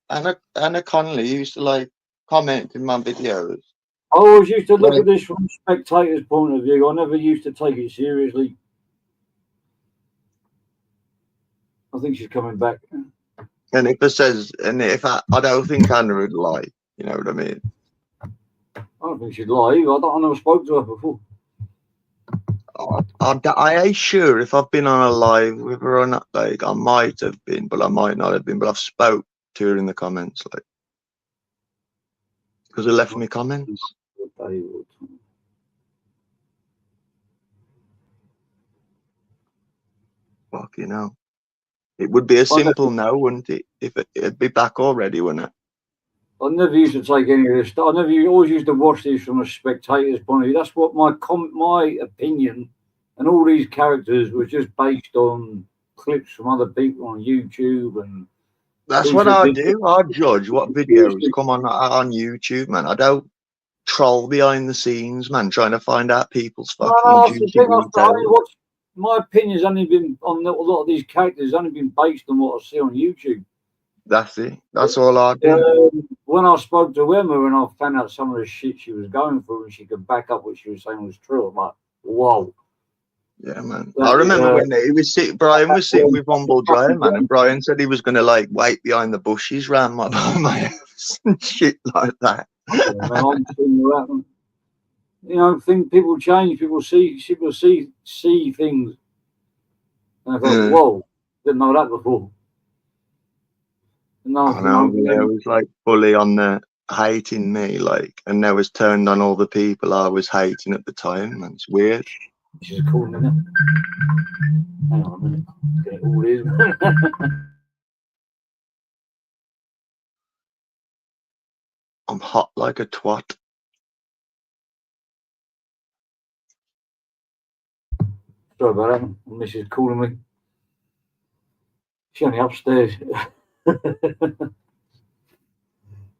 Speaker 9: Anna Connolly used to like comment in my videos.
Speaker 1: I always used to look at this from a spectator's point of view. I never used to take it seriously. I think she's coming back.
Speaker 9: And if it says, and if I don't think Anna would lie, you know what I mean?
Speaker 1: I don't think she'd lie either. I never spoke to her before.
Speaker 9: I ain't sure if I've been on a live with her or not. Like, I might have been, but I might not have been. But I've spoke to her in the comments, like, because I left me comments. Fuck, you know. It would be a simple no, wouldn't it? If it'd be back already, wouldn't it?
Speaker 1: I never used to take any of this stuff. Always used to watch these from a spectator's point of view. That's what my opinion, and all these characters were just based on clips from other people on YouTube and.
Speaker 9: That's what I do. I judge what videos come on YouTube, man. I don't troll behind the scenes, man, trying to find out people's fucking juicy details.
Speaker 1: My opinion's only been on a lot of these characters. Only been based on what I see on YouTube.
Speaker 9: That's it. That's all I do.
Speaker 1: When I spoke to Emma and I found out some of the shit she was going through and she could back up what she was saying was true, I'm like, whoa.
Speaker 9: Yeah, man. I remember when Brian was sitting with Humble Dry, man, and Brian said he was going to like wait behind the bushes round my house and shit like that.
Speaker 1: You know, people change, people see things. And I thought, whoa, didn't know that before. No,
Speaker 9: I know, it was like fully on the hating me, like, and now it's turned on all the people I was hating at the time, and it's weird.
Speaker 1: Which is cool, isn't it? Hang on a minute. Get it all in.
Speaker 9: I'm hot like a twat.
Speaker 1: Sorry about that. Mrs. calling me. She's only upstairs.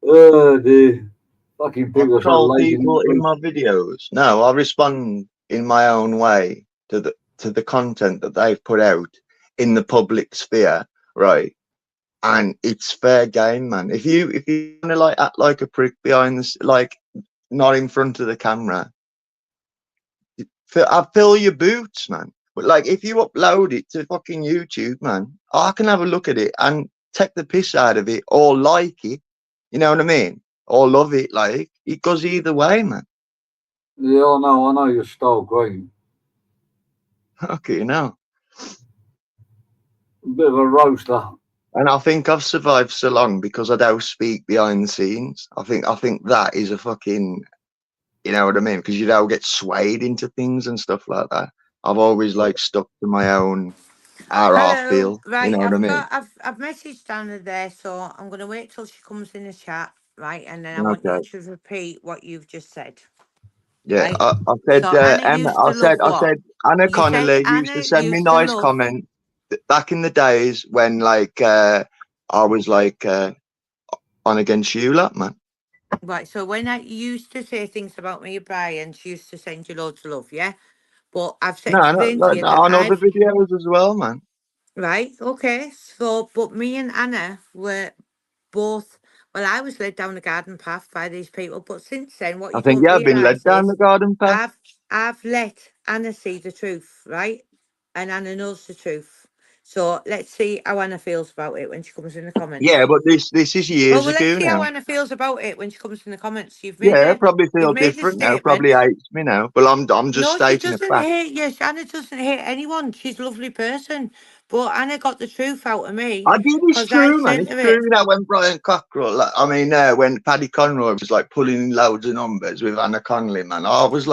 Speaker 1: Oh dear. Fucking people
Speaker 9: I troll people in my videos. No, I respond in my own way to the content that they've put out in the public sphere, right? And it's fair game, man. If you want to like act like a prick behind this, like not in front of the camera, I fill your boots, man. But like, if you upload it to fucking YouTube, man, I can have a look at it and take the piss out of it or like it. You know what I mean? Or love it. Like, it goes either way, man.
Speaker 1: Yeah, I know your style, great.
Speaker 9: Okay, you know.
Speaker 1: A bit of a roaster.
Speaker 9: And I think I've survived so long because I don't speak behind the scenes. I think that is a fucking, you know what I mean? Because you don't get swayed into things and stuff like that. I've always like stuck to my own how I feel.
Speaker 8: Right,
Speaker 9: you know what I mean?
Speaker 8: I've messaged Anna there, so I'm gonna wait till she comes in the chat, right? And then I
Speaker 9: Okay.
Speaker 8: want you to repeat what you've just said.
Speaker 9: Yeah,
Speaker 8: right?
Speaker 9: I said
Speaker 8: So Anna
Speaker 9: Emma.
Speaker 8: used to love what?
Speaker 9: I said Anna
Speaker 8: You said
Speaker 9: Connolly used
Speaker 8: Anna
Speaker 9: to send me
Speaker 8: used to
Speaker 9: nice
Speaker 8: love-
Speaker 9: comments back in the days when like I was like on against you, lot, man.
Speaker 8: Right, so when I used to say things about me, Brian, she used to send you loads of love, yeah? But I've
Speaker 9: No,
Speaker 8: explained to you that
Speaker 9: on other videos as well, man.
Speaker 8: Right, okay. So, but me and Anna were both, well, I was led down the garden path by these people, but since then, what
Speaker 9: I
Speaker 8: you
Speaker 9: think
Speaker 8: don't
Speaker 9: I've been led
Speaker 8: realise
Speaker 9: down
Speaker 8: is
Speaker 9: the garden path.
Speaker 8: I've let Anna see the truth, right? And Anna knows the truth. So let's see how Anna feels about it when she comes in the comments.
Speaker 9: Yeah, but this is years
Speaker 8: well,
Speaker 9: ago
Speaker 8: let's see
Speaker 9: now.
Speaker 8: how Anna feels about it when she comes in the comments. You've made
Speaker 9: Probably feel different now. Probably hates me now. But I'm just stating a
Speaker 8: she doesn't
Speaker 9: fact.
Speaker 8: hate you. Anna doesn't hate anyone. She's a lovely person. But Anna got the truth out of me.
Speaker 9: I did. It's true, man. It's true. You know, when Brian Cockrell, like, when Paddy Conroy was like pulling loads of numbers with Anna Connolly, man, I was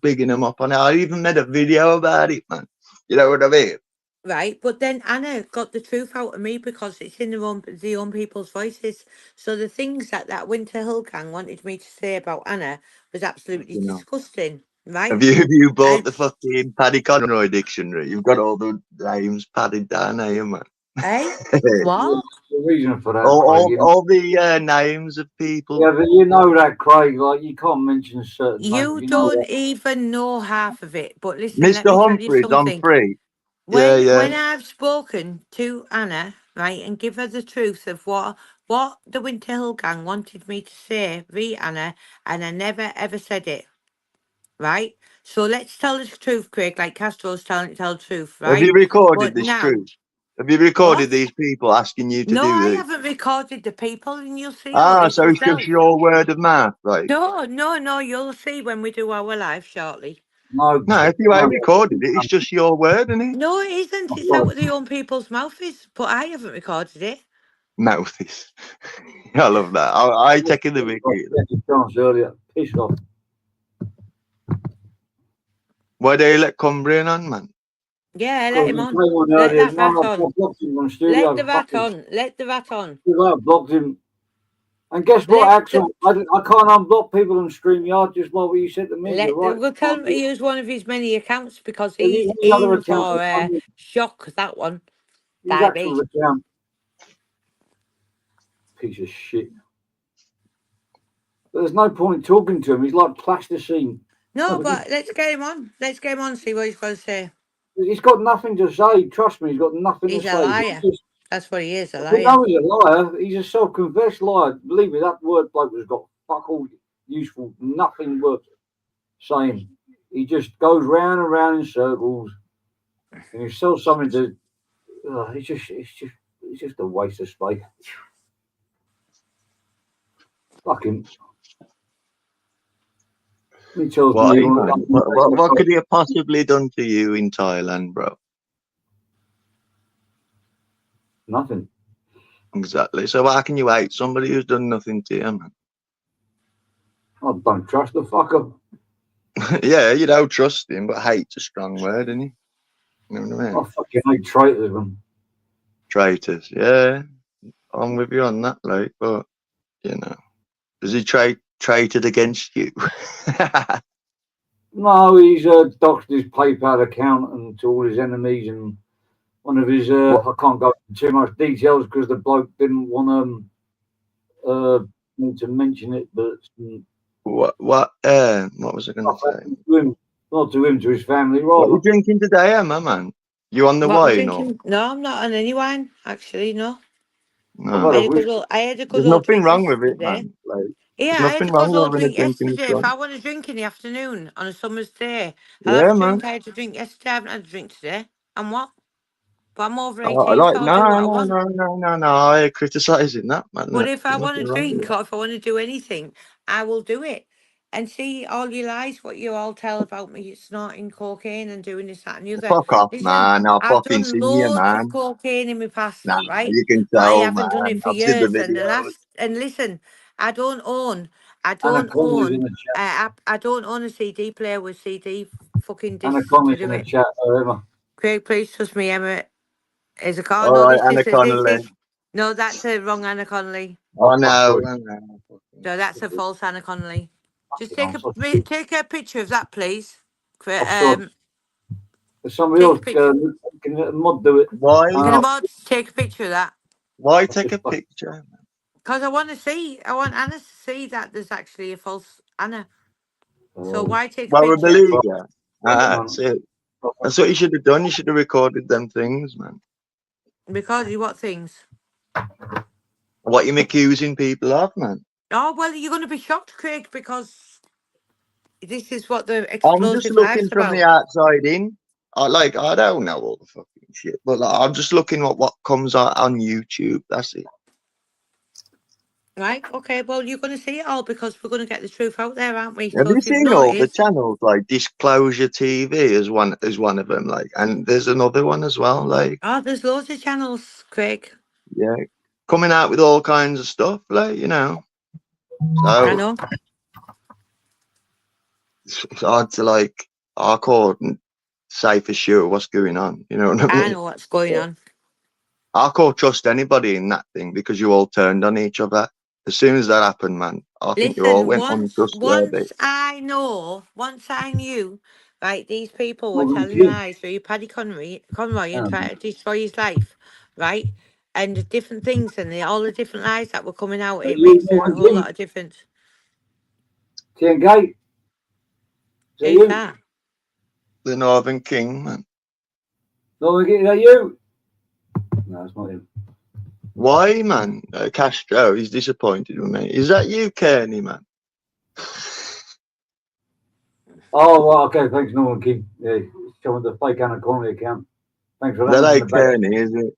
Speaker 9: bigging him up on it. I even made a video about it, man. You know what I mean?
Speaker 8: Right, but then Anna got the truth out of me because it's in the own people's voices. So the things that Winter Hill gang wanted me to say about Anna was absolutely disgusting. Right?
Speaker 9: Have you bought the fucking Paddy Conroy dictionary? You've got all the names padded down here, man.
Speaker 8: Hey, what?
Speaker 1: The reason for that,
Speaker 9: all the names of people.
Speaker 1: Yeah, but you know that, Craig. Like, you can't mention certain.
Speaker 8: You don't even know half of it. But listen,
Speaker 9: Mr.
Speaker 8: let me tell you
Speaker 9: Humphreys,
Speaker 8: something.
Speaker 9: I'm free.
Speaker 8: When I've spoken to Anna, right, and give her the truth of what the Winter Hill gang wanted me to say, Anna, and I never ever said it. Right? So let's tell the truth, Craig, like Castro's tell the truth, right?
Speaker 9: Have you recorded this truth? Have you recorded
Speaker 8: What?
Speaker 9: these people asking you to
Speaker 8: No,
Speaker 9: do
Speaker 8: I
Speaker 9: this?
Speaker 8: haven't recorded the people, and you'll see all this
Speaker 9: So it's
Speaker 8: yourself.
Speaker 9: just your word of mouth, right?
Speaker 8: No, you'll see when we do our live shortly.
Speaker 1: No,
Speaker 9: if you ain't recorded it, it's just your word, isn't it?
Speaker 8: No, it isn't. It's out of their own people's mouth is, but I haven't recorded it.
Speaker 9: Mouth is. I love that. I taking the mickey.
Speaker 1: Chance earlier. Piss off.
Speaker 9: Why do you let Cumbrian on, man?
Speaker 8: Yeah, let him on. Let that rat on. Let the rat on. Let the rat on.
Speaker 1: I blocked him. And guess what, Axel? I can't unblock people on StreamYard just like what you said to me. You're right.
Speaker 8: We'll tell him to use one of his many accounts because he's in for shock, that one.
Speaker 1: Axel's account. Piece of shit. There's no point talking to him. He's like plasticine.
Speaker 8: No, but let's get him on. Let's get him on and see what he's going to say.
Speaker 1: He's got nothing to say. Trust me, he's got nothing to say.
Speaker 8: He's a liar. That's what he is, a liar.
Speaker 1: No, he's a liar. He's a self-confessed liar. Believe me, that word bloke has got fuck all useful, nothing worth saying. He just goes round and round in circles, and he sells something to. It's just a waste of space. Fuck him. He tells me
Speaker 9: what could he have possibly done to you in Thailand, bro?
Speaker 1: Nothing.
Speaker 9: Exactly. So how can you hate somebody who's done nothing to you, man?
Speaker 1: I don't trust the fucker.
Speaker 9: Yeah, you don't trust him, but hate's a strong word, isn't it? You know what I mean?
Speaker 1: I fucking hate traitors, man.
Speaker 9: Traitors, yeah. I'm with you on that, like, but you know, has he traited against you?
Speaker 1: No, he's doxed his PayPal account and to all his enemies, and one of his I can't go into too much details because the bloke didn't want me to mention it, but
Speaker 9: what was I going to say?
Speaker 1: Not to him, to his family, right?
Speaker 9: What are you drinking today, Emma, man? You on the wine? Or?
Speaker 8: No, I'm not on any wine, actually, no.
Speaker 9: No.
Speaker 8: I had a good
Speaker 9: There's
Speaker 8: old
Speaker 9: nothing
Speaker 8: drink
Speaker 9: wrong with it,
Speaker 8: yesterday.
Speaker 9: man. Like,
Speaker 8: yeah, I had a good old drink yesterday. If I want a drink in the afternoon on a summer's day, I'll have a drink. I had a drink yesterday. I haven't had a drink today. And what? But I'm over 18, so I'll do what I want.
Speaker 9: No. I criticising that, man.
Speaker 8: But if I want to drink or if I want to do anything, I will do it. And see all your lies, what you all tell about me snorting cocaine and doing this, that, and the other.
Speaker 9: Fuck off,
Speaker 8: Listen,
Speaker 9: man. I've
Speaker 8: I've
Speaker 9: fucking
Speaker 8: done
Speaker 9: seen you,
Speaker 8: loads
Speaker 9: man.
Speaker 8: of cocaine in my past,
Speaker 9: Nah,
Speaker 8: right?
Speaker 9: you can
Speaker 8: But I
Speaker 9: tell,
Speaker 8: haven't done
Speaker 9: man.
Speaker 8: it for
Speaker 9: I've seen the
Speaker 8: years.
Speaker 9: videos.
Speaker 8: And listen, I don't own a CD player with CD fucking discs.
Speaker 1: Anaconda's in the chat, Emma.
Speaker 8: Craig, please trust me, Emma. Is a car?
Speaker 9: All
Speaker 8: No,
Speaker 9: right, Anna Connolly.
Speaker 8: No, that's a wrong Anna Connolly.
Speaker 9: Oh no.
Speaker 8: No, that's a false Anna Connolly. Just take a picture of that, please.
Speaker 1: Somebody else can mod do it.
Speaker 9: Why?
Speaker 8: Can a mod take a picture of that?
Speaker 9: Why take a picture?
Speaker 8: Because I want Anna to see that there's actually a false Anna. So why take a picture?
Speaker 9: We believe you. That's it. That's what you should have done. You should have recorded them things, man.
Speaker 8: Because you what things?
Speaker 9: What you accusing people of, man?
Speaker 8: Oh, well, you're going to be shocked, Craig, because this is what the explosive
Speaker 9: I'm just looking from the outside in. I don't know all the fucking shit, but like, I'm just looking at what comes out on YouTube. That's it.
Speaker 8: Right, okay, well, you're going to see it all because we're going to get the truth out there, aren't we?
Speaker 9: Have you seen all the channels, like Disclosure TV is one of them, like, and there's another one as well, like.
Speaker 8: Oh, there's loads of channels, Craig.
Speaker 9: Yeah, coming out with all kinds of stuff, like, you know. So
Speaker 8: I know.
Speaker 9: It's hard to, like, I couldn't say for sure what's going on, you know what I mean?
Speaker 8: I know what's going on.
Speaker 9: I can't trust anybody in that thing because you all turned on each other. As soon as that happened, man, I think you all went untrustworthy.
Speaker 8: Once I knew, right, these people were telling lies through Paddy Conroy and trying to destroy his life, right? And the different things and all the different lies that were coming out, it makes a whole lot of difference.
Speaker 1: Gate.
Speaker 8: Who's that?
Speaker 9: The Northern King, man.
Speaker 1: Northern King, is that you? No, it's not him.
Speaker 9: Why, man? Castro, he's disappointed with me. Is that you, Kearney, man?
Speaker 1: Oh, well, okay, thanks, Northern King. Yeah, showing the fake Anna Connolly account. Thanks for that.
Speaker 9: That ain't Kearney, is it?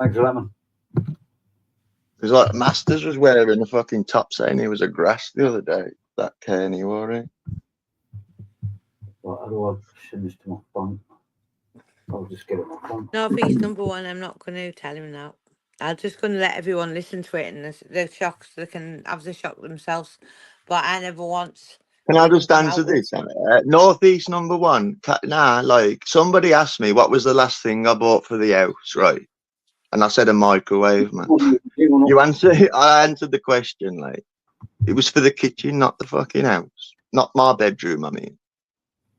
Speaker 1: Thanks for that, man.
Speaker 9: It was like Masters was wearing a fucking top saying he was a grass the other day. That Kearney wore it.
Speaker 1: Right, how do I send this to my phone? I'll just get it on my phone.
Speaker 8: No, if he's number one, I'm not going to tell him that. I'm just going to let everyone listen to it, and the shocks, they can have the shock themselves. But I never once.
Speaker 9: Can I just
Speaker 8: come
Speaker 9: answer
Speaker 8: out with-
Speaker 9: this? Northeast number one. Nah, like somebody asked me what was the last thing I bought for the house, right? And I said a microwave, man. You answer. I answered the question like it was for the kitchen, not the fucking house, not my bedroom. I mean,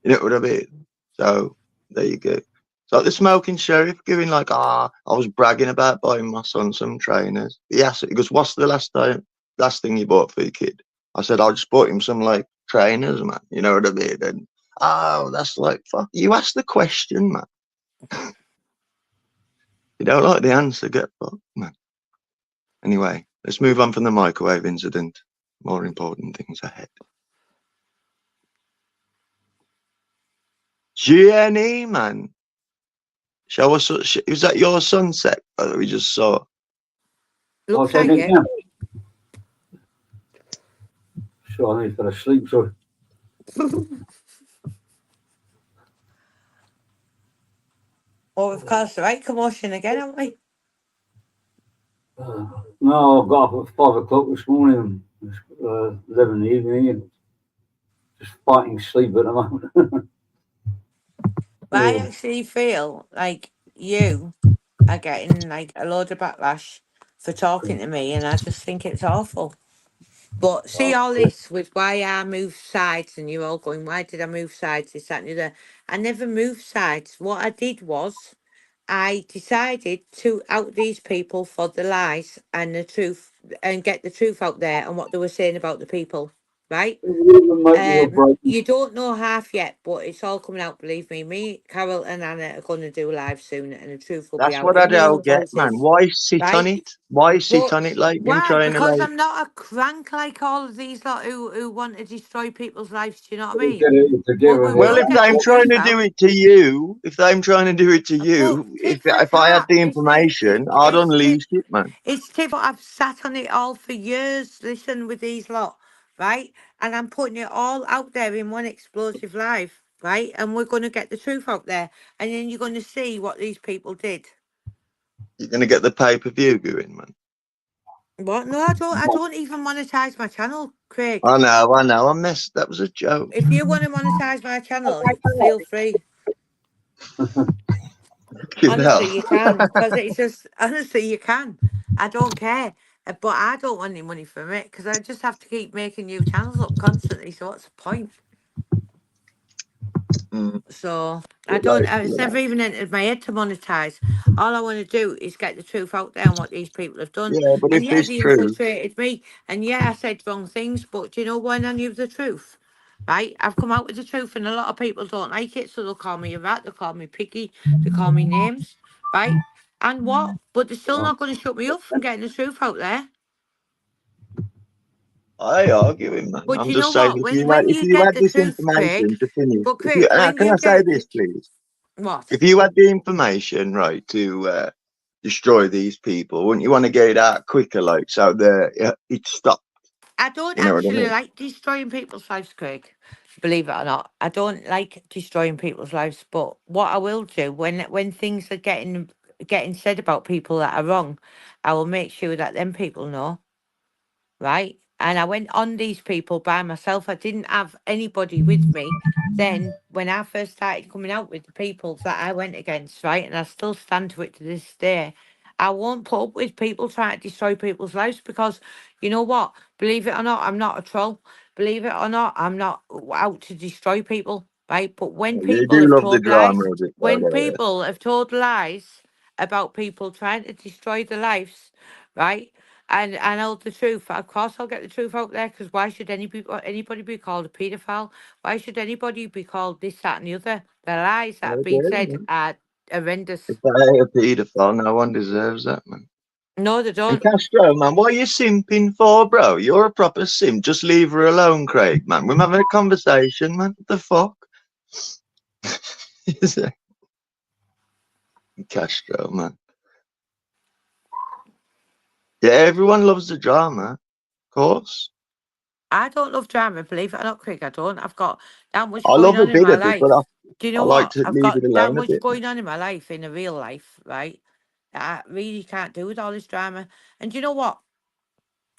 Speaker 9: you know what I mean? So there you go. So the smoking sheriff giving like, I was bragging about buying my son some trainers. He asked, he goes, "What's the last thing you bought for your kid?" I said, "I just bought him some like trainers, man." You know what I mean? And that's like, fuck. You asked the question, man. You don't like the answer, get fucked, man. Anyway, let's move on from the microwave incident. More important things ahead. Jenny, man. Show us. Was that your sunset that we just saw?
Speaker 1: I'll
Speaker 8: Looks
Speaker 1: send
Speaker 8: like
Speaker 1: it
Speaker 8: it.
Speaker 1: now. Sure, I need to go to sleep, sorry.
Speaker 8: Well, we've caused the right commotion again, haven't we?
Speaker 1: No, I got up at 5 o'clock this morning, 11 in the evening, and just fighting sleep at the moment.
Speaker 8: But I
Speaker 1: Yeah.
Speaker 8: actually feel like you are getting like a load of backlash for talking to me, and I just think it's awful. But see all this with why I moved sides, and you're all going, "Why did I move sides?" This, that, and the other. I never moved sides. What I did was I decided to out these people for the lies and the truth, and get the truth out there and what they were saying about the people, right? You don't know half yet, but it's all coming out. Believe me. Me, Carol, and Anna are going to do live soon, and the truth will be
Speaker 9: That's
Speaker 8: out
Speaker 9: what
Speaker 8: in
Speaker 9: I
Speaker 8: your
Speaker 9: don't
Speaker 8: own
Speaker 9: get, man.
Speaker 8: voices,
Speaker 9: Why sit on
Speaker 8: right?
Speaker 9: it? Why sit
Speaker 8: But
Speaker 9: on it like them
Speaker 8: why?
Speaker 9: trying to
Speaker 8: Because
Speaker 9: like?
Speaker 8: I'm not a crank like all of these lot who want to destroy people's lives. Do you know what I
Speaker 1: Get
Speaker 8: mean?
Speaker 1: it
Speaker 8: But
Speaker 1: together.
Speaker 8: we
Speaker 9: Well,
Speaker 8: will
Speaker 9: if
Speaker 8: get
Speaker 9: I'm
Speaker 8: the
Speaker 9: trying
Speaker 8: truth
Speaker 9: to do
Speaker 8: out.
Speaker 9: it to you, if I'm trying to do it to
Speaker 8: But
Speaker 9: you,
Speaker 8: tit for
Speaker 9: if I had
Speaker 8: tat,
Speaker 9: the information, I'd unleash it, man.
Speaker 8: it's tit. I've sat on it all for years. Listen, with these lot, right? And I'm putting it all out there in one explosive live, right? And we're going to get the truth out there, and then you're going to see what these people did.
Speaker 9: You're gonna get the pay-per-view going, man.
Speaker 8: What? No, I don't. I don't even monetize my channel, Craig.
Speaker 9: I know. I messed. That was a joke.
Speaker 8: If you want to monetize my channel, feel free. Honestly, you can, because it's just honestly you can. I don't care, but I don't want any money from it because I just have to keep making new channels up constantly. So what's the point? So I don't. It's never even entered my head to monetize. All I want to do is get the truth out there on what these people have done.
Speaker 9: Yeah, but
Speaker 8: And
Speaker 9: if
Speaker 8: yeah,
Speaker 9: it's
Speaker 8: they
Speaker 9: true,
Speaker 8: infiltrated me. And yeah, I said wrong things. But do you know when I knew the truth? Right, I've come out with the truth, and a lot of people don't like it, so they'll call me a rat, they'll call me piggy, they call me names, right? And what? But they're still not going to shut me up from getting the truth out there.
Speaker 9: I argue him, man.
Speaker 8: But
Speaker 9: I'm
Speaker 8: you know
Speaker 9: just saying,
Speaker 8: what?
Speaker 9: if
Speaker 8: When
Speaker 9: if
Speaker 8: you
Speaker 9: you
Speaker 8: get
Speaker 9: had
Speaker 8: the
Speaker 9: this
Speaker 8: truth, Craig.
Speaker 9: information to finish,
Speaker 8: But Craig, when
Speaker 9: can I
Speaker 8: you
Speaker 9: say
Speaker 8: get
Speaker 9: this, please?
Speaker 8: what?
Speaker 9: If you had the information, right, to destroy these people, wouldn't you want to get it out quicker, like so it stopped?
Speaker 8: I don't
Speaker 9: You know what I
Speaker 8: actually
Speaker 9: mean?
Speaker 8: like destroying people's lives, Craig. Believe it or not, I don't like destroying people's lives. But what I will do when things are getting said about people that are wrong, I will make sure that them people know, right? And I went on these people by myself. I didn't have anybody with me. Then when I first started coming out with the people that I went against, right, and I still stand to it to this day. I won't put up with people trying to destroy people's lives because you know what? Believe it or not, I'm not a troll. Believe it or not, I'm not out to destroy people, right? But when
Speaker 9: You
Speaker 8: people
Speaker 9: do
Speaker 8: have
Speaker 9: love the
Speaker 8: told lies,
Speaker 9: drama of it, though,
Speaker 8: when
Speaker 9: don't you?
Speaker 8: people have told lies about people trying to destroy their lives, right? And I know the truth. Of course, I'll get the truth out there because why should anybody be called a paedophile? Why should anybody be called this, that, and the other? The lies that
Speaker 9: I
Speaker 8: have been
Speaker 9: agree,
Speaker 8: said
Speaker 9: man.
Speaker 8: are horrendous.
Speaker 9: If I ain't a paedophile, no one deserves that, man.
Speaker 8: No, they
Speaker 9: And
Speaker 8: don't.
Speaker 9: Castro, man, what are you simping for, bro? You're a proper simp. Just leave her alone, Craig, man. We're having a conversation, man. What the fuck? Castro, man. Yeah, everyone loves the drama, of course.
Speaker 8: I don't love drama, believe it or not, Craig. I don't. I've got that much
Speaker 9: I
Speaker 8: going
Speaker 9: love a
Speaker 8: on in
Speaker 9: bit
Speaker 8: my
Speaker 9: of it, but
Speaker 8: life. Do you
Speaker 9: I
Speaker 8: know
Speaker 9: like
Speaker 8: what?
Speaker 9: to
Speaker 8: I've
Speaker 9: leave
Speaker 8: got
Speaker 9: it
Speaker 8: that
Speaker 9: alone a
Speaker 8: much
Speaker 9: bit.
Speaker 8: going on in my life, in a real life, right? That I really can't do with all this drama. And do you know what?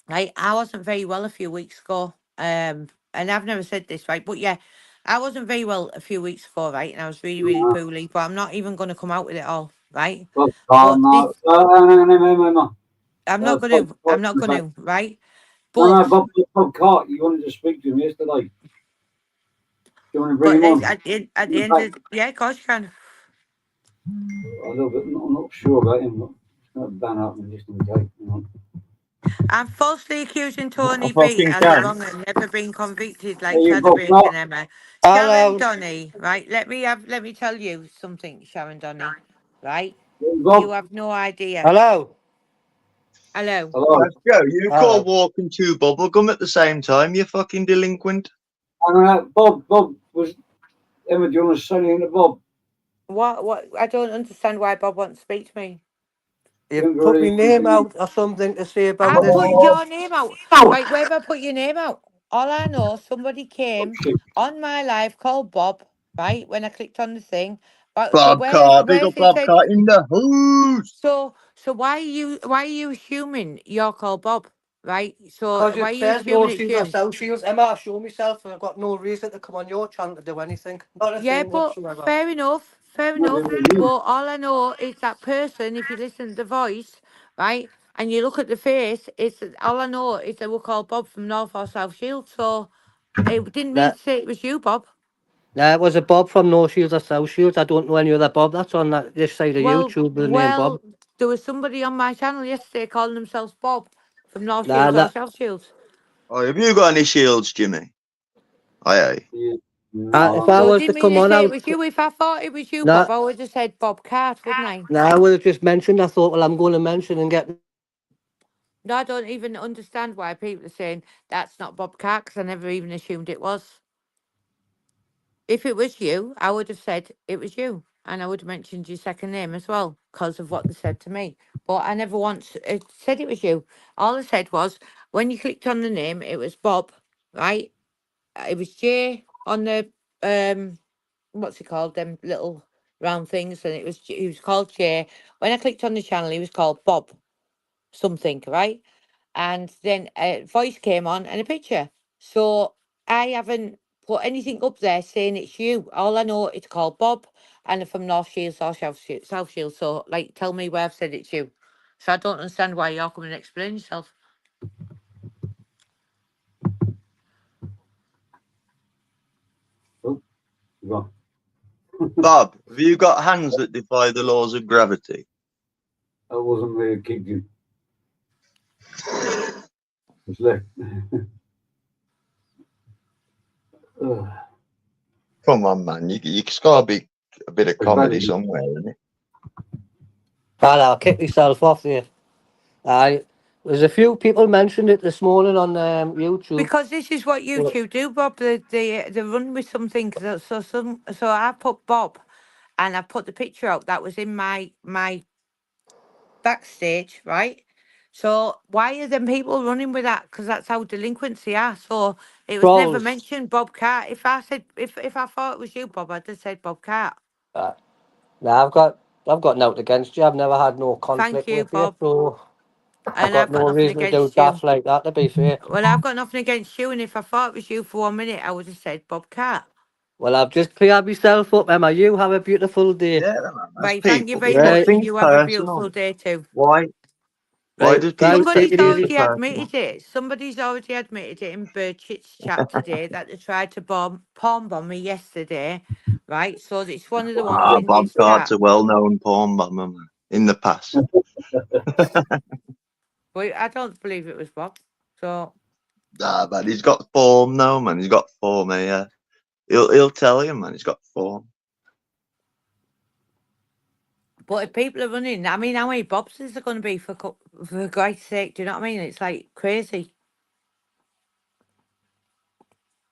Speaker 8: Right, I wasn't very well a few weeks ago. And I've never said this, right? But yeah, I wasn't very well a few weeks ago, right? And I was really, really
Speaker 1: No,
Speaker 8: poorly. But I'm not even going to come out with it all, right?
Speaker 1: Bob, calm
Speaker 8: But this,
Speaker 1: now. No.
Speaker 8: I'm not going
Speaker 1: Bob,
Speaker 8: to.
Speaker 1: Bob,
Speaker 8: I'm not going to, right?
Speaker 1: no,
Speaker 8: But
Speaker 1: Bob Cart, you wanted to speak to him yesterday. You want to bring
Speaker 8: but
Speaker 1: him on?
Speaker 8: at the
Speaker 1: In
Speaker 8: end
Speaker 1: fact,
Speaker 8: of yeah, of course you can.
Speaker 1: a little bit, I'm not sure about him. It's not ban up and just in case.
Speaker 8: I'm falsely accusing
Speaker 9: I
Speaker 8: Tony B
Speaker 9: fucking
Speaker 8: as a
Speaker 9: can.
Speaker 8: wrong and never been convicted
Speaker 1: Hey,
Speaker 8: like
Speaker 1: you Bob
Speaker 8: Chadwick
Speaker 1: Cart.
Speaker 8: and Emma. Sharon
Speaker 6: Hello.
Speaker 8: Donny, right? Let me tell you something, Sharon Donny, right?
Speaker 1: Hey,
Speaker 8: You
Speaker 1: Bob.
Speaker 8: have no idea.
Speaker 6: Hello.
Speaker 8: Hello.
Speaker 1: Hello.
Speaker 9: Joe, you call
Speaker 6: Hello.
Speaker 9: walking two bubblegum at the same time, you fucking delinquent.
Speaker 1: Bob was Emma. Do you want to say anything to Bob?
Speaker 8: What? I don't understand why Bob wants to speak to me.
Speaker 6: You
Speaker 1: You've
Speaker 6: put
Speaker 1: already.
Speaker 6: my name out or something to say
Speaker 8: I
Speaker 6: about this.
Speaker 8: put
Speaker 9: Oh,
Speaker 8: your name out. Right, where have I put your name out? All I know, somebody
Speaker 1: Oh,
Speaker 8: came
Speaker 1: shit.
Speaker 8: on my live called Bob, right? When I clicked on the thing. But so
Speaker 9: Bobcat, big
Speaker 8: where's
Speaker 9: up
Speaker 8: it said?
Speaker 9: Bobcat in the house.
Speaker 8: So why are you assuming you're called Bob? Right? So
Speaker 6: Because
Speaker 8: why
Speaker 6: it
Speaker 8: are you
Speaker 6: says no
Speaker 8: assuming it's
Speaker 6: shields or
Speaker 8: you?
Speaker 6: South Shields. Emma, I show myself and I've got no reason to come on your channel to do anything. Not a
Speaker 8: Yeah,
Speaker 6: thing
Speaker 8: but
Speaker 6: whatsoever.
Speaker 8: fair enough, fair
Speaker 1: Might be
Speaker 8: enough.
Speaker 1: with you.
Speaker 8: But all I know is that person, if you listen to the voice, right, and you look at the face, it's all I know is they were called Bob from North or South Shield. So it didn't mean
Speaker 6: That,
Speaker 8: to say it was you, Bob.
Speaker 6: that was a Bob from No Shields or South Shields. I don't know any other Bob that's on this side of YouTube with the name Bob.
Speaker 8: There was somebody on my channel yesterday calling themselves Bob from North
Speaker 6: Nah,
Speaker 8: Shields or
Speaker 6: that,
Speaker 8: South Shields.
Speaker 9: Oh, have you got any shields, Jimmy? Aye.
Speaker 1: Yeah. No,
Speaker 6: if
Speaker 1: I'm
Speaker 6: I
Speaker 8: So it
Speaker 6: was to
Speaker 8: didn't mean
Speaker 6: come
Speaker 8: to
Speaker 6: on
Speaker 8: say it
Speaker 6: out,
Speaker 8: was you. If I thought it was you,
Speaker 6: nah,
Speaker 8: Bob, I would have said Bob Cart, wouldn't I?
Speaker 6: nah, I would have just mentioned. I thought, well, I'm going to mention and get.
Speaker 8: No, I don't even understand why people are saying that's not Bob Cart because I never even assumed it was. If it was you, I would have said it was you. And I would have mentioned your second name as well because of what they said to me. But I never once said it was you. All I said was when you clicked on the name, it was Bob, right? It was J on the, what's it called? Them little round things. And he was called J. When I clicked on the channel, he was called Bob something, right? And then a voice came on and a picture. So I haven't put anything up there saying it's you. All I know it's called Bob and they're from North Shields or South Shields. So like tell me where I've said it's you. So I don't understand why you're coming and explain yourself.
Speaker 1: gone.
Speaker 9: Bob, have you got hands that defy the laws of gravity?
Speaker 1: That wasn't me who kicked him. It's left. Ugh.
Speaker 9: Come on, man. You it's got to be a bit of
Speaker 1: It's bad.
Speaker 9: comedy somewhere, isn't it?
Speaker 6: I'll kick myself off there. There's a few people mentioned it this morning on YouTube.
Speaker 8: Because this is what
Speaker 6: Well,
Speaker 8: YouTube do, Bob. They run with something. So I put Bob and I put the picture out that was in my backstage, right? So why are them people running with that? Because that's how delinquency are. So it was never
Speaker 6: trolls.
Speaker 8: mentioned Bob Cart. If I said if I thought it was you, Bob, I'd have said Bob Cart.
Speaker 6: Uh, Now I've got nothing against you. I've never had no
Speaker 8: Thank
Speaker 6: conflict
Speaker 8: you,
Speaker 6: with you,
Speaker 8: Bob.
Speaker 6: so I've
Speaker 8: And
Speaker 6: got
Speaker 8: I've got
Speaker 6: no
Speaker 8: nothing
Speaker 6: reason to do
Speaker 8: against you.
Speaker 6: daft like that. To be fair,
Speaker 8: Well, I've got nothing against you. And if I thought it was you for 1 minute, I would have said Bob Cart.
Speaker 6: well, I've just cleared myself up, Emma. You have a beautiful day.
Speaker 9: Yeah, man. As
Speaker 8: Right, thank you
Speaker 9: people,
Speaker 8: very
Speaker 9: they take
Speaker 8: much.
Speaker 6: Right,
Speaker 8: And
Speaker 9: things
Speaker 8: you have a beautiful
Speaker 9: personal.
Speaker 8: day too.
Speaker 9: Why
Speaker 6: right,
Speaker 9: do
Speaker 6: right.
Speaker 9: people
Speaker 6: Take
Speaker 9: take
Speaker 8: Somebody's
Speaker 6: it
Speaker 9: things
Speaker 8: already
Speaker 6: easy.
Speaker 9: personal?
Speaker 8: admitted it. Somebody's already admitted it in Birch's chat today that they tried to palm bomb me yesterday. Right, so it's one of the ones
Speaker 9: Ah,
Speaker 8: in
Speaker 9: Bob
Speaker 8: this
Speaker 9: Cart's
Speaker 8: chat.
Speaker 9: a well-known porn bomber, man, in the past.
Speaker 8: But I don't believe it was Bob. So,
Speaker 9: Ah, but he's got form now, man. He's got form, yeah. He'll tell you, man. He's got form.
Speaker 8: but if people are running, I mean, how many Bobs is there going to be for Christ's sake? Do you know what I mean? It's like crazy.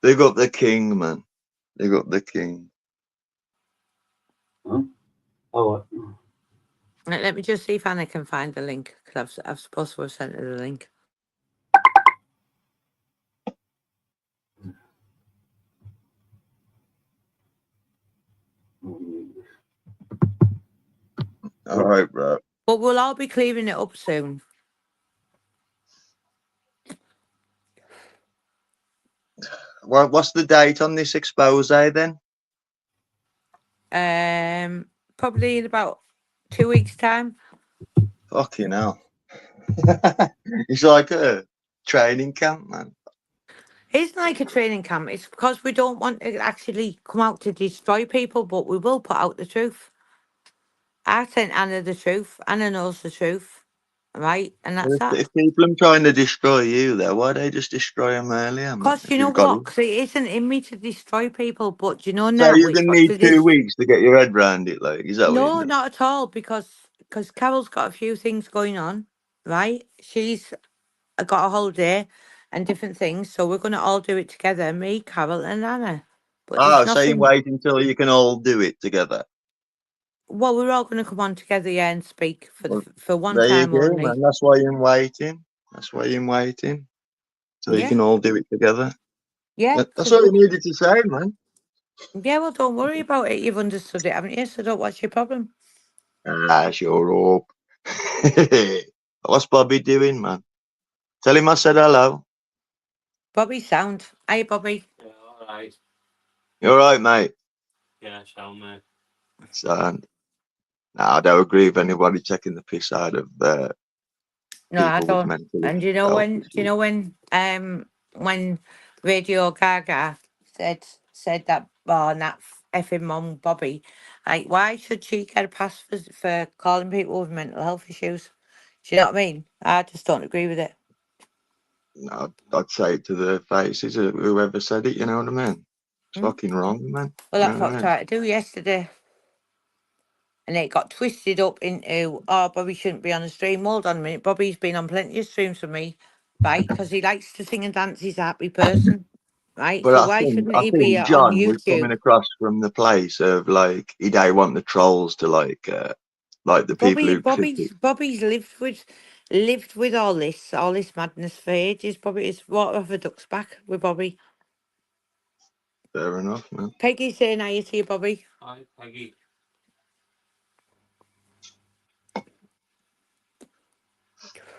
Speaker 9: They got the king, man. They got the king.
Speaker 1: Huh? Oh, what?
Speaker 8: Let me just see if Anna can find the link, because I've supposed to have sent her the link.
Speaker 9: All right, bro.
Speaker 8: But we'll all be clearing it up soon.
Speaker 9: Well, what's the date on this expose then?
Speaker 8: Probably in about 2 weeks' time.
Speaker 9: Fucking hell. It's like a training camp, man.
Speaker 8: It's like a training camp. It's because we don't want to actually come out to destroy people, but we will put out the truth. I sent Anna the truth. Anna knows the truth, right? And that's that.
Speaker 9: If people are trying to destroy you, there, why don't they just destroy them earlier, man?
Speaker 8: Because you know what? Because it isn't in me to destroy people, but you know now.
Speaker 9: So you're gonna need 2 weeks to get your head round it, like, is that what
Speaker 8: No,
Speaker 9: you
Speaker 8: not at all. Because Carol's got a few things going on, right? She's got a holiday and different things, so we're gonna all do it together. Me, Carol, and Anna. But there's
Speaker 9: Oh, so you
Speaker 8: nothing.
Speaker 9: wait until you can all do it together.
Speaker 8: Well, we're all going to come on together, yeah, and speak for one
Speaker 9: There you
Speaker 8: time
Speaker 9: go,
Speaker 8: only.
Speaker 9: man. That's why you're waiting. That's why you're waiting. So you
Speaker 8: Yeah.
Speaker 9: can all do it together.
Speaker 8: Yeah.
Speaker 9: That's
Speaker 8: so
Speaker 9: all you needed to say, man.
Speaker 8: Yeah, well, don't worry about it. You've understood it, haven't you? So don't what's your problem?
Speaker 9: Ah, sure up. What's Bobby doing, man? Tell him I said hello.
Speaker 8: Bobby sound. Hey, Bobby.
Speaker 3: Yeah, all right.
Speaker 9: You all right, mate?
Speaker 3: Yeah, sound mate.
Speaker 9: Sound. No, I don't agree with anybody taking the piss out of
Speaker 8: No, I
Speaker 9: people with
Speaker 8: don't.
Speaker 9: mental
Speaker 8: And you know
Speaker 9: health
Speaker 8: when? Do you
Speaker 9: issues.
Speaker 8: know when Radio Gaga said that and that effing mom Bobby, like, why should she get a pass for calling people with mental health issues? Do you know what I mean? I just don't agree with it.
Speaker 9: No, I'd say it to the faces of whoever said it, you know what I mean? It's fucking wrong, man.
Speaker 8: Well,
Speaker 9: You
Speaker 8: that's
Speaker 9: know
Speaker 8: what I
Speaker 9: what I mean?
Speaker 8: tried to do yesterday. And it got twisted up into, oh, Bobby shouldn't be on the stream. Hold on a minute. Bobby's been on plenty of streams for me, right? Because he likes to sing and dance. He's a happy person, right?
Speaker 9: But
Speaker 8: So
Speaker 9: I
Speaker 8: why
Speaker 9: think
Speaker 8: shouldn't
Speaker 9: I
Speaker 8: he be
Speaker 9: think
Speaker 8: on
Speaker 9: John was coming
Speaker 8: YouTube?
Speaker 9: across from the place of like he don't want the trolls to like the people who
Speaker 8: Bobby's lived with all this madness for ages. Bobby is water off a duck's back with Bobby.
Speaker 9: fair enough, man.
Speaker 8: Peggy saying hi to you, Bobby.
Speaker 3: Hi, Peggy.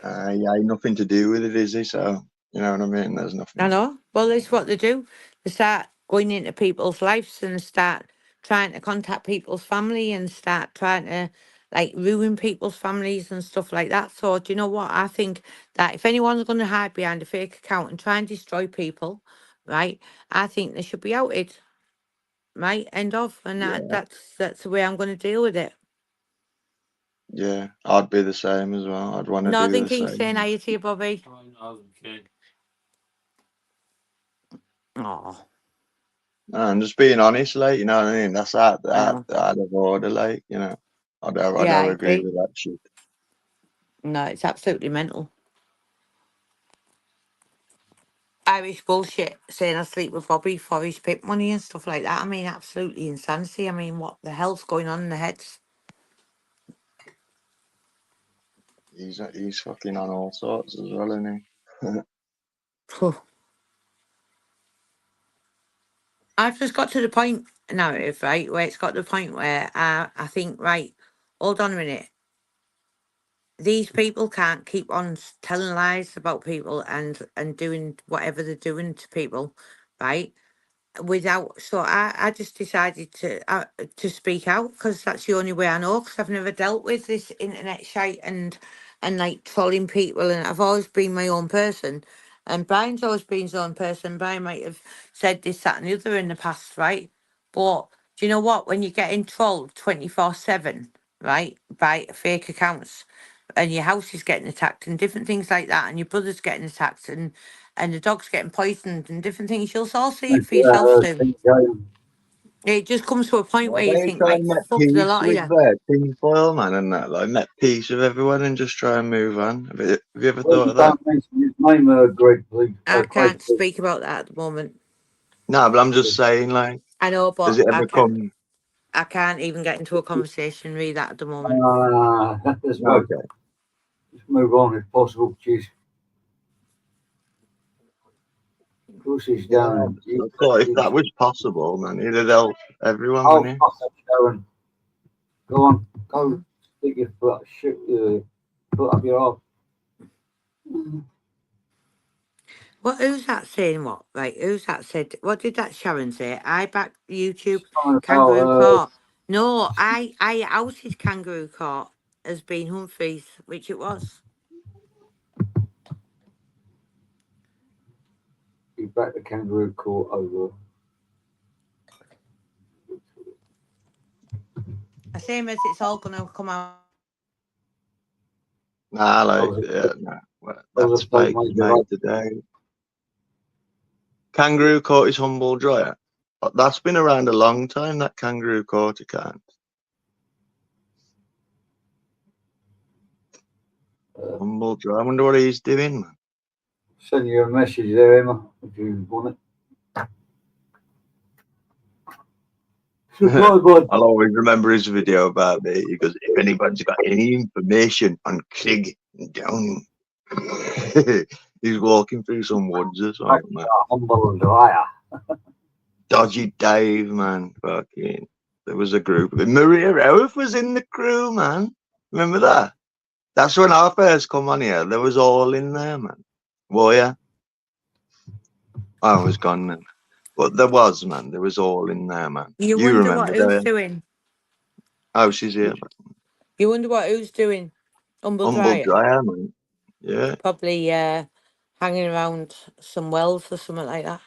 Speaker 9: Yeah, nothing to do with it, is he? So you know what I mean? There's nothing.
Speaker 8: I know. Well, that's what they do. They start going into people's lives and start trying to contact people's family and start trying to like ruin people's families and stuff like that. So do you know what? I think that if anyone's going to hide behind a fake account and try and destroy people, right? I think they should be outed, right? End of. And that's the way I'm going to deal with it.
Speaker 9: Yeah, I'd be the same as well. I'd want to do
Speaker 8: Northern
Speaker 9: the
Speaker 8: King
Speaker 9: same.
Speaker 8: saying hi to you, Bobby.
Speaker 3: Hi, Northern King.
Speaker 8: Oh,
Speaker 9: I'm just being honest, like, you know what I mean? That's out
Speaker 8: no.
Speaker 9: of order, like, you know. I
Speaker 8: Yeah, I
Speaker 9: don't agree
Speaker 8: agree.
Speaker 9: with that shit.
Speaker 8: No, it's absolutely mental. Irish bullshit saying I sleep with Bobby for his pip money and stuff like that. I mean, absolutely insanity. I mean, what the hell's going on in the heads?
Speaker 9: He's fucking on all sorts as well, isn't he?
Speaker 8: Phew. I've just got to the point narrative, right, where it's got to the point where I think, right, hold on a minute. These people can't keep on telling lies about people and doing whatever they're doing to people, right? Without so I just decided to speak out because that's the only way I know because I've never dealt with this internet shite and like trolling people and I've always been my own person and Brian's always been his own person. Brian might have said this, that and the other in the past, right? But do you know what, when you're getting trolled 24/7, right, by fake accounts and your house is getting attacked and different things like that and your brother's getting attacked and the dog's getting poisoned and different things, you'll all see it for yourself soon. It just comes to a point
Speaker 9: Why
Speaker 8: where you
Speaker 9: don't you
Speaker 8: think,
Speaker 9: try
Speaker 8: like,
Speaker 9: and make
Speaker 8: fuck the
Speaker 9: peace
Speaker 8: lot of
Speaker 9: with
Speaker 8: you.
Speaker 9: their tinfoil, man, and that, like, make peace with everyone and just try and move on? Have you ever thought of that?
Speaker 1: Don't mention his name, Greg, please.
Speaker 8: I
Speaker 1: Craig,
Speaker 8: can't speak about that at the moment.
Speaker 9: No, but I'm just saying, like,
Speaker 8: I know,
Speaker 9: does
Speaker 8: but
Speaker 9: it
Speaker 8: I
Speaker 9: ever
Speaker 8: can't.
Speaker 9: come?
Speaker 8: I can't even get into a conversation with that at the moment.
Speaker 1: Let's
Speaker 9: Okay.
Speaker 1: move on if possible. Jeez. Pushes down.
Speaker 9: I thought if that was possible, man, it'd help everyone,
Speaker 1: Oh,
Speaker 9: wouldn't it?
Speaker 1: fuck it, Sharon. Go on. Go.
Speaker 8: Mhm.
Speaker 1: Stick your foot, foot up your arse.
Speaker 8: What? Who's that saying what? Right, who's that said? What did that Sharon say? I back YouTube
Speaker 1: Something
Speaker 8: Kangaroo
Speaker 1: about,
Speaker 8: Court. No, I outed Kangaroo Court as being Humphreys, which it was.
Speaker 1: you back the kangaroo court over.
Speaker 8: The same as it's all going to come out.
Speaker 9: Nah, like,
Speaker 1: was
Speaker 9: nah. Well,
Speaker 1: that was
Speaker 9: that's
Speaker 1: a fake
Speaker 9: fake as
Speaker 1: major,
Speaker 9: made
Speaker 1: right?
Speaker 9: today. Kangaroo court is humble dryer. That's been around a long time, that kangaroo court account. Humble dryer. I wonder what he's doing, man.
Speaker 1: Send you a message there, Emma, if you want it. Supplied by
Speaker 9: I'll always remember his video about me. He goes, if anybody's got any information on Clig down, he's walking through some woods or something, man.
Speaker 1: Humble Dryer.
Speaker 9: Dodgy Dave, man. Fucking. There was a group of it. Maria Elf was in the crew, man. Remember that? That's when I first come on here. There was all in there, man. Well, yeah. I was gone then. But there was, man. There was all in there, man.
Speaker 8: You
Speaker 9: You
Speaker 8: wonder
Speaker 9: remember
Speaker 8: what who's
Speaker 9: that?
Speaker 8: doing.
Speaker 9: Oh, she's here.
Speaker 8: You wonder what who's doing. Humble
Speaker 9: Humble
Speaker 8: Dryer.
Speaker 9: dryer, man. Yeah.
Speaker 8: Probably hanging around some wells or something like that.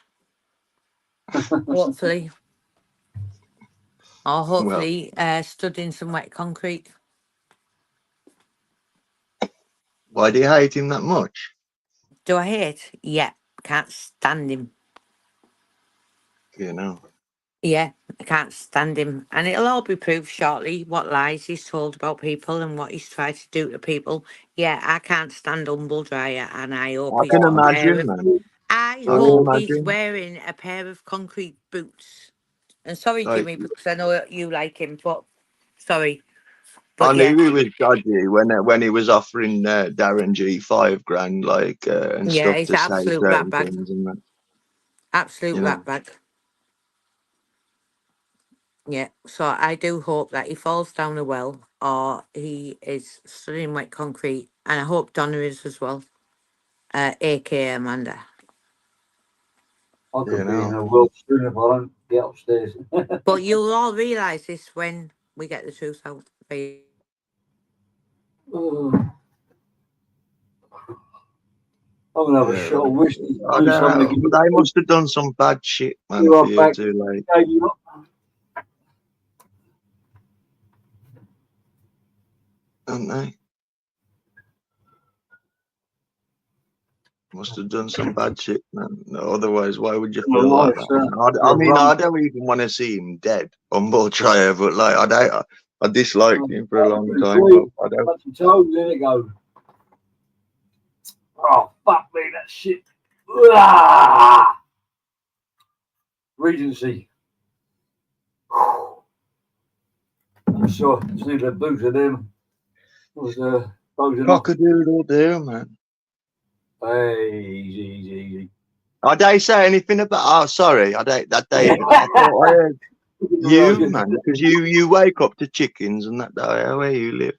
Speaker 8: Hopefully. Or hopefully stood in some wet concrete.
Speaker 9: Why do you hate him that much?
Speaker 8: Do I hate? Yeah. Can't stand him.
Speaker 9: You know.
Speaker 8: Yeah, I can't stand him. And it'll all be proved shortly what lies he's told about people and what he's tried to do to people. Yeah, I can't stand Humble Dryer, and I hope
Speaker 9: I
Speaker 8: he's
Speaker 9: can
Speaker 8: got a pair
Speaker 9: imagine,
Speaker 8: of.
Speaker 9: man.
Speaker 8: I
Speaker 9: I can
Speaker 8: hope he's
Speaker 9: imagine.
Speaker 8: wearing a pair of concrete boots. And sorry,
Speaker 9: Like,
Speaker 8: Jimmy, because I know you like him, but sorry.
Speaker 9: I
Speaker 8: But yeah,
Speaker 9: knew he was dodgy when he was offering Darren G $5,000, like and
Speaker 8: yeah,
Speaker 9: stuff
Speaker 8: he's
Speaker 9: to
Speaker 8: an
Speaker 9: say
Speaker 8: absolute
Speaker 9: certain
Speaker 8: ratbag.
Speaker 9: things and that.
Speaker 8: Absolute
Speaker 9: You know.
Speaker 8: ratbag. Yeah, so I do hope that he falls down a well or he is stood in wet concrete, and I hope Donna is as well, aka Amanda.
Speaker 1: I
Speaker 9: You
Speaker 1: could be in
Speaker 9: know.
Speaker 1: a world soon if I don't get upstairs.
Speaker 8: But you'll all realise this when we get the truth out.
Speaker 1: I'm gonna have a
Speaker 9: Yeah,
Speaker 1: shot of
Speaker 9: like,
Speaker 1: whiskey.
Speaker 9: I
Speaker 1: Do
Speaker 9: don't
Speaker 1: something.
Speaker 9: know. They must have done some bad shit, man,
Speaker 1: You
Speaker 9: for
Speaker 1: are
Speaker 9: you
Speaker 1: back.
Speaker 9: to like. Haven't they? Must have done some bad shit, man. No, otherwise, why would you feel like that? Man? I mean, I don't even want to see him dead, Humble Dryer, but like, I disliked him for a long time. But I don't.
Speaker 1: Put some toes in it go. Oh fuck me, that shit. Ah! Regency. I'm sure I just need a boot of them. Was closing off.
Speaker 9: Cock-a-doodle do, man.
Speaker 1: Hey, easy.
Speaker 9: I don't say anything about. Oh, sorry, I don't. That day, I thought I heard you, man, because you wake up to chickens and that day where you live.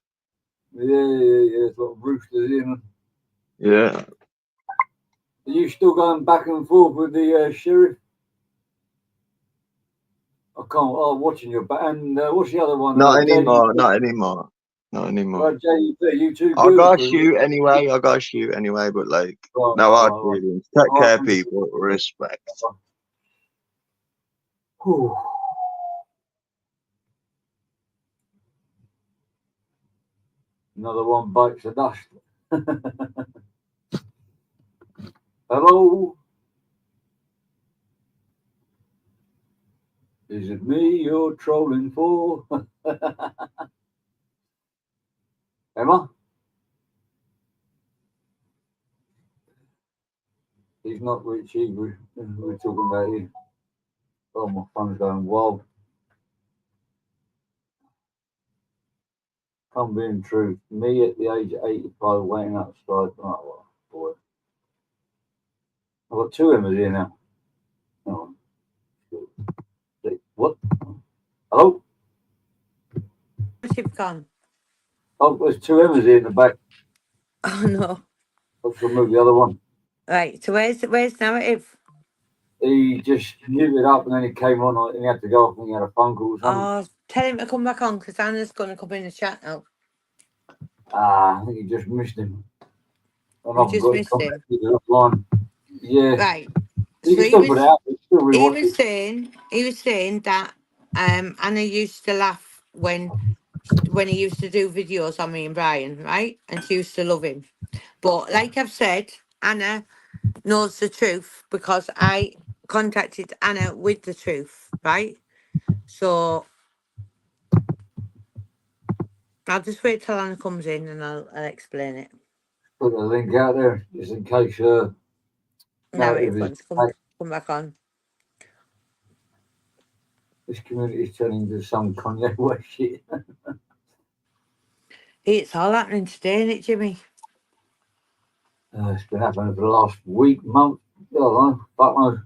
Speaker 1: Yeah. Sort of roosters in.
Speaker 9: Yeah.
Speaker 1: Are you still going back and forth with the sheriff? I can't. Oh, I'm watching your back. And what's the other one?
Speaker 9: Not anymore. Not anymore. Not anymore.
Speaker 1: You too
Speaker 9: I
Speaker 1: good.
Speaker 9: gotta shoot anyway. But like, no hard feelings. Take care, people. Respect.
Speaker 1: Whew. Another one bites the dust. Hello? Is it me you're trolling for? Emma? He's not Richie. We're talking about him. Oh, my phone's going wild. I'm being true. Me at the age of 85 waiting outside. Oh, boy. I've got two Emmas here now. Oh, what? Hello?
Speaker 8: You've gone.
Speaker 1: Oh, there's two Emmas here in the back.
Speaker 8: Oh no.
Speaker 1: Let's remove the other one.
Speaker 8: Right. So where's narrative?
Speaker 1: He just muted up and then he came on and he had to go off and he had a phone call or something.
Speaker 8: Oh, tell him to come back on because Anna's going to come in the chat now.
Speaker 1: I think he just missed him. And
Speaker 8: You
Speaker 1: I've
Speaker 8: just
Speaker 1: got
Speaker 8: missed him.
Speaker 1: offline. Yeah.
Speaker 8: Right.
Speaker 1: You
Speaker 8: So
Speaker 1: can still put it out. It's still
Speaker 8: he
Speaker 1: rewatching.
Speaker 8: was saying that Anna used to laugh when he used to do videos on me and Brian, right? And she used to love him. But like I've said, Anna knows the truth because I contacted Anna with the truth, right? So I'll just wait till Anna comes in and I'll explain it.
Speaker 1: Put the link out there just in case
Speaker 8: Narrative
Speaker 1: is
Speaker 8: wants to come back on.
Speaker 1: this community is turning into some Kanye West shit.
Speaker 8: It's all happening today, isn't it, Jimmy?
Speaker 1: It's been happening for the last week, month. I don't know. Fuck knows.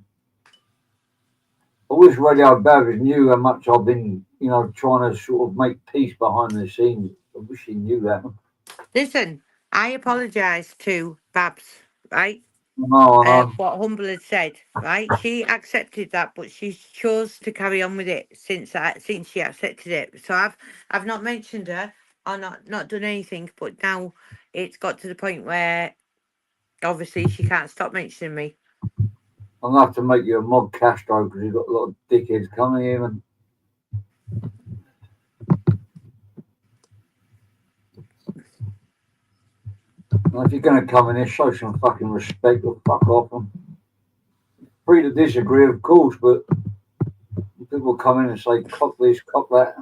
Speaker 1: I wish Radio Babbage knew how much I've been, trying to sort of make peace behind the scenes. I wish he knew that.
Speaker 8: Listen, I apologise to Babs, right?
Speaker 1: No.
Speaker 8: What Humble had said, right? She accepted that, but she chose to carry on with it since she accepted it. So I've not mentioned her or not done anything, but now it's got to the point where obviously she can't stop mentioning me.
Speaker 1: I'm going to have to make you a mod Castro because you've got a lot of dickheads coming in. And if you're going to come in here, show some fucking respect or fuck off. I'm free to disagree, of course, but people come in and say, cock this, cock that.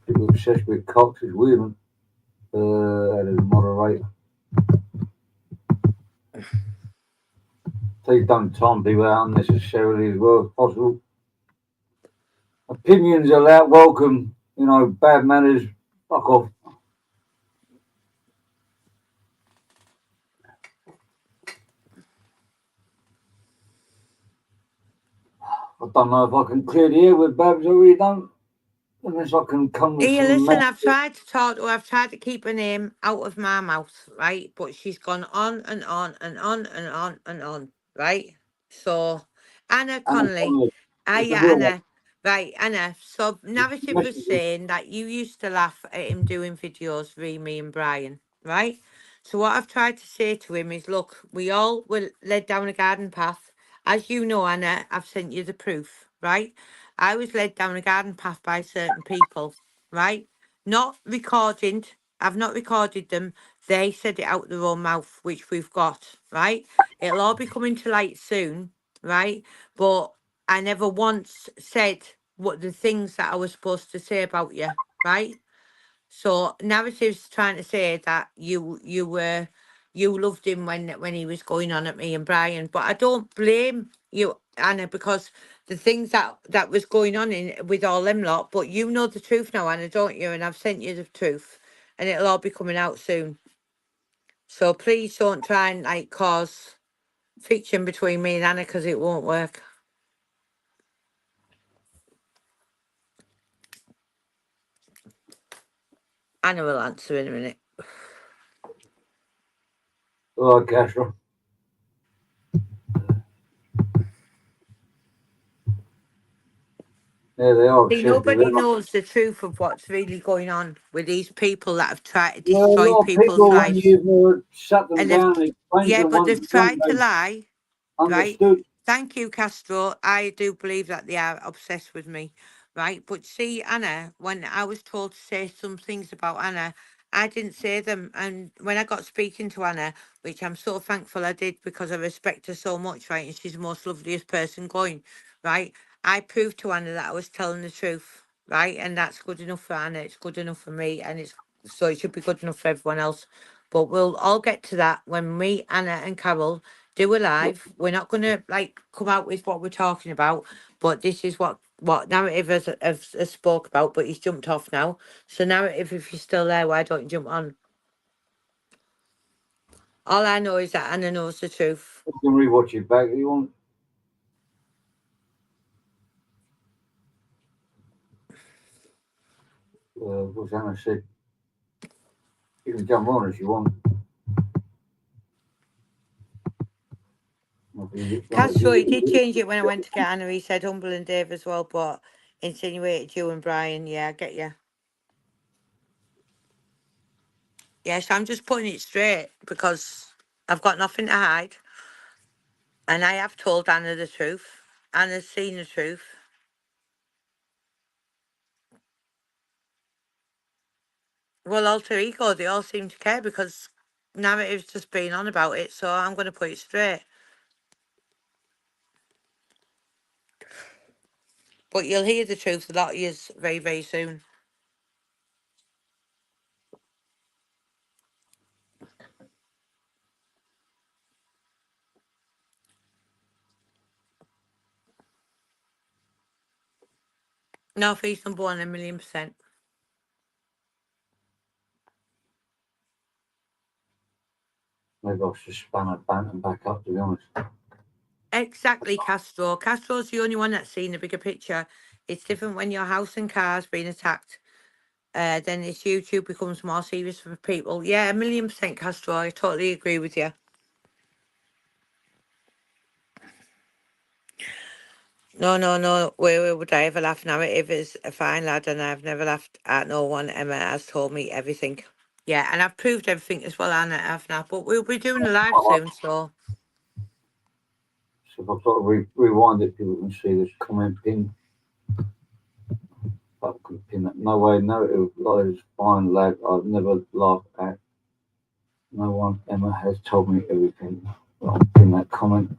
Speaker 1: People obsessed with cocks is weird. That is moderator. Please don't time people out unnecessarily as well as possible. Opinions allowed, welcome. Bad manners, fuck off. I don't know if I can clear the air with Babs, I really don't. Unless I can come with some
Speaker 8: Listen, I've tried to talk to her, I've tried to keep her name out of my mouth, right? But she's gone on and on and on and on and on, right? So, Anna Connolly, Anna, right, Anna. So, narrative was saying that you used to laugh at him doing videos, me and Brian, right? So, what I've tried to say to him is, look, we all were led down a garden path. As you know, Anna, I've sent you the proof, right? I was led down a garden path by certain people, right? Not recorded. I've not recorded them. They said it out their own mouth, which we've got, right? It'll all be coming to light soon, right? But I never once said what the things that I was supposed to say about you, right? So narrative's trying to say that you loved him when he was going on at me and Brian, but I don't blame you, Anna, because the things that was going on with all them lot. But you know the truth now, Anna, don't you? And I've sent you the truth, and it'll all be coming out soon. So please don't try and cause friction between me and Anna because it won't work. Anna will answer in a minute.
Speaker 1: Hello, Castro. There they are.
Speaker 8: See, nobody knows the truth of what's really going on with these people that have tried to destroy people's lives.
Speaker 1: Shut them down.
Speaker 8: But they've tried to lie.
Speaker 1: Understood.
Speaker 8: Right? Thank you, Castro. I do believe that they are obsessed with me. Right? But see, Anna, when I was told to say some things about Anna, I didn't say them. And when I got speaking to Anna, which I'm so thankful I did because I respect her so much, right? And she's the most loveliest person going, right? I proved to Anna that I was telling the truth, right? And that's good enough for Anna. It's good enough for me. And so it should be good enough for everyone else. But we'll all get to that when me, Anna, and Carol do a live. We're not going to come out with what we're talking about, but this is what what narrative has spoke about, but he's jumped off now. So narrative, if you're still there, why don't you jump on? All I know is that Anna knows the truth.
Speaker 1: You can rewatch it back if you want. What's Anna said? You can jump on if you want.
Speaker 8: Castro, he did change it when I went to get Anna. He said Humble and Dave as well, but insinuated you and Brian. Yeah, I get you. Yeah, so I'm just putting it straight because I've got nothing to hide. And I have told Anna the truth. Anna's seen the truth. Well, alter ego, they all seem to care because narrative's just been on about it, so I'm going to put it straight. But you'll hear the truth, a lot of yous, very, very soon. No, feast number 1, 1,000,000%.
Speaker 1: Maybe I should span a bantam back up, to be honest.
Speaker 8: Exactly, Castro. Castro's the only one that's seen the bigger picture. It's different when your house and car's being attacked. Then this YouTube becomes more serious for people. Yeah, 1,000,000%, Castro. I totally agree with you. No. Where would I ever laugh? Narrative is a fine lad, and I've never laughed at no one. Emma has told me everything. Yeah, and I've proved everything as well, Anna, have now. But we'll be doing a live soon, so.
Speaker 1: So if I sort of rewind it, people can see this comment pin. But I can pin that. No way, narrative lies, fine lad. I've never laughed at no one. Emma has told me everything. I'll pin that comment.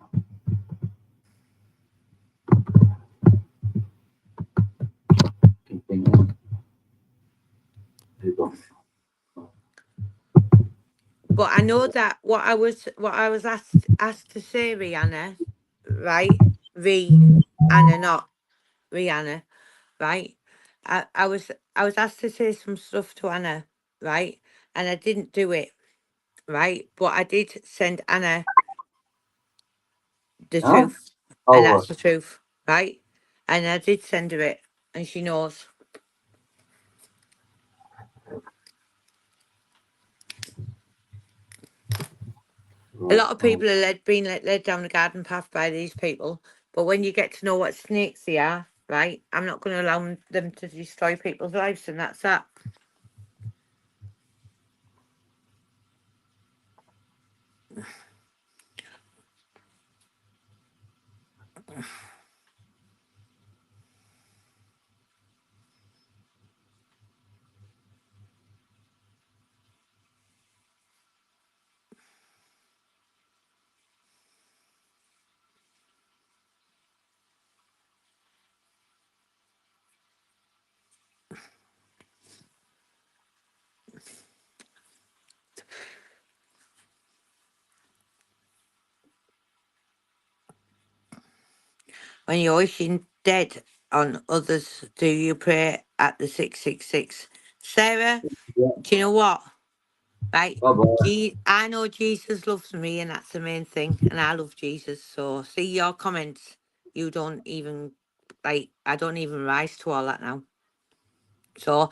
Speaker 8: But I know that what I was asked to say, Rihanna, right? Anna, not Rihanna, right? I was asked to say some stuff to Anna, right? And I didn't do it, right? But I did send Anna the
Speaker 1: Huh?
Speaker 8: truth,
Speaker 1: Oh,
Speaker 8: and that's
Speaker 1: right.
Speaker 8: the truth, right? And I did send her it, and she knows. A lot of people are being led down the garden path by these people, but when you get to know what snakes they are, right? I'm not going to allow them to destroy people's lives, and that's that. When you're wishing dead on others, do you pray at the 666? Sarah,
Speaker 1: Yeah.
Speaker 8: do you know what? Right?
Speaker 1: Bye-bye.
Speaker 8: I know Jesus loves me, and that's the main thing, and I love Jesus. So, see your comments. You don't even, I don't even rise to all that now. So,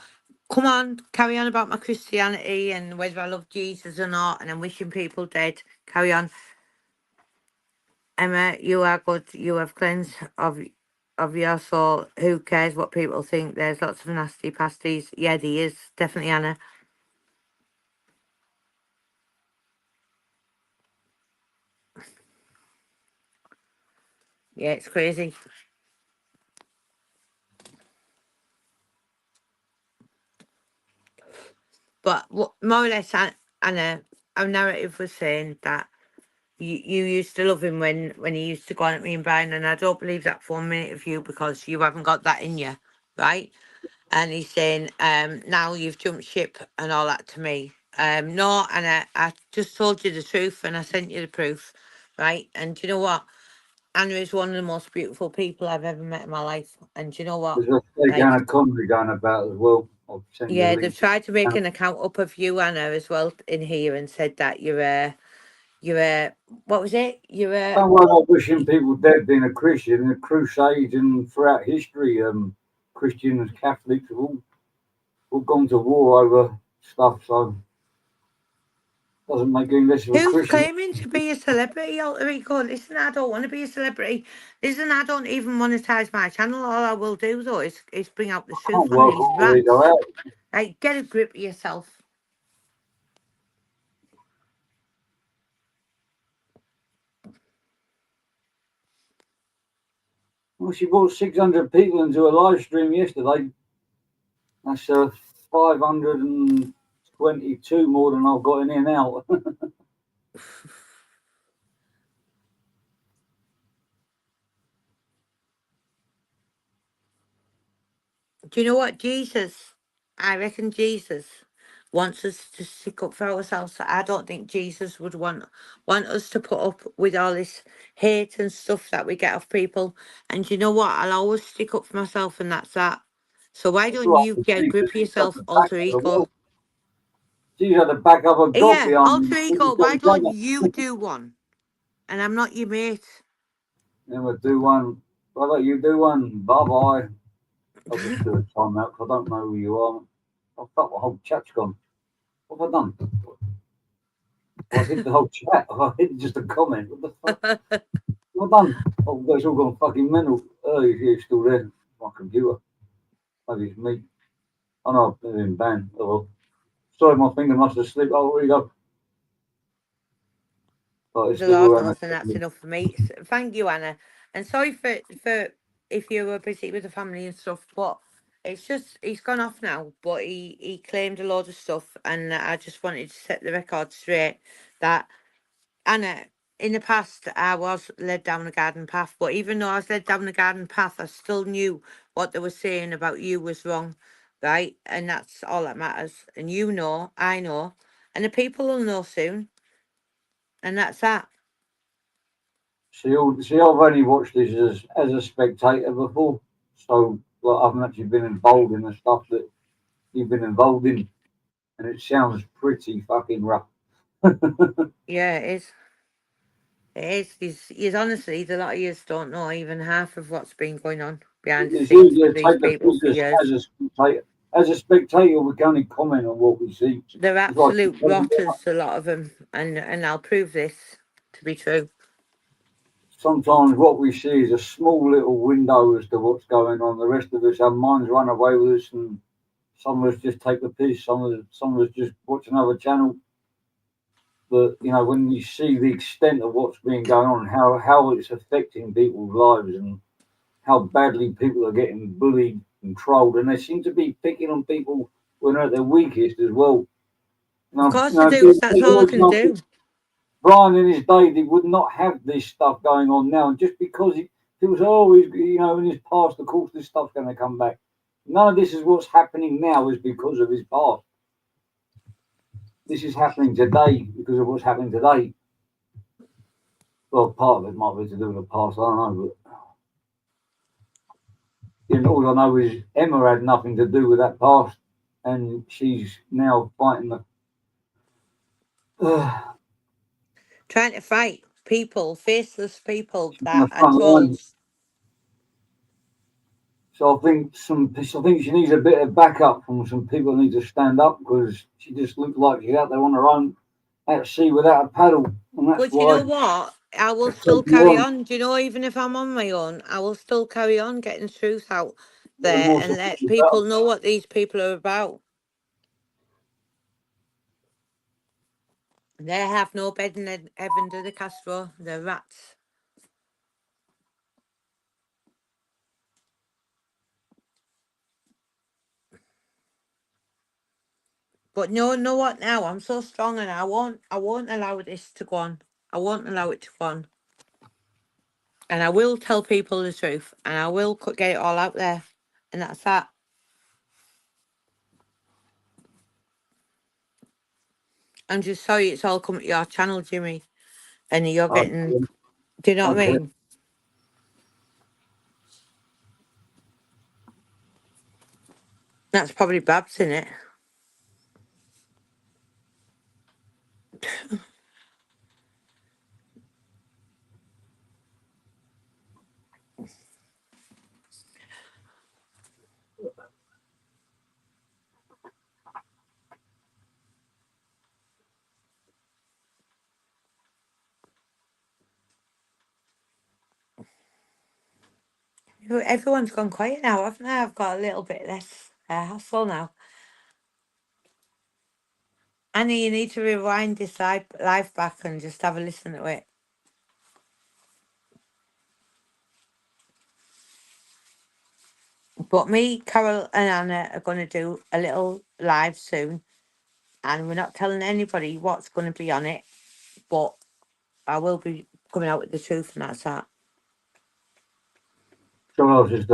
Speaker 8: come on, carry on about my Christianity and whether I love Jesus or not, and I'm wishing people dead. Carry on. Emma, you are good. You have cleansed of your soul. Who cares what people think? There's lots of nasty pasties. Yeah, there is. Definitely, Anna. Yeah, it's crazy. But more or less, Anna, our narrative was saying that you used to love him when he used to go on at me and Brian, and I don't believe that for a minute of you because you haven't got that in you, right? And he's saying, now you've jumped ship and all that to me. No, and I just told you the truth and I sent you the proof, right? And do you know what? Anna is one of the most beautiful people I've ever met in my life. And do you know what?
Speaker 1: There's a fake
Speaker 8: Like,
Speaker 1: Anna comedy going about as well. I'll send you a
Speaker 8: yeah, they've
Speaker 1: link.
Speaker 8: tried to make an account up of you, Anna, as well in here, and said that you're what was it?
Speaker 1: Don't worry about wishing people dead being a Christian. The Crusades and throughout history, Christians, Catholics have all gone to war over stuff, so doesn't make you any less of a
Speaker 8: Who's
Speaker 1: Christian.
Speaker 8: claiming to be a celebrity, Alter Ego? Listen, I don't want to be a celebrity. Listen, I don't even monetize my channel. All I will do, though, is bring out the
Speaker 1: Can't
Speaker 8: truth on
Speaker 1: work
Speaker 8: these
Speaker 1: all the ego
Speaker 8: rants.
Speaker 1: out.
Speaker 8: Like, get a grip of yourself.
Speaker 1: Well, she brought 600 people into a live stream yesterday. That's 522 more than I've got in here now.
Speaker 8: Do you know what, Jesus? I reckon Jesus wants us to stick up for ourselves. I don't think Jesus would want us to put up with all this hate and stuff that we get off people. And you know what? I'll always stick up for myself, and that's that. So why don't you get a grip of yourself, Alter Ego?
Speaker 1: She's had the back of a God
Speaker 8: Yeah,
Speaker 1: behind
Speaker 8: Alter
Speaker 1: me.
Speaker 8: Ego, why don't you do one? And I'm not your mate.
Speaker 1: Then we'll do one. Why don't you do one? Bye bye. I'll just do a time out 'cause I don't know who you are. I thought the whole chat's gone. What have I done? I hit the whole chat. I hit just a comment. What the fuck? What have I done? Oh, guys all gone fucking mental. Oh, he's still there. My computer. Maybe it's me. Oh no, I've been banned. Oh well. Sorry, my finger must have slipped. Oh, here you go. Oh, it's
Speaker 8: The
Speaker 1: still
Speaker 8: Lord
Speaker 1: around.
Speaker 8: knows, and that's enough for me. Thank you, Anna, and sorry for if you were busy with the family and stuff, but it's just he's gone off now. But he claimed a load of stuff, and I just wanted to set the record straight that Anna. In the past, I was led down a garden path, but even though I was led down the garden path, I still knew what they were saying about you was wrong, right? And that's all that matters. And you know, I know, and the people will know soon, and that's that.
Speaker 1: See, I've only watched this as a spectator before, so like, I haven't actually been involved in the stuff that you've been involved in, and it sounds pretty fucking rough.
Speaker 8: Yeah, it is. It is. He's honestly, a lot of yous don't know even half of what's been going on behind the
Speaker 1: It's
Speaker 8: scenes
Speaker 1: easier
Speaker 8: with
Speaker 1: to
Speaker 8: these
Speaker 1: take the
Speaker 8: people for
Speaker 1: figures
Speaker 8: years.
Speaker 1: as a spectator. As a spectator, we can only comment on what we see.
Speaker 8: They're
Speaker 1: It's like
Speaker 8: absolute rotters, a lot of them, and I'll prove this to be true.
Speaker 1: sometimes what we see is a small little window as to what's going on. The rest of us, our minds run away with us, and some of us just take the piss. Some of us just watch another channel. But you know, when you see the extent of what's been going on, how it's affecting people's lives, and how badly people are getting bullied and trolled, and they seem to be picking on people when they're at their weakest as well.
Speaker 8: Of
Speaker 1: Now,
Speaker 8: course
Speaker 1: you
Speaker 8: they
Speaker 1: know,
Speaker 8: do. That's all
Speaker 1: for
Speaker 8: I can
Speaker 1: example,
Speaker 8: do.
Speaker 1: Brian in his day, they would not have this stuff going on now, and just because he was always, you know, in his past, of course, this stuff's going to come back. None of this is what's happening now is because of his past. This is happening today because of what's happening today. Well, part of it might be to do with the past. I don't know, but you know, all I know is Emma had nothing to do with that past, and she's now fighting the.
Speaker 8: Trying to fight people, faceless people
Speaker 1: On the
Speaker 8: that are
Speaker 1: front line.
Speaker 8: trolls.
Speaker 1: So I think she needs a bit of backup from some people who need to stand up because she just looks like she's out there on her own at sea without a paddle, and that's
Speaker 8: But you know
Speaker 1: why
Speaker 8: what? I will
Speaker 1: they're
Speaker 8: still
Speaker 1: taking her
Speaker 8: carry
Speaker 1: on.
Speaker 8: on. Do you know, even if I'm on my own, I will still carry on getting the truth out
Speaker 1: The
Speaker 8: there
Speaker 1: more
Speaker 8: and
Speaker 1: support
Speaker 8: let
Speaker 1: the better.
Speaker 8: people know what these people are about. They have no bed in heaven, do they, Castro? They're rats. But no, know what now? I'm so strong, and I won't allow this to go on. I won't allow it to go on. And I will tell people the truth, and I will get it all out there. And that's that. I'm just sorry it's all come to your channel, Jimmy. And you're getting, do you know what I
Speaker 1: Okay.
Speaker 8: mean? That's probably Babs in it. Everyone's gone quiet now, haven't they? I've got a little bit less hassle now. Annie, you need to rewind this live back and just have a listen to it. But me, Carol, and Anna are going to do a little live soon, and we're not telling anybody what's going to be on it, but I will be coming out with the truth, and that's that.
Speaker 1: So I was just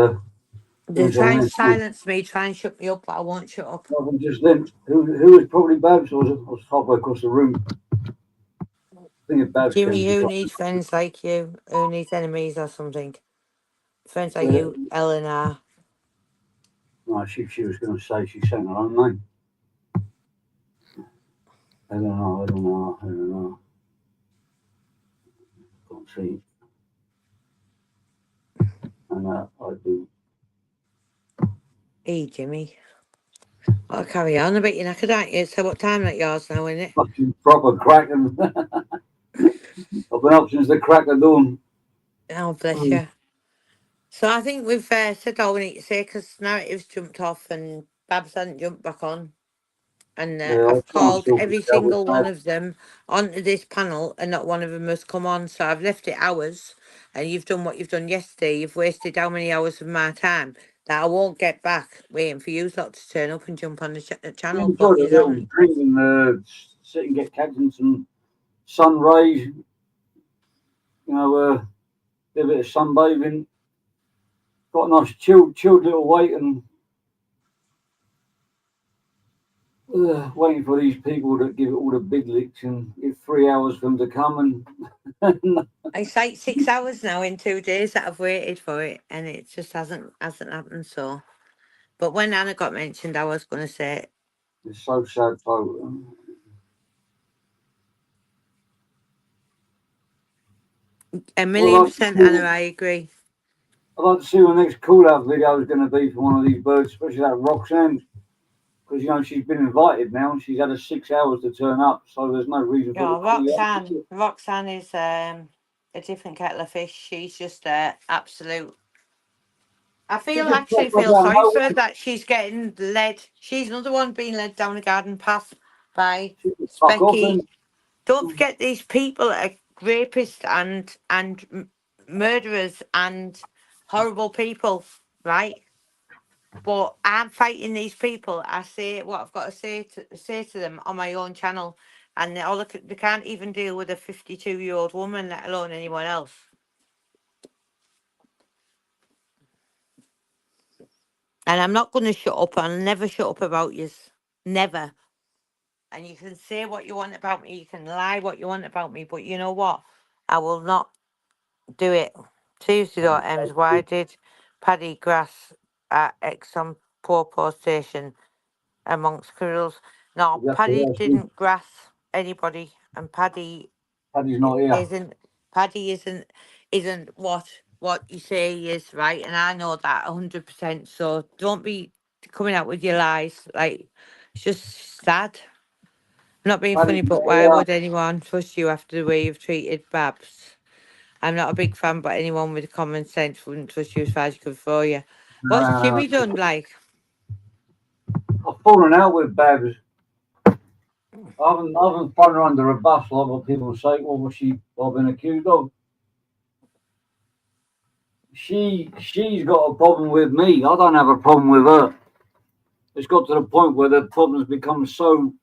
Speaker 8: They try and silence me, try and shut me up, but I won't shut up.
Speaker 1: I just then, who was probably Babs, or was halfway across the room? I think if Babs
Speaker 8: Jimmy,
Speaker 1: came,
Speaker 8: who needs friends like you? Who needs enemies or something? Friends like
Speaker 1: Yeah.
Speaker 8: you, Eleanor.
Speaker 1: No, she was going to say she's saying her own name. I don't know. Can't see. And I do.
Speaker 8: Hey, Jimmy. I'll carry on. I bet you're knackered, aren't you? So what time at yours now, isn't it?
Speaker 1: Fucking proper cracking. I've been up since the crack of dawn.
Speaker 8: Oh, bless you. So I think we've said all we need to say because narrative's jumped off and Babs hasn't jumped back on. And
Speaker 1: Yeah,
Speaker 8: I've
Speaker 1: I can't
Speaker 8: called
Speaker 1: sort
Speaker 8: every
Speaker 1: this out with
Speaker 8: single one of them onto this panel and not one of them has come on. So I've left it hours and you've done what you've done yesterday. You've wasted how many hours of my time that I won't get back waiting for you lot to turn up and jump on the channel.
Speaker 1: Enjoy
Speaker 8: Plot
Speaker 1: a
Speaker 8: you
Speaker 1: little
Speaker 8: down.
Speaker 1: drink and sit and get catching some sun rays. You know, do a bit of sunbathing. Got a nice chilled little wait and waiting for these people to give it all the big licks and give 3 hours for them to come and
Speaker 8: It's like 6 hours now in 2 days that I've waited for it and it just hasn't happened. So, but when Anna got mentioned, I was going to say it.
Speaker 1: It's so sad, folks.
Speaker 8: A million percent, Anna, I agree.
Speaker 1: I'd like to see what the next call-out video is going to be for one of these birds, especially that Roxanne, because you know she's been invited now. And she's had 6 hours to turn up, so there's no reason for
Speaker 8: Yeah,
Speaker 1: the call-out.
Speaker 8: Roxanne is a different kettle of fish. She's just absolute. I actually feel sorry for her that she's getting led. She's another one being led down a garden path by
Speaker 1: Fuck off
Speaker 8: Specky.
Speaker 1: then.
Speaker 8: Don't forget these people are rapists and murderers and horrible people, right? But I'm fighting these people. I say what I've got to say to them on my own channel, and they can't even deal with a 52-year-old woman, let alone anyone else. And I'm not going to shut up. I'll never shut up about yous. Never. And you can say what you want about me. You can lie what you want about me. But you know what? I will not do it. Seriously though, Ems, why did Paddy grass at Exxon Poor Station amongst criminals? No, Paddy didn't grass anybody. And
Speaker 1: Paddy's not here.
Speaker 8: Paddy isn't what you say he is, right? And I know that 100%. So don't be coming out with your lies. Like, it's just sad. I'm not being funny, but why would anyone trust you after the way you've treated Babs? I'm not a big fan, but anyone with common sense wouldn't trust you as far as you could throw you. What's Jimmy done like?
Speaker 1: I've fallen out with Babs. I haven't thrown her under a bus like what people say. What was she been accused of? She's got a problem with me. I don't have a problem with her. It's got to the point where the problems become so.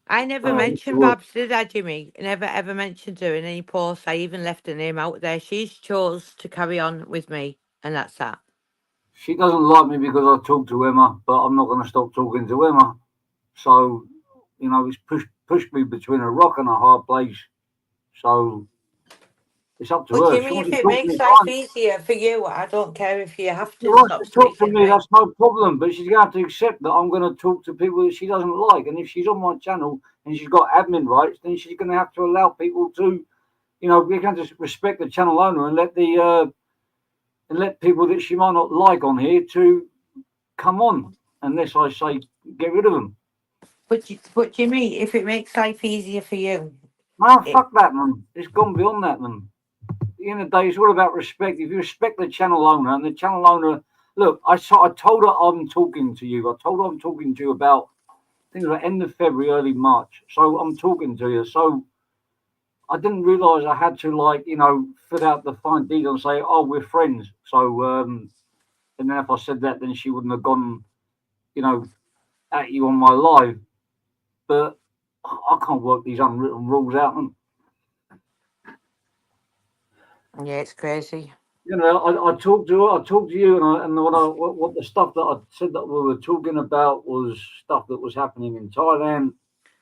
Speaker 8: I never mentioned Babs, did I, Jimmy? I never ever mentioned her in any posts. I even left her name out there. She's chose to carry on with me, and that's that.
Speaker 1: She doesn't like me because I talk to Emma, but I'm not going to stop talking to Emma. So, you know, it's pushed me between a rock and a hard place. So, It's up to
Speaker 8: But
Speaker 1: her. If she
Speaker 8: Jimmy,
Speaker 1: wants
Speaker 8: if
Speaker 1: to
Speaker 8: it
Speaker 1: talk to
Speaker 8: makes
Speaker 1: me,
Speaker 8: life
Speaker 1: fine.
Speaker 8: easier for you, I don't care if you have
Speaker 1: She
Speaker 8: to
Speaker 1: wants
Speaker 8: stop
Speaker 1: to talk to
Speaker 8: speaking to
Speaker 1: me,
Speaker 8: me.
Speaker 1: that's no problem. But she's going to have to accept that I'm going to talk to people that she doesn't like. And if she's on my channel and she's got admin rights, then she's going to have to allow people to, we can just respect the channel owner and let people that she might not like on here to come on, unless I say get rid of them.
Speaker 8: But Jimmy, if it makes life easier for you,
Speaker 1: No,
Speaker 8: it,
Speaker 1: fuck that, man. It's gone beyond that, man. At the end of the day, it's all about respect. If you respect the channel owner and the channel owner, look, I told her I'm talking to you. I told her I'm talking to you about, I think it was the end of February, early March. So I'm talking to you. So I didn't realise I had to fill out the fine detail and say, oh, we're friends. So, and then if I said that, then she wouldn't have gone, you know, at you on my live. But I can't work these unwritten rules out. And,
Speaker 8: yeah, it's crazy.
Speaker 1: I talked to her, I talked to you, and what the stuff that I said that we were talking about was stuff that was happening in Thailand.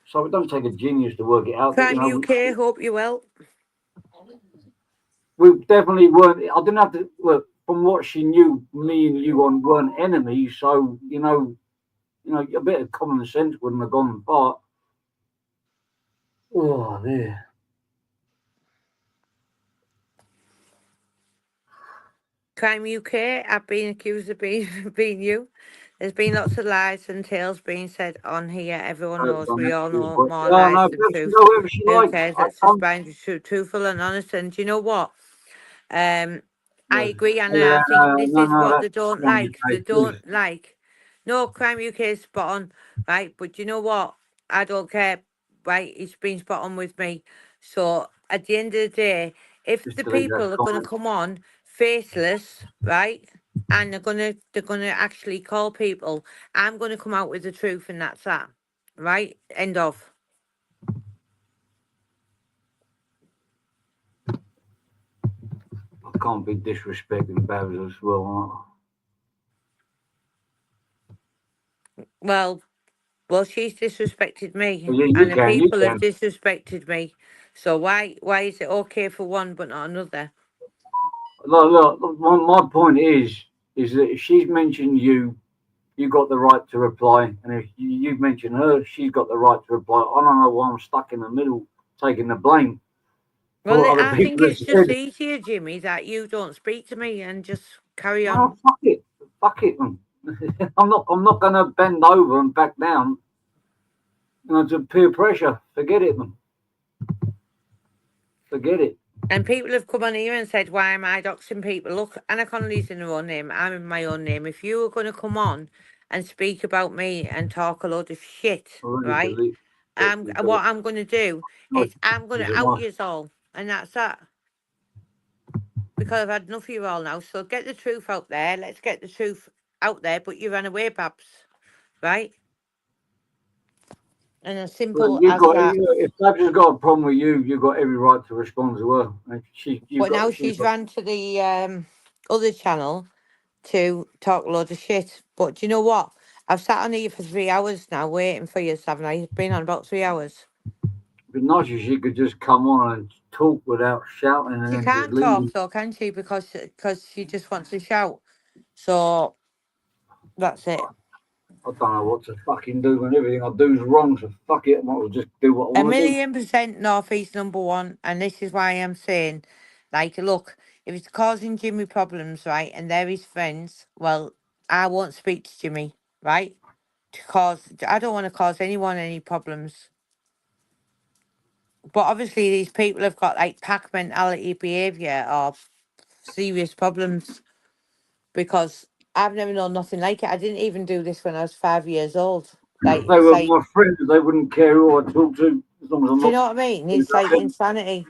Speaker 1: So it don't take a genius to work it out. That
Speaker 8: Crime UK, hope you will.
Speaker 1: we definitely weren't. I didn't have to. Look, from what she knew, me and you weren't enemies. So a bit of common sense wouldn't have gone far. Oh, there.
Speaker 8: Crime UK, I've been accused of being you. There's been lots of lies and tales being said on here. Everyone knows. We all know more
Speaker 1: Yeah,
Speaker 8: lies
Speaker 1: no,
Speaker 8: than
Speaker 1: she
Speaker 8: truth.
Speaker 1: go wherever she
Speaker 8: Who
Speaker 1: likes.
Speaker 8: cares?
Speaker 1: I
Speaker 8: Let's just
Speaker 1: don't.
Speaker 8: find truthful and honest. And do you know what? I
Speaker 1: Yeah,
Speaker 8: agree, and I
Speaker 1: yeah,
Speaker 8: think this is
Speaker 1: no,
Speaker 8: what
Speaker 1: that's
Speaker 8: they don't
Speaker 1: wrong,
Speaker 8: like. They
Speaker 1: UK, please.
Speaker 8: don't like. No, Crime UK is spot on, right? But you know what? I don't care, right? It's been spot on with me. So at the end of the day, if
Speaker 1: Just
Speaker 8: the
Speaker 1: delete that
Speaker 8: people are going to
Speaker 1: comment.
Speaker 8: come on faceless, right, and they're gonna actually call people, I'm gonna come out with the truth, and that's that, right? End of.
Speaker 1: I can't be disrespecting Babs as well.
Speaker 8: Well, she's disrespected me,
Speaker 1: Yeah,
Speaker 8: and
Speaker 1: you
Speaker 8: the
Speaker 1: can, you
Speaker 8: people have
Speaker 1: can.
Speaker 8: disrespected me. So why is it okay for one but not another?
Speaker 1: Look, my point is that if she's mentioned you, you got the right to reply, and if you mention her, she's got the right to reply. I don't know why I'm stuck in the middle, taking the blame for
Speaker 8: Well,
Speaker 1: what other
Speaker 8: I think
Speaker 1: people have
Speaker 8: it's just
Speaker 1: said.
Speaker 8: easier, Jimmy, that you don't speak to me and just carry on.
Speaker 1: Oh, fuck it, man. I'm not going to bend over and back down, to peer pressure. Forget it, man. Forget it.
Speaker 8: And people have come on here and said, why am I doxing people? Look, Anna Connolly's in her own name. I'm in my own name. If you were going to come on and speak about me and talk a load of shit,
Speaker 1: Already
Speaker 8: right?
Speaker 1: delete.
Speaker 8: What I'm going to do
Speaker 1: No,
Speaker 8: is I'm going to out you all. And that's that. Because I've had enough of you all now. So get the truth out there. Let's get the truth out there. But you ran away, Babs. Right? And as
Speaker 1: Well,
Speaker 8: simple as that.
Speaker 1: if Babs has got a problem with you, you've got every right to respond to her. And
Speaker 8: But now she's ran to the other channel to talk loads of shit. But do you know what? I've sat on here for 3 hours now waiting for you, haven't I? It's been on about 3 hours.
Speaker 1: It'd be nice if she could just come on and talk without shouting and
Speaker 8: She
Speaker 1: then just
Speaker 8: can't talk
Speaker 1: leave.
Speaker 8: though, can she? Because she just wants to shout. So that's it.
Speaker 1: I don't know what to fucking do when everything I do is wrong, so fuck it. I might as well just do what I
Speaker 8: A
Speaker 1: want to do.
Speaker 8: 1,000,000% Northeast #1, and this is why I'm saying, like, look, if it's causing Jimmy problems, right, and they're his friends, well, I won't speak to Jimmy, right? I don't want to cause anyone any problems. But obviously, these people have got like pack mentality behavior or serious problems because I've never known nothing like it. I didn't even do this when I was 5 years old. Like,
Speaker 1: If they
Speaker 8: it's
Speaker 1: were
Speaker 8: like,
Speaker 1: my friends, they wouldn't care who I talk to as long as I'm
Speaker 8: do you
Speaker 1: not.
Speaker 8: know what I mean? It's like insanity.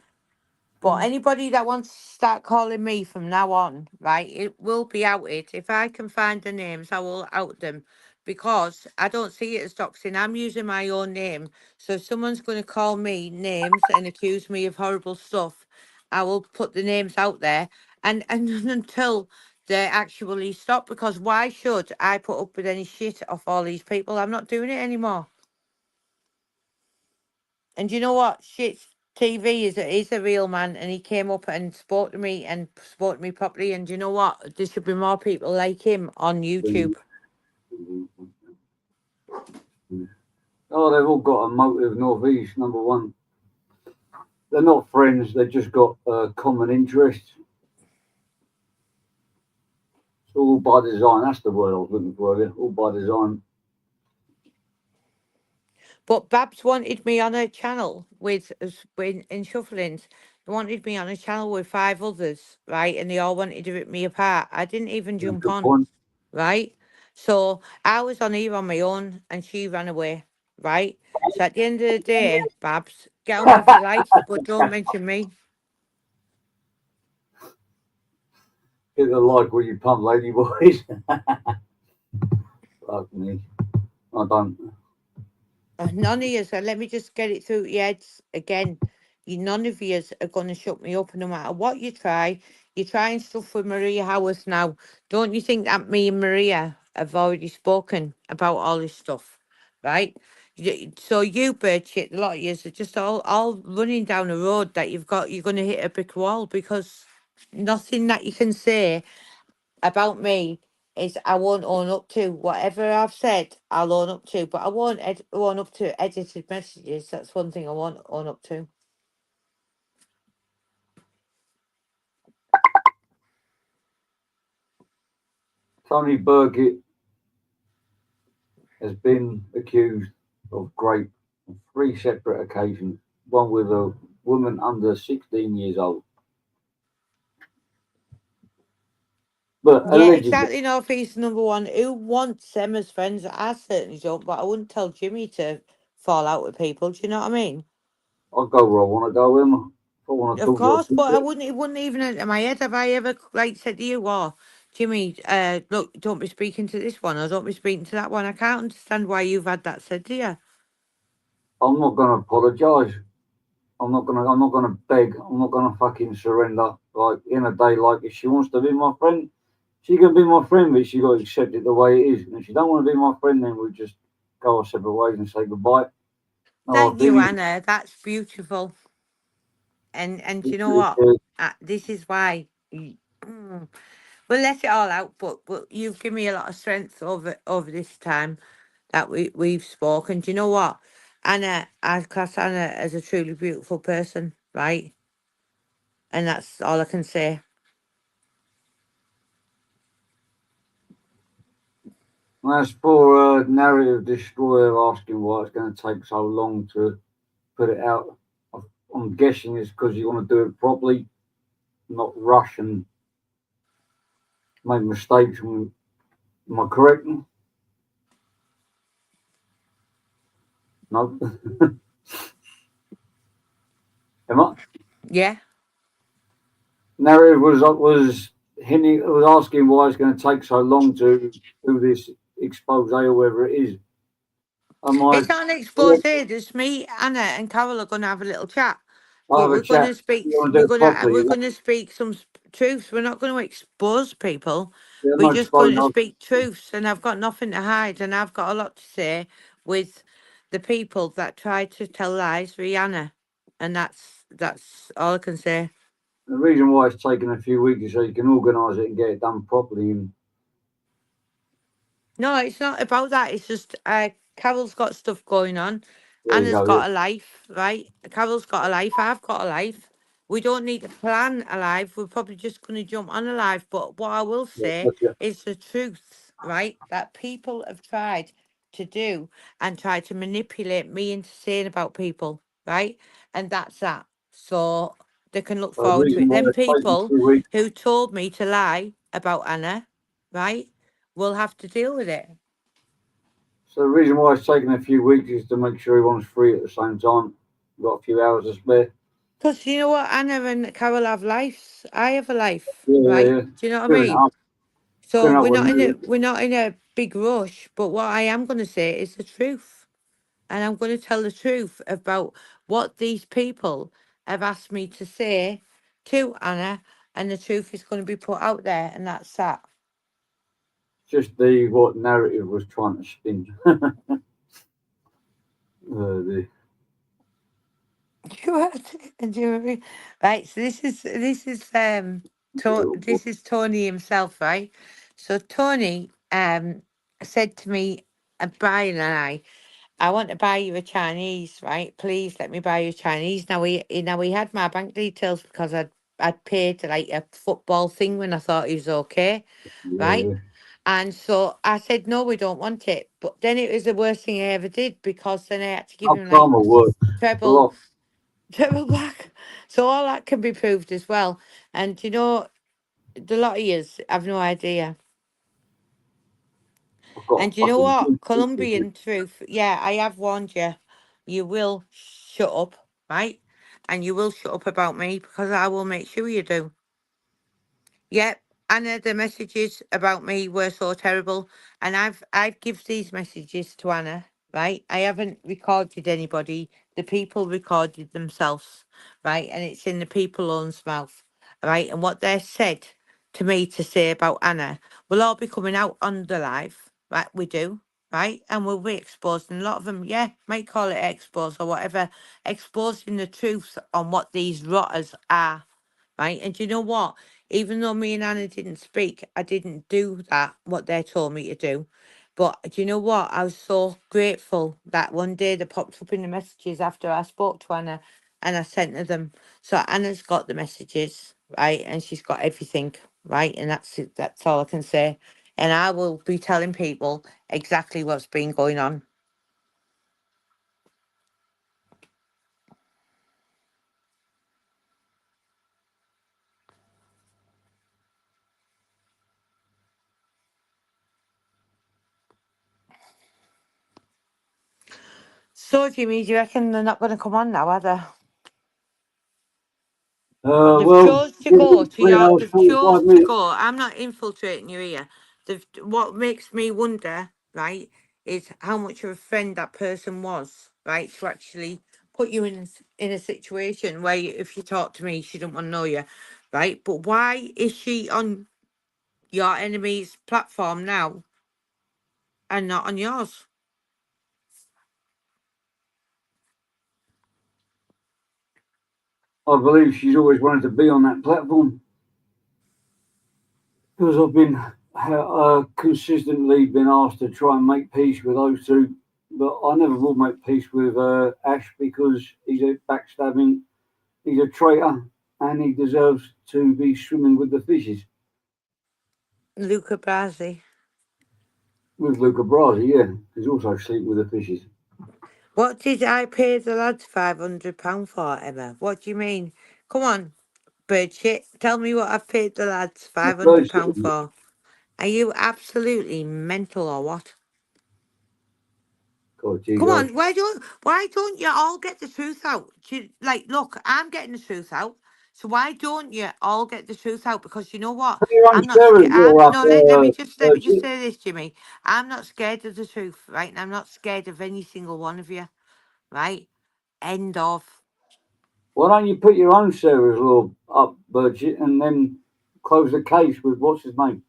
Speaker 8: But anybody that wants to start calling me from now on, right, it will be outed. If I can find the names, I will out them because I don't see it as doxing. I'm using my own name. So if someone's going to call me names and accuse me of horrible stuff, I will put the names out there and until they actually stop. Because why should I put up with any shit off all these people? I'm not doing it anymore. And you know what? Shit's TV is a real man, and he came up and spoke to me properly. And you know what? There should be more people like him on YouTube.
Speaker 1: Oh, they've all got a motive, Northeast, number one. They're not friends, they've just got common interests. It's all by design, that's the word I was looking for earlier, all by design.
Speaker 8: But Babs wanted me on her channel in Shufflings. They wanted me on a channel with 5 others, right? And they all wanted to rip me apart. I didn't even jump
Speaker 1: Good
Speaker 8: on,
Speaker 1: point.
Speaker 8: right? So I was on here on my own, and she ran away, right? So at the end of the day, Babs, get on with your life, but don't mention me.
Speaker 1: Hit the like will you pump, lady boys. Fuck me. I don't.
Speaker 8: None of yous, let me just get it through your heads again. None of yous are going to shut me up, no matter what you try. You're trying stuff with Maria Howard now. Don't you think that me and Maria have already spoken about all this stuff, right? So you, Birchit, a lot of yous are just all running down a road that you're going to hit a brick wall, because nothing that you can say about me is I won't own up to. Whatever I've said, I'll own up to, but I won't own up to edited messages. That's one thing I won't own up to.
Speaker 1: Tony Burkett has been accused of rape on 3 separate occasions, one with a woman under 16 years old. But
Speaker 8: Yeah,
Speaker 1: allegedly,
Speaker 8: exactly. Northeast number one. Who wants them as friends? I certainly don't, but I wouldn't tell Jimmy to fall out with people. Do you know what I mean?
Speaker 1: I'll go where I want to go, Emma. If I want to
Speaker 8: Of
Speaker 1: talk to
Speaker 8: course, but
Speaker 1: her,
Speaker 8: it wouldn't even enter my head. Have I ever like said to you, "Oh, Jimmy, look, don't be speaking to this one, or don't be speaking to that one." I can't understand why you've had that said to you.
Speaker 1: I'm not going to apologise. I'm not gonna beg. I'm not gonna fucking surrender. Like in a day, like if she wants to be my friend, she can be my friend, but she got to accept it the way it is. And if she don't want to be my friend, then we just go our separate ways and say goodbye. No hard
Speaker 8: Thank you,
Speaker 1: feelings.
Speaker 8: Anna. That's beautiful. And you know what?
Speaker 1: Uh,
Speaker 8: This is why. We'll let it all out, but you've given me a lot of strength over this time that we've spoken. Do you know what? Anna, I class Anna as a truly beautiful person, right? And that's all I can say.
Speaker 1: As for narrative destroyer asking why it's going to take so long to put it out, I'm guessing it's because you want to do it properly, not rush and make mistakes. Am I correct? No. Am I?
Speaker 8: Yeah.
Speaker 1: Narrative was hinting, was asking why it's going to take so long to do this expose or whatever it is. Am I
Speaker 8: It's not an expose.
Speaker 1: correct?
Speaker 8: There's me, Anna, and Carol are going to have a little chat.
Speaker 1: I'll
Speaker 8: But
Speaker 1: have a chat. You want to do it properly?
Speaker 8: we're gonna speak some truths. We're not going to expose people.
Speaker 1: Yeah, I'm
Speaker 8: We're
Speaker 1: not
Speaker 8: just going
Speaker 1: exposing.
Speaker 8: to speak truths, and I've got nothing to hide, and I've got a lot to say with the people that try to tell lies, Rihanna, and that's all I can say.
Speaker 1: The reason why it's taken a few weeks is so you can organise it and get it done properly. And
Speaker 8: No, it's not about that. It's just Carol's got stuff going on.
Speaker 1: there you
Speaker 8: Anna's
Speaker 1: go. Yeah.
Speaker 8: got a life, right? Carol's got a life. I've got a life. We don't need to plan a life. We're probably just going to jump on a life. But what I will
Speaker 1: Yeah,
Speaker 8: say
Speaker 1: gotcha.
Speaker 8: is the truth, right? That people have tried to do and try to manipulate me into saying about people, right? And that's that. So they can look
Speaker 1: So the
Speaker 8: forward to
Speaker 1: reason
Speaker 8: it.
Speaker 1: why
Speaker 8: Them
Speaker 1: it's taken
Speaker 8: people
Speaker 1: 2 weeks.
Speaker 8: who told me to lie about Anna, right? We'll have to deal with it.
Speaker 1: So the reason why it's taken a few weeks is to make sure everyone's free at the same time. We've got a few hours to spare.
Speaker 8: Because you know what, Anna and Carol have lives. I have a life,
Speaker 1: Yeah, yeah,
Speaker 8: right?
Speaker 1: yeah.
Speaker 8: Do you know what I
Speaker 1: Clearing it
Speaker 8: mean?
Speaker 1: up.
Speaker 8: So
Speaker 1: Clearing up with me.
Speaker 8: we're not in a big rush. But what I am going to say is the truth, and I'm going to tell the truth about what these people have asked me to say to Anna, and the truth is going to be put out there, and that's that.
Speaker 1: Just the what narrative was trying to spin. The
Speaker 8: You are, and you right. So this is Tony himself, right? So Tony said to me and Brian and I want to buy you a Chinese, right? Please let me buy you a Chinese. Now he had my bank details because I'd paid like a football thing when I thought he was okay, right?
Speaker 1: Yeah.
Speaker 8: And so I said, no, we don't want it. But then it was the worst thing I ever did because then I had to give
Speaker 1: Our
Speaker 8: him like
Speaker 1: karma works a
Speaker 8: treble,
Speaker 1: lot.
Speaker 8: treble back. So all that can be proved as well. And the lot of yous have no idea.
Speaker 1: I've got
Speaker 8: And
Speaker 1: a
Speaker 8: you know
Speaker 1: fucking
Speaker 8: what?
Speaker 1: good picture.
Speaker 8: Colombian truth. Yeah, I have warned you. You will shut up, right? And you will shut up about me because I will make sure you do. Yep. Anna, the messages about me were so terrible. And I've give these messages to Anna, right? I haven't recorded anybody. The people recorded themselves, right? And it's in the people own's mouth, right? And what they said to me to say about Anna will all be coming out on the live, right? We do, right? And we'll be exposed. And a lot of them, yeah, might call it expose or whatever, exposing the truth on what these rotters are, right? And do you know what? Even though me and Anna didn't speak, I didn't do that, what they told me to do. But do you know what? I was so grateful that one day they popped up in the messages after I spoke to Anna and I sent her them. So Anna's got the messages, right? And she's got everything, right? And that's it. That's all I can say. And I will be telling people exactly what's been going on. So, Jimmy, do you reckon they're not going to come on now, are they? They've
Speaker 1: Well,
Speaker 8: chose to
Speaker 1: give
Speaker 8: go
Speaker 1: it
Speaker 8: to
Speaker 1: 3 hours,
Speaker 8: They've chose
Speaker 1: 45
Speaker 8: to
Speaker 1: minutes.
Speaker 8: go. I'm not infiltrating your ear. What makes me wonder, right, is how much of a friend that person was, right, to actually put you in a situation where if you talk to me, she don't want to know you, right? But why is she on your enemy's platform now and not on yours?
Speaker 1: I believe she's always wanted to be on that platform because I've been consistently been asked to try and make peace with those two, but I never will make peace with Ash because he's a backstabbing, he's a traitor, and he deserves to be swimming with the fishes.
Speaker 8: Luca Brasi.
Speaker 1: With Luca Brasi, yeah, he's also sleeping with the fishes.
Speaker 8: What did I pay the lads £500 for, Emma? What do you mean? Come on, bird shit. Tell me what I've paid the lads £500 for. Are you absolutely mental or what?
Speaker 1: God, gee,
Speaker 8: Come
Speaker 1: guys.
Speaker 8: on, why don't you all get the truth out? Like, look, I'm getting the truth out. So why don't you all get the truth out? Because you know what?
Speaker 1: Put your own
Speaker 8: I'm not
Speaker 1: servers
Speaker 8: scared.
Speaker 1: all up,
Speaker 8: No, let me just
Speaker 1: Virgin.
Speaker 8: say this, Jimmy. I'm not scared of the truth, right? And I'm not scared of any single one of you, right? End of.
Speaker 1: Why don't you put your own servers all up, Virgin, and then close the case with what's his name?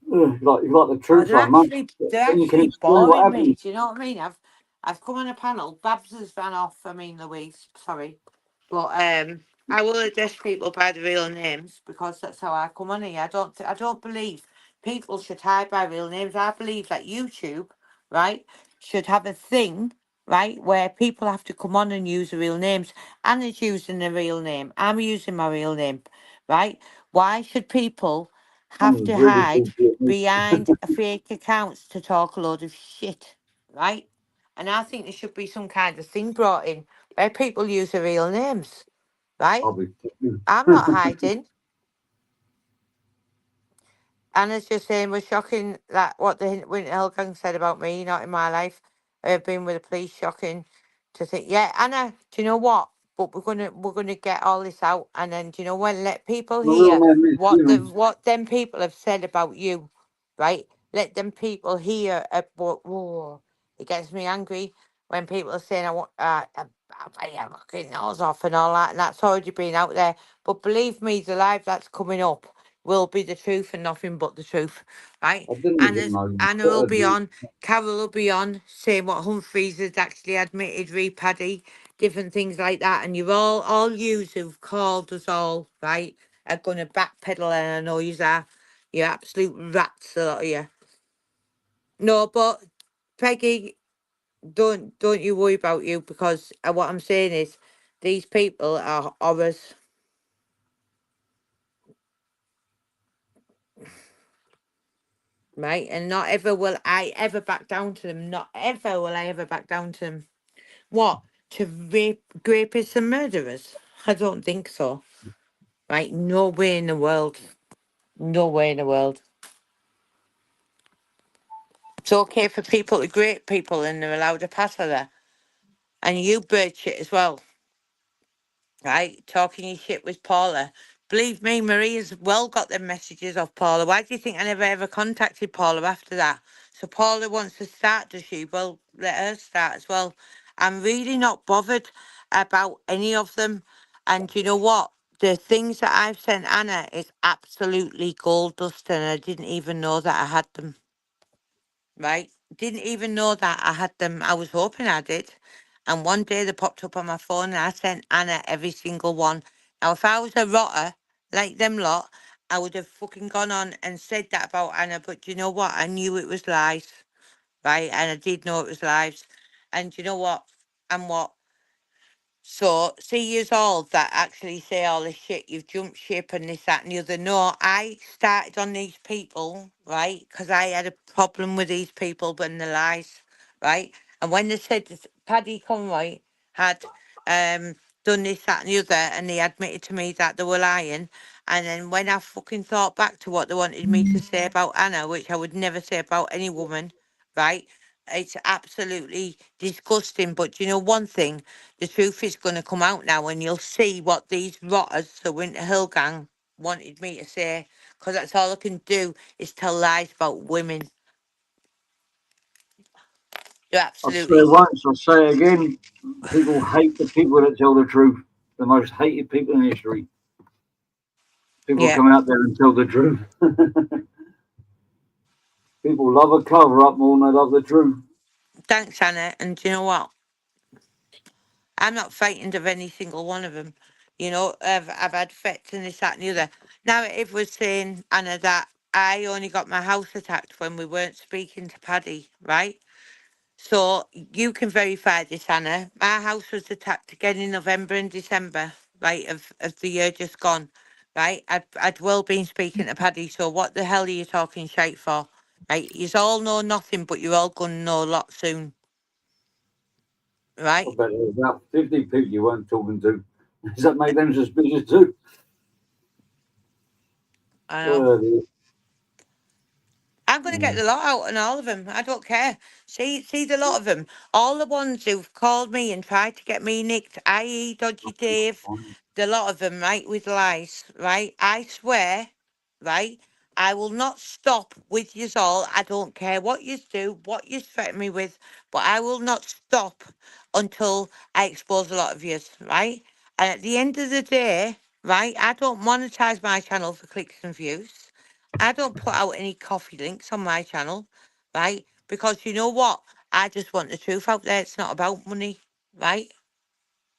Speaker 1: Like the
Speaker 8: Oh,
Speaker 1: truth on Monday.
Speaker 8: they're
Speaker 1: Then you can
Speaker 8: actually
Speaker 1: explain what
Speaker 8: boring me.
Speaker 1: happened.
Speaker 8: Do you know what I mean? I've come on a panel. Babs has ran off. I mean Louise. Sorry, but I will address people by the real names because that's how I come on here. I don't believe people should hide by real names. I believe that YouTube, right, should have a thing, right, where people have to come on and use the real names. Anna's using the real name. I'm using my real name, right? Why should people
Speaker 1: I'm
Speaker 8: have to
Speaker 1: really
Speaker 8: hide
Speaker 1: bullshit.
Speaker 8: behind fake accounts to talk a load of shit, right? And I think there should be some kind of thing brought in where people use their real names, right?
Speaker 1: I'll be.
Speaker 8: I'm not hiding. Anna's just saying we're shocking that what the Winter Hill Gang said about me, not in my life. I've been with the police, shocking to think. Yeah, Anna, do you know what? But we're gonna get all this out, and then do you know when let people
Speaker 1: My real
Speaker 8: hear
Speaker 1: name is Jimmy.
Speaker 8: what them people have said about you, right? Let them people hear. Whoa, it gets me angry when people are saying I want I'll bite your fucking nose off and all that, and that's already been out there. But believe me, the live that's coming up will be the truth and nothing but the truth, right?
Speaker 1: I didn't even know.
Speaker 8: Anna will be on, Carol will be on, saying what Humphreys has actually admitted, Paddy, different things like that. And you're all yous who've called us all, right, are going to backpedal, and I know you are. You're absolute rats, a lot of you. No, but Peggy, don't you worry about you, because what I'm saying is these people are horrors. Right, and not ever will I ever back down to them. Not ever will I ever back down to them. What? To rapists and murderers? I don't think so. Right, no way in the world. No way in the world. It's okay for people to grape people and they're allowed to pass her there. And you bird shit as well. Right, talking your shit with Paula. Believe me, Maria's well got them messages off Paula. Why do you think I never ever contacted Paula after that? So Paula wants to start, does she? Well, let her start as well. I'm really not bothered about any of them. And you know what? The things that I've sent Anna is absolutely gold dust, and I didn't even know that I had them. Right? Didn't even know that I had them. I was hoping I did. And one day they popped up on my phone and I sent Anna every single one. Now, if I was a rotter like them lot, I would have fucking gone on and said that about Anna. But you know what? I knew it was lies, right? And I did know it was lies. And you know what? And what? So, see yous all that actually say all this shit, you've jumped ship and this, that, and the other. No, I started on these people, right? Because I had a problem with these people and the lies, right? And when they said that Paddy Conroy had done this, that, and the other, and they admitted to me that they were lying, and then when I fucking thought back to what they wanted me to say about Anna, which I would never say about any woman, right? It's absolutely disgusting. But you know one thing? The truth is going to come out now, and you'll see what these rotters, the Winter Hill gang, wanted me to say. Because that's all I can do is tell lies about women. You're
Speaker 1: I say
Speaker 8: absolutely...
Speaker 1: it once, I say it again. People hate the people that tell the truth. The most hated people in history. People
Speaker 8: Yeah.
Speaker 1: come out there and tell the truth. People love a cover up more than they love the truth.
Speaker 8: Thanks, Anna. And do you know what? I'm not frightened of any single one of them. You know, I've had threats and this, that, and the other. Now, if we're saying, Anna, that I only got my house attacked when we weren't speaking to Paddy, right? So you can verify this, Anna. My house was attacked again in November and December, right, of the year just gone, right? I'd well been speaking to Paddy, so what the hell are you talking shite for? Right? You all know nothing, but you're all going to know a lot soon,
Speaker 1: I
Speaker 8: right?
Speaker 1: bet there was about 50 people you weren't talking to. Does that make them suspicious too?
Speaker 8: I know.
Speaker 1: Dear.
Speaker 8: I'm going to get the lot out on all of them. I don't care. See the lot of them. All the ones who've called me and tried to get me nicked, i.e. Dodgy Dave, the lot of them, right, with lies, right? I swear, right, I will not stop with yous all. I don't care what yous do, what yous threaten me with, but I will not stop until I expose a lot of yous, right? And at the end of the day, right, I don't monetize my channel for clicks and views. I don't put out any coffee links on my channel, right? Because you know what? I just want the truth out there. It's not about money, right?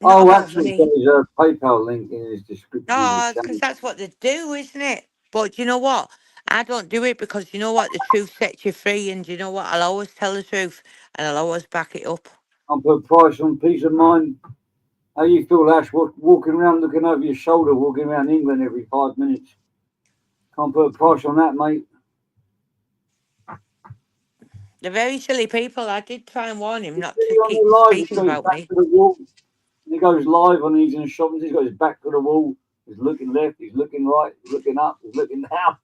Speaker 8: Not
Speaker 1: Oh,
Speaker 8: about
Speaker 1: actually,
Speaker 8: money.
Speaker 1: there's a PayPal link in his description of his
Speaker 8: No, because
Speaker 1: channel.
Speaker 8: that's what they do, isn't it? But you know what? I don't do it because you know what? The truth sets you free, and you know what? I'll always tell the truth, and I'll always back it up.
Speaker 1: I'll put a price on peace of mind. How you feel, Ash, walking around looking over your shoulder, walking around England every 5 minutes? Can't put a price on that, mate.
Speaker 8: They're very silly people. I did try and warn him
Speaker 1: You
Speaker 8: not
Speaker 1: see
Speaker 8: to
Speaker 1: on
Speaker 8: keep
Speaker 1: the live, he's
Speaker 8: speaking
Speaker 1: got his
Speaker 8: about
Speaker 1: back
Speaker 8: me.
Speaker 1: to the wall. And he goes live and he's in a shop and he's got his back to the wall. He's looking left, he's looking right, he's looking up, he's looking down.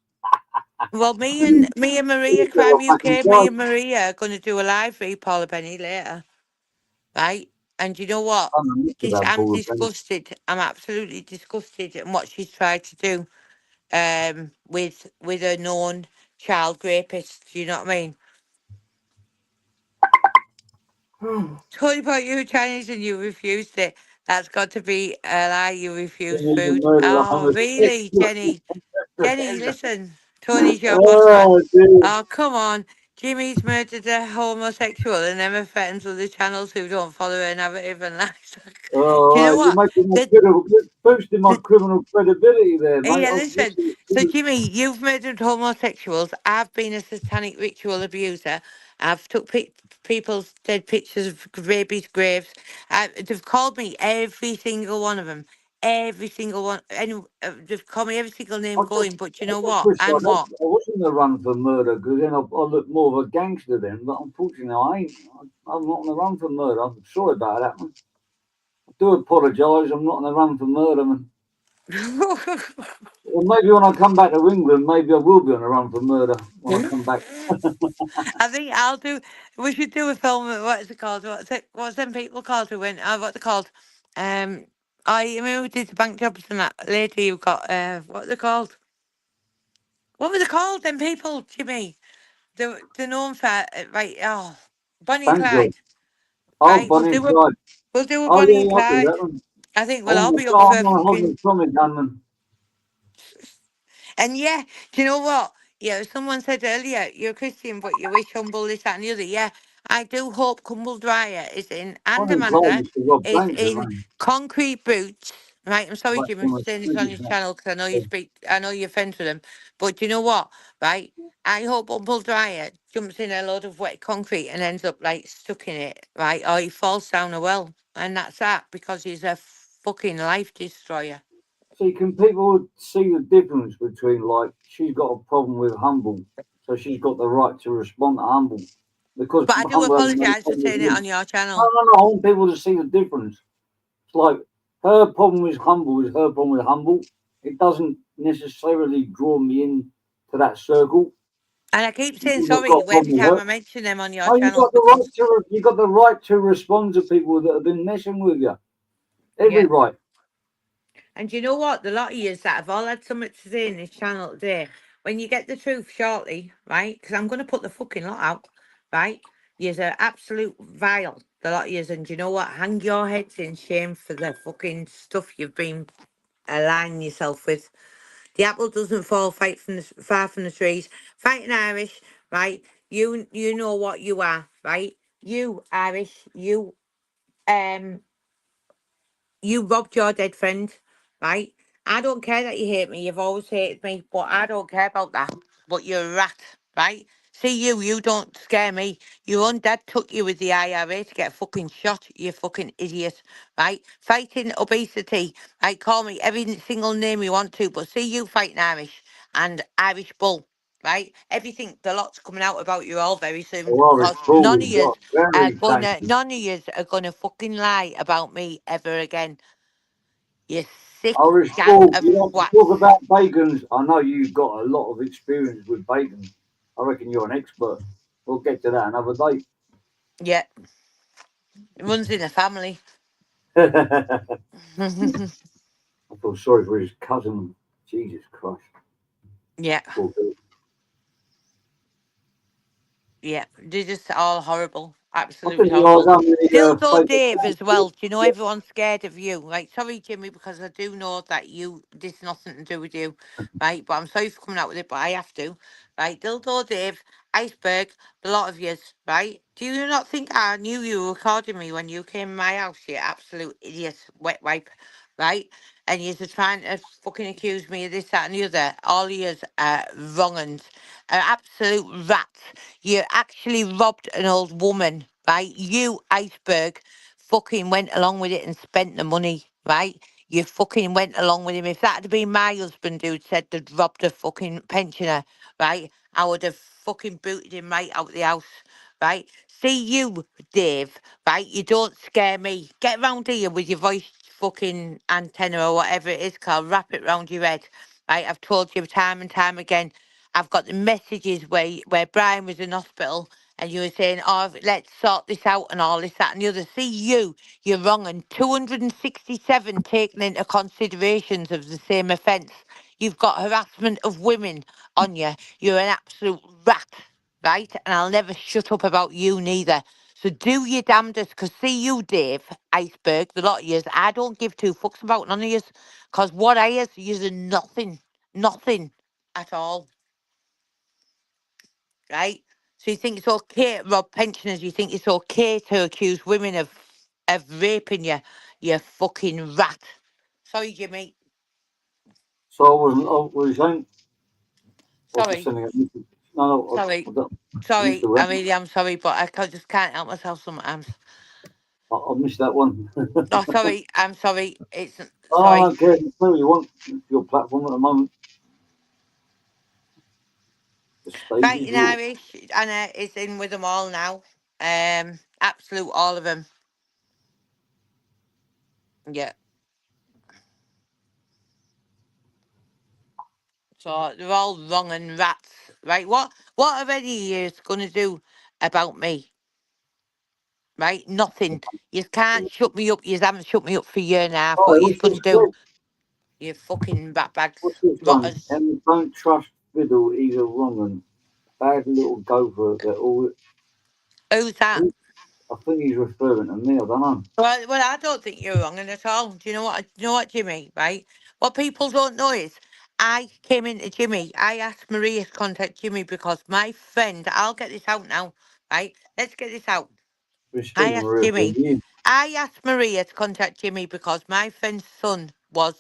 Speaker 8: Well, me and Maria, Crime UK, me and Maria are going to do a live read, Paula Benny, later. Right? And you know what? I'm disgusted. I'm absolutely disgusted at what she's tried to do with a known child rapist. Do you know what I mean? Told you about you Chinese and you refused it. That's got to be a lie. You refused food. Oh, really, Jenny? Jenny, listen. Tony's your boss, man.
Speaker 1: Oh, dear.
Speaker 8: Oh, come on. Jimmy's murdered a homosexual and never threatens other channels who don't follow her narrative and lies. Do you know
Speaker 1: You're
Speaker 8: what?
Speaker 1: making my
Speaker 8: The,
Speaker 1: boosting my
Speaker 8: the,
Speaker 1: criminal credibility there, mate.
Speaker 8: yeah, listen. So, Jimmy, you've murdered homosexuals. I've been a satanic ritual abuser. I've took people's dead pictures of babies' graves. They've called me every single one of them. Every single one. And they've called me every single name going. But you know what?
Speaker 1: Chris,
Speaker 8: And what?
Speaker 1: I wasn't going to run for murder because then I look more of a gangster then. But unfortunately, I ain't. I'm not going to run for murder. I'm sorry about that, man. I do apologise. I'm not going to run for murder, man. Well, maybe when I come back to England, maybe I will be on a run for murder when I come back.
Speaker 8: I think I'll do. We should do a film. What's it called? What's them people called who went? What's it called? Um, I remember we did the bank jobs and that lady who got. What are they called? What were they called? Them people, Jimmy. The known for right. Oh, Bonnie and
Speaker 1: Thank you.
Speaker 8: Clyde.
Speaker 1: Oh,
Speaker 8: Right.
Speaker 1: Bonnie and Clyde.
Speaker 8: We'll do a
Speaker 1: Oh,
Speaker 8: Bonnie and
Speaker 1: yeah, I'll do
Speaker 8: Clyde.
Speaker 1: that one.
Speaker 8: I think we'll
Speaker 1: I'm
Speaker 8: all
Speaker 1: on
Speaker 8: be up for
Speaker 1: a
Speaker 8: fucking.
Speaker 1: comic gunman.
Speaker 8: And yeah, do you know what? Yeah, someone said earlier, you're a Christian, but you wish humble, this, that, and the other. Yeah, I do hope Cumble Dryer is in, and
Speaker 1: Bonnie and Clyde
Speaker 8: Amanda
Speaker 1: used to rob
Speaker 8: is
Speaker 1: banks,
Speaker 8: in
Speaker 1: man.
Speaker 8: concrete boots. Right, I'm sorry,
Speaker 1: Back
Speaker 8: Jim,
Speaker 1: from
Speaker 8: for
Speaker 1: a
Speaker 8: saying this on
Speaker 1: street,
Speaker 8: your
Speaker 1: man.
Speaker 8: channel because I know you speak, I know you're friends with them. But do you know what? Right, I hope Humble Dryer jumps in a load of wet concrete and ends up like stuck in it, right? Or he falls down a well, and that's that because he's a fucking life destroyer.
Speaker 1: See, can people see the difference between, like, she's got a problem with humble, so she's got the right to respond to humble, because
Speaker 8: But I do
Speaker 1: humble hasn't got any
Speaker 8: apologise for
Speaker 1: problem with
Speaker 8: saying it
Speaker 1: him.
Speaker 8: on your
Speaker 1: No,
Speaker 8: channel.
Speaker 1: no, no, I want people to see the difference. It's like her problem with humble is her problem with humble. It doesn't necessarily draw me in to that circle.
Speaker 8: And I keep saying
Speaker 1: You've not got
Speaker 8: sorry
Speaker 1: a problem
Speaker 8: every
Speaker 1: with
Speaker 8: time
Speaker 1: her.
Speaker 8: I mention them on your
Speaker 1: Oh, you
Speaker 8: channel
Speaker 1: got the right
Speaker 8: because,
Speaker 1: to you got the right to respond to people that have been messing with you. Every
Speaker 8: yeah.
Speaker 1: right.
Speaker 8: And you know what? The lot of yous that have all had something to say in this channel today, when you get the truth shortly, right? Because I'm going to put the fucking lot out, right? Yous are absolute vile, the lot of yous. And you know what? Hang your heads in shame for the fucking stuff you've been aligning yourself with. The apple doesn't fall far from the trees. Fighting Irish, right? You know what you are, right? You Irish, um you robbed your dead friend, right? I don't care that you hate me. You've always hated me, but I don't care about that. But you're a rat, right? See you don't scare me. Your own dad took you with the IRA to get fucking shot, you fucking idiot, right? Fighting obesity, right? Call me every single name you want to, but see you fighting Irish and Irish Bull, right? Everything, the lot's coming out about you all very soon,
Speaker 1: Well, it's
Speaker 8: because
Speaker 1: cool. We've got very talented.
Speaker 8: none of yous are gonna fucking lie about me ever again. You sick
Speaker 1: Irish
Speaker 8: gas
Speaker 1: Bull,
Speaker 8: of
Speaker 1: you want to
Speaker 8: twats.
Speaker 1: talk about bacons? I know you've got a lot of experience with bacon. I reckon you're an expert. We'll get to that another day.
Speaker 8: Yeah, it runs in the family.
Speaker 1: I feel sorry for his cousin. Jesus Christ.
Speaker 8: Yeah,
Speaker 1: Poor thing.
Speaker 8: yeah, they're just all horrible.
Speaker 1: I
Speaker 8: Absolutely
Speaker 1: didn't realise
Speaker 8: horrible.
Speaker 1: how many
Speaker 8: Dildo
Speaker 1: fake
Speaker 8: Dave
Speaker 1: accounts
Speaker 8: as well. Do you know everyone's scared of you? Right, sorry, Jimmy, because I do know that this nothing to do with you, right? But I'm sorry for coming out with it, but I have to. Right, Dildo Dave, Iceberg, a lot of yous, right? Do you not think I knew you were recording me when you came in my house, you absolute idiot, wet wipe, right? And you're trying to fucking accuse me of this, that, and the other. All yous are wrong uns, absolute rats. You actually robbed an old woman, right? You, Iceberg, fucking went along with it and spent the money, right? You fucking went along with him. If that had been my husband who'd said they'd robbed a fucking pensioner, right? I would have fucking booted him right out the house, right? See you, Dave, right? You don't scare me. Get round here with your voice fucking antenna or whatever it is called. Wrap it round your head, right? I've told you time and time again. I've got the messages where Brian was in hospital and you were saying, oh, let's sort this out and all this, that, and the other. See, you're wrong. And 267 taken into considerations of the same offence. You've got harassment of women on you. You're an absolute rat, right? And I'll never shut up about you neither. So do your damnedest, because see you, Dave, Iceberg, the lot of yous, I don't give two fucks about none of yous, because what I is, yous are nothing, nothing. at all, right? So you think it's okay to rob pensioners? You think it's okay to accuse women of raping you? You fucking rat. Sorry, Jimmy.
Speaker 1: So I wasn't. What are you saying? I was just
Speaker 8: Sorry.
Speaker 1: sending a message. No,
Speaker 8: Sorry.
Speaker 1: I missed
Speaker 8: Sorry.
Speaker 1: the
Speaker 8: I
Speaker 1: rest.
Speaker 8: really am sorry, but I just can't help myself sometimes.
Speaker 1: I missed that one.
Speaker 8: Oh, sorry. I'm sorry. It's
Speaker 1: Oh,
Speaker 8: sorry.
Speaker 1: I don't care. Do what you want. It's your platform at the moment. The stage
Speaker 8: Right
Speaker 1: is
Speaker 8: in
Speaker 1: yours.
Speaker 8: Irish. Anna is in with them all now. Absolute all of them. Yeah. So they're all wrong and rats, right? What are any of you gonna do about me? Right? Nothing. You can't shut me up. You haven't shut me up for a year and a half.
Speaker 1: Oh,
Speaker 8: What are you
Speaker 1: what's
Speaker 8: gonna
Speaker 1: this
Speaker 8: do?
Speaker 1: one?
Speaker 8: You fucking rat bags,
Speaker 1: What's this one?
Speaker 8: rotters.
Speaker 1: And don't trust Fiddle. He's a wrong one. Bad little gopher. That all.
Speaker 8: Who's that?
Speaker 1: I think he's referring to me. I don't know.
Speaker 8: Well, I don't think you're wrong at all. Do you know what? You know what, Jimmy? Right? What people don't know is, I came into Jimmy. I asked Maria to contact Jimmy because my friend. I'll get this out now. Right? Let's get this out.
Speaker 1: We're
Speaker 8: I
Speaker 1: speaking
Speaker 8: asked
Speaker 1: Maria for
Speaker 8: Jimmy.
Speaker 1: you.
Speaker 8: I asked Maria to contact Jimmy because my friend's son was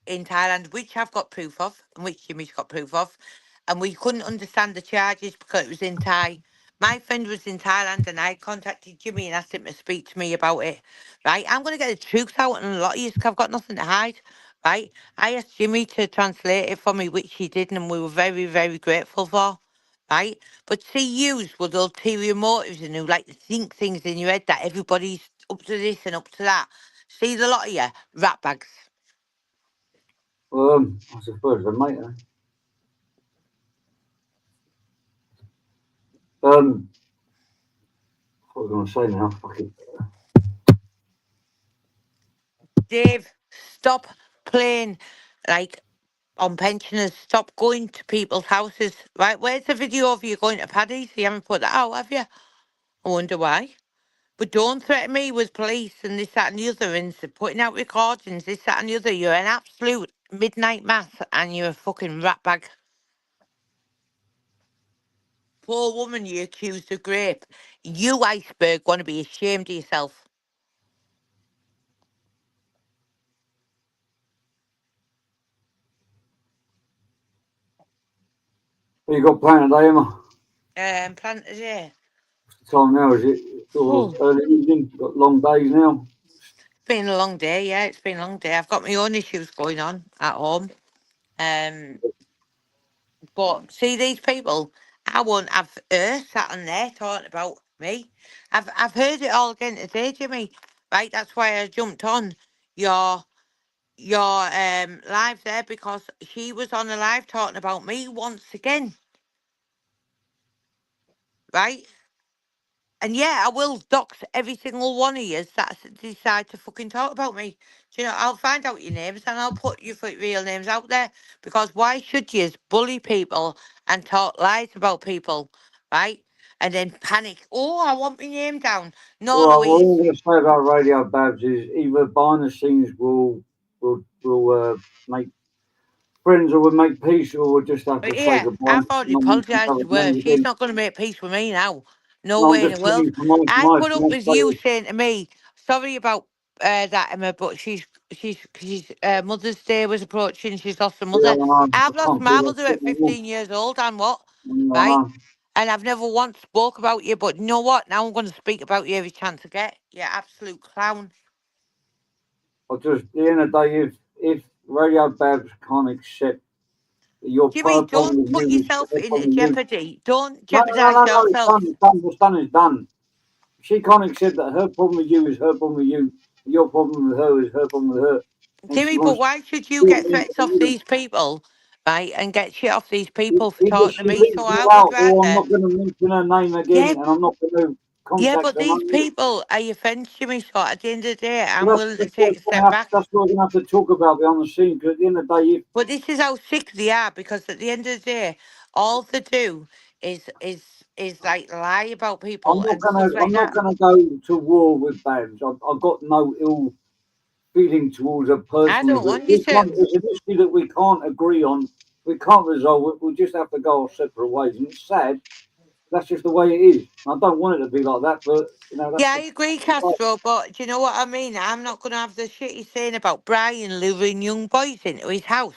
Speaker 8: in Thailand, which I've got proof of, and which Jimmy's got proof of, and we couldn't understand the charges because it was in Thai. My friend was in Thailand, and I contacted Jimmy and asked him to speak to me about it. Right, I'm going to get the truth out, and a lot of you, 'cause I've got nothing to hide. Right, I asked Jimmy to translate it for me, which he did, and we were very, very grateful for. Right, but see, yous with ulterior motives and who like to think things in your head that everybody's up to this and up to that. See the lot of you, rat bags.
Speaker 1: I suppose the mate. What was I going to say now? Fuck it.
Speaker 8: Dave, stop playing like on pensioners. Stop going to people's houses. Right, where's the video of you going to Paddy's? You haven't put that out, have you? I wonder why. But don't threaten me with police and this, that, and the other, and putting out recordings, this, that, and the other. You're an absolute midnight mass, and you're a fucking ratbag. Poor woman you accused of rape. You, iceberg, want to be ashamed of yourself.
Speaker 1: What you got planned today, Emma?
Speaker 8: Plant today.
Speaker 1: What's the time now? Is it sort of early evening? Got long days now.
Speaker 8: It's been a long day, yeah. It's been a long day. I've got my own issues going on at home. Um, but see these people, I won't have her sat on there talking about me. I've heard it all again today, Jimmy. Right, that's why I jumped on your live there because she was on a live talking about me once again. Right? And yeah, I will dox every single one of you that decide to fucking talk about me. Do you know, I'll find out your names and I'll put your real names out there because why should you bully people and talk lies about people, right? And then panic. Oh, I want my name down. No,
Speaker 1: Well, what I'm
Speaker 8: Louise.
Speaker 1: going to say about Radio Babs is either behind the scenes will make friends or we'll make peace or we'll just have
Speaker 8: But
Speaker 1: to say
Speaker 8: yeah,
Speaker 1: goodbye.
Speaker 8: I've already
Speaker 1: No one can
Speaker 8: apologised
Speaker 1: have
Speaker 8: to
Speaker 1: it
Speaker 8: her. She's
Speaker 1: again.
Speaker 8: not going to make peace with me now. No
Speaker 1: No, I'm
Speaker 8: way in
Speaker 1: just
Speaker 8: the world.
Speaker 1: saying for
Speaker 8: I put
Speaker 1: for
Speaker 8: up
Speaker 1: my
Speaker 8: with you
Speaker 1: sake.
Speaker 8: saying to me, sorry about that, Emma, but she's Mother's Day was approaching. She's lost her
Speaker 1: Yeah, I
Speaker 8: mother.
Speaker 1: know.
Speaker 8: I've
Speaker 1: I
Speaker 8: lost
Speaker 1: can't do
Speaker 8: my
Speaker 1: that
Speaker 8: mother
Speaker 1: shit
Speaker 8: at
Speaker 1: anymore.
Speaker 8: 15 years old, and what?
Speaker 1: I
Speaker 8: Right?
Speaker 1: know.
Speaker 8: And I've never once spoke about you, but you know what? Now I'm going to speak about you every chance I get. You absolute clown.
Speaker 1: I just, at the end of the day, if Radio Babs can't accept that your
Speaker 8: Jimmy,
Speaker 1: problem
Speaker 8: don't
Speaker 1: with
Speaker 8: put
Speaker 1: you is
Speaker 8: yourself
Speaker 1: her
Speaker 8: in
Speaker 1: problem with you.
Speaker 8: jeopardy. Don't
Speaker 1: No, no,
Speaker 8: jeopardise
Speaker 1: no, no, it's done.
Speaker 8: yourself.
Speaker 1: It's done. What's done is done. She can't accept that her problem with you is her problem with you. Your problem with her is her problem with her. And she
Speaker 8: Jimmy, but
Speaker 1: wants
Speaker 8: why should
Speaker 1: to
Speaker 8: you
Speaker 1: do
Speaker 8: get
Speaker 1: me
Speaker 8: threats
Speaker 1: for
Speaker 8: off
Speaker 1: you.
Speaker 8: these people, right? And get shit off these people for
Speaker 1: Either
Speaker 8: talking to
Speaker 1: she
Speaker 8: me, so
Speaker 1: leaves
Speaker 8: I
Speaker 1: you
Speaker 8: would
Speaker 1: out or I'm
Speaker 8: rather.
Speaker 1: not going to mention her name again
Speaker 8: Yeah,
Speaker 1: and I'm not going to
Speaker 8: yeah,
Speaker 1: contact
Speaker 8: but
Speaker 1: her
Speaker 8: these
Speaker 1: no more.
Speaker 8: people are your friends, Jimmy. So at the end of the day, I'm
Speaker 1: Well,
Speaker 8: willing to take a step back.
Speaker 1: that's what we're going to have to talk about behind the scenes because at the end of the day, if
Speaker 8: But this is how sick they are because at the end of the day, all they do is like lie about people and stuff
Speaker 1: I'm
Speaker 8: like
Speaker 1: not
Speaker 8: that.
Speaker 1: gonna go to war with Babs. I've got no ill feeling towards her
Speaker 8: I
Speaker 1: personally,
Speaker 8: don't
Speaker 1: but
Speaker 8: want you to.
Speaker 1: it's an issue that we can't agree on. we can't resolve it. We'll just have to go our separate ways, and it's sad. That's just the way it is. I don't want it to be like that, but you know that's
Speaker 8: Yeah, I agree, Castro, but do you know what I mean? I'm not going to have the shit he's saying about Brian luring young boys into his house.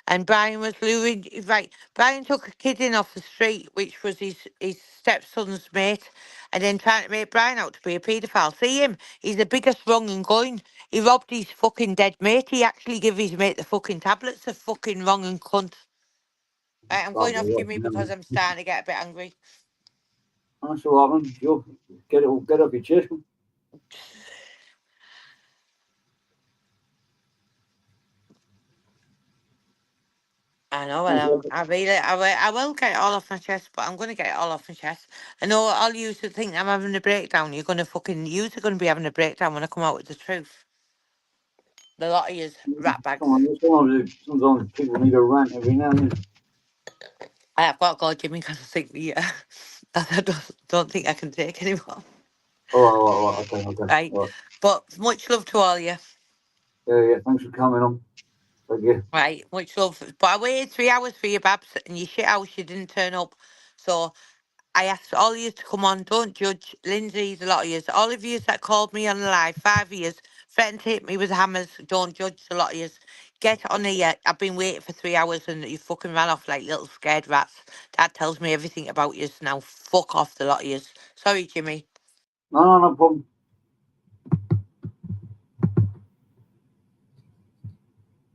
Speaker 8: And Brian was luring, right, Brian took a kid in off the street, which was his stepson's mate, and then trying to make Brian out to be a paedophile. See him? He's the biggest wrong and going. He robbed his fucking dead mate. He actually gave his mate the fucking tablets of fucking wrong and cunt. Right, I'm going off Jimmy because I'm starting to get a bit angry.
Speaker 1: That's all right, man. Sure. Get up your chest.
Speaker 8: I know, well, I will get it all off my chest, but I'm going to get it all off my chest. I know all you to think I'm having a breakdown. You're going to fucking, you're going to be having a breakdown when I come out with the truth. The lot of yous, rat bags.
Speaker 1: Sometimes people need a rant every now and then.
Speaker 8: I've got to go, Jimmy, because I think I don't think I can take anymore.
Speaker 1: All right, okay.
Speaker 8: Right,
Speaker 1: All right.
Speaker 8: but much love to all you.
Speaker 1: Yeah. Thanks for coming on. Thank you.
Speaker 8: Right, much love. But I waited 3 hours for you, Babs, and your shit house, you didn't turn up. So I asked all of you to come on. Don't judge. Lindsay's a lot of yous. All of yous that called me on the live, 5 years, threatened to hit me with hammers. Don't judge a lot of yous. Get on here. I've been waiting for 3 hours and you fucking ran off like little scared rats. That tells me everything about yous now. Fuck off the lot of yous. Sorry, Jimmy.
Speaker 1: No problem.